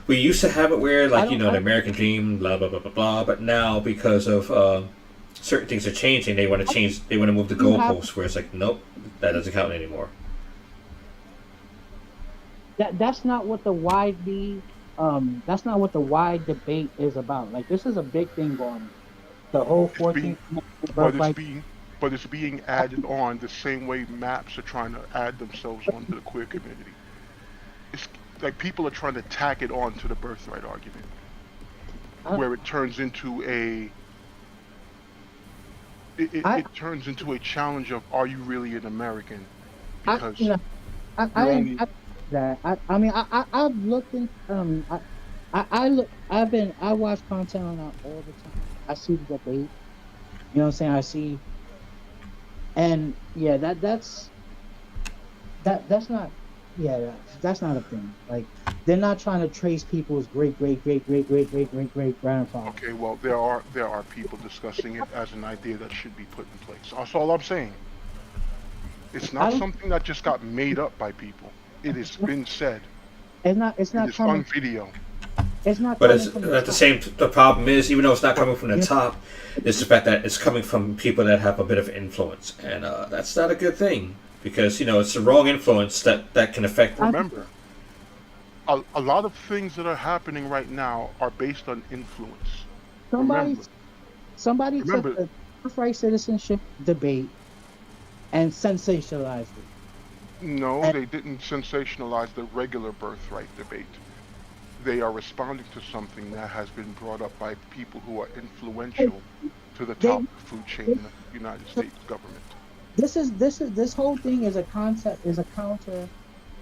we used to have it where like the American dream, blah blah blah blah blah. But now because of certain things are changing, they want to change. They want to move the goalposts where it's like, nope, that doesn't count anymore. that's not what the wide debate is about. Like, this is a big thing going on. The whole 14th birthright. But it's being added on the same way maps are trying to add themselves onto the queer community. It's like people are trying to tack it on to the birthright argument, where it turns into it turns into a challenge of, are you really an American? Because I've looked in I watch content on that all the time. I see the debate. You know what I'm saying? I see, and yeah, that's not a thing. Like, they're not trying to trace people's great grandfather. Okay, well, there are people discussing it as an idea that should be put in place. That's all I'm saying. It's not something that just got made up by people. It has been said. It's not coming on video. It's not. But the problem is, even though it's not coming from the top, it's the fact that it's coming from people that have a bit of influence, and that's not a good thing, because it's the wrong influence that can affect. Remember, a lot of things that are happening right now are based on influence. Somebody Remember, somebody took remember. the birthright citizenship debate and sensationalized it. No, And they didn't sensationalize the regular birthright debate. They are responding to something that has been brought up by people who are influential to the they top of the food chain in the United States government. this whole thing is a concept is a counter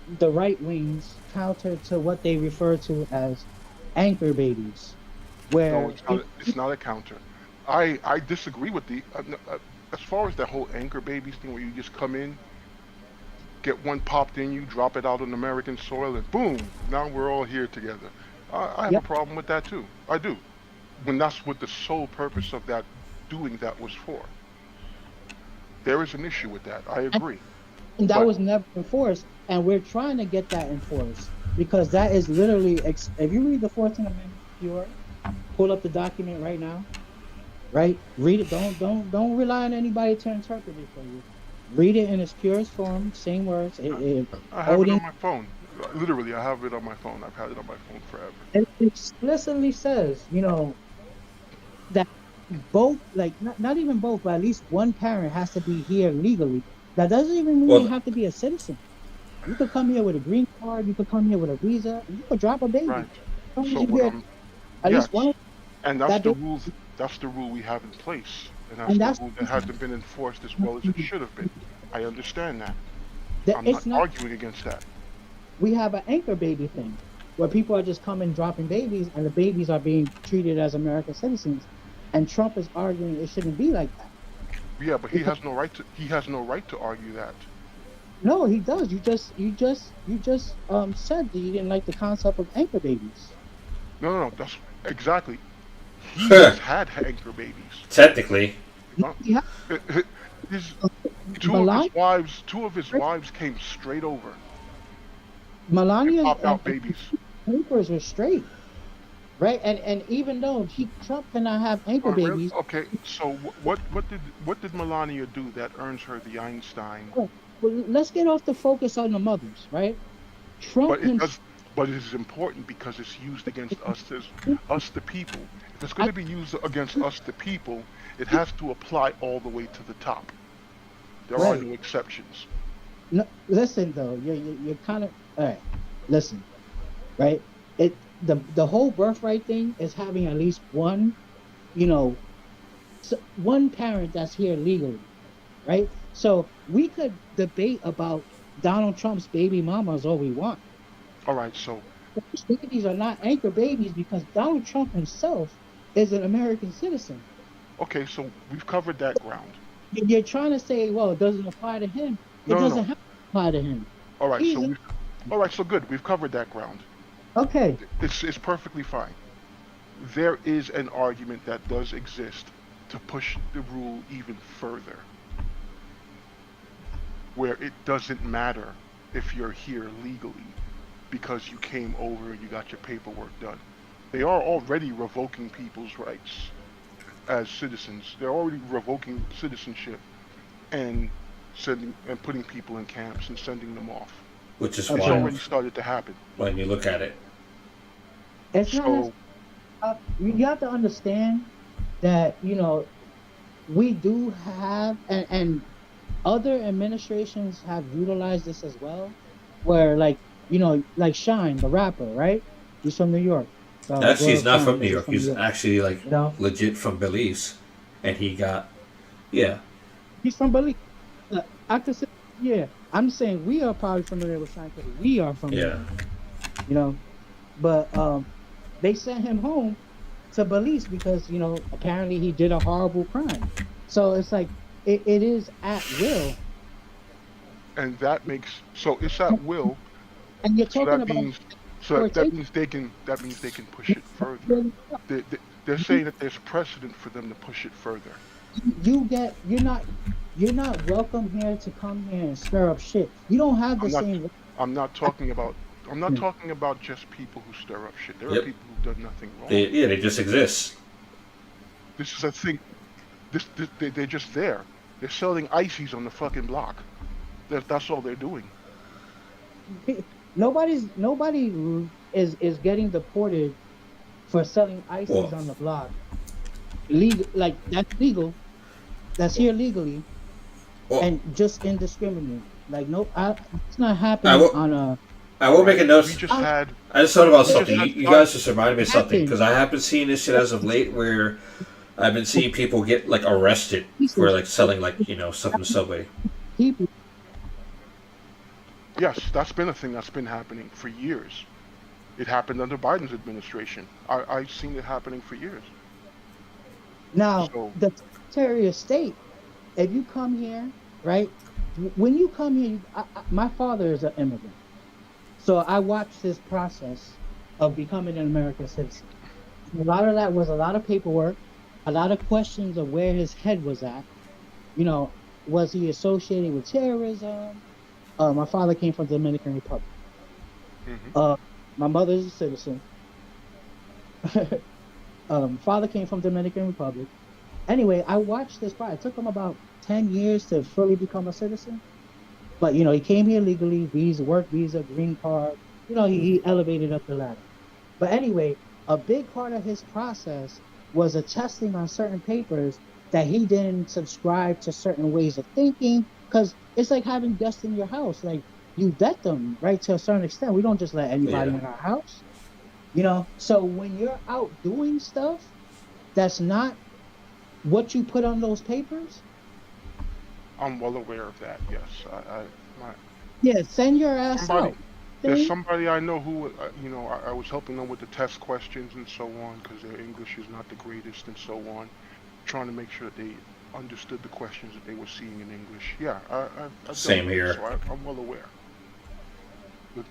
the right wings counter to what they refer to as anchor babies, No, where it's not. It's not a counter. I disagree with the as far as the whole anchor babies thing, where you just come in, get one popped in you, drop it out on American soil, and boom, now we're all here together. I have yeah, a problem with that too. I do. When that's what the sole purpose of that doing that was for. There is an issue with that. I and agree. that But was never enforced, and we're trying to get that enforced because that is literally if you read the 14th Amendment pure, pull up the document right now, right? Read it. Don't rely on anybody to interpret it for you. Read it in its purest form, same words. I have it Odin on my phone. Literally, I have it on my phone. I've had it on my phone forever. it explicitly says, that both, like not even both, but at least one parent has to be here legally. That doesn't even mean they Well, have to be a citizen. You could come here with a green card, you could come here with a visa, and you could drop a baby. Right. As long as So you what get I'm at least yes, one of and that's that the baby, rules. That's the rule we have in place, and that's and the that's rule that hasn't been enforced as well as it should have been. I understand that. that I'm not it's not. arguing against that. We have an anchor baby thing where people are just coming dropping babies, and the babies are being treated as American citizens. And Trump is arguing it shouldn't be like that. Yeah, but he Because has no right to. He has no right to argue that. no, he does. You just said that you didn't like the concept of anchor babies. No, no, no. That's exactly. He has had anchor babies. technically, No, Uh, he has. His Melania, two of his wives came straight over and Melania's popped out babies. papers were straight, right? And even though Trump cannot have anchor Oh, really? babies, Okay. So what did Melania do that earns her the Einstein? well, let's get off the focus on the mothers, right? Trump But it himself. does. But it is important because it's used against us as us the people. If it's going I, to be used against us the people, it has to apply all the way to the top. There are right. no exceptions. No, listen though, you're kind of all right. Listen, right? The whole birthright thing is having at least one, you know, one parent that's here legally, right? So we could debate about Donald Trump's baby mamas all we want. All right. So Those babies are not anchor babies because Donald Trump himself is an American citizen. okay. So we've covered that ground. You're trying to say, well, it doesn't apply to him. It No, no, doesn't no. have to apply to him. All right. So He's a, we've. All right. So good. We've covered that ground. okay. It's perfectly fine. There is an argument that does exist to push the rule even further, where it doesn't matter if you're here legally because you came over and you got your paperwork done. They are already revoking people's rights as citizens. They're already revoking citizenship and sending and putting people in camps and sending them off. which is It's fine already started to happen. when you look at it. It's not necessarily. So You have to understand that we do have, and other administrations have utilized this as well, where like like Shine the rapper, right? He's from New York. Actually, he's Royal not from New Challenge is York. from New He's York. actually like You know, legit from Belize, and he got yeah. he's from Belize. I could say, yeah. I'm saying we are probably familiar with Shine because we are from New Yeah. York. You know, but they sent him home to Belize because apparently he did a horrible crime. So it's like it is at will, and that makes so it's at will. and you're So talking that about means exploitation. that means they can push it further. They're saying that there's precedent for them to push it further. You're not welcome here to come here and stir up shit. You don't have the I'm not same. I'm not talking about I'm not talking about just people who stir up shit. There are Yep. people who've done nothing wrong. They just exist. This is a thing. They're just there. They're selling ices on the fucking block. That's all they're doing. Nobody is getting deported for selling ices Well, on the block. Legal, like that's legal. That's here legally, well, and just indiscriminate. Like no, it's not I happening will. on a. I All will make right, a we note. just had I just thought about we just something. had You five. guys just reminded me of something Happen. because I have been seeing this shit as of late, where I've been seeing people get like arrested for Pieces like selling like stuff in the subway. people. Yes, that's been a thing that's been happening for years. It happened under Biden's administration. I've seen it happening for years. Now So, the Secretary of State. If you come here, right? When you come here, my father is an immigrant, so I watched this process of becoming an American citizen. A lot of that was a lot of paperwork, a lot of questions of where his head was at. You know, was he associated with terrorism? My father came from the Dominican Republic. hmm Uh, my mother is a citizen. Father came from Dominican Republic. Anyway, I watched this part. It took him about 10 years to fully become a citizen. But he came here legally, visa, work visa, green card. He elevated up the ladder. But anyway, a big part of his process was attesting on certain papers that he didn't subscribe to certain ways of thinking. Because it's like having guests in your house. Like you vet them, right? To a certain extent. We don't just let anybody Yeah. in our house. So when you're out doing stuff that's not what you put on those papers, I'm well aware of that. Yes, my, yeah, send your ass somebody, out. there's See? somebody I know who, I was helping them with the test questions and so on because their English is not the greatest and so on, trying to make sure that they understood the questions that they were seeing in English. Yeah, I've Same done that, here. so I'm well aware. But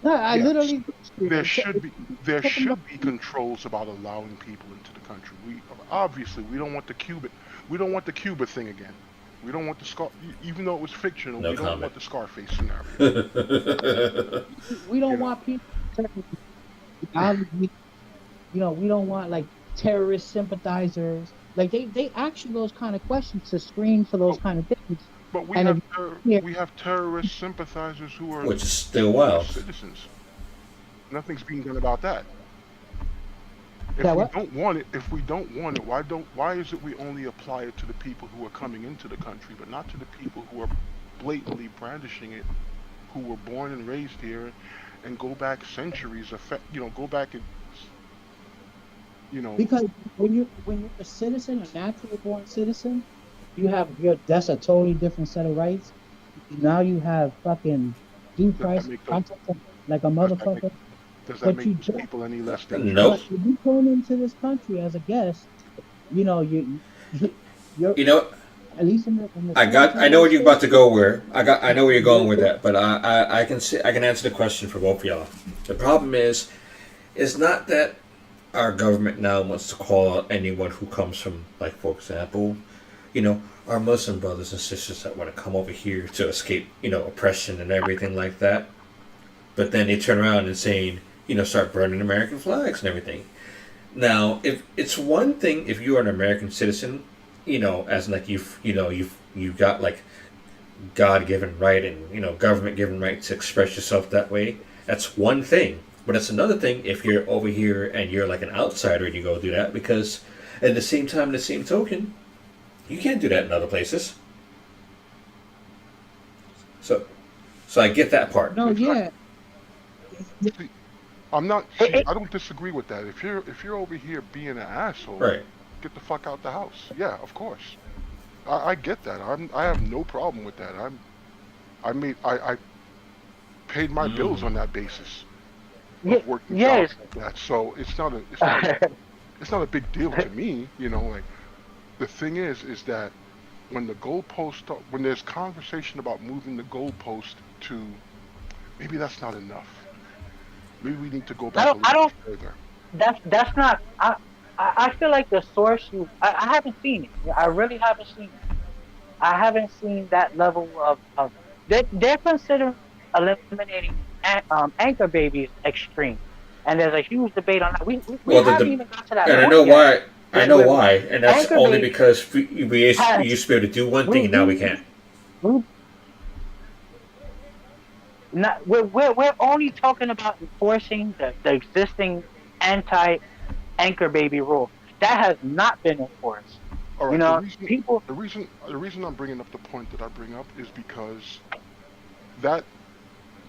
No, I yeah, literally there it should be there took them. should be controls about allowing people into the country. We obviously we don't want the Cuba thing again. We don't want the Scar, even though it was fictional. No We don't comment. want the Scarface scenario. We You don't know, want people. Obviously, we don't want like terrorist sympathizers. Like they ask you those kind of questions to screen for those but, kind of things. but we And if have you're we have terrorist sympathizers who are Which is still U.S. wild. citizens. Nothing's being done about that. that what? If we don't want it, why is it we only apply it to the people who are coming into the country, but not to the people who are blatantly brandishing it, who were born and raised here, and go back centuries, go back and you know, Because when you're a citizen, a natural born citizen, that's a totally different set of rights. Now you have fucking due does that price make them protection like a does that make motherfucker. does that But make you those just people any less Nope. but dangerous? if you came into this country as a guest, you're You know, at least in the I know Secretary of where you're about State. to go. I know where you're going with that. But I can answer the question for both of y'all. The problem is, it's not that our government now wants to call out anyone who comes from, like, for example, our Muslim brothers and sisters that want to come over here to escape, oppression and everything like that. But then they turn around and saying, start burning American flags and everything. Now, if it's one thing if you are an American citizen, as in, like, you've got like God given right and government given right to express yourself that way. That's one thing. But it's another thing if you're over here and you're like an outsider and you go do that because at the same time, in the same token, you can't do that in other places. So, I get that part. No, yeah, Exactly. See, I'm not. It, See, it, I don't disagree with that. If you're over here being an asshole, Right. get the fuck out the house. Yeah, of course. I get that. I have no problem with that. I paid my bills on that basis of working yes. jobs like that. So it's not a big deal to me. Like the thing is that when there's conversation about moving the goalpost to maybe that's not enough. Maybe we need to go I back a don't. I little bit don't. further. That's not. I feel like the source you. I haven't seen it. I really haven't seen it. I haven't seen that level of they're considering eliminating anchor babies extreme, and there's a huge debate on that. We Well, haven't even got to that and I point know yet. why. I know Where why, and that's anchor only babies because we has used to be able to do one we thing and now we we can't. we Not we're only talking about enforcing the existing anti-anchor baby rule that has not been enforced. All You right. know, people. The reason I'm bringing up the point that I bring up is because that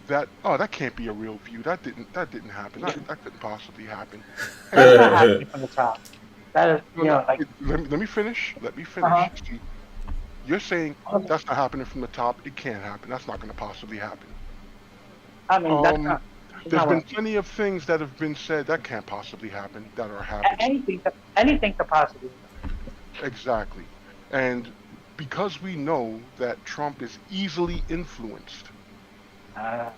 that can't be a real view. That didn't happen. That couldn't possibly happen. That's not And happening from the top. That is, no, no, like, let me finish. Let me uh finish. See, you're saying huh. that's not happening from the top. It can't happen. That's not going to possibly happen. I mean, Um, that's there's not been what plenty of things that have been said that can't possibly happen that are happening. anything could possibly. Exactly. And because we know that Trump is easily influenced, Uh,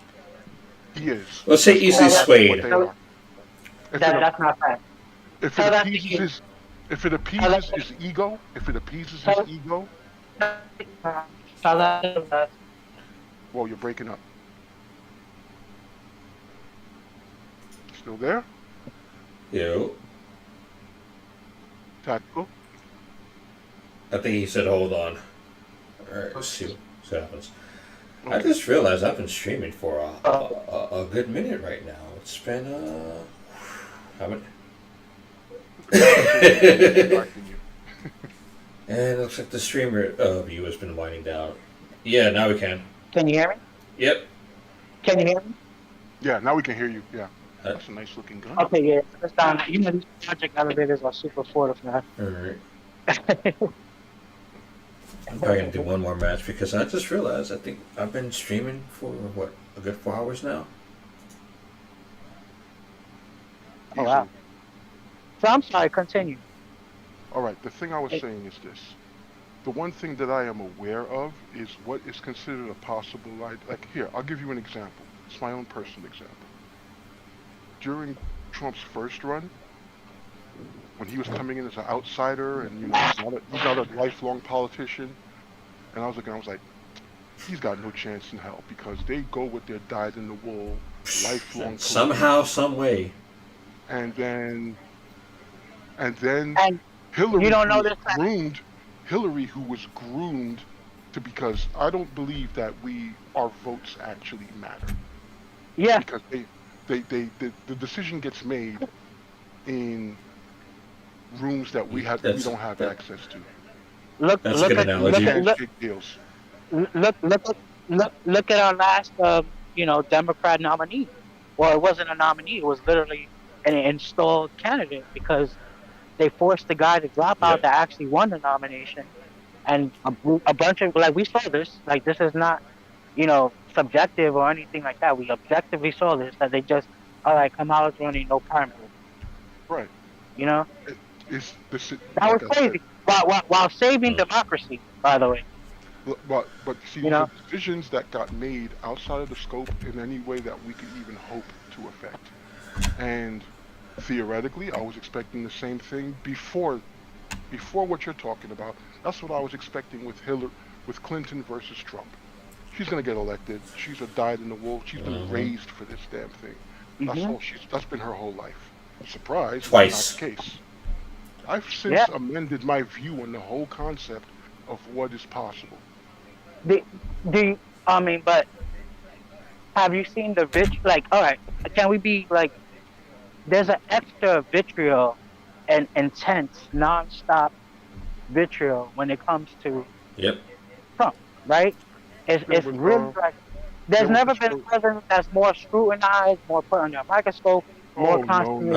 he is. Let's say Let's call easily tell them that, what swayed. they tell are. If it that that's not fact. if it Tell that to appeases him. his if it Tell that. appeases his ego, if it appeases his Tell, ego, tell that. well, you're breaking up. Still there? Yo, Tactical? I think he said hold on. Alright, let's see what happens. I Okay. just realized I've been streaming for Uh, a good minute right now. It's been how many? Distracting you. And it looks like the streamer view has been winding down. Yeah, now we can. can you hear me? Yep. Can you hear me? Yeah, now we can hear you. Yeah. Uh, That's a nice looking gun. Okay, yeah. It's down. You know, these project elevators are super fortified. Alright. I'm probably gonna do one more match because I just realized I think I've been streaming for what, a good 4 hours now. Oh wow. So I'm sorry. Continue. All right, the thing I was saying is this. The one thing that I am aware of is what is considered a possible, like here, I'll give you an example. It's my own personal example. During Trump's first run, when he was coming in as an outsider and, he's not a lifelong politician, and I was like, he's got no chance in hell because they go with their dyed-in-the-wool, lifelong Somehow, some way. and then And Hillary, you don't who know was this fact? groomed, Hillary, who was groomed to, because I don't believe that our votes actually matter, Yeah. because the decision gets made in rooms that we don't have access to. That's a good analogy. Handshake deals. Look at our last Democrat nominee. Well, it wasn't a nominee; it was literally an installed candidate because they forced the guy to drop out Yep. that actually won the nomination, and a bunch of we saw this. Like, this is not subjective or anything like that. We objectively saw this, that they just, all right, Kamala's running, no primary. Right. You know It's this, that was like I said. crazy. While saving democracy, by the way. But see, You these are know. decisions that got made outside of the scope in any way that we could even hope to affect. And theoretically, I was expecting the same thing before what you're talking about. That's what I was expecting with Clinton versus Trump. She's gonna get elected. She's a dyed-in-the-wool. She's been raised for this damn thing. That's been her whole life. Surprise, Twice. not the case. I've since amended my view on the whole concept of what is possible. But have you seen the like, all right, can we be like, there's an extra vitriol and intense, non-stop vitriol when it comes to Yep. Trump, right? It's really like, there's never been a president that's more scrutinized, more put under a microscope, more constantly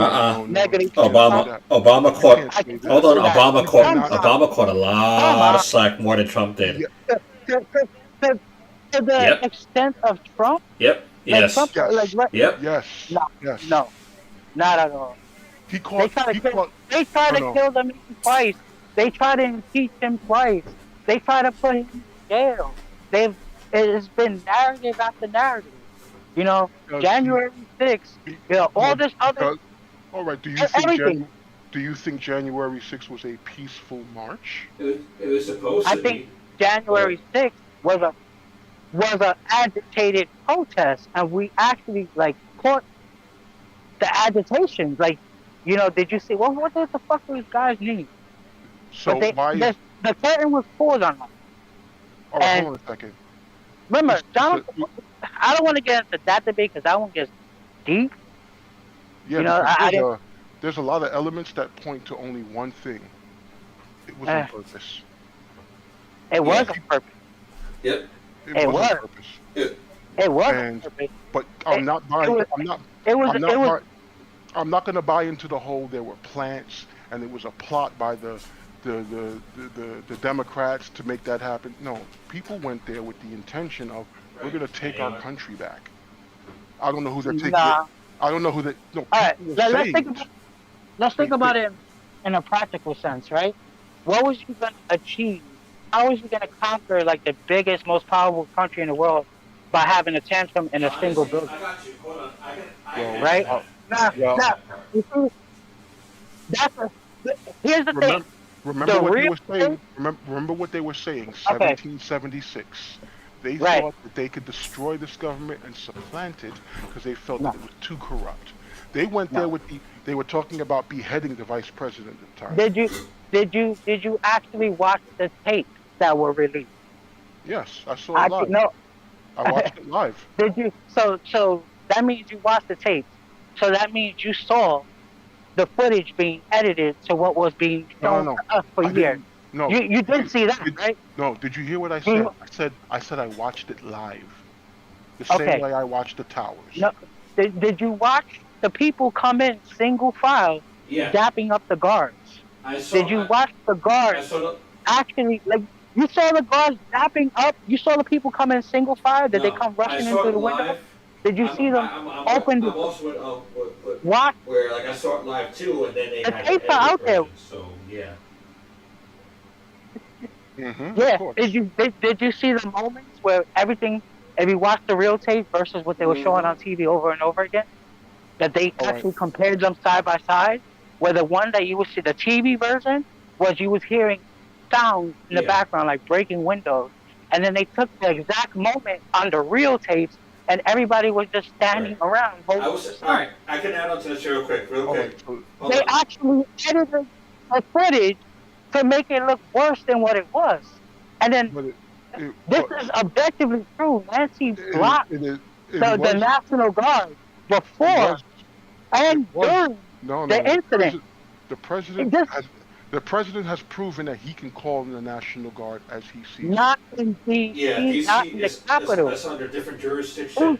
negative. Obama caught. Hold on, Come Obama caught a lot of slack more than Trump did. To the extent of Trump. Yep. Yes. Like Trump, Yep. Yes. No, not at all. They tried to kill the man twice. They tried to impeach him twice. They tried to put him in jail. It's been narrative after narrative. January 6th, all this other. All right. Do you think January 6th was a peaceful march? It was supposed to be. I think January 6th was a agitated protest, and we actually caught the agitation. Did you see what the fuck was this guy's name? So the curtain was pulled on them. All right, hold on a second. Remember, I don't want to get into that debate because that one gets deep. Yeah, You know, because I didn't. there's a lot of elements that point to only one thing. It was on Uh, purpose. it Yeah. was on purpose. Yep. It It was on was. purpose. It, It was on And purpose. but It, I'm not it buying. was. I'm not. It was. I'm It not was. buy, I'm not going to buy into the whole there were plants and it was a plot by the Democrats to make that happen. No, people went there with the intention of we're going to take our country back. I don't know who they're taking it. Nah. I don't know who they. No, All right. people were Let's saying think it. about. Let's They, think they, about it in a practical sense, right? What was you gonna achieve? How was you gonna conquer like the biggest, most powerful country in the world by having a tantrum in a single honestly, building, I got you. Hold on. I can well, answer right? that. Now, I can well, answer now, that part. you see, that's a, here's the thing. remember The what they real were thing. saying. Remember what they were saying. Okay, 1776. They right. thought that they could destroy this government and supplant it because they felt No, that it was too corrupt. They went there no. with the. They were talking about beheading the vice president at the time. Did you actually watch the tapes that were released? Yes, I saw it I did live. no. I watched it live. Did you? So that means you watched the tapes. So that means you saw the footage being edited to what was being No, shown no, no. to us for I years. didn't. No. You Did did you? see that, Did, right? no. Did you hear what I said? You, I said I watched it live, the same okay. way I watched the towers. No, did you watch the people come in single file, Yeah. dapping up the guards? I saw. Did you watch the guards I saw the. actually like? You saw the guards dapping up. You saw the people come in single file. Did they No, come I rushing in saw through it the window? live. Did you see them open I'm the also with watch? where like I saw it live too, and then they The had an tapes are edited out there. version. So yeah. Of Yeah. course. Did you see the moments where everything? If you watch the real tape versus what they were showing on TV over and over again, that they All right. actually compared them side by side, where the one that you would see the TV version was you was hearing sounds in the Yeah. background like breaking windows, and then they took the exact moment on the real tapes, and everybody was just standing Right. around I holding was the all sign. right. I can add on to this real quick, real All quick. right. So, Hold They on. actually edited the footage to make it look worse than what it was, and then but this but is objectively true. Nancy blocked it is it the was National Guard it before was it and was during no, the incident. the It president just has the president has proven that he can call in the National Guard as he sees fit. not in Yeah, D.C., not DC in the is capital. that's under different jurisdiction. Who,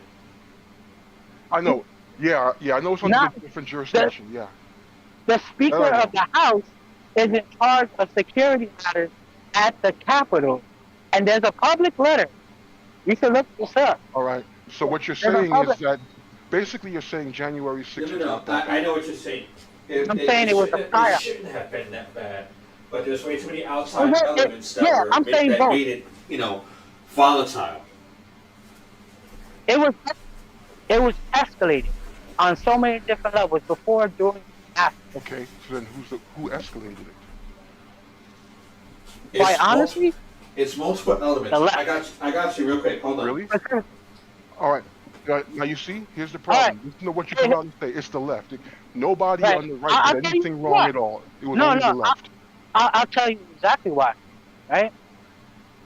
I who, know. Yeah, I know it's under not the different the jurisdiction. Yeah, the that Speaker I of know. the House is in charge of security matters at the Capitol, and there's a public letter. You can look this up. All right. So what you're There's a saying is public. that basically you're saying January No, 6th no, is no. not that I bad. know what you're saying. I'm saying it was a It psyop. shouldn't have been that bad, but there's way too many It, outside it, elements that yeah, I'm saying that both. made it, volatile. It was it was escalating on so many different levels before, during, after. Okay. So then who escalated it? Quite It's honestly, it's multiple elements. the left. I got you real quick. Hold on. Really? Because, All right. Now you see, here's the all right, problem. Listen to what you come out and say. It's the left. Nobody right. on the right I'll did tell you anything wrong what. at all. It was No, only the no. left. I'll tell you exactly why. Right?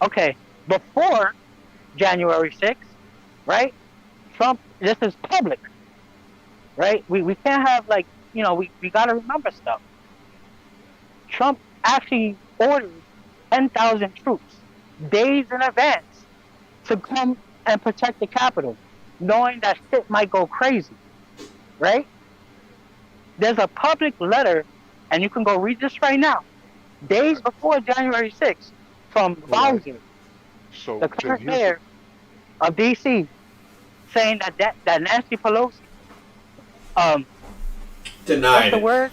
Okay. Before January 6th, right? Trump. This is public, right? We can't have like we got to remember stuff. Trump actually ordered 10,000 troops days in advance to come and protect the Capitol, knowing that shit might go crazy, right? There's a public letter, and you can go read this right now, days before January 6th, from All right. Bowser, So the then current here's the mayor of D.C., saying that Nancy Pelosi, what's Denied the it. word?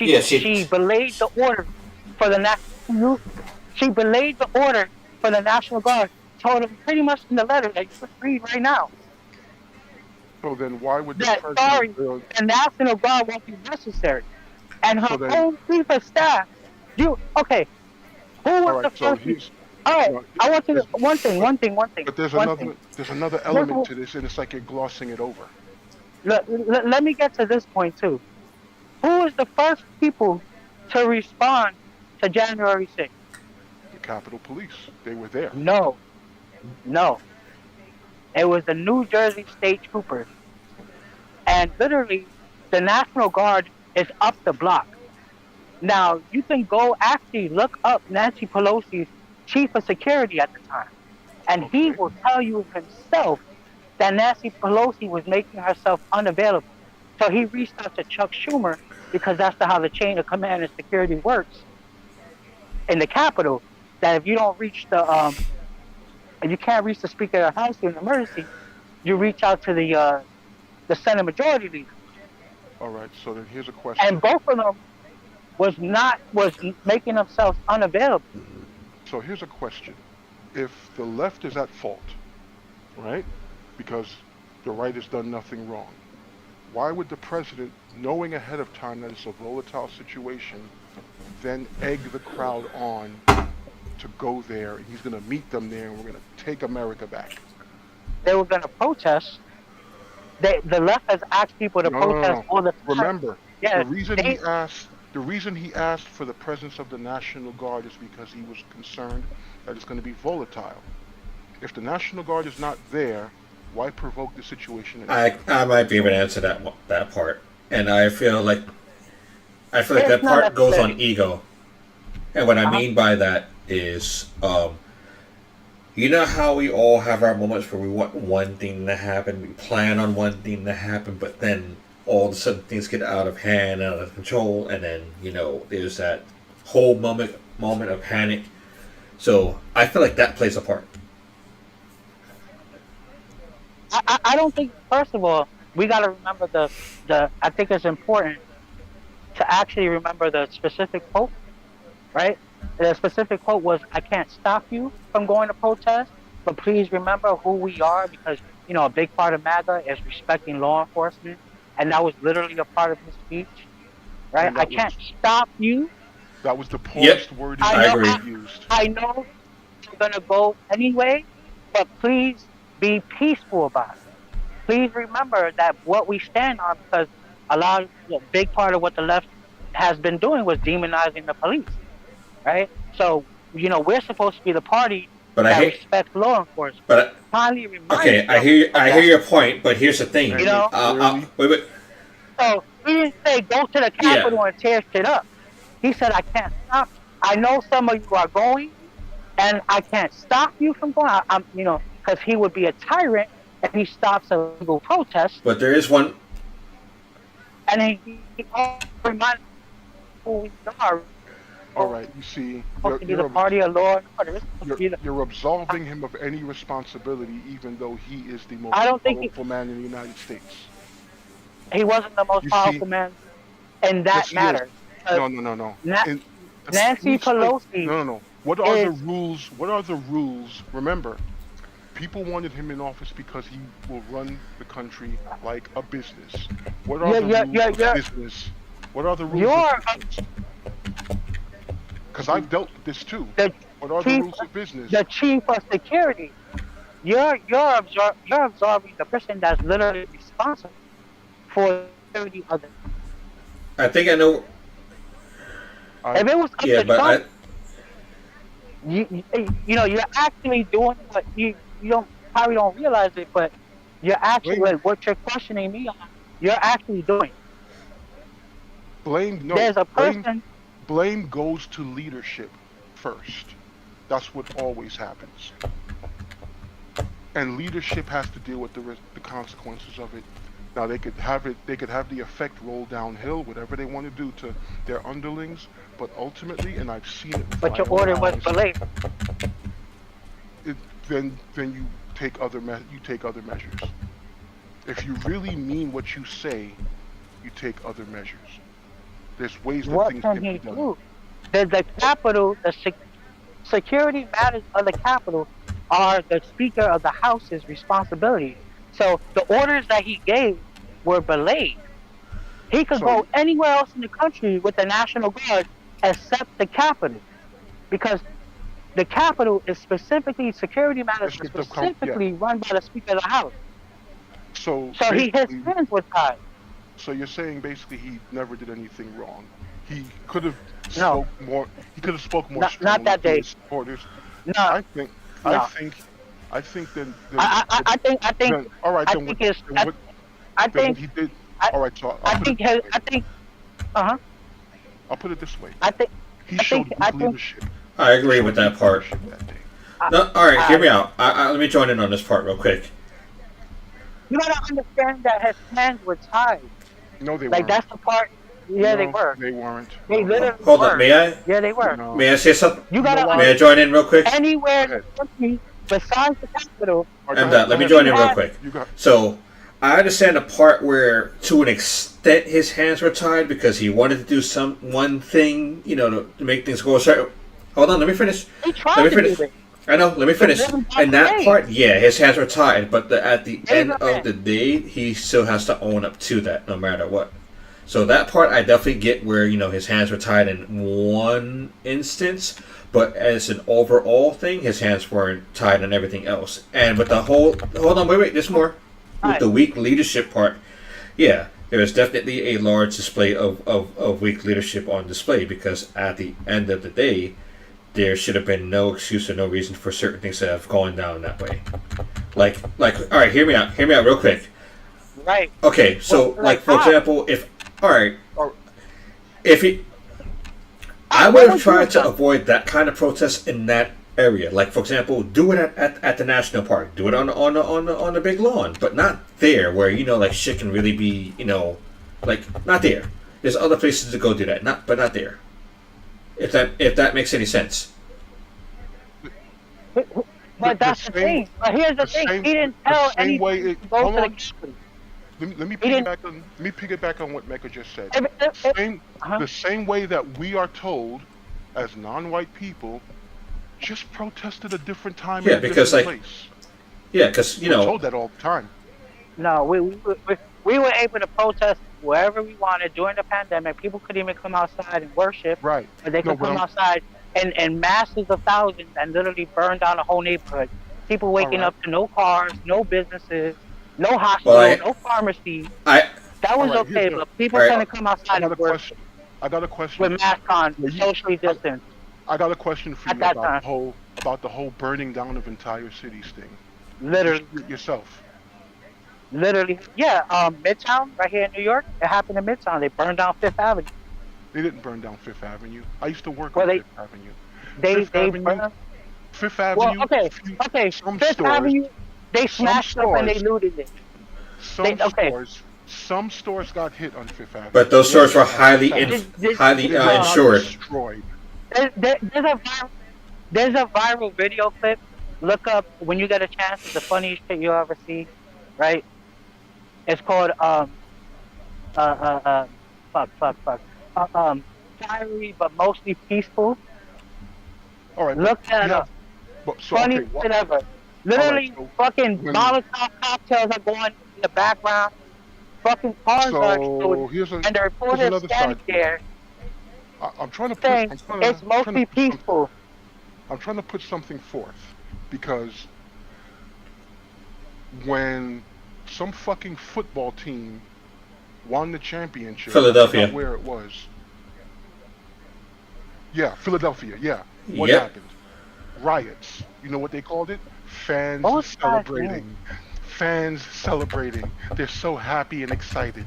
Yeah, She belayed the order for the national. She belayed the order for the National Guard. Told him pretty much in the letter that you can read right now so then why would the that president build? the National Guard won't be necessary. And So her then own chief of staff. Okay? Who all was right. the So first? here's All right, no, I want to there's, one thing. but there's One thing. another This element will- to this, and it's like you're glossing it over. let me get to this point too. Who was the first people to respond to January 6th? The Capitol Police, they were there. No. It was the New Jersey State Troopers, and literally, the National Guard is up the block. Now you can go actually look up Nancy Pelosi's chief of security at the time, and he Okay. will tell you himself that Nancy Pelosi was making herself unavailable. So he reached out to Chuck Schumer because that's how the chain of command and security works in the Capitol. That if you don't reach if you can't reach the Speaker of the House in an emergency, you reach out to the Senate Majority Leader. All right. So then here's a question. And both of them was making themselves unavailable. So here's a question. If the left is at fault, right? Because the right has done nothing wrong. Why would the president, knowing ahead of time that it's a volatile situation, then egg the crowd on to go there, and he's going to meet them there, and we're going to take America back? They were going to protest. The left has asked people to protest all the time. Remember, Yeah, the reason he asked for the presence of the National Guard is because he was concerned that it's going to be volatile. If the National Guard is not there, why provoke the situation? I might be able to answer that part, and I feel like It's that not part goes on necessary. ego, and what I mean by that is, you know how we all have our moments where we want one thing to happen, we plan on one thing to happen, but then all of a sudden things get out of hand, out of control, and then there's that whole moment of panic. So I feel like that plays a part. I don't think. First of all, we got to remember the. I think it's important to actually remember the specific quote, right? The specific quote was, "I can't stop you from going to protest, but please remember who we are, because a big part of MAGA is respecting law enforcement," and that was literally a part of his speech, right? I can't stop you. That was the poorest word I agree. used. I know you're gonna go anyway, but please be peaceful about it. Please remember that what we stand on, because a big part of what the left has been doing was demonizing the police, right? So we're supposed to be the party that respects law enforcement. But Finally remind okay, I hear your point, but here's the thing. Wait. So he didn't say go to the Capitol and tear shit up. He said, I can't stop. I know some of you are going, and I can't stop you from going. Because he would be a tyrant if he stops a legal protest. But there is one. And he reminded who we are. All right, you see, Supposed to be the party of law and order. You're absolving him of any responsibility, even though he is the most powerful man in the United States. He wasn't the most powerful man in that matter. No. Nancy Pelosi. No. What are the rules? What are the rules? Remember, people wanted him in office because he will run the country like a business. What are the rules of business? What are the rules of business? Because I've dealt with this too. What are the rules of business? The chief of security. You're absorbing the person that's literally responsible for security of the. I think I know. If it was up to Trump, you're actually doing what you probably don't realize it, but you're actually what you're questioning me on. You're actually doing. There's a person. Blame goes to leadership first. That's what always happens. And leadership has to deal with the consequences of it. Now they could have the effect roll downhill, whatever they want to do to their underlings, but ultimately, and I've seen it. But your order was delayed. Then you take other measures. If you really mean what you say, you take other measures. There's ways that things can be done. Do? The Capitol, the security matters of the Capitol are the Speaker of the House's responsibility. So the orders that he gave were belayed. He could go anywhere else in the country with the National Guard except the Capitol, because the Capitol is specifically security matters specifically run by the Speaker of the House. So his hands were tied. So you're saying basically he never did anything wrong. He could have spoke more. He could have spoke more. Not that day. Supporters. No. I think I think then. I think Then, all right. I Then think what? it's Then what? I Then what think he did. I All right. So I'll I put it think this way. I think uh-huh. I'll put it this way. I think He I showed think weak I think leadership. I He agree showed with that weak part. leadership that day. No, all right, hear I me out. Let me join in on this part real quick. you gotta understand that his hands were tied. No, they Like weren't. that's the part. Yeah, they No, were. they weren't. They No, literally Hold up, were. may I? Yeah, they were. no. May I say something? You You know gotta why? May I join in real quick? anywhere Go in ahead. the country besides the capital. All right, I'm go done. ahead, Let me go join in ahead. real quick. You got. So, I understand the part where, to an extent, his hands were tied because he wanted to do one thing, to make things go a certain. Hold on, let me finish. They Let tried me to do finish. this. I know. Let me finish. living And that back part, yeah, his hands were tied, but at the end Amen. of the day, he still has to own up to that, no matter what. So that part, I definitely get where his hands were tied in one instance, but as an overall thing, his hands weren't tied on everything else. And with the whole, hold on, wait, there's more. With the weak leadership part, yeah, there is definitely a large display of weak leadership on display because at the end of the day, there should have been no excuse or no reason for certain things to have gone down that way. Like, all right, hear me out real quick. Right. Okay, so Well, like for how? example, all right, Oh, if he, I What would have would you tried have to done? avoid that kind of protest in that area. Like for example, do it at the national park, do it on the big lawn, but not there where like shit can really be like not there. There's other places to go do that, not there. If that makes any sense. But that's the thing. But here's the thing. He didn't tell the same way anyone it. to go Hold to the on. capital. Let me He didn't- piggyback on what Mecca just said. If- uh-huh. The same way that we are told, as non-white people, just protest at a different time Yeah, and a because, different like, place. Yeah, because We're told that all the time. No, we were able to protest wherever we wanted during the pandemic. People couldn't even come outside and worship, Right. but they No, could but come I'm- outside and masses of thousands and literally burn down a whole neighborhood. People waking right. up to no cars, no businesses, no hospital, Well, no pharmacy. I That was All right, okay, here's the- but people all right. couldn't come I outside got a and work question. I got a question. with masks on, Yeah, you- socially distanced. I got a question for At you that about time. the whole burning down of entire cities thing. Literally, Yourself. yeah. Midtown, right here in New York, it happened in Midtown. They burned down Fifth Avenue. They didn't burn down Fifth Avenue. I used to work Well, on they- Fifth Avenue. They Fifth they Avenue, burned. Fifth Well, Avenue. okay. Some Fifth stores. Avenue, they smashed up and they stores- looted it. okay. Some stores got hit on Fifth Avenue. but those stores were highly This- insured. Destroyed. There's a viral video clip. Look up when you get a chance. It's the funniest shit you'll ever see, right? It's called fiery but mostly peaceful. All right. Look but that we have- up. but- so, Funny okay, shit ever. Literally, so fucking when- Molotov cocktails are going in the background. Fucking cars are So exploding, here's and the here's reporters another standing side. there I'm trying to saying put. I'm trying to, it's mostly peaceful. I'm trying to put something forth because when some fucking football team won the championship, Philadelphia. I forgot where it was. Yeah, Philadelphia. Yeah. What Yep. happened? Riots. You know what they called it? Fans Both sides celebrating. Fans celebrating. They're so happy and excited.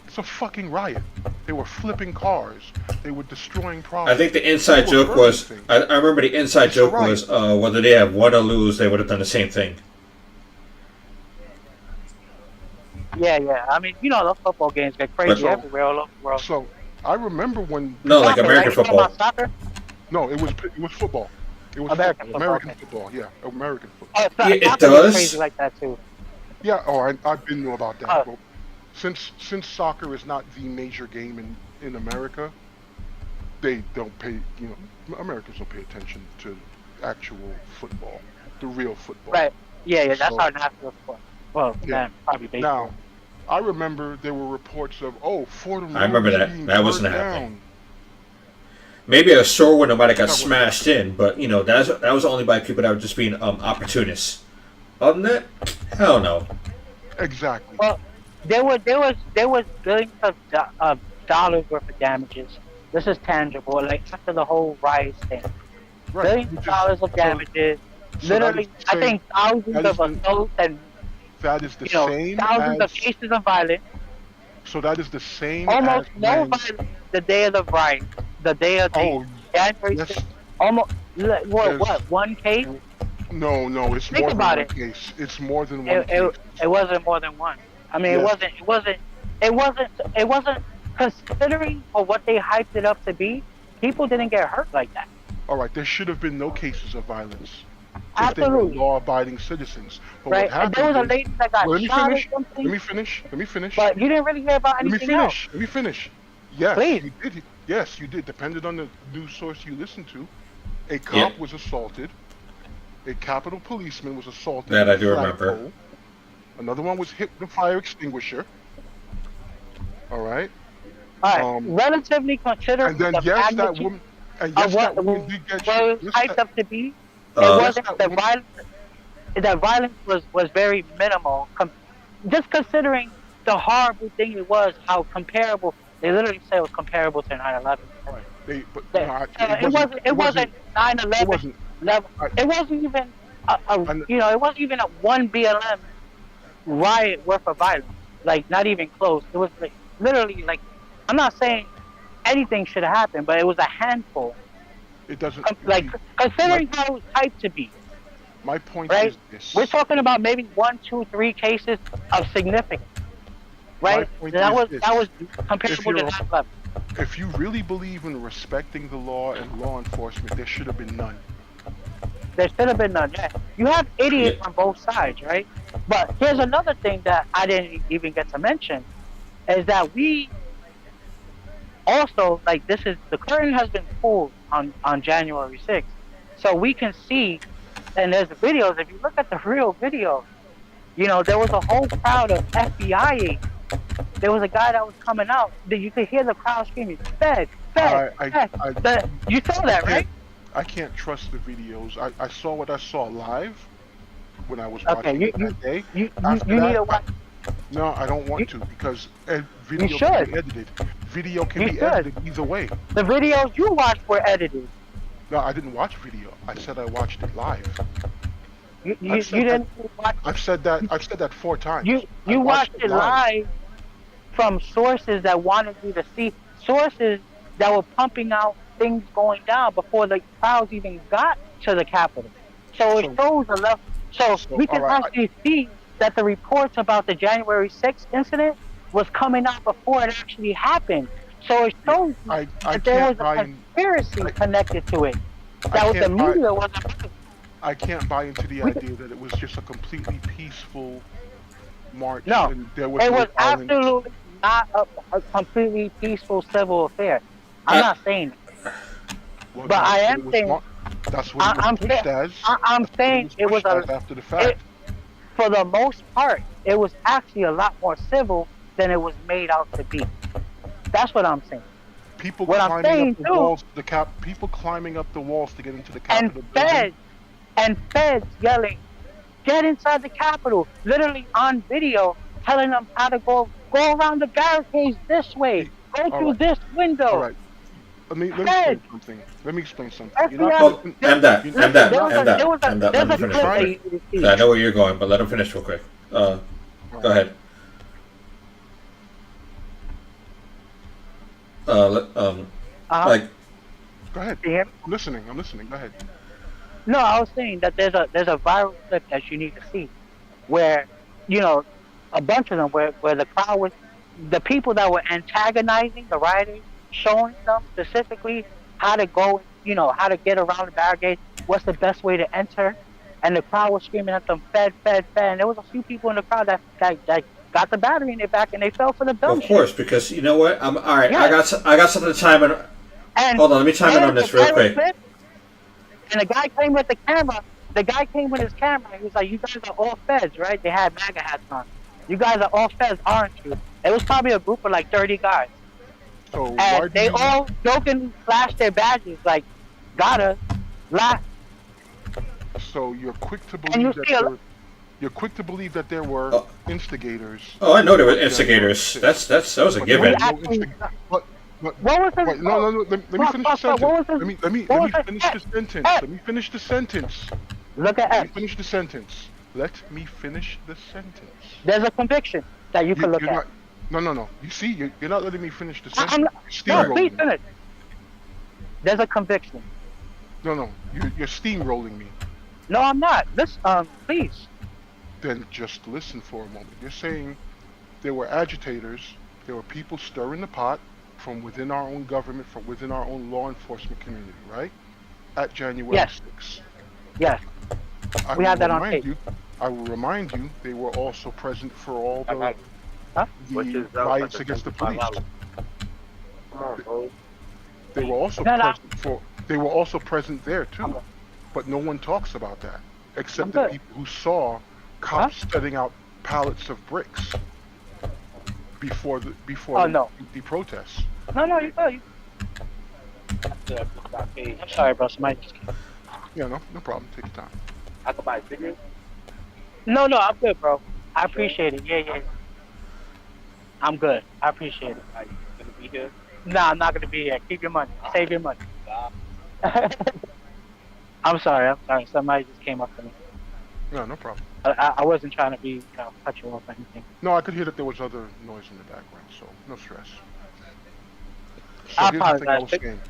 It's a fucking riot. They were flipping cars. They were destroying property. I think the inside They were joke was. burning I things. remember the inside It's a joke riot. was whether they have won or lose, they would have done the same thing. Yeah. I mean, those football games get crazy But- everywhere all over the world. So I remember when. No, like Soccer, American right? You talking football. about soccer? No, it was football. It was American football. football, American okay. football. Yeah, American football. Oh, Yeah, it soccer does. is crazy like that too. Yeah. Oh, I've been know about that. Oh. But since soccer is not the major game in America, they don't pay. Americans don't pay attention to actual football, the real football. Right. Yeah. That's So- our national sport. Well, Yeah. man, probably baseball. Now, I remember there were reports of Fordham I remember Road is that. being That wasn't burnt happening. down. Maybe a store window might have got That was- smashed in, but that was only by people that were just being opportunists. Other than that, hell no. Exactly. Well, there was billions of dollars worth of damages. This is tangible. Like after the whole riot thing, Right. billions You of just- dollars of so- damages. So that is Literally, the I same. think thousands That is of the, assaults and that is the you know same thousands of as. cases of violence. So that is the same as Almost no when. violence the day of the riot, the day of the Oh, January yes. 6th. Almost There's what one case? no. It's Think more than about one it. case. It's more than one It, case. it, it wasn't more than one. I mean, Yes. it wasn't considering for what they hyped it up to be. People didn't get hurt like that. All right. There should have been no cases of violence if they were Absolutely, law-abiding citizens. But what right? And there happened was a is. lady that got Well, let me shot or finish. Let something, me finish. Let me finish. but you didn't really hear about Let me anything else. finish. Let me finish. Yes, Please, you did. Yes, you did. Depending on the news source you listen to, a Yeah, cop was assaulted. A Capitol policeman was assaulted that with I a do remember. flagpole. Another one was hit with a fire extinguisher. All right. all right. Um, Relatively and considering then the yes, that magnitude woman. And of yes, what that woman did get shot. was Yes, hyped up to be, it Uh, yes, wasn't that the woman. violence. The violence was very minimal. Just considering the horrible thing it was, how comparable they literally say it was comparable to 9/11. All right. But no, That, it it wasn't. wasn't It wasn't. It 9/11 wasn't. level. I, It wasn't even and it wasn't even a one BLM riot worth of violence. Like not even close. It was like literally like I'm not saying anything should have happened, but it was a handful. it doesn't. Like See, my considering how it was hyped to be, my point right? is We're this. talking about maybe one, two, three cases of significance, My right? point That is was this. that was If comparable to you're 9/11. if you really believe in respecting the law and law enforcement, there should have been none. There should have been none. Yeah. You have yeah, idiots on both sides, right? But here's another thing that I didn't even get to mention is that we also like this is the curtain has been pulled on January 6th, so we can see and there's videos. If you look at the real video, there was a whole crowd of FBI agents. There was a guy that was coming out that you could hear the crowd screaming, "Fed, Fed, I I Fed." I, You saw that, can't right? I can't trust the videos. I saw what I saw live when I was Okay, watching it that day. After you need that, to watch. no, I don't You, want to because you video can should. be edited. Video can You be should. edited either way. The videos you watched were edited. No, I didn't watch video. I said I watched it live. You you, I've you said that. didn't watch. I've said that 4 times. I You watched watched it it live. live from sources that wanted you to see sources that were pumping out things going down before the crowds even got to the Capitol. So it So shows a level. So we all can right. actually see that the reports about the January 6th incident was coming out before it actually happened. So it shows you I that there was can't a buy in. conspiracy I, connected to it. I That the can't buy. media wasn't. I can't buy into the We could, idea that it was just a completely peaceful march no, and there was it no was violence. absolutely not a completely peaceful civil affair. I'm I, not saying that. Well, But I that's what am it was. saying, That's what it was I'm pushed as. I'm That's what it saying was it was pushed as after the it, fact. for the most part, it was actually a lot more civil than it was made out to be. That's what I'm saying. People What I'm climbing saying up the too, walls, people climbing up the walls to get into the and Capitol building. feds yelling, "Get inside the Capitol!" Literally on video, telling them how to go around the barricades this way, go All through right, this window. all right. Let me Feds, explain something. Let me explain something. You're not FBI. well, listening. and that, You're and not. You're that, There not. was and a there that, was a and that. there's Let me a You're finish clip real that trying. quick. you need to 'Cause see. I know where you're going, but let him finish real quick. All Go right. ahead. Uh huh. Like, Go ahead. See him? I'm listening. I'm listening. Go ahead. No, I was saying that there's a viral clip that you need to see, where a bunch of them where the crowd was the people that were antagonizing the rioters, showing them specifically how to go, how to get around the barricade, what's the best way to enter, and the crowd was screaming at them, "Fed, Fed, Fed." And there was a few people in the crowd that got the battery in their back and they fell for the dumb of shit. course, because you know what? I'm all right. Yeah, I got something to chime in. and Hold on, let me chime in on there's this a real viral quick. clip. And the guy came with the camera. The guy came with his camera. He was like, "You guys are all feds, right?" They had MAGA hats on. "You guys are all feds, aren't you?" It was probably a group of like 30 guys. So And why do they you? all jokingly flashed their badges like, "Got us." Laugh. So you're quick to And you believe that see a you're quick to believe that there were Oh, instigators oh, I know there were of January instigators. 6th, That was a but there we were given. no actually, instigators. But what was his, wait, no. Let me finish the what sentence. was his, Let me what let was me his, finish the sentence. hey, Let me finish the sentence. Look at Let me X. finish the sentence. Let me finish the sentence. There's a conviction that you can look You're at. not. No. You see, you're not letting me finish the I'm sentence. not, You're no, Right. please steamrolling me. finish. There's a conviction. No. You're steamrolling me. No, I'm not. Listen, please. Then just listen for a moment. You're saying there were agitators, there were people stirring the pot from within our own government, from within our own law enforcement community, right? At January Yes. 6th. Yes. I We will have that on remind tape. you. I will remind you they were also present for all the Huh? riots against the police. They were also No, no. present for. They were also present there too, but no one talks about that except I'm the good. people who saw cops setting out pallets of bricks before Oh, no. the protests. No, you good. I'm sorry, bro. Somebody just came. Yeah, no problem. Take your time. I could buy a cigarette? No, I'm good, bro. I appreciate it. Yeah. I'm good. I appreciate it. Are you gonna be here? No, I'm not gonna be here. Keep your money. Save your money. I'm sorry. Somebody just came up to me. No problem. I wasn't trying to be, cut you off or anything. No, I could hear that there was other noise in the background, so no stress. So I here's the thing I apologize. was saying.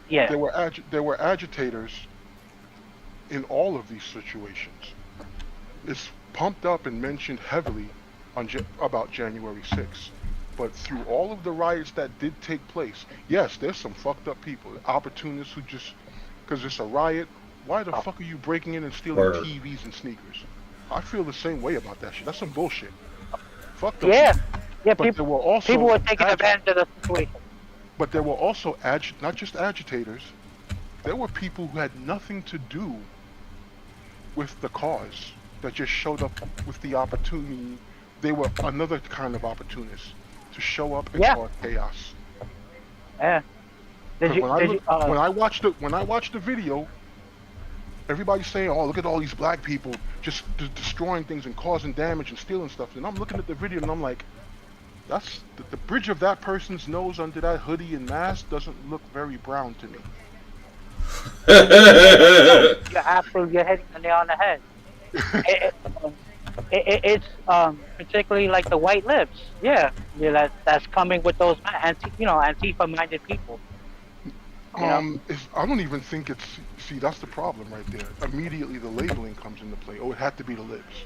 Yeah. There were agitators in all of these situations. It's pumped up and mentioned heavily about January 6th. But through all of the riots that did take place, yes, there's some fucked up people, opportunists who just, because it's a riot, why the fuck are you breaking in and stealing Word. TVs and sneakers? I feel the same way about that shit. That's some bullshit. Fuck them. Yeah. Yeah, But there were also people were taking advantage of the situation. But there were also not just agitators. There were people who had nothing to do with the cause that just showed up with the opportunity. They were another kind of opportunist to show up and cause chaos. Yeah. When I watched the video, everybody's saying, "Oh, look at all these black people just destroying things and causing damage and stealing stuff." And I'm looking at the video and I'm like, that's the bridge of that person's nose under that hoodie and mask doesn't look very brown to me. You're hitting the nail on the head. It's particularly like the white lips. Yeah, that's coming with those Antifa-minded people. I don't even think it's. See, that's the problem right there. Immediately, the labeling comes into play. Oh, it had to be the lips.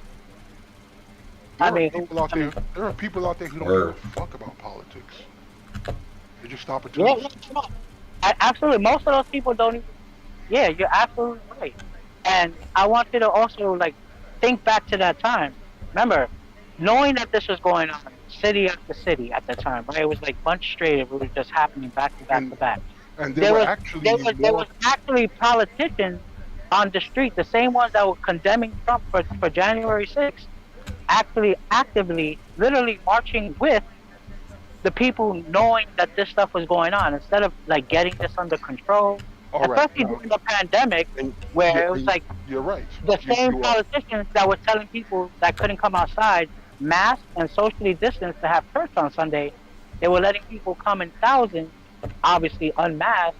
There are people out there who don't give a fuck about politics. They're just opportunists. Yeah, absolutely. Most of those people don't even. Yeah, you're absolutely right. And I want you to also think back to that time. Remember, knowing that this was going on, city after city at the time, right? It was like bunch straight. It was just happening back to back to back. And there was actually politicians on the street, the same ones that were condemning Trump for January 6th, actually actively, literally marching with the people, knowing that this stuff was going on, instead of getting this under control. Especially during the pandemic, where it was you're right. The same politicians that were telling people that couldn't come outside, masked and socially distanced, to have church on Sunday, they were letting people come in thousands, obviously unmasked.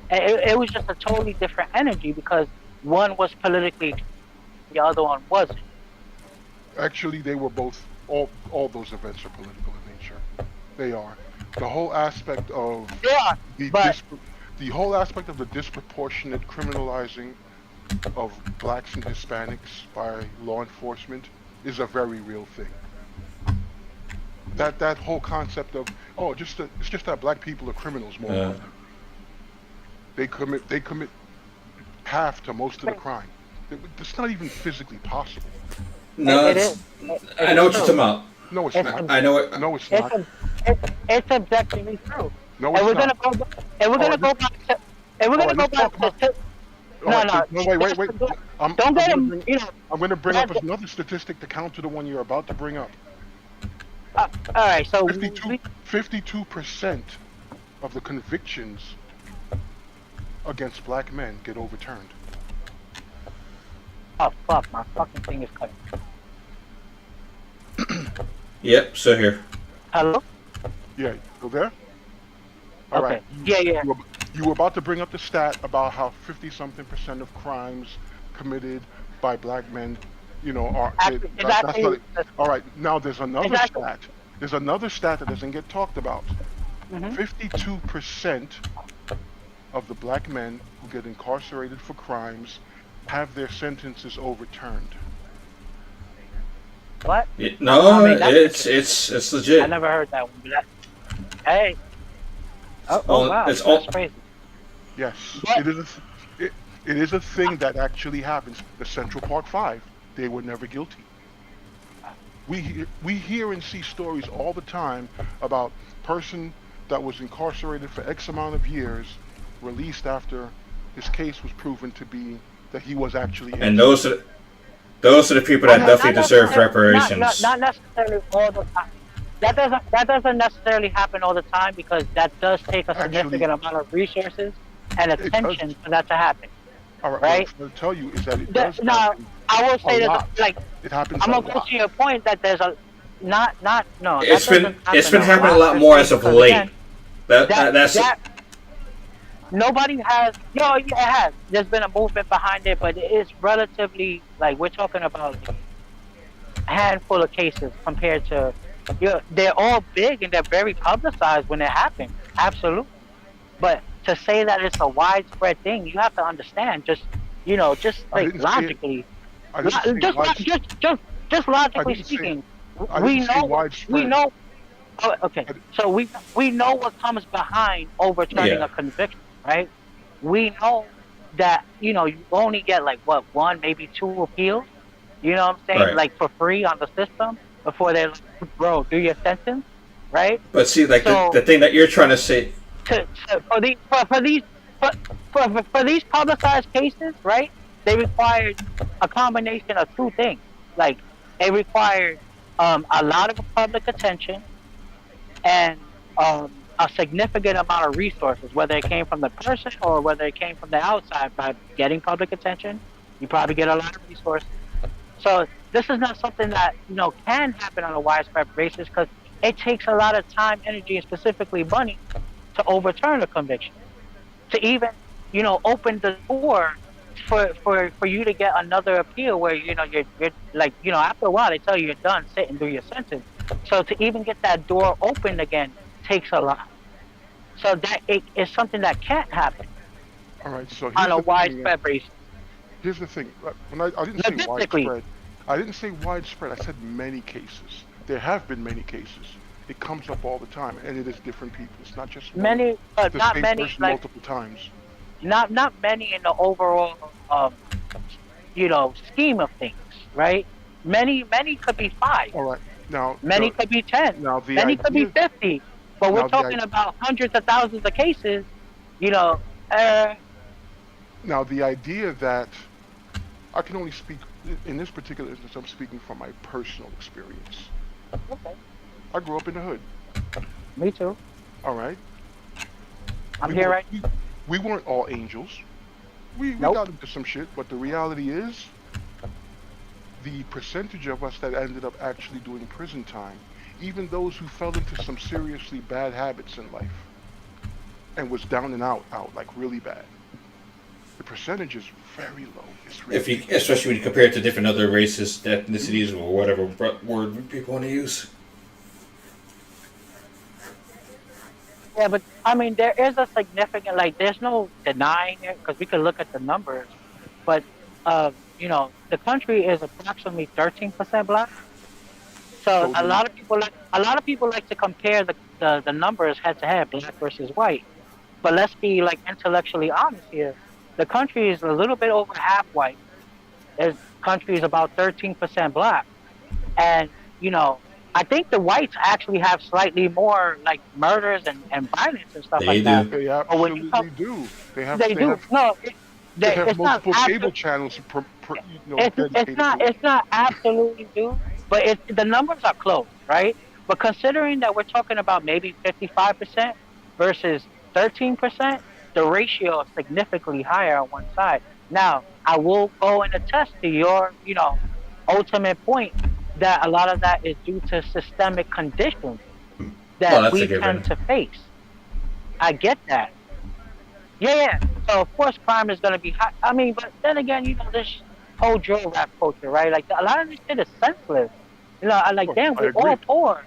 And it was just a totally different energy because one was politically, the other one wasn't. Actually, they were both. All those events are political in nature. They are. The whole aspect of the whole aspect of the disproportionate criminalizing of blacks and Hispanics by law enforcement is a very real thing. That whole concept of it's just that black people are criminals more often. They commit half to most of the crime. It's not even physically possible. No, I know what you're talking about. No, it's not. I know it. No, it's not. It's objectively true. No, it's not. We're gonna go back to. Wait. Don't get him. I'm going to bring up another statistic to counter the one you're about to bring up. All right, so 52% of the convictions against black men get overturned. Oh fuck! My fucking thing is cutting. Yep, so here. Hello? Yeah, you there? All right. Yeah. You were about to bring up the stat about how 50-something% of crimes committed by black men, are that's Exactly. not it. All right. Now there's another Exactly. stat. There's another stat that doesn't get talked about. Hmm. 52% of the black men who get incarcerated for crimes have their sentences overturned. What? I No, mean, that's it's I legit. never heard that one. But hey, It's oh all wow, it's that's all crazy. Yes, But it is a thing that actually happens. The Central Park Five, they were never guilty. We hear and see stories all the time about person that was incarcerated for X amount of years, released after his case was proven to be that he was actually and innocent. those are the people I that have definitely not deserve necessarily, reparations. not necessarily all the time. That doesn't necessarily happen all the time because that does take a actually, significant amount of resources and it does. attention for that to happen, All right, what I'm right? trying to tell you is that it does Now, happen I will a say that lot. like It happens I'm a gonna go lot. to your point that there's a not no that It's doesn't been happen a happening a lot lot per more se as of because late. again That, that that that's that nobody has yeah it has there's been a movement behind it but it's relatively like we're talking about like a handful of cases compared to they're all big and they're very publicized when it happens absolutely but to say that it's a widespread thing you have to understand just I like didn't say it. logically I didn't say just wide. just I logically didn't say. speaking I we didn't say know we widespread. know oh, okay I, so we know what comes behind overturning yeah, a conviction right we know that you only get like what one maybe two appeals what I'm saying right. like for free on the system before they're like bro do your sentence right But see, like so the thing that you're trying to say, for these for, for these publicized cases, right? They required a combination of two things. Like it required a lot of public attention and a significant amount of resources, whether it came from the person or whether it came from the outside. By getting public attention, you probably get a lot of resources. So this is not something that can happen on a widespread basis because it takes a lot of time, energy, and specifically money to overturn a conviction to even open the door for you to get another appeal where you're like after a while they tell you you're done sit and do your sentence so to even get that door opened again takes a lot so that it is something that can't happen all right. So on here's a the thing. widespread basis Here's the thing. When I didn't say logistically widespread, I didn't say widespread. I said many cases. There have been many cases. It comes up all the time, and it is different people. It's not just one. many but The not same many person like multiple times. not many in the overall scheme of things right many could be five. All right. Now, Many could be 10. now the Many could be idea. 50. But we're Now the talking about hundreds of thousands of cases. You know, uh, now the idea that I can only speak in this particular instance. I'm speaking from my personal experience. okay. I grew up in the hood. Me too. All right. I'm We here weren't right. we weren't all angels. We Nope. got into some shit, but the reality is the percentage of us that ended up actually doing prison time, even those who fell into some seriously bad habits in life and was down and out like really bad. The percentage is very low. It's if really you, especially when you compare it to different other races, ethnicities, or whatever word people want to use. Yeah, but I mean, there is a significant, like, there's no denying it because we could look at the numbers. But, the country is approximately 13% black. So so the a lot of people like to compare the numbers head to head, black versus white. But let's be like intellectually honest here. The country is a little bit over half white. The country is about 13% black, and I think the whites actually have slightly more like murders and violence and stuff They like that. do. they But when you come, absolutely do. They have they they do have no, they have it's not multiple cable absolute. channels dedicated to it. It's not absolutely due, but the numbers are close, right? But considering that we're talking about maybe 55% versus 13%, the ratio is significantly higher on one side. Now, I will go and attest to your, ultimate point that a lot of that is due to systemic conditions Well, that that's a we tend given. to face. I get that. Yeah. So of course crime is gonna be high. I mean, but then again, this whole drill rap culture, right? Like a lot of this shit is senseless. I like, Sure, damn, I we're all agree. poor.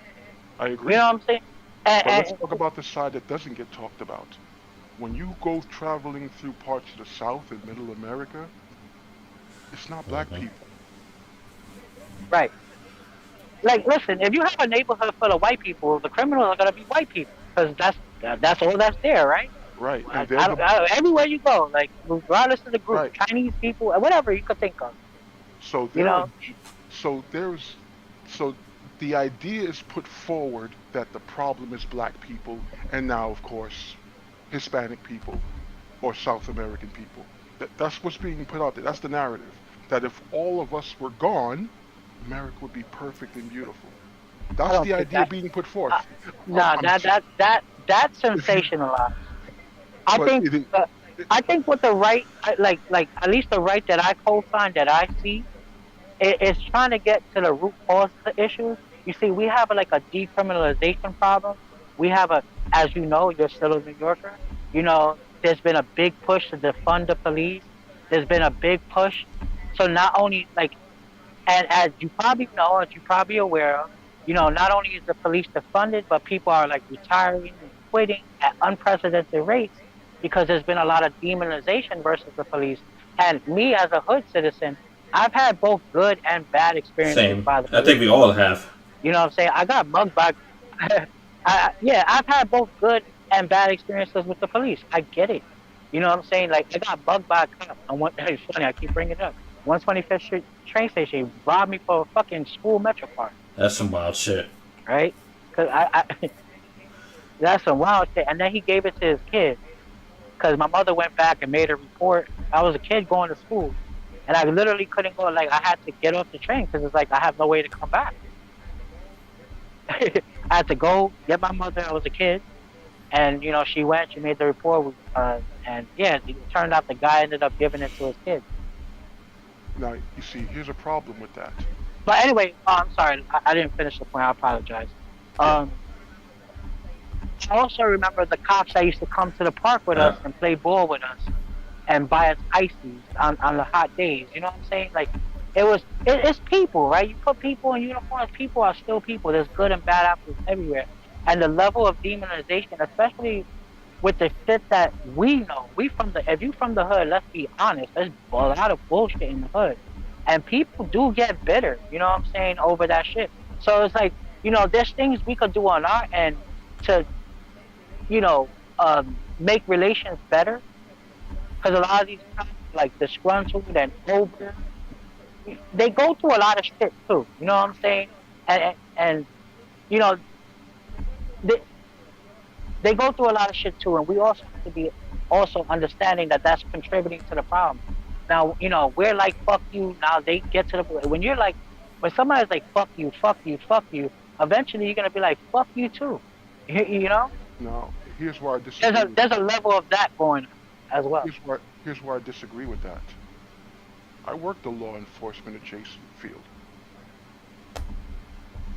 I You agree. know what I'm saying? And, But let's and talk about the side that doesn't get talked about. When you go traveling through parts of the South and Middle America, it's not black people. right. Like, listen, if you have a neighborhood full of white people, the criminals are gonna be white people because that's all that's there, right? Right. And they're the Everywhere you go, like regardless of the group, right. Chinese people, whatever you could think of, So you there are know. so there's so the idea is put forward that the problem is black people and now of course Hispanic people or South American people. That's what's being put out there. That's the narrative. That if all of us were gone, America would be perfect and beautiful. I That's don't the think idea that. being put Uh, forth. no, I'm that's if you sensationalized. I but think. Uh, it I think what the right, like at least the right that I co-sign that I see is trying to get to the root cause of the issues. You see, we have like a decriminalization problem. We have as you know, you're still a New Yorker. There's been a big push to defund the police. There's been a big push. So not only like, and as you probably know, as you probably aware of, not only is the police defunded, but people are like retiring and quitting at unprecedented rates because there's been a lot of demonization versus the police. And me as a hood citizen, I've had both good and bad experiences Same. by the I think police. we all have. You know what I'm saying? I got mugged by. Yeah, I've had both good and bad experiences with the police. I get it. You know what I'm saying? Like I got bugged by a cop. It's funny. I keep bringing it up. 125th Street train station robbed me for a fucking school metro card. That's some wild shit. Right? Cause that's some wild shit. And then he gave it to his kid. Cause my mother went back and made a report. I was a kid going to school, and I literally couldn't go. Like I had to get off the train because it's like I have no way to come back. I had to go get my mother. I was a kid, and she went. She made the report, and yeah, it turned out the guy ended up giving it to his kid. now you see here's a problem with that. But anyway, I'm sorry, I didn't finish the point. I apologize. Yeah. I also remember the cops that used to come to the park with Uh, us and play ball with us and buy us ices on the hot days. You know what I'm saying? Like it's people, right? You put people in uniforms. People are still people. There's good and bad apples everywhere, and the level of demonization, especially with the shit that we know. If you from the hood, let's be honest, there's a lot of bullshit in the hood. And people do get bitter, you know what I'm saying, over that shit. So it's like, there's things we could do on our end to, make relations better. Because a lot of these cops, like disgruntled and over, they go through a lot of shit too, you know what I'm saying? And you know, they, they go through a lot of shit too, and we also have to be also understanding that that's contributing to the problem. Now, we're like fuck you. Now they get to the when you're like when somebody's like fuck you, fuck you, fuck you. Eventually, you're gonna be like fuck you too. You know, Now here's where I disagree. there's a level of that going on as well. Here's where I disagree with that. I worked the law enforcement adjacent field.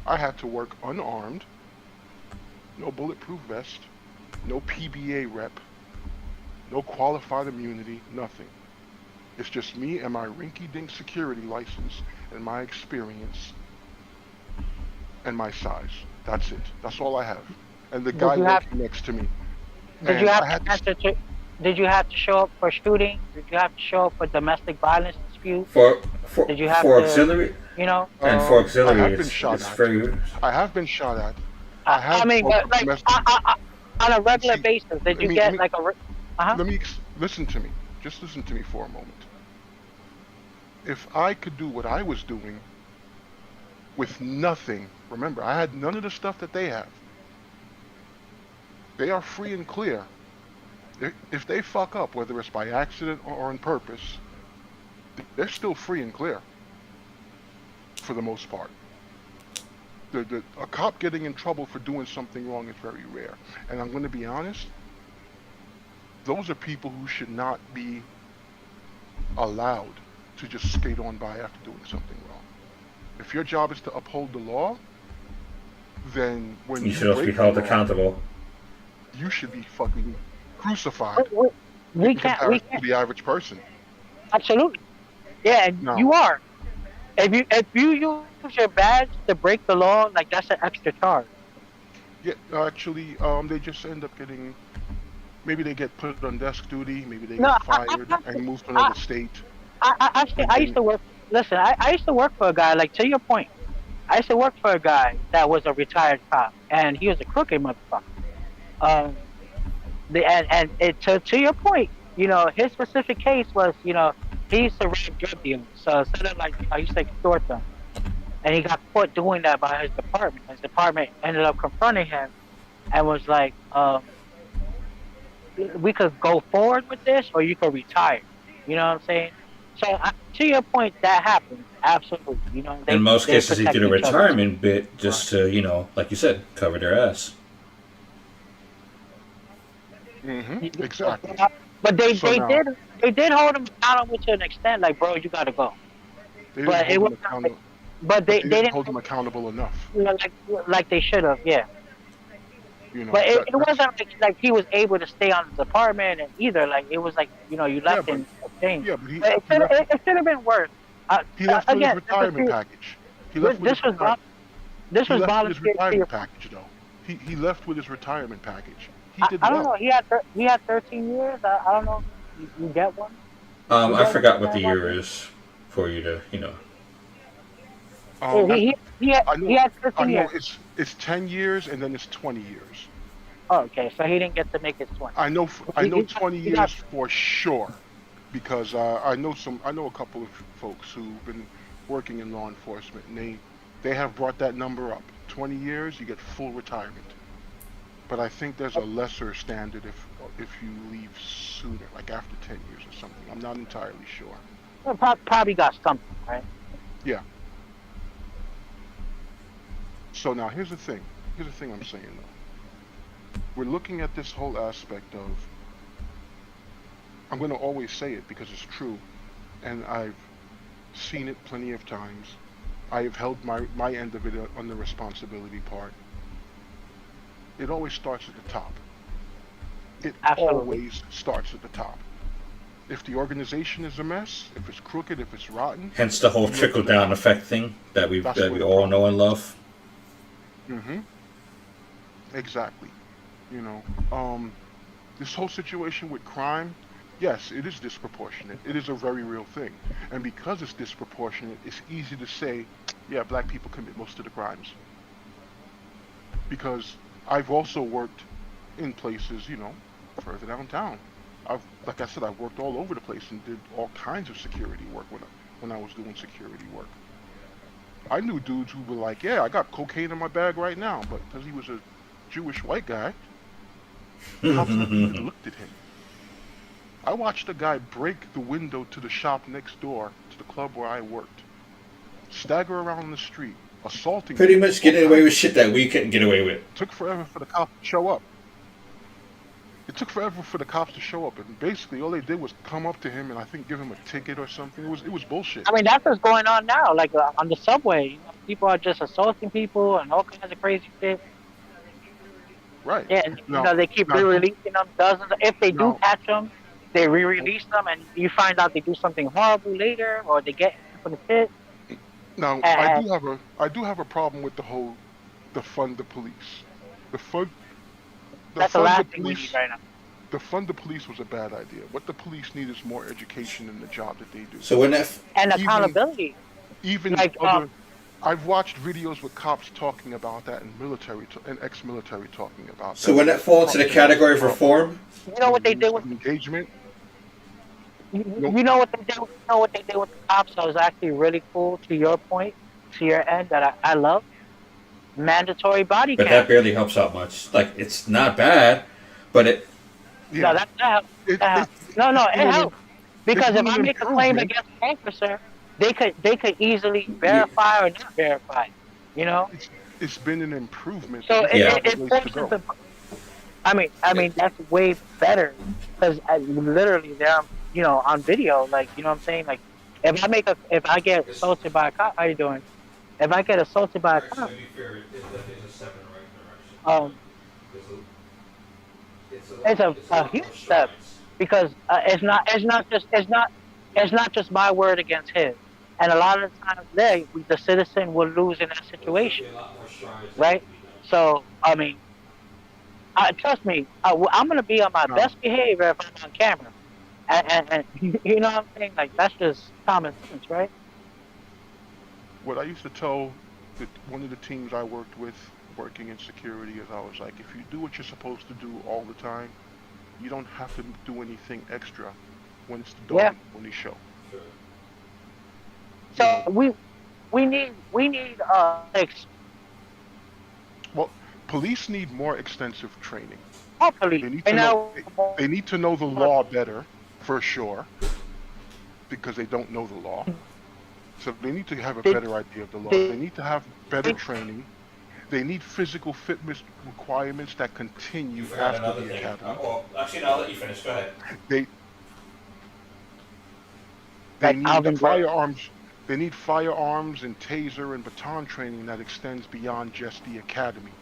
I had to work unarmed, no bulletproof vest, no PBA rep, no qualified immunity, nothing. It's just me and my rinky-dink security license and my experience and my size. That's it. That's all I have. And the guy Did you have working next to me. did you And I have had to to. answer to did you have to show up for shooting? Did you have to show up for domestic violence dispute? For Did you have for to, auxiliary and for I auxiliary, have been shot it's at. very. I have been shot at. I I have mean, fought but like domestic. on a regular See, basis, did let you me let get me like a? Uh-huh. let me listen to me. Just listen to me for a moment. If I could do what I was doing with nothing, remember, I had none of the stuff that they have. They are free and clear. If they fuck up, whether it's by accident or on purpose, they're still free and clear for the most part. A cop getting in trouble for doing something wrong is very rare. And I'm going to be honest, those are people who should not be allowed to just skate on by after doing something wrong. If your job is to uphold the law, then when You you should also be break the held law, accountable. you should be fucking crucified. We in can't. We comparison can't. to the average person. Absolutely. Yeah, and No. you are. If you use your badge to break the law, like that's an extra charge. Yeah, actually, they just end up getting. Maybe they get put on desk duty. Maybe they get No, fired and moved to another I, state. actually, And I used then, to work. Listen, I used to work for a guy. Like to your point, I used to work for a guy that was a retired cop, and he was a crooked motherfucker. Um, and to your point, his specific case was, he used to rape drug dealers. So instead of like, he used to extort them, and he got caught doing that by his department. His department ended up confronting him and was like, we could go forward with this, or you could retire. You know what I'm saying? So to your point, that happens absolutely. In most They cases, he protect did a each other. retirement bit just right. to, like you said, cover their ass. Exactly. But they So they now did they did hold him accountable to an extent. Like, bro, you gotta go. they didn't But it hold was him not like, accountable, but but they they they didn't didn't, hold him accountable enough. like they should have. Yeah. You know But it, that it that's wasn't like he was able to stay on the department and either. Like it was like, you yeah, left but in exchange. yeah, but But he left it should have been worse. he left with his Again, retirement package. He this, left with this his was retire, this he was left with his volunteer to your retirement point. package though. He left with his retirement package. He I, did I don't well. know. He had 13 years. I don't know. You get one. You I get one forgot what the time year one. is for you to, Yeah, That's I he know had I 13 know years. it's 10 years and then it's 20 years. Oh, okay, so he didn't get to make his 20. I know He got, 20 he got years for sure because I know a couple of folks who've been working in law enforcement and they have brought that number up. 20 years, you get full retirement. But I think there's a lesser standard if you leave sooner, like after 10 years or something. I'm not entirely sure. probably got something, right? Yeah. So now here's the thing. Here's the thing I'm saying though. We're looking at this whole aspect of. I'm going to always say it because it's true, and I've seen it plenty of times. I have held my end of it on the responsibility part. It always starts at the top. It Absolutely. always starts at the top. If the organization is a mess, if it's crooked, if it's rotten, hence the whole you look trickle to the down top. effect thing that we That's where the all problem know and love. Mm-hmm. Exactly. You know, this whole situation with crime, yes, it is disproportionate. It is a very real thing. And because it's disproportionate, it's easy to say, yeah, black people commit most of the crimes. Because I've also worked in places, further downtown. Like I said, I've worked all over the place and did all kinds of security work when I was doing security work. I knew dudes who were like, yeah, I got cocaine in my bag right now, but because he was a Jewish white guy, cops never even looked at him. I watched a guy break the window to the shop next door to the club where I worked, stagger around the street, assaulting Pretty people, much getting all away kinds with of shit shit. that we couldn't get away with. It took forever for the cops to show up. It took forever for the cops to show up, and basically all they did was come up to him and I think give him a ticket or something. It was bullshit. I mean, that's what's going on now. Like on the subway, people are just assaulting people and all kinds of crazy shit. Right. Yeah, and Now, they keep now, do, re-releasing them. Dozens. If they do now, catch them, they re-release them, and you find out they do something horrible later, or they get for the pit. now, And I do have a problem with the whole defund the police. The fund, that's the defund the last thing we need police, right now. defund the police was a bad idea. What the police need is more education in the job that they do. So when that And Even, accountability. even Like other, I've watched videos with cops talking about that and and ex-military talking about so that. when that fall into the category of About reform, you know what they did with engagement. you know what they did. You know what they did with the cops. That was actually really cool. To your point, to your end, that I love. Mandatory body but cam. that barely helps out much. Like it's not bad, but it. Yeah, No, that helps. it, That helps. it's No, it's it been an helps because it's if been I an make a claim improvement. against an officer, they could easily verify or not verify. You know, It's been an improvement, so but we Yeah. still have a it ways to forces go. the. I mean that's way better because literally they're on video. Like what I'm saying, like if I get assaulted by a cop, how you doing? If I get assaulted by a cop, um, it's a huge step. because it's not just my word against his. And a lot of times, the citizen will lose in that situation, right? So I mean, trust me, I'm gonna be on my Now, best behavior if I'm on camera, and you know what I'm saying? Like that's just common sense, right? what I used to tell one of the teams I worked with working in security is I was like, if you do what you're supposed to do all the time, you don't have to do anything extra when it's the dog Yeah. and pony show. You So know, we need well, police need more extensive training. more police. They need Right to know now, they need to know the law better, for sure, because they don't know the law. So they need to have a did, better idea of the laws. They did, need to have better training. They need physical fitness requirements that continue You forgot after another the thing. academy. Well, actually, no, I'll let you finish. Go ahead. They they like need Alvin Bragg. firearms. They need firearms and taser and baton training that extends beyond just the academy.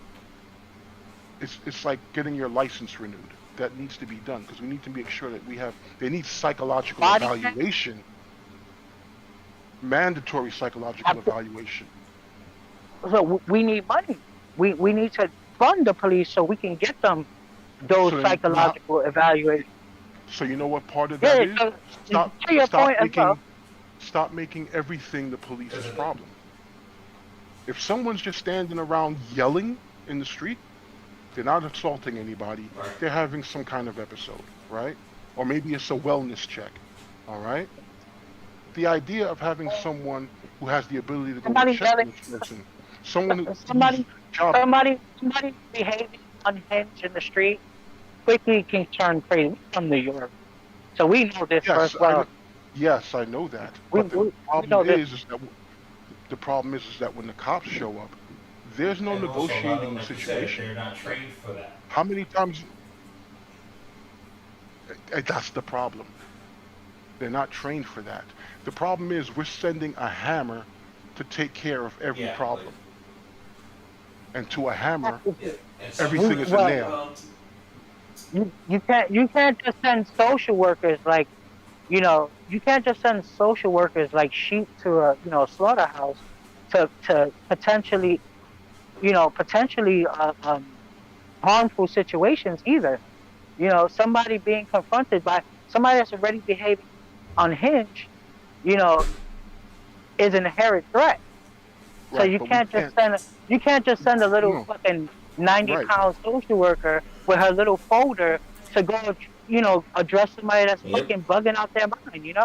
It's like getting your license renewed. That needs to be done because we need to make sure that we have. They need psychological Body check. evaluation, mandatory psychological evaluation. So we need money. We need to fund the police so we can get them those So then, psychological evaluations. so you know what part of that Yeah, is? so, Stop to your stop point as well. making stop making everything the police's problem. If someone's just standing around yelling in the street, they're not assaulting anybody. Right. They're having some kind of episode, right? Or maybe it's a wellness check. All right? The idea of having someone who has the ability to go and Somebody check yelling, this person, someone whose somebody, job. somebody behaving unhinged in the street quickly can turn crazy. We're from New York, so we know this Yes, first well. yes, I know that. We, But the we, we problem know this. is that the problem is that when the cops show up, there's no And also, a lot of them, negotiating the like you said, situation. they're not trained for that. How many times? That's the problem. They're not trained for that. The problem is we're sending a hammer to take care of every Yeah, problem, and to a hammer, Yeah. And some everything is a Well, nail. you can't just send social workers like you can't just send social workers like sheep to a slaughterhouse to potentially harmful situations either. Somebody being confronted by somebody that's already behaving unhinged, you know, is an inherent threat. So Right, but we can't. you can't just send a little No, fucking 90 right, pound social worker with her little folder to go address somebody that's Yep. fucking bugging out their mind.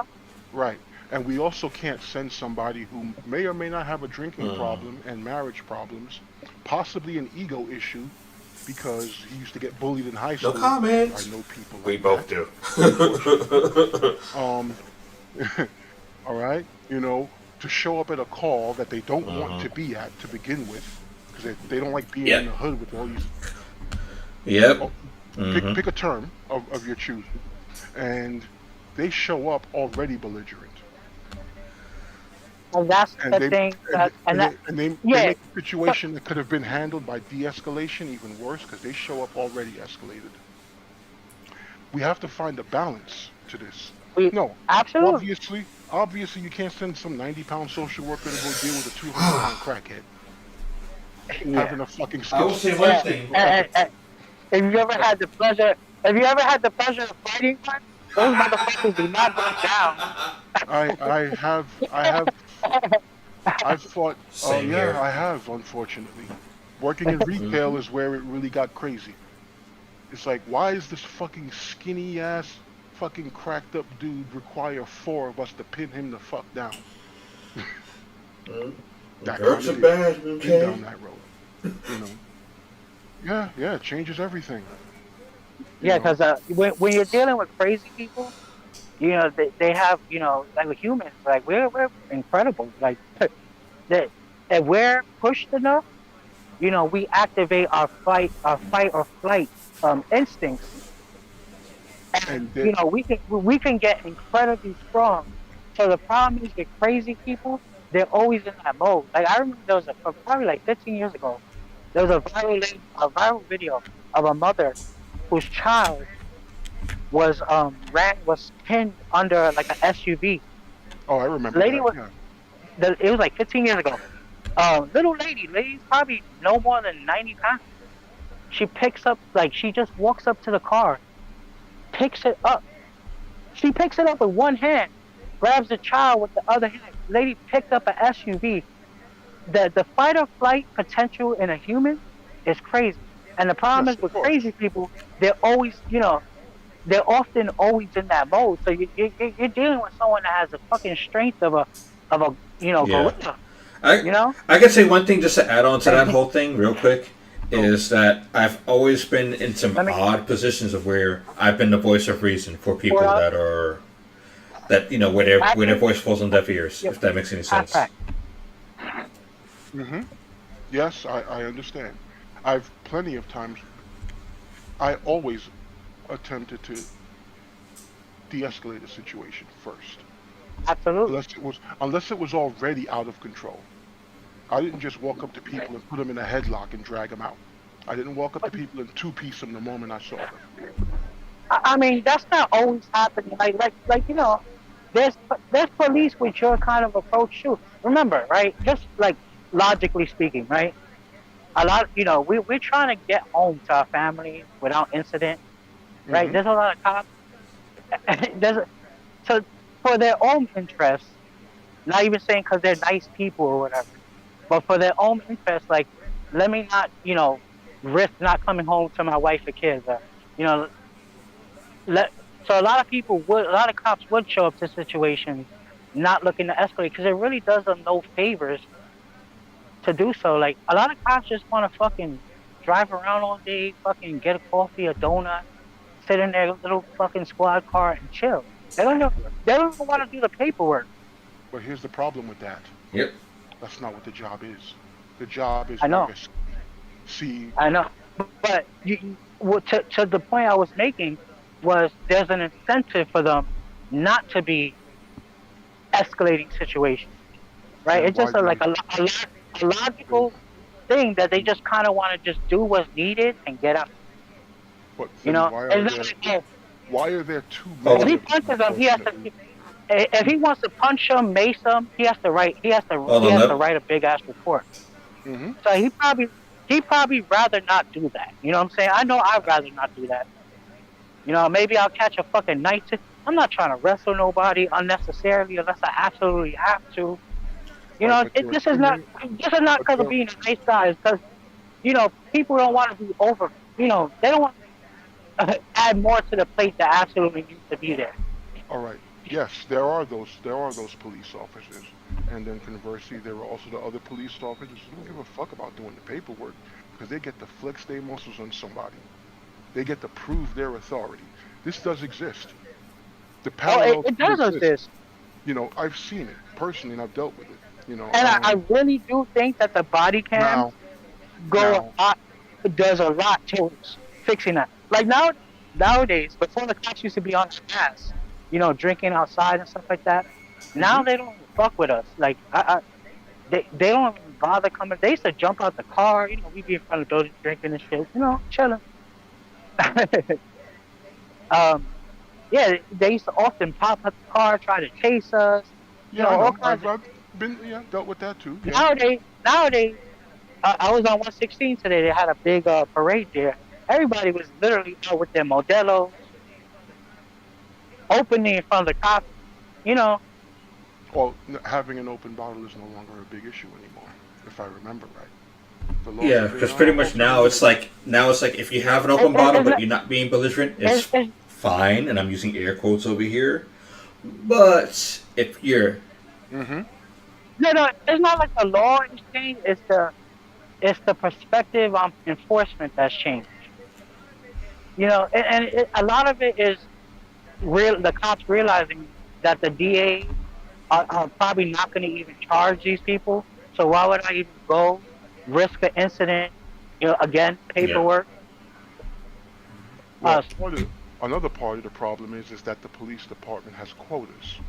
right. And we also can't send somebody who may or may not have a drinking problem and marriage problems, possibly an ego issue, because he used to get bullied in high No school. comments. I know people We like both that. do. All right, to show up at a call that they don't want to be at to begin with, because they don't like being in the hood with all these. Yep. Oh, pick a term of your choosing, and they show up already belligerent, And that's and the thing. they Yeah. make a situation that could have been handled by de-escalation even worse because they show up already escalated. We have to find a balance to this. No, Absolutely. obviously you can't send some 90-pound social worker to go deal with a 200-pound crackhead having a fucking I will say schizophrenia. one thing. Have you ever had the pleasure? Have you ever had the pleasure of fighting one? Those motherfuckers do not back down. I've fought. Same here. I have, unfortunately. Working in retail is where it really got crazy. It's like, why is this fucking skinny ass, fucking cracked up dude require 4 of us to pin him the fuck down? That Hurts kind are of bad, been okay? down that road. Yeah, it changes everything. Yeah, because when you're dealing with crazy people, they have like with humans, like we're incredible. Like if we're pushed enough, we activate our fight or flight instincts, and we can get incredibly strong. So the problem is with crazy people, they're always in that mode. Like I remember there was probably like 15 years ago, there was a viral video of a mother whose child was pinned under like an SUV. Oh, I The remember lady that. was Yeah. it was like 15 years ago. Little lady's probably no more than 90 pounds. She picks up like she just walks up to the car, picks it up. She picks it up with one hand, grabs the child with the other hand. Lady picked up an SUV. The fight or flight potential in a human is crazy. And the problem Yes, is of with course. crazy people, they're always, they're often always in that mode. So you're dealing with someone that has the fucking strength of a Yeah. gorilla. I You know, I could say one thing just to add on to and that whole thing real quick So, is that I've always been in some let me odd positions of where I've been the voice of reason for pour people out. that are that where their Actually, voice falls on deaf ears, yep, if that makes any half sense. crack. hmm yes, I understand. I've plenty of times. I always attempted to de-escalate a situation first, Absolutely. unless it was already out of control. I didn't just walk up to people and put them in a headlock and drag them out. I didn't walk up to But people and two-piece them the moment I saw them. I mean, that's not always happening. Like there's there's police with your kind of approach too. Remember, right? Just like logically speaking, right? A lot, we're trying to get home to our families without incident, right? hmm There's a lot of cops. there's a, so for their own interests, not even saying because they're nice people or whatever, but for their own interests, like let me not, risk not coming home to my wife or kids, or you know, let. So a lot of cops would show up to situations not looking to escalate because it really does them no favors to do so. Like a lot of cops just want to fucking drive around all day, fucking get a coffee, a donut, sit in their little fucking squad car and chill. They don't even want to do the paperwork. But here's the problem with that. Yep. That's not what the job is. The job is I know, risk. See, I know, but well, to the point I was making was there's an incentive for them not to be escalating situations, right? then It's why just do like they? a logical thing that they just kind of want to just do what's needed and get out. But You then know, why are it's there? not like, Why are there too Hold if many on. he of them? punches him, he has to. Unfortunately. If he wants to punch him, mace him, he has to write. Hold He on. has to write a big ass report. hmm So he probably rather not do that. You know what I'm saying? I know I'd rather not do that. Maybe I'll catch a fucking night. I'm not trying to wrestle nobody unnecessarily unless I absolutely have to. Right, but there are This is too not many. But because of there. being a nice guy. It's because people don't want to be over. They don't want to add more to the plate that absolutely needs to be there. All right. Yes, there are those police officers, and then conversely, there are also the other police officers who don't give a fuck about doing the paperwork because they get to flex their muscles on somebody. They get to prove their authority. This does exist. The Oh, parallels it do does exist. exist. I've seen it personally, and I've dealt with it. And I really do think that the body cams Now, go now, a lot, does a lot towards fixing that. Like nowadays, before the cops used to be on the gas, drinking outside and stuff like that. Now hmm they don't fuck with us. Like they don't even bother coming. They used to jump out the car. We be in front of the building drinking and shit. Chilling. um, yeah, they used to often pop up the car, try to chase us. yeah, I All know. kinds of. I've been, yeah, dealt with that too. Yeah. Nowadays, I was on 116 today. They had a big parade there. Everybody was literally out with their Modelos, opening in front of the cops. You know, Well, having an open bottle is no longer a big issue anymore, if I remember right. The laws Yeah, have been because pretty much altered. now it's like if you have an it, open it, bottle it's but not. you're not being belligerent, It, it's it, fine, and I'm using air quotes over here. But if you're Mm-hmm. no, it's not like the law is changed. It's the perspective on enforcement that's changed. A lot of it is the cops realizing that the DA are probably not going to even charge these people. So why would I even go risk an incident? Again, yeah, paperwork. Uh, Well, another part of the problem is that the police department has quotas.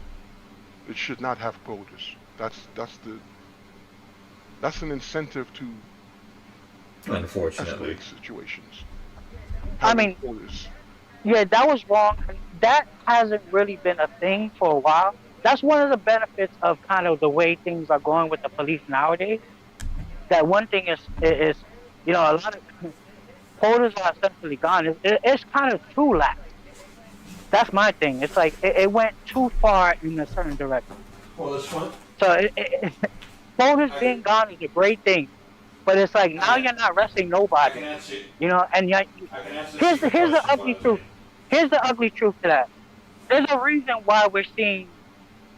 It should not have quotas. That's an incentive to unfortunately. escalate situations. I Having mean, quotas. Yeah, that was wrong. And that hasn't really been a thing for a while. That's one of the benefits of kind of the way things are going with the police nowadays. That one thing is a lot of quotas are essentially gone. It's kind of too lax. That's my thing. It's like it went too far in a certain direction. Well, it's fun. So quotas I can, being gone is a great thing, but it's like I now can, you're not arresting I nobody, can answer. and yet I can answer the here's the secret here's the question ugly for truth. you. Here's the ugly truth to that. There's a reason why we're seeing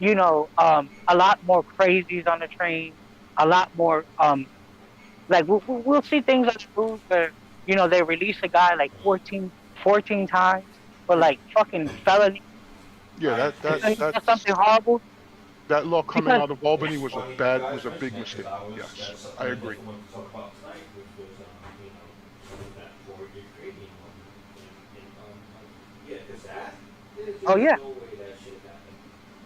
a lot more crazies on the train, a lot more like we'll see things on the news where they release a guy like 14 times for like fucking felony, Yeah, that that It's for that's something horrible that law coming because out of Albany it's was funny you guys a mentioned big that because mistake. Yes, that's I something I agree. definitely wanted to talk about tonight, which was that for your trading one. Yeah, because oh there's yeah. no way that should happen.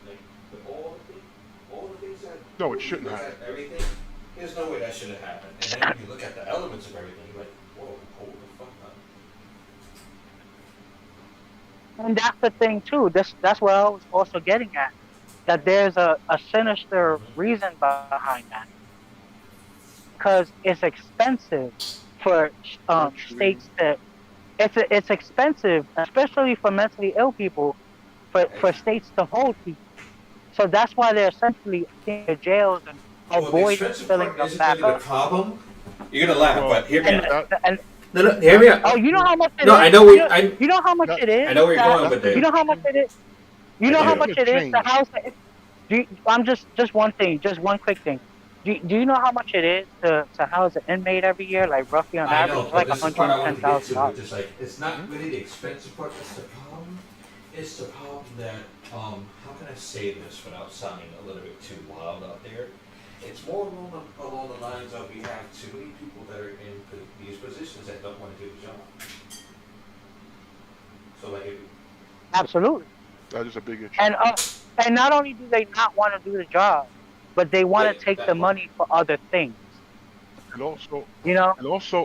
Like with all the things that No, it when you shouldn't look happen. at everything, there's no way that should have happened. And then when you look at the elements of everything, you're like, whoa, hold the fuck up. And that's the thing too. That's what I was also getting at. That there's a sinister reason behind that. Because it's expensive for Virtually, states to it's expensive, especially for mentally ill people, for states to hold people. So that's why they're essentially in the jails and Well, the avoiding expensive filling part them isn't back really the up. problem. You're gonna laugh, well, but hear me And out. that and No, no, hear that me out. oh, you know issue how much it No, is. I know You we. know I you know how much that it I is know where you're to going that's with gonna you it. know how much it is. You I know that's how do. much gonna it is to change. house. I'm just one thing, just one quick thing. Do you know how much it is to house an inmate every year? Like roughly on I average, know, it's but like one this is the hundred part and I ten wanted to get thousand to, which dollars. is like it's not Hmm. really the expensive part that's the problem. It's the problem that how can I say this without sounding a little bit too wild out there? It's more along the lines of we have too many people that are in these positions that don't want to do the job. So like, Absolutely. That is a big issue. And not only do they not want to do the job, but they want yeah, to take the that part. money for other things. And also, You know,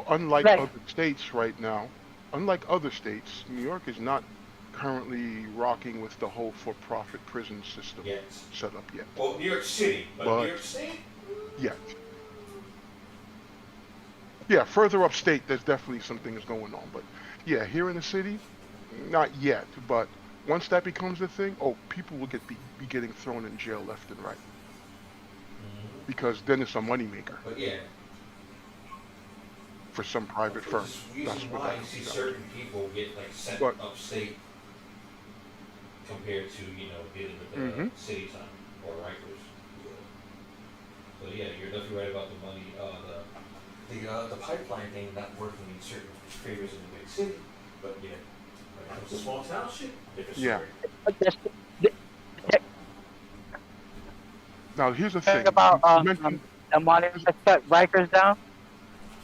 unlike like other states right now, unlike other states, New York is not currently rocking with the whole for-profit prison system Yes. set up yet. Well, New York City, but New But York State. yet, yeah, further upstate, there's definitely some things going on. But yeah, here in the city, not yet. But once that becomes a thing, oh, people will be getting thrown in jail left and right because then it's a moneymaker But yeah, for some private which is firms. the reason That's what why that you see comes down to. certain people get like sent But upstate compared to dealing with hmm city time or Rikers. So yeah, you're definitely right about the money. The pipeline thing not working in certain favors in the big city, but yeah, when it comes to small town shit, different yeah. story. this, the Now here's the thing thing. about You mentioned. the money to shut Rikers down.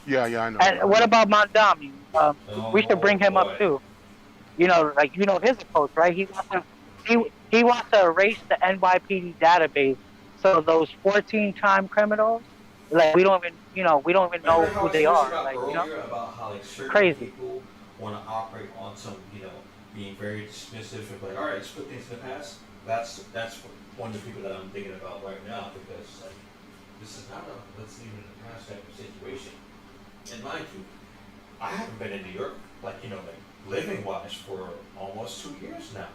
Yeah, yeah, I know. And I what know. about Mondami? We should Oh bring him up boy. too. Like his approach, right? He wants to erase the NYPD database, so those 14-time criminals, like we don't even Remember know how who I they told you are. about Like earlier about how like certain crazy. people want to operate on some, being very dismissive and like, all right, let's put things in the past. That's one of the people that I'm thinking about right now because like this is not a let's leave it in the past type of situation. And mind you, I haven't been in New York like living wise for almost 2 years now.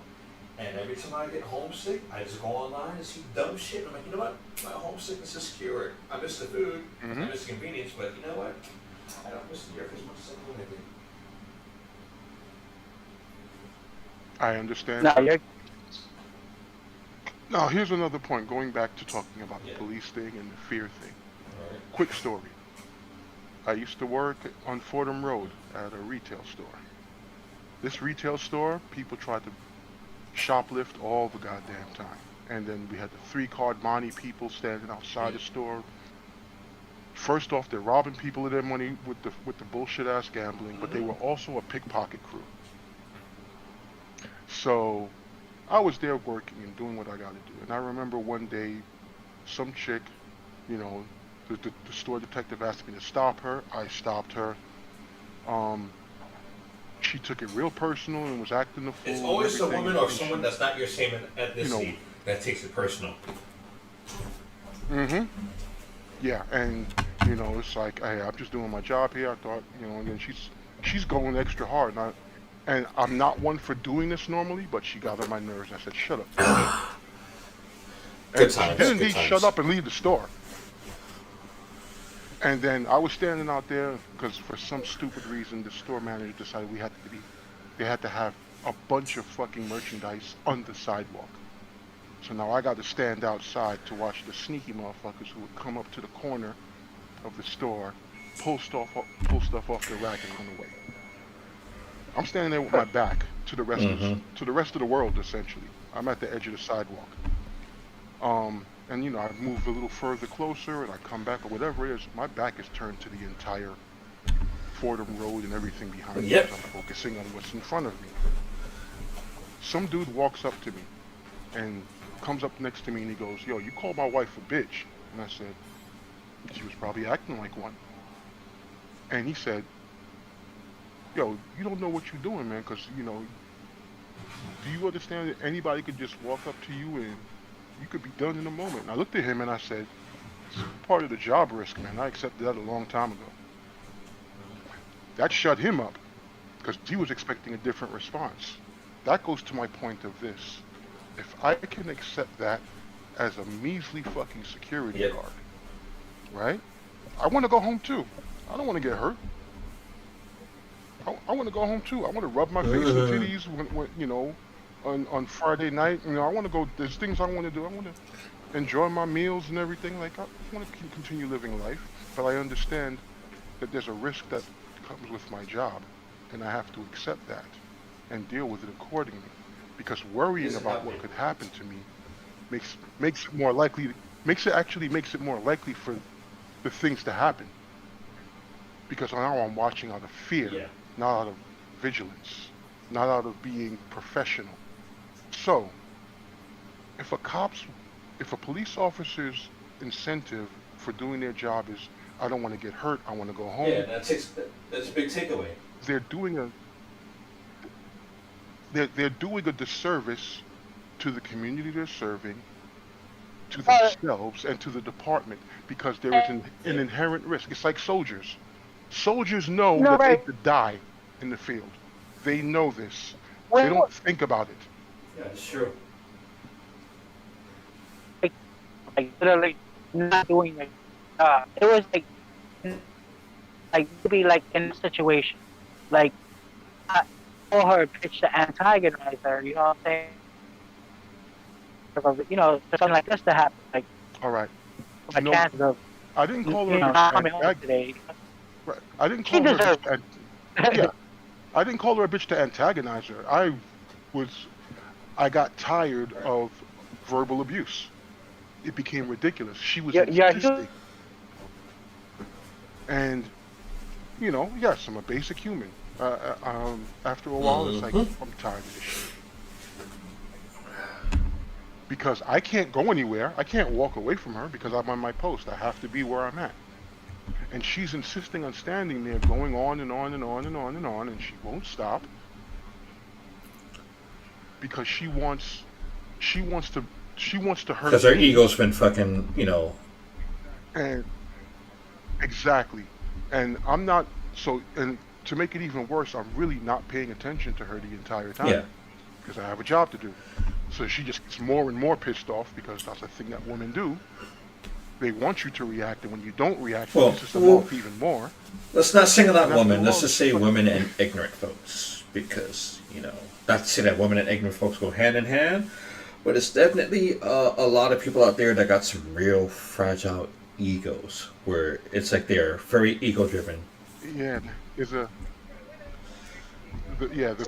And every time I get homesick, I just go online and see dumb shit. I'm like, you know what? My homesickness is cured. I miss the food, I Hmm. miss the convenience, but you know what? I don't miss New York as much as I wanted to. I understand No, too. you're Now here's another point. Going back to talking about the Yeah. police thing and the fear thing. Alright. Quick story. I used to work on Fordham Road at a retail store. This retail store, people tried to shoplift all the goddamn time. And then we had the three-card Monte people standing outside the store. First off, they're robbing people of their money with the bullshit ass gambling, but they were also a pickpocket crew. So I was there working and doing what I got to do. And I remember one day, some chick, you know, the store detective asked me to stop her. I stopped her. Um, she took it real personal and was acting the fool. It's and always a everything, woman or and someone that's not your same ethnicity that takes it personal. Mm-hmm. Yeah, and it's like, hey, I'm just doing my job here. I thought, and then she's going extra hard, and I'm not one for doing this normally, but she got on my nerves. I said, shut up, bitch. Good And she times. did Good indeed times. shut up and leave the store. And then I was standing out there because for some stupid reason the store manager decided they had to have a bunch of fucking merchandise on the sidewalk. So now I got to stand outside to watch the sneaky motherfuckers who would come up to the corner of the store, pull stuff off the rack and run away. I'm standing there with my back to the rest of the world essentially. I'm at the edge of the sidewalk. And I move a little further closer and I come back or whatever it is, my back is turned to the entire Fordham Road and everything behind me because I'm focusing on what's in front of me. Some dude walks up to me and comes up next to me and he goes, yo, you called my wife a bitch. And I said, she was probably acting like one. And he said, yo, you don't know what you're doing, man, because, do you understand that anybody could just walk up to you and you could be done in a moment? And I looked at him and I said, it's part of the job risk, man. I accepted that a long time ago. That shut him up because he was expecting a different response. That goes to my point of this. If I can accept that as a measly fucking security guard, right? I want to go home too. I don't want to get hurt. I want to go home too. I want to rub my face and titties when on Friday night. I want to go. There's things I want to do. I want to enjoy my meals and everything. Like, I want to continue living life, but I understand that there's a risk that comes with my job, and I have to accept that and deal with it accordingly. Because worrying about what could happen to me makes it more likely. Makes it more likely for the things to happen. Because now I'm watching out of fear, not out of vigilance, not out of being professional. So, if a police officer's incentive for doing their job is, I don't want to get hurt, I want to go home. Yeah, that's a big takeaway. They're doing a disservice to the community they're serving, to themselves, and to the department, because there is an inherent risk. It's like soldiers. Soldiers know that they could die in the field. They know this. They don't think about it. Yeah, it's true. Like literally not doing it. It was like maybe like in a situation, like I told her a bitch to antagonize her. You know what I'm saying? For something like this to happen, like all right. My chances of I didn't call her not coming home today. Right. I didn't call her a bitch to, I didn't call her a bitch to antagonize her. I got tired of verbal abuse. It became ridiculous. She was insisting. And yes, I'm a basic human. After a while, it's like, I'm tired of this shit. Because I can't go anywhere. I can't walk away from her because I'm on my post. I have to be where I'm at. And she's insisting on standing there, going on and on and on and on and on, and she won't stop because she wants to hurt. Because her ego's been fucking, And exactly, and I'm not. So, and to make it even worse, I'm really not paying attention to her the entire time. Yeah. Because I have a job to do. So she just gets more and more pissed off because that's a thing that women do. They want you to react, and when you don't react, it pisses them off even more. Let's not single out women. Let's just say women and ignorant folks, because not to say that women and ignorant folks go hand in hand, but it's definitely a lot of people out there that got some real fragile egos, where it's like they're very ego-driven. Yeah,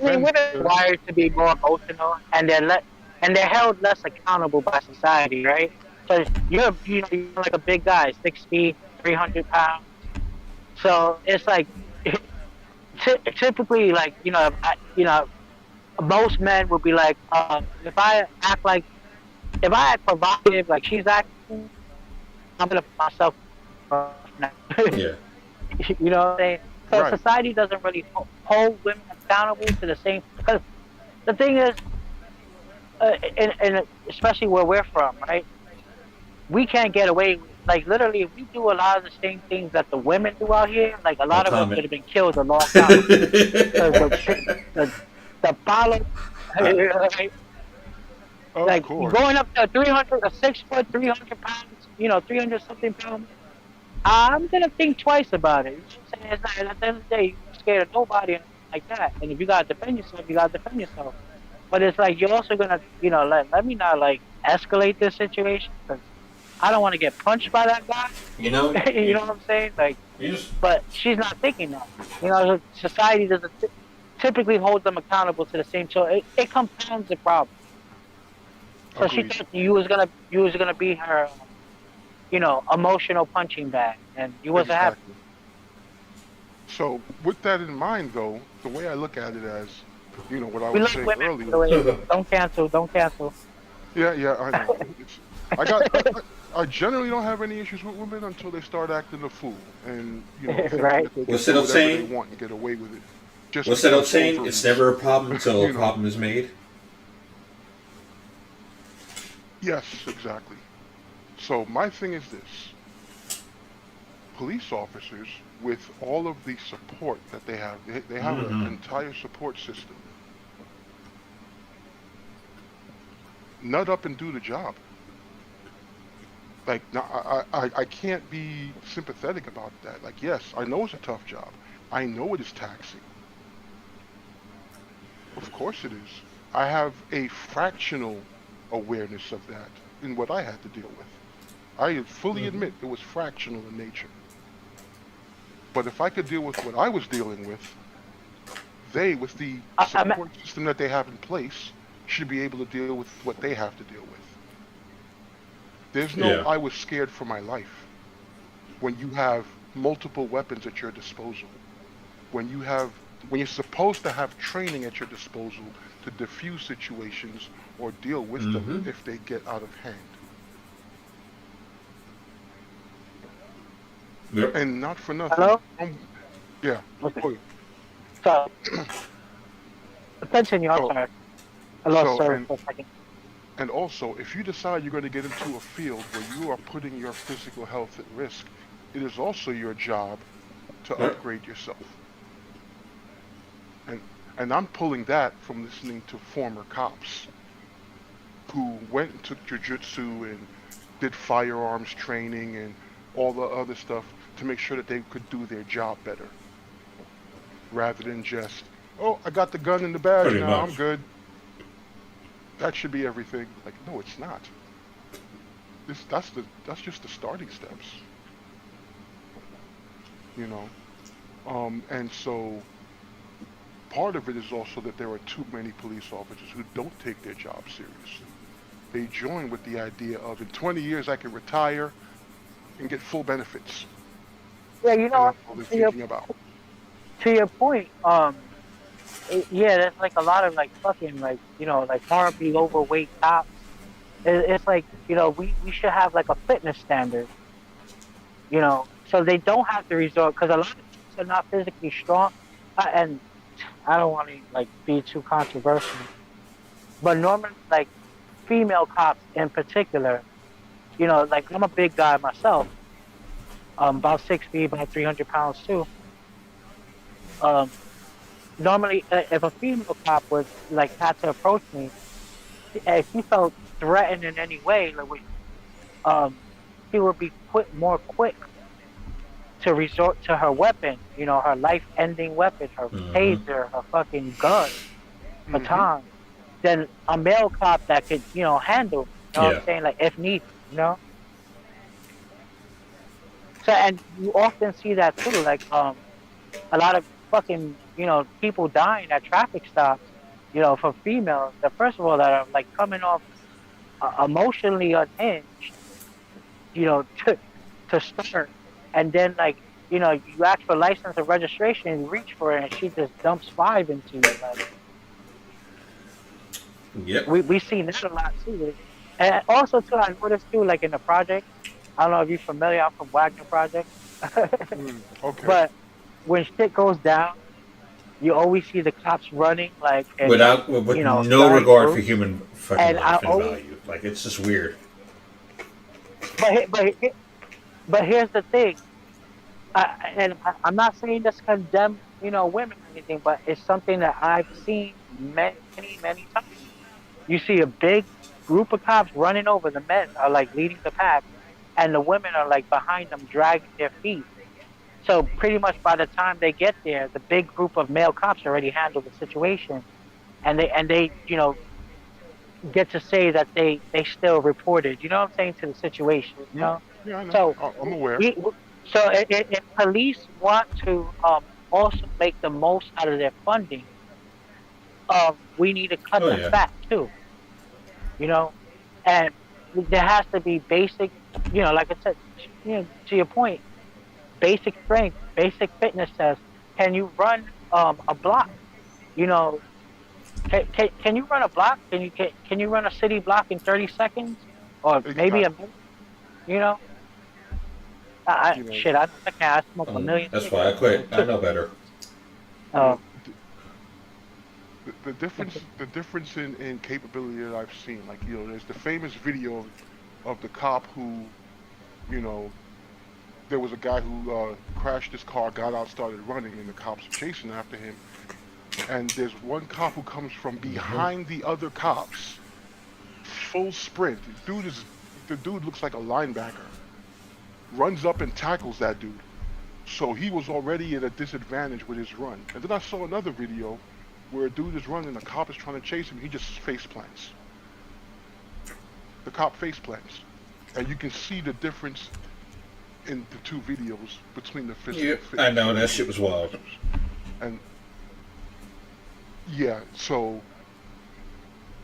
Women are wired to be more emotional, and they're held less accountable by society, right? So you're like a big guy, 6 feet, 300 pounds. So it's like typically, like most men would be like, if I act provocative, like she's acting, I'm gonna put myself. Yeah. You know what I'm saying? So society doesn't really hold women accountable to the same. Because the thing is, and especially where we're from, right? We can't get away with, like, literally, if we do a lot of the same things that the women do out here, like a No lot of us comment. would have been killed a long time ago. Because the follow, right? Of Like course. going up to 300, a 6 foot, 300 pounds, 300 something pounds. I'm gonna think twice about it. You know what I'm saying? It's not, at the end of the day, you're not scared of nobody and like that. And if you gotta defend yourself, you gotta defend yourself. But it's like you're also gonna, let me not like escalate this situation because I don't want to get punched by that guy. You know, You know what I'm saying? Like, you just but she's not thinking that. Society doesn't typically hold them accountable to the same. So it compounds the problem. So she Agreed. thought you was gonna be her, emotional punching bag, and you wasn't having. Exactly. So with that in mind, though, the way I look at it as, what I We was like saying women, by earlier. the way. Don't cancel. Don't cancel. Yeah, yeah, I know. I got. I generally don't have any issues with women until they start acting a fool and thinking Right? that they can what's do that old whatever they saying? want and get away with it. Just What's that old because saying? It's ovaries, never a problem until a you know. problem is made. Yes, exactly. So my thing is this: police officers, with all of the support that they have an Mm-hmm. entire support system. Nut up and do the job. Like, no, I can't be sympathetic about that. Like, yes, I know it's a tough job. I know it is taxing. Of course it is. I have a fractional awareness of that in what I had to deal with. I fully Mm-hmm. admit it was fractional in nature. But if I could deal with what I was dealing with, they, with the I'm support system that they have in place, should be able to deal with what they have to deal with. There's no, Yeah. I was scared for my life. When you have multiple weapons at your disposal, when you're supposed to have training at your disposal to defuse situations or deal with them Mm-hmm. if they get out of hand. Yep. And not for nothing. Hello. Yeah. Okay. Oh, So continue. I'm so, sorry. I lost so, service and for a second. and also, if you decide you're going to get into a field where you are putting your physical health at risk, it is also your job to Yep. upgrade yourself. And and I'm pulling that from listening to former cops who went and took jujitsu and did firearms training and all the other stuff to make sure that they could do their job better, rather than just, oh, I got the gun and the badge Pretty now, I'm much. good. That should be everything. Like, no, it's not. That's just the starting steps, you know. And so part of it is also that there are too many police officers who don't take their job seriously. They join with the idea of, in 20 years I can retire and get full benefits, Yeah, and that's all they're to your thinking about. point. Yeah, there's like a lot of like fucking like like horribly overweight cops. It's like we should have like a fitness standard. So they don't have to resort because a lot of cops are not physically strong, and I don't want to like be too controversial, but normally like female cops in particular, like I'm a big guy myself, about 6 feet, about 300 pounds too. Um, Normally, if a female cop was like had to approach me, if he felt threatened in any way, um, he would be more quick to resort to her weapon, her life-ending weapon, her Mm-hmm. taser, her fucking gun, Hmm. baton, than a male cop that could, handle, what I'm Yeah. saying, like if needed. So, and you often see that too, like a lot of fucking, people dying at traffic stops, for females that first of all that are like coming off emotionally unhinged, to start, and then like you ask for license and registration, you reach for it, and she just dumps five into you. Like Yep. we seen that a lot too. And also too, I noticed too, like in the projects. I don't know if you're familiar. I'm from Wagner Projects, Mm, okay. but when shit goes down, you always see the cops running like and like Without with no starting regard for groups. human fucking And I life and always, value. Like it's just weird. but but here's the thing. I'm not saying this condemn women or anything, but it's something that I've seen many times. You see a big group of cops running over. The men are like leading the pack, and the women are like behind them, dragging their feet. So pretty much by the time they get there, the big group of male cops already handle the situation, and they get to say that they still reported. You know what I'm saying, to the situation. Hmm? Yeah, I know. So I'm aware. so if police want to also make the most out of their funding, we need to cut Oh the yeah. fat too. You know, and there has to be basic. Like I said, to your point, basic strength, basic fitness test. Can you run a block? You know, can you run a block? Can you run a city block in 30 seconds or maybe a Exactly. minute? You know, I You know, shit. I know I can. I smoke a million That's why I cigarettes. quit. I know better. you know, Um, the difference in capability that I've seen, like there's the famous video of the cop who, you know, there was a guy who crashed his car, got out, started running, and the cops are chasing after him. And there's one cop who comes from behind the other cops, full sprint. The dude looks like a linebacker. Runs up and tackles that dude. So he was already at a disadvantage with his run. And then I saw another video where a dude is running, a cop is trying to chase him, he just face plants. The cop face plants. And you can see the difference in the two videos between the physical Yep. fitness I know of that the shit was police wild. officers. And yeah, so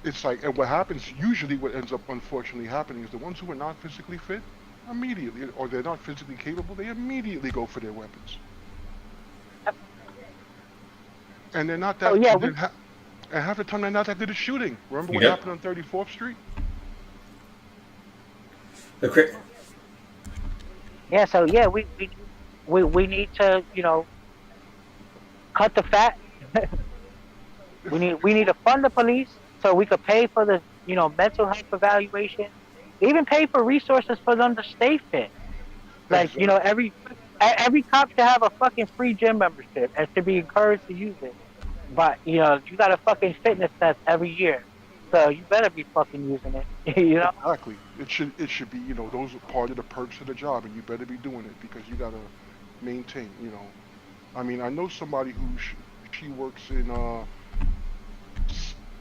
it's like, and what happens usually, what ends up unfortunately happening is the ones who are not physically fit immediately, or they're not physically capable, they immediately go for their weapons. And they're not so that, yeah, and half the time they're not that good at shooting. Remember what Yep. happened on 34th Street? The cri- so yeah, we need to cut the fat. We need to fund the police so we could pay for the mental health evaluation, even pay for resources for them to stay fit. Like Exactly. every cop should have a fucking free gym membership and should be encouraged to use it. But you got a fucking fitness test every year, so you better be fucking using it. Exactly. It should be, those are part of the perks of the job, and you better be doing it because you gotta maintain. I mean, I know somebody who she works in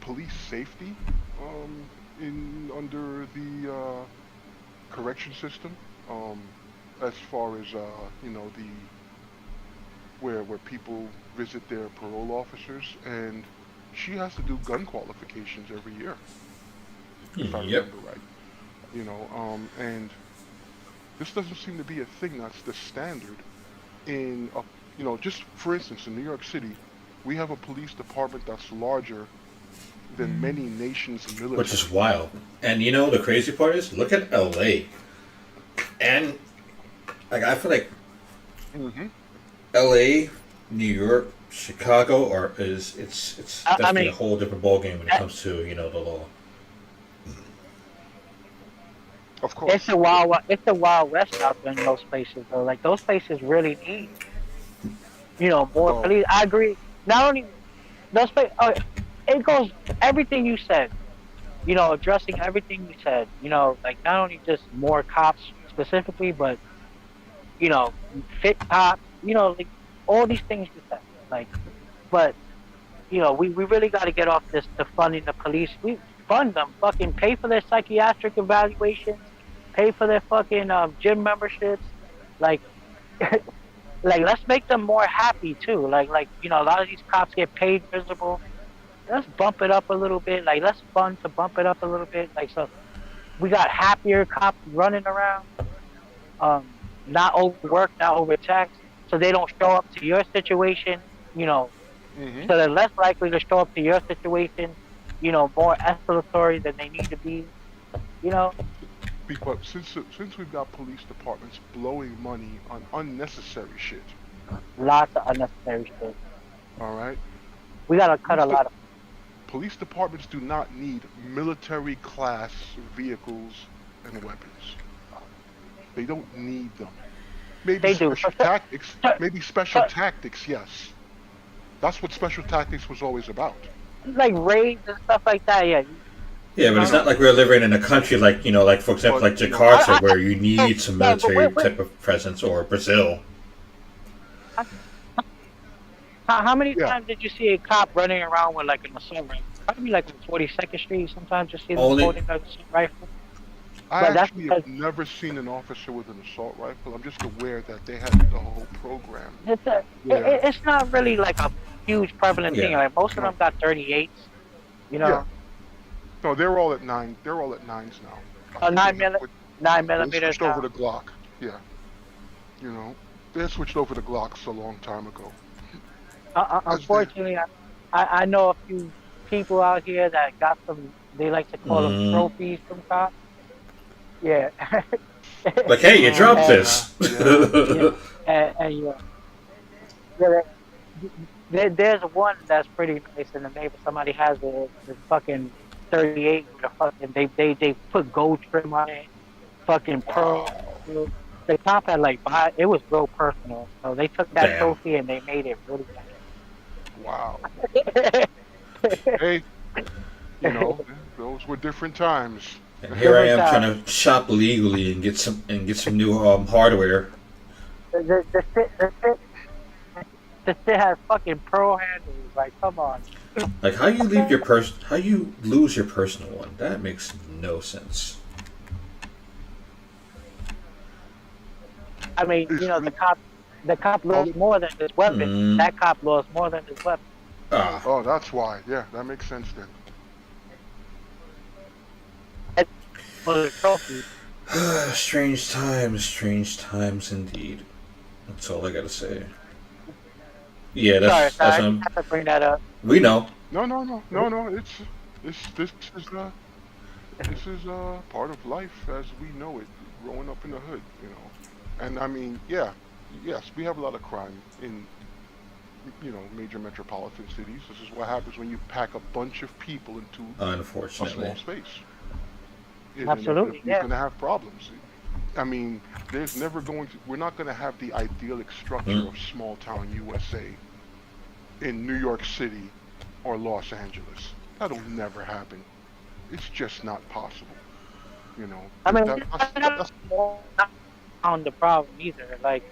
police safety, in under the correction system, as far as the where people visit their parole officers, and she has to do gun qualifications every year, if I Yep. remember right. And this doesn't seem to be a thing that's the standard in just for instance, in New York City, we have a police department that's larger than many nations' Which is military. wild. And the crazy part is, look at LA. And like I feel like Hmm. LA, New York, Chicago it's I definitely a mean, whole different ballgame when it uh, comes to, the law. Of course. it's a wild west out there in those places though. Like those places really need more Well, police. I agree. Not only those places, it goes everything you said. Addressing everything you said. Like not only just more cops specifically, but you know, fit cops. Like all these things you said. Like, but we really got to get off this the funding the police. We fund them, fucking pay for their psychiatric evaluations, pay for their fucking gym memberships, like. Like let's make them more happy too. Like a lot of these cops get paid miserable. Let's bump it up a little bit. Like let's fund to bump it up a little bit. Like so we got happier cops running around, not overworked, not overtaxed, so they don't show up to your situation. You know, hmm so they're less likely to show up to your situation. More escalatory than they need to be. You know, because since we've got police departments blowing money on unnecessary shit, lots of unnecessary shit. All right. We gotta cut a Police, lot of. police departments do not need military class vehicles and weapons. They don't need them. Maybe They do. special tactics. So, Maybe special so, tactics. Yes, that's what special tactics was always about. like raids and stuff like that. Yeah. Yeah, but No, it's No, not like we're living in a country like, like for example, but like you know, Jakarta, where you need some yeah, but military type of presence, or Brazil. how many yeah. times did you see a cop running around with like an assault rifle? Probably like on 42nd Street. Sometimes you see them Only, holding an assault rifle. I But that's actually because have never seen an officer with an assault rifle. I'm just aware that they had the whole program. Yeah. it's not really like a huge prevalent thing. yeah. Like most of No. them got 38s. You Yeah. know, No, they're all at nine. They're all at nines now. I think 9 they have- milli- 9 They millimeters. switched over to Glock. Yeah. You know, they switched over to Glocks a long time ago. Unfortunately, I know a few people out here that got some. They like to call them trophies from cops. Yeah. Like, hey, you dropped Yeah. this. and yeah, there's one that's pretty nice in the neighbor. Somebody has a fucking 38 with a fucking they put gold trim on it, fucking pearl. The cop had like it was real personal, so they took that Damn. trophy and they made it really Wow. nice. Hey, those were different times. And here I am trying to shop legally and get some new hardware. the shit has fucking pearl handles. Like, come on. Like, how you lose your personal one? That makes no sense. I mean, the cop lost more than his weapon. That cop lost more than his weapon. Ah, Oh, that's why. Yeah, that makes sense then. For the trophy. strange times indeed. That's all I gotta say. Yeah, Sorry, that's I have to bring that up. we know. No. This is part of life as we know it, growing up in the hood. And I mean, yes, we have a lot of crime in major metropolitan cities. This is what happens when you pack a bunch of people into a Unfortunately, small space. Absolutely, You're yeah. going to have problems. I mean, we're not going to have the idyllic structure of small town USA in New York City or Los Angeles. That'll never happen. It's just not possible. I mean, that's not on the problem either. Like,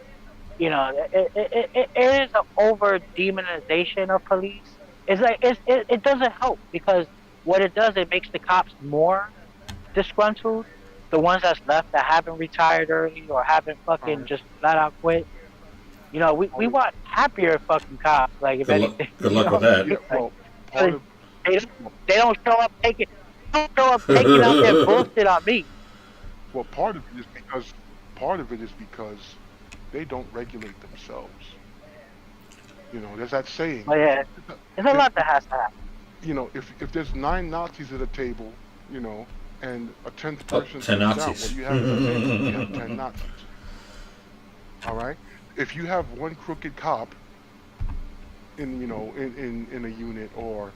it is an over demonization of police. It's like it doesn't help, because what it does, it makes the cops more disgruntled. The ones that's left that haven't retired early or haven't fucking just flat out quit. We want happier fucking cops. Like, if anything, good luck with that. yeah, well, part of they don't show up taking out their bullshit on me. Well, part of it is because they don't regulate themselves. There's that saying. But yeah, there's a lot that has to happen. If there's 9 Nazis at a table, and a 10th person 10 sits down, Nazis. what do you have at the table? You have 10 Nazis. All right. If you have one crooked cop in a unit, or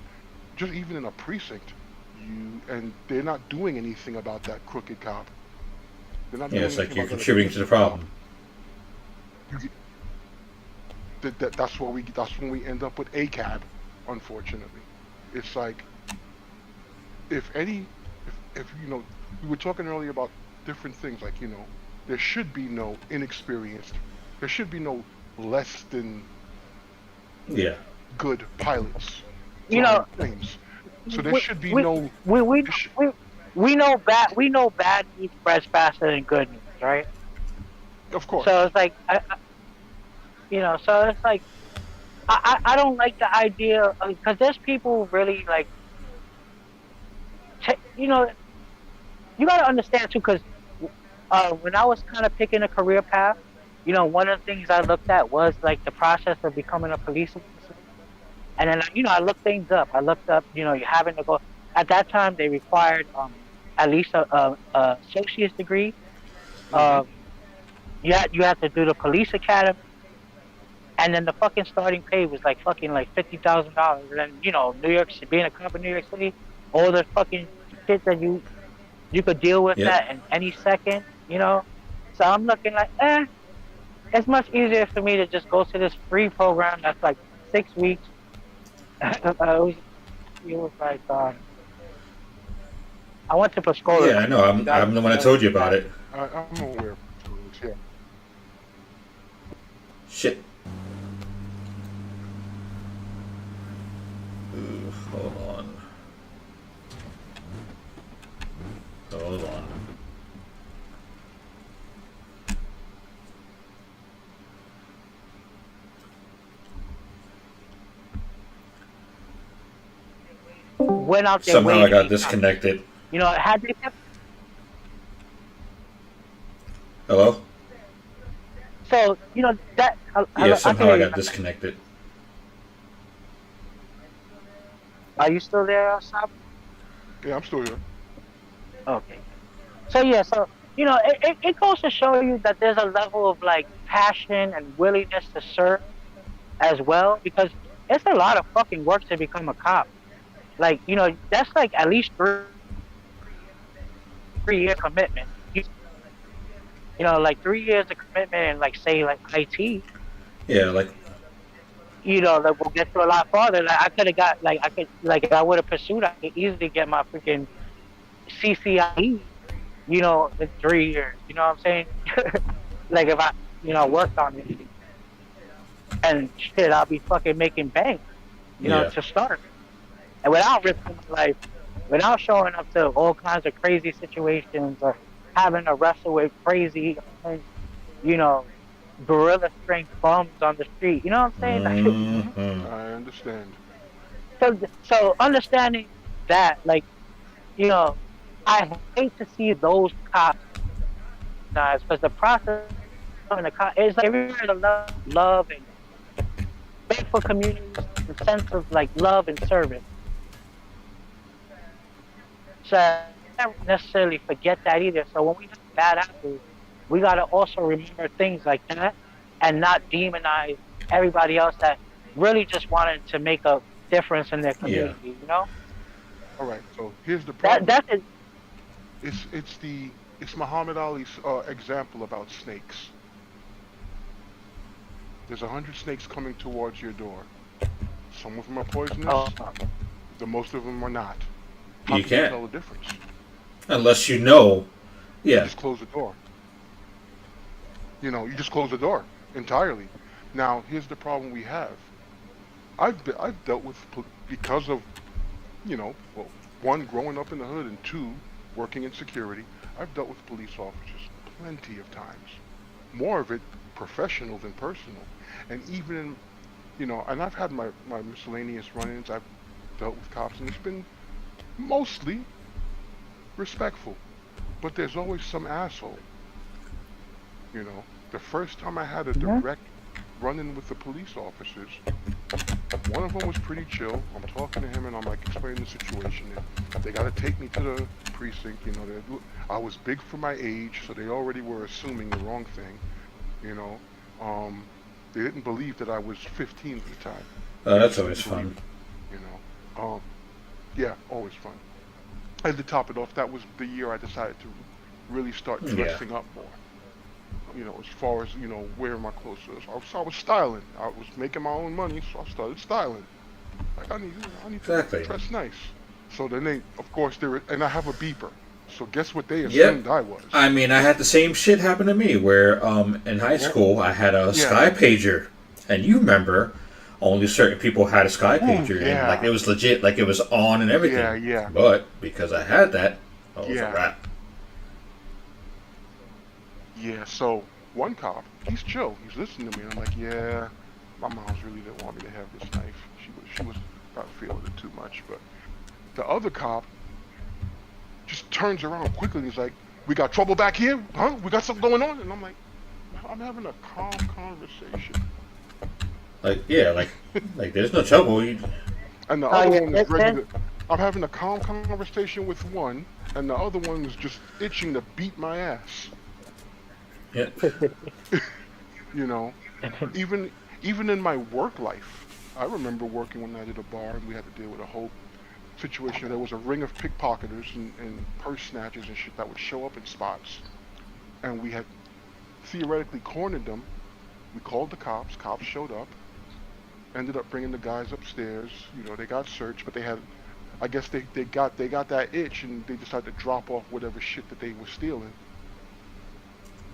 just even in a precinct, and they're not doing anything about that crooked cop. They're not doing Yeah, it's like anything you're about that contributing to the problem. That's when we end up with ACAB, unfortunately. It's like, if we were talking earlier about different things, like, there should be no inexperienced, there should be no less than Yeah. good pilots. Planes. So there should be no. We know bad news spreads faster than good news, right? Of course. So it's like, so it's like, I don't like the idea, because there's people really like, you gotta understand too, because when I was kind of picking a career path, one of the things I looked at was like the process of becoming a police officer. And then, I looked things up. I looked up, you're having to go. At that time, they required at least a associate's degree. You had to do the police academy. and then the fucking starting pay was like fucking like $50,000. And then New York, being a cop in New York City, all the fucking shit that you could deal with Yep. that in any second. So I'm looking like, it's much easier for me to just go to this free program that's like 6 weeks. It was like I went to Pascola. Yeah, I know. I'm the one that told you about it. I'm aware of this. Yeah. Shit. Ooh, hold on. Hold on. Went out there. Somehow I got waiting. disconnected. Had they kept. Hello? So that. Yeah, somehow I got this. disconnected. Are you still there, Sab? Yeah, I'm still here. Okay. So yeah, it goes to show you that there's a level of like passion and willingness to serve as well, because it's a lot of fucking work to become a cop. Like that's like at least 3 year commitment. Like 3 years of commitment, and like say like IT. Yeah, like That will get you a lot farther. Like I could have got if I would have pursued, I could easily get my freaking CCIE. In 3 years. You know what I'm saying? Like if I worked on it, and shit, I'll be fucking making bank. Yeah. To start, and without risking my life, without showing up to all kinds of crazy situations or having to wrestle with crazy, gorilla strength bums on the street. You know what I'm saying? Mhm. I understand. So understanding that, like, I hate to see those cops, guys, because the process of the cop is like everywhere to love and beg for communities, the sense of like love and service. So I don't necessarily forget that either. So when we have bad apples, we gotta also remember things like that and not demonize everybody else that really just wanted to make a difference in their Yeah. community. All right. So here's the problem. That's it. It's Muhammad Ali's example about snakes. There's 100 snakes coming towards your door. Some of them are poisonous. Oh, The most of them are not. How You can you can't. tell the difference? Unless you know. You Yeah. just close the door. You just close the door entirely. Now, here's the problem we have. I've dealt with because of, well, one, growing up in the hood, and two, working in security. I've dealt with police officers plenty of times. More of it professional than personal. And even and I've had my miscellaneous run-ins. I've dealt with cops, and it's been mostly respectful. But there's always some asshole. The first time I had a direct run-in with the police officers, one of them was pretty chill. I'm talking to him, and I'm like explaining the situation. And they got to take me to the precinct. I was big for my age, so they already were assuming the wrong thing. They didn't believe that I was 15 at the time. That's always fun. Yeah, always fun. And to top it off, that was the year I decided to really start dressing up more. As far as, wearing my clothes. I was styling. I was making my own money, so I started styling. Like, I need to dress nice. So then of course, and I have a beeper. So guess what they assumed I was? I mean, I had the same shit happen to me where in high school I had a Sky Pager. And you remember, only certain people had a Sky Pager. And like it was legit, like it was on and everything. Yeah. But because I had that, it was a wrap. Yeah, so one cop, he's chill. He's listening to me. And I'm like, yeah, my mom's really didn't want me to have this knife. She was not feeling it too much. But the other cop just turns around quickly and he's like, we got trouble back here? Huh? We got something going on? And I'm like, I'm having a calm conversation. Like there's no trouble. And the other one is ready to... I'm having a calm conversation with one, and the other one is just itching to beat my ass. Yeah. Even even in my work life, I remember working when I did a bar and we had to deal with a whole situation. There was a ring of pickpocketers and purse snatchers and shit that would show up in spots, and we had theoretically cornered them. We called the cops. Cops showed up. Ended up bringing the guys upstairs. You know, they got searched, but they had, I guess they got that itch and they decided to drop off whatever shit that they were stealing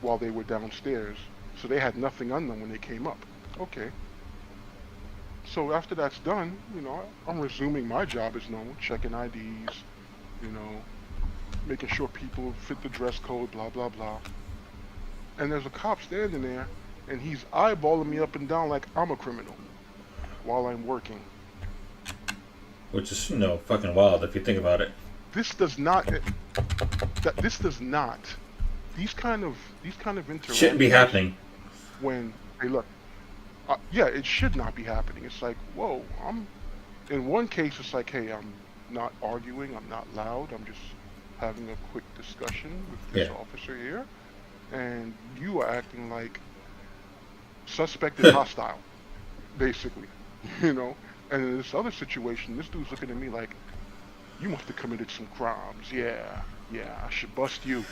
while they were downstairs. So they had nothing on them when they came up. Okay. So after that's done, you know, I'm resuming my job as normal, checking IDs, you know, making sure people fit the dress code, blah blah blah. And there's a cop standing there, and he's eyeballing me up and down like I'm a criminal while I'm working. Which is, you know, fucking wild if you think about it. This does not. This does not. These kind of interactions Shouldn't be happening. When hey look, yeah, it should not be happening. It's like, whoa, in one case it's like, hey, I'm not arguing, I'm not loud, I'm just having a quick discussion with this officer here, and you are acting like suspect and hostile, basically, you know. And in this other situation, this dude's looking at me like, you must have committed some crimes. Yeah, I should bust you.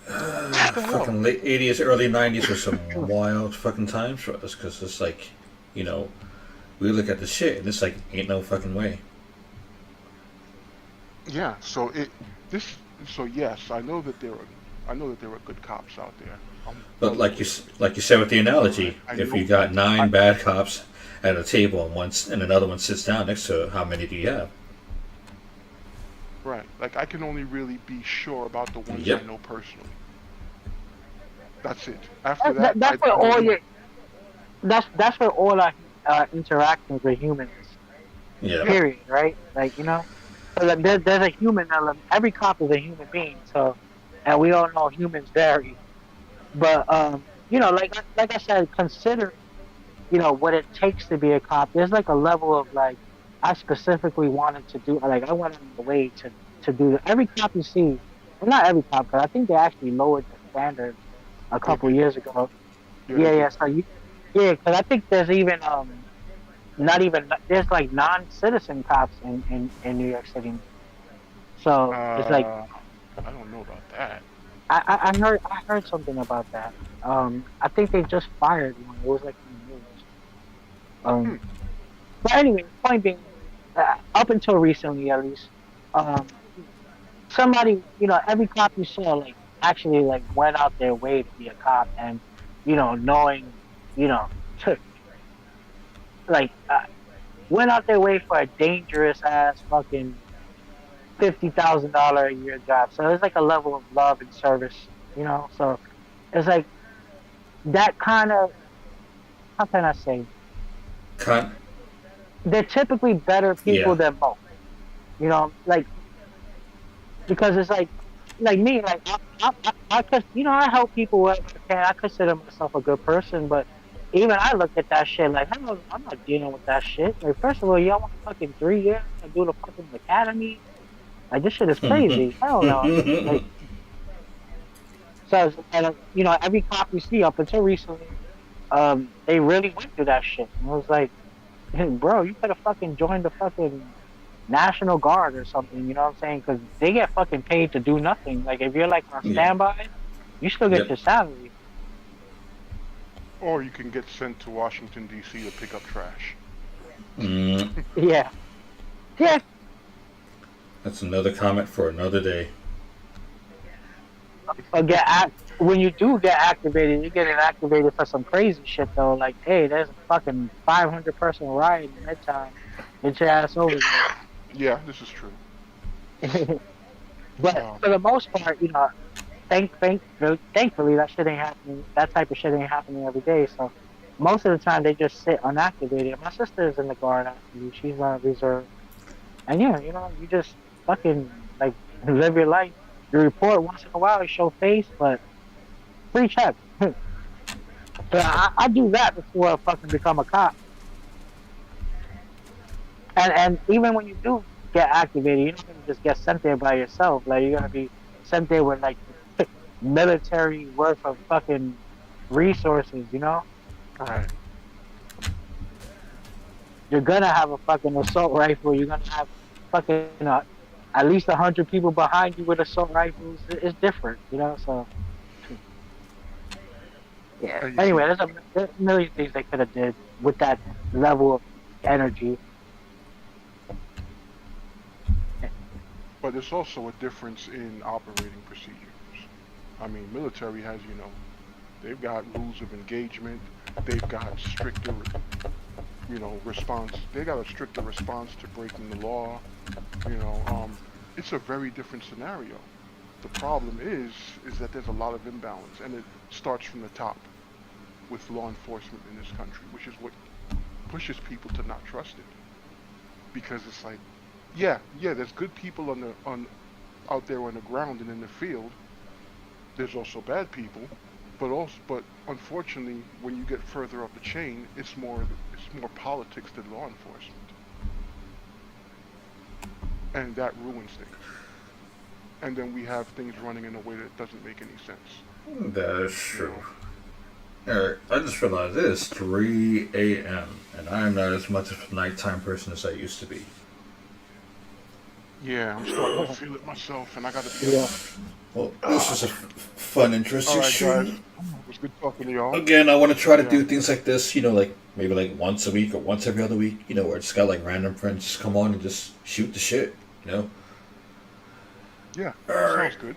Fucking late 80s, early 90s were some wild fucking times for us, because it's like, you know, we look at the shit and it's like, ain't no fucking way. Yeah, so yes, I know that there are good cops out there. But like you said with the analogy, if you got 9 bad cops at a table and another one sits down next to it, how many do you have? Right. Like, I can only really be sure about the ones I know personally. That's it. After that, that's where all our interactions with humans. Yeah. Period. Right. Like, you know, so like there's a human element. Every cop is a human being. So, and we all know humans vary. But you know, like I said, consider, you know, what it takes to be a cop. There's like a level of like, I specifically wanted to do, like, I went on the way to do every cop you see. Well, not every cop, but I think they actually lowered the standard a couple years ago. Yeah. So because I think there's even there's like non-citizen cops in New York City. So it's like, I don't know about that. I heard something about that. I think they just fired one. It was like in the news. But anyway, point being, up until recently at least, somebody, you know, every cop you saw, like, actually, like, went out their way to be a cop, and, you know, knowing, you know, went out their way for a dangerous ass fucking $50,000 a year job. So there's like a level of love and service, you know. So it's like that kind of, how can I say? They're typically better people than most, you know, like, because it's like me, like I you know, I help people wherever I can. I consider myself a good person, but even I look at that shit like, I'm not dealing with that shit. Like, first of all, y'all want fucking 3 years to do the fucking academy? Like, this shit is crazy. I don't know. Like, so, and, you know, every cop you see up until recently, they really went through that shit. And it was like, hey, bro, you could have fucking joined the fucking National Guard or something, you know what I'm saying? Because they get fucking paid to do nothing. Like, if you're, like, on standby, you still get your salary. Or you can get sent to Washington, D.C. to pick up trash. Yeah. That's another comment for another day. When you do get activated, you're getting activated for some crazy shit, though. Like, hey, there's a fucking 500-person riot in Midtown. Get your ass over there. Yeah, this is true. But for the most part, you know, thankfully that shit ain't happening. That type of shit ain't happening every day. So most of the time they just sit unactivated. My sister's in the guard actually. She's on reserve. And yeah, you know, you just fucking like live your life. You report once in a while, you show face, but free check. But I do that before I fucking become a cop. And even when you do get activated, you're not gonna just get sent there by yourself. Like, you're gonna be sent there with like military worth of fucking resources, you know? Alright. you're gonna have a fucking assault rifle. You're gonna have fucking at least 100 people behind you with assault rifles. It's different, you know. So yeah. And you see, Anyway, there's a million things they could have did with that level of energy. but there's also a difference in operating procedures. I mean, military has, they've got rules of engagement. They've got stricter, response. They got a stricter response to breaking the law. It's a very different scenario. The problem is that there's a lot of imbalance, and it starts from the top with law enforcement in this country, which is what pushes people to not trust it. Because it's like, yeah, there's good people out there on the ground and in the field. There's also bad people, but unfortunately, when you get further up the chain, it's more politics than law enforcement, and that ruins things. And then we have things running in a way that doesn't make any sense. That is true. Alright, I just realized it is 3 a.m. and I am not as much of a nighttime person as I used to be. Yeah, I'm starting to feel it myself, and I gotta be. Yeah. Well, this was a fun, interesting All right, stream. guys. It was good talking to y'all. Again, I want to try to do things like this, like maybe like once a week or once every other week, where it's got like random friends just come on and just shoot the shit, Yeah, All right. sounds good.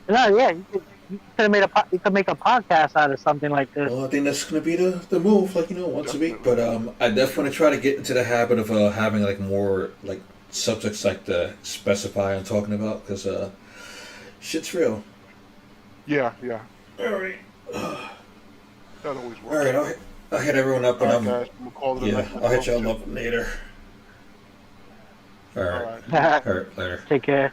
No, yeah, you could make a podcast out of something like this. Well, I think that's gonna be the move, once a week. But I definitely want to try to get into the habit of having like more like subjects like to specify and talking about, because shit's real. Yeah. All right. That always works. All right, I'll hit everyone up, and All right, guys. We'll call it a night. I'll hit y'all up later. All right. All right. All right, later. Take care.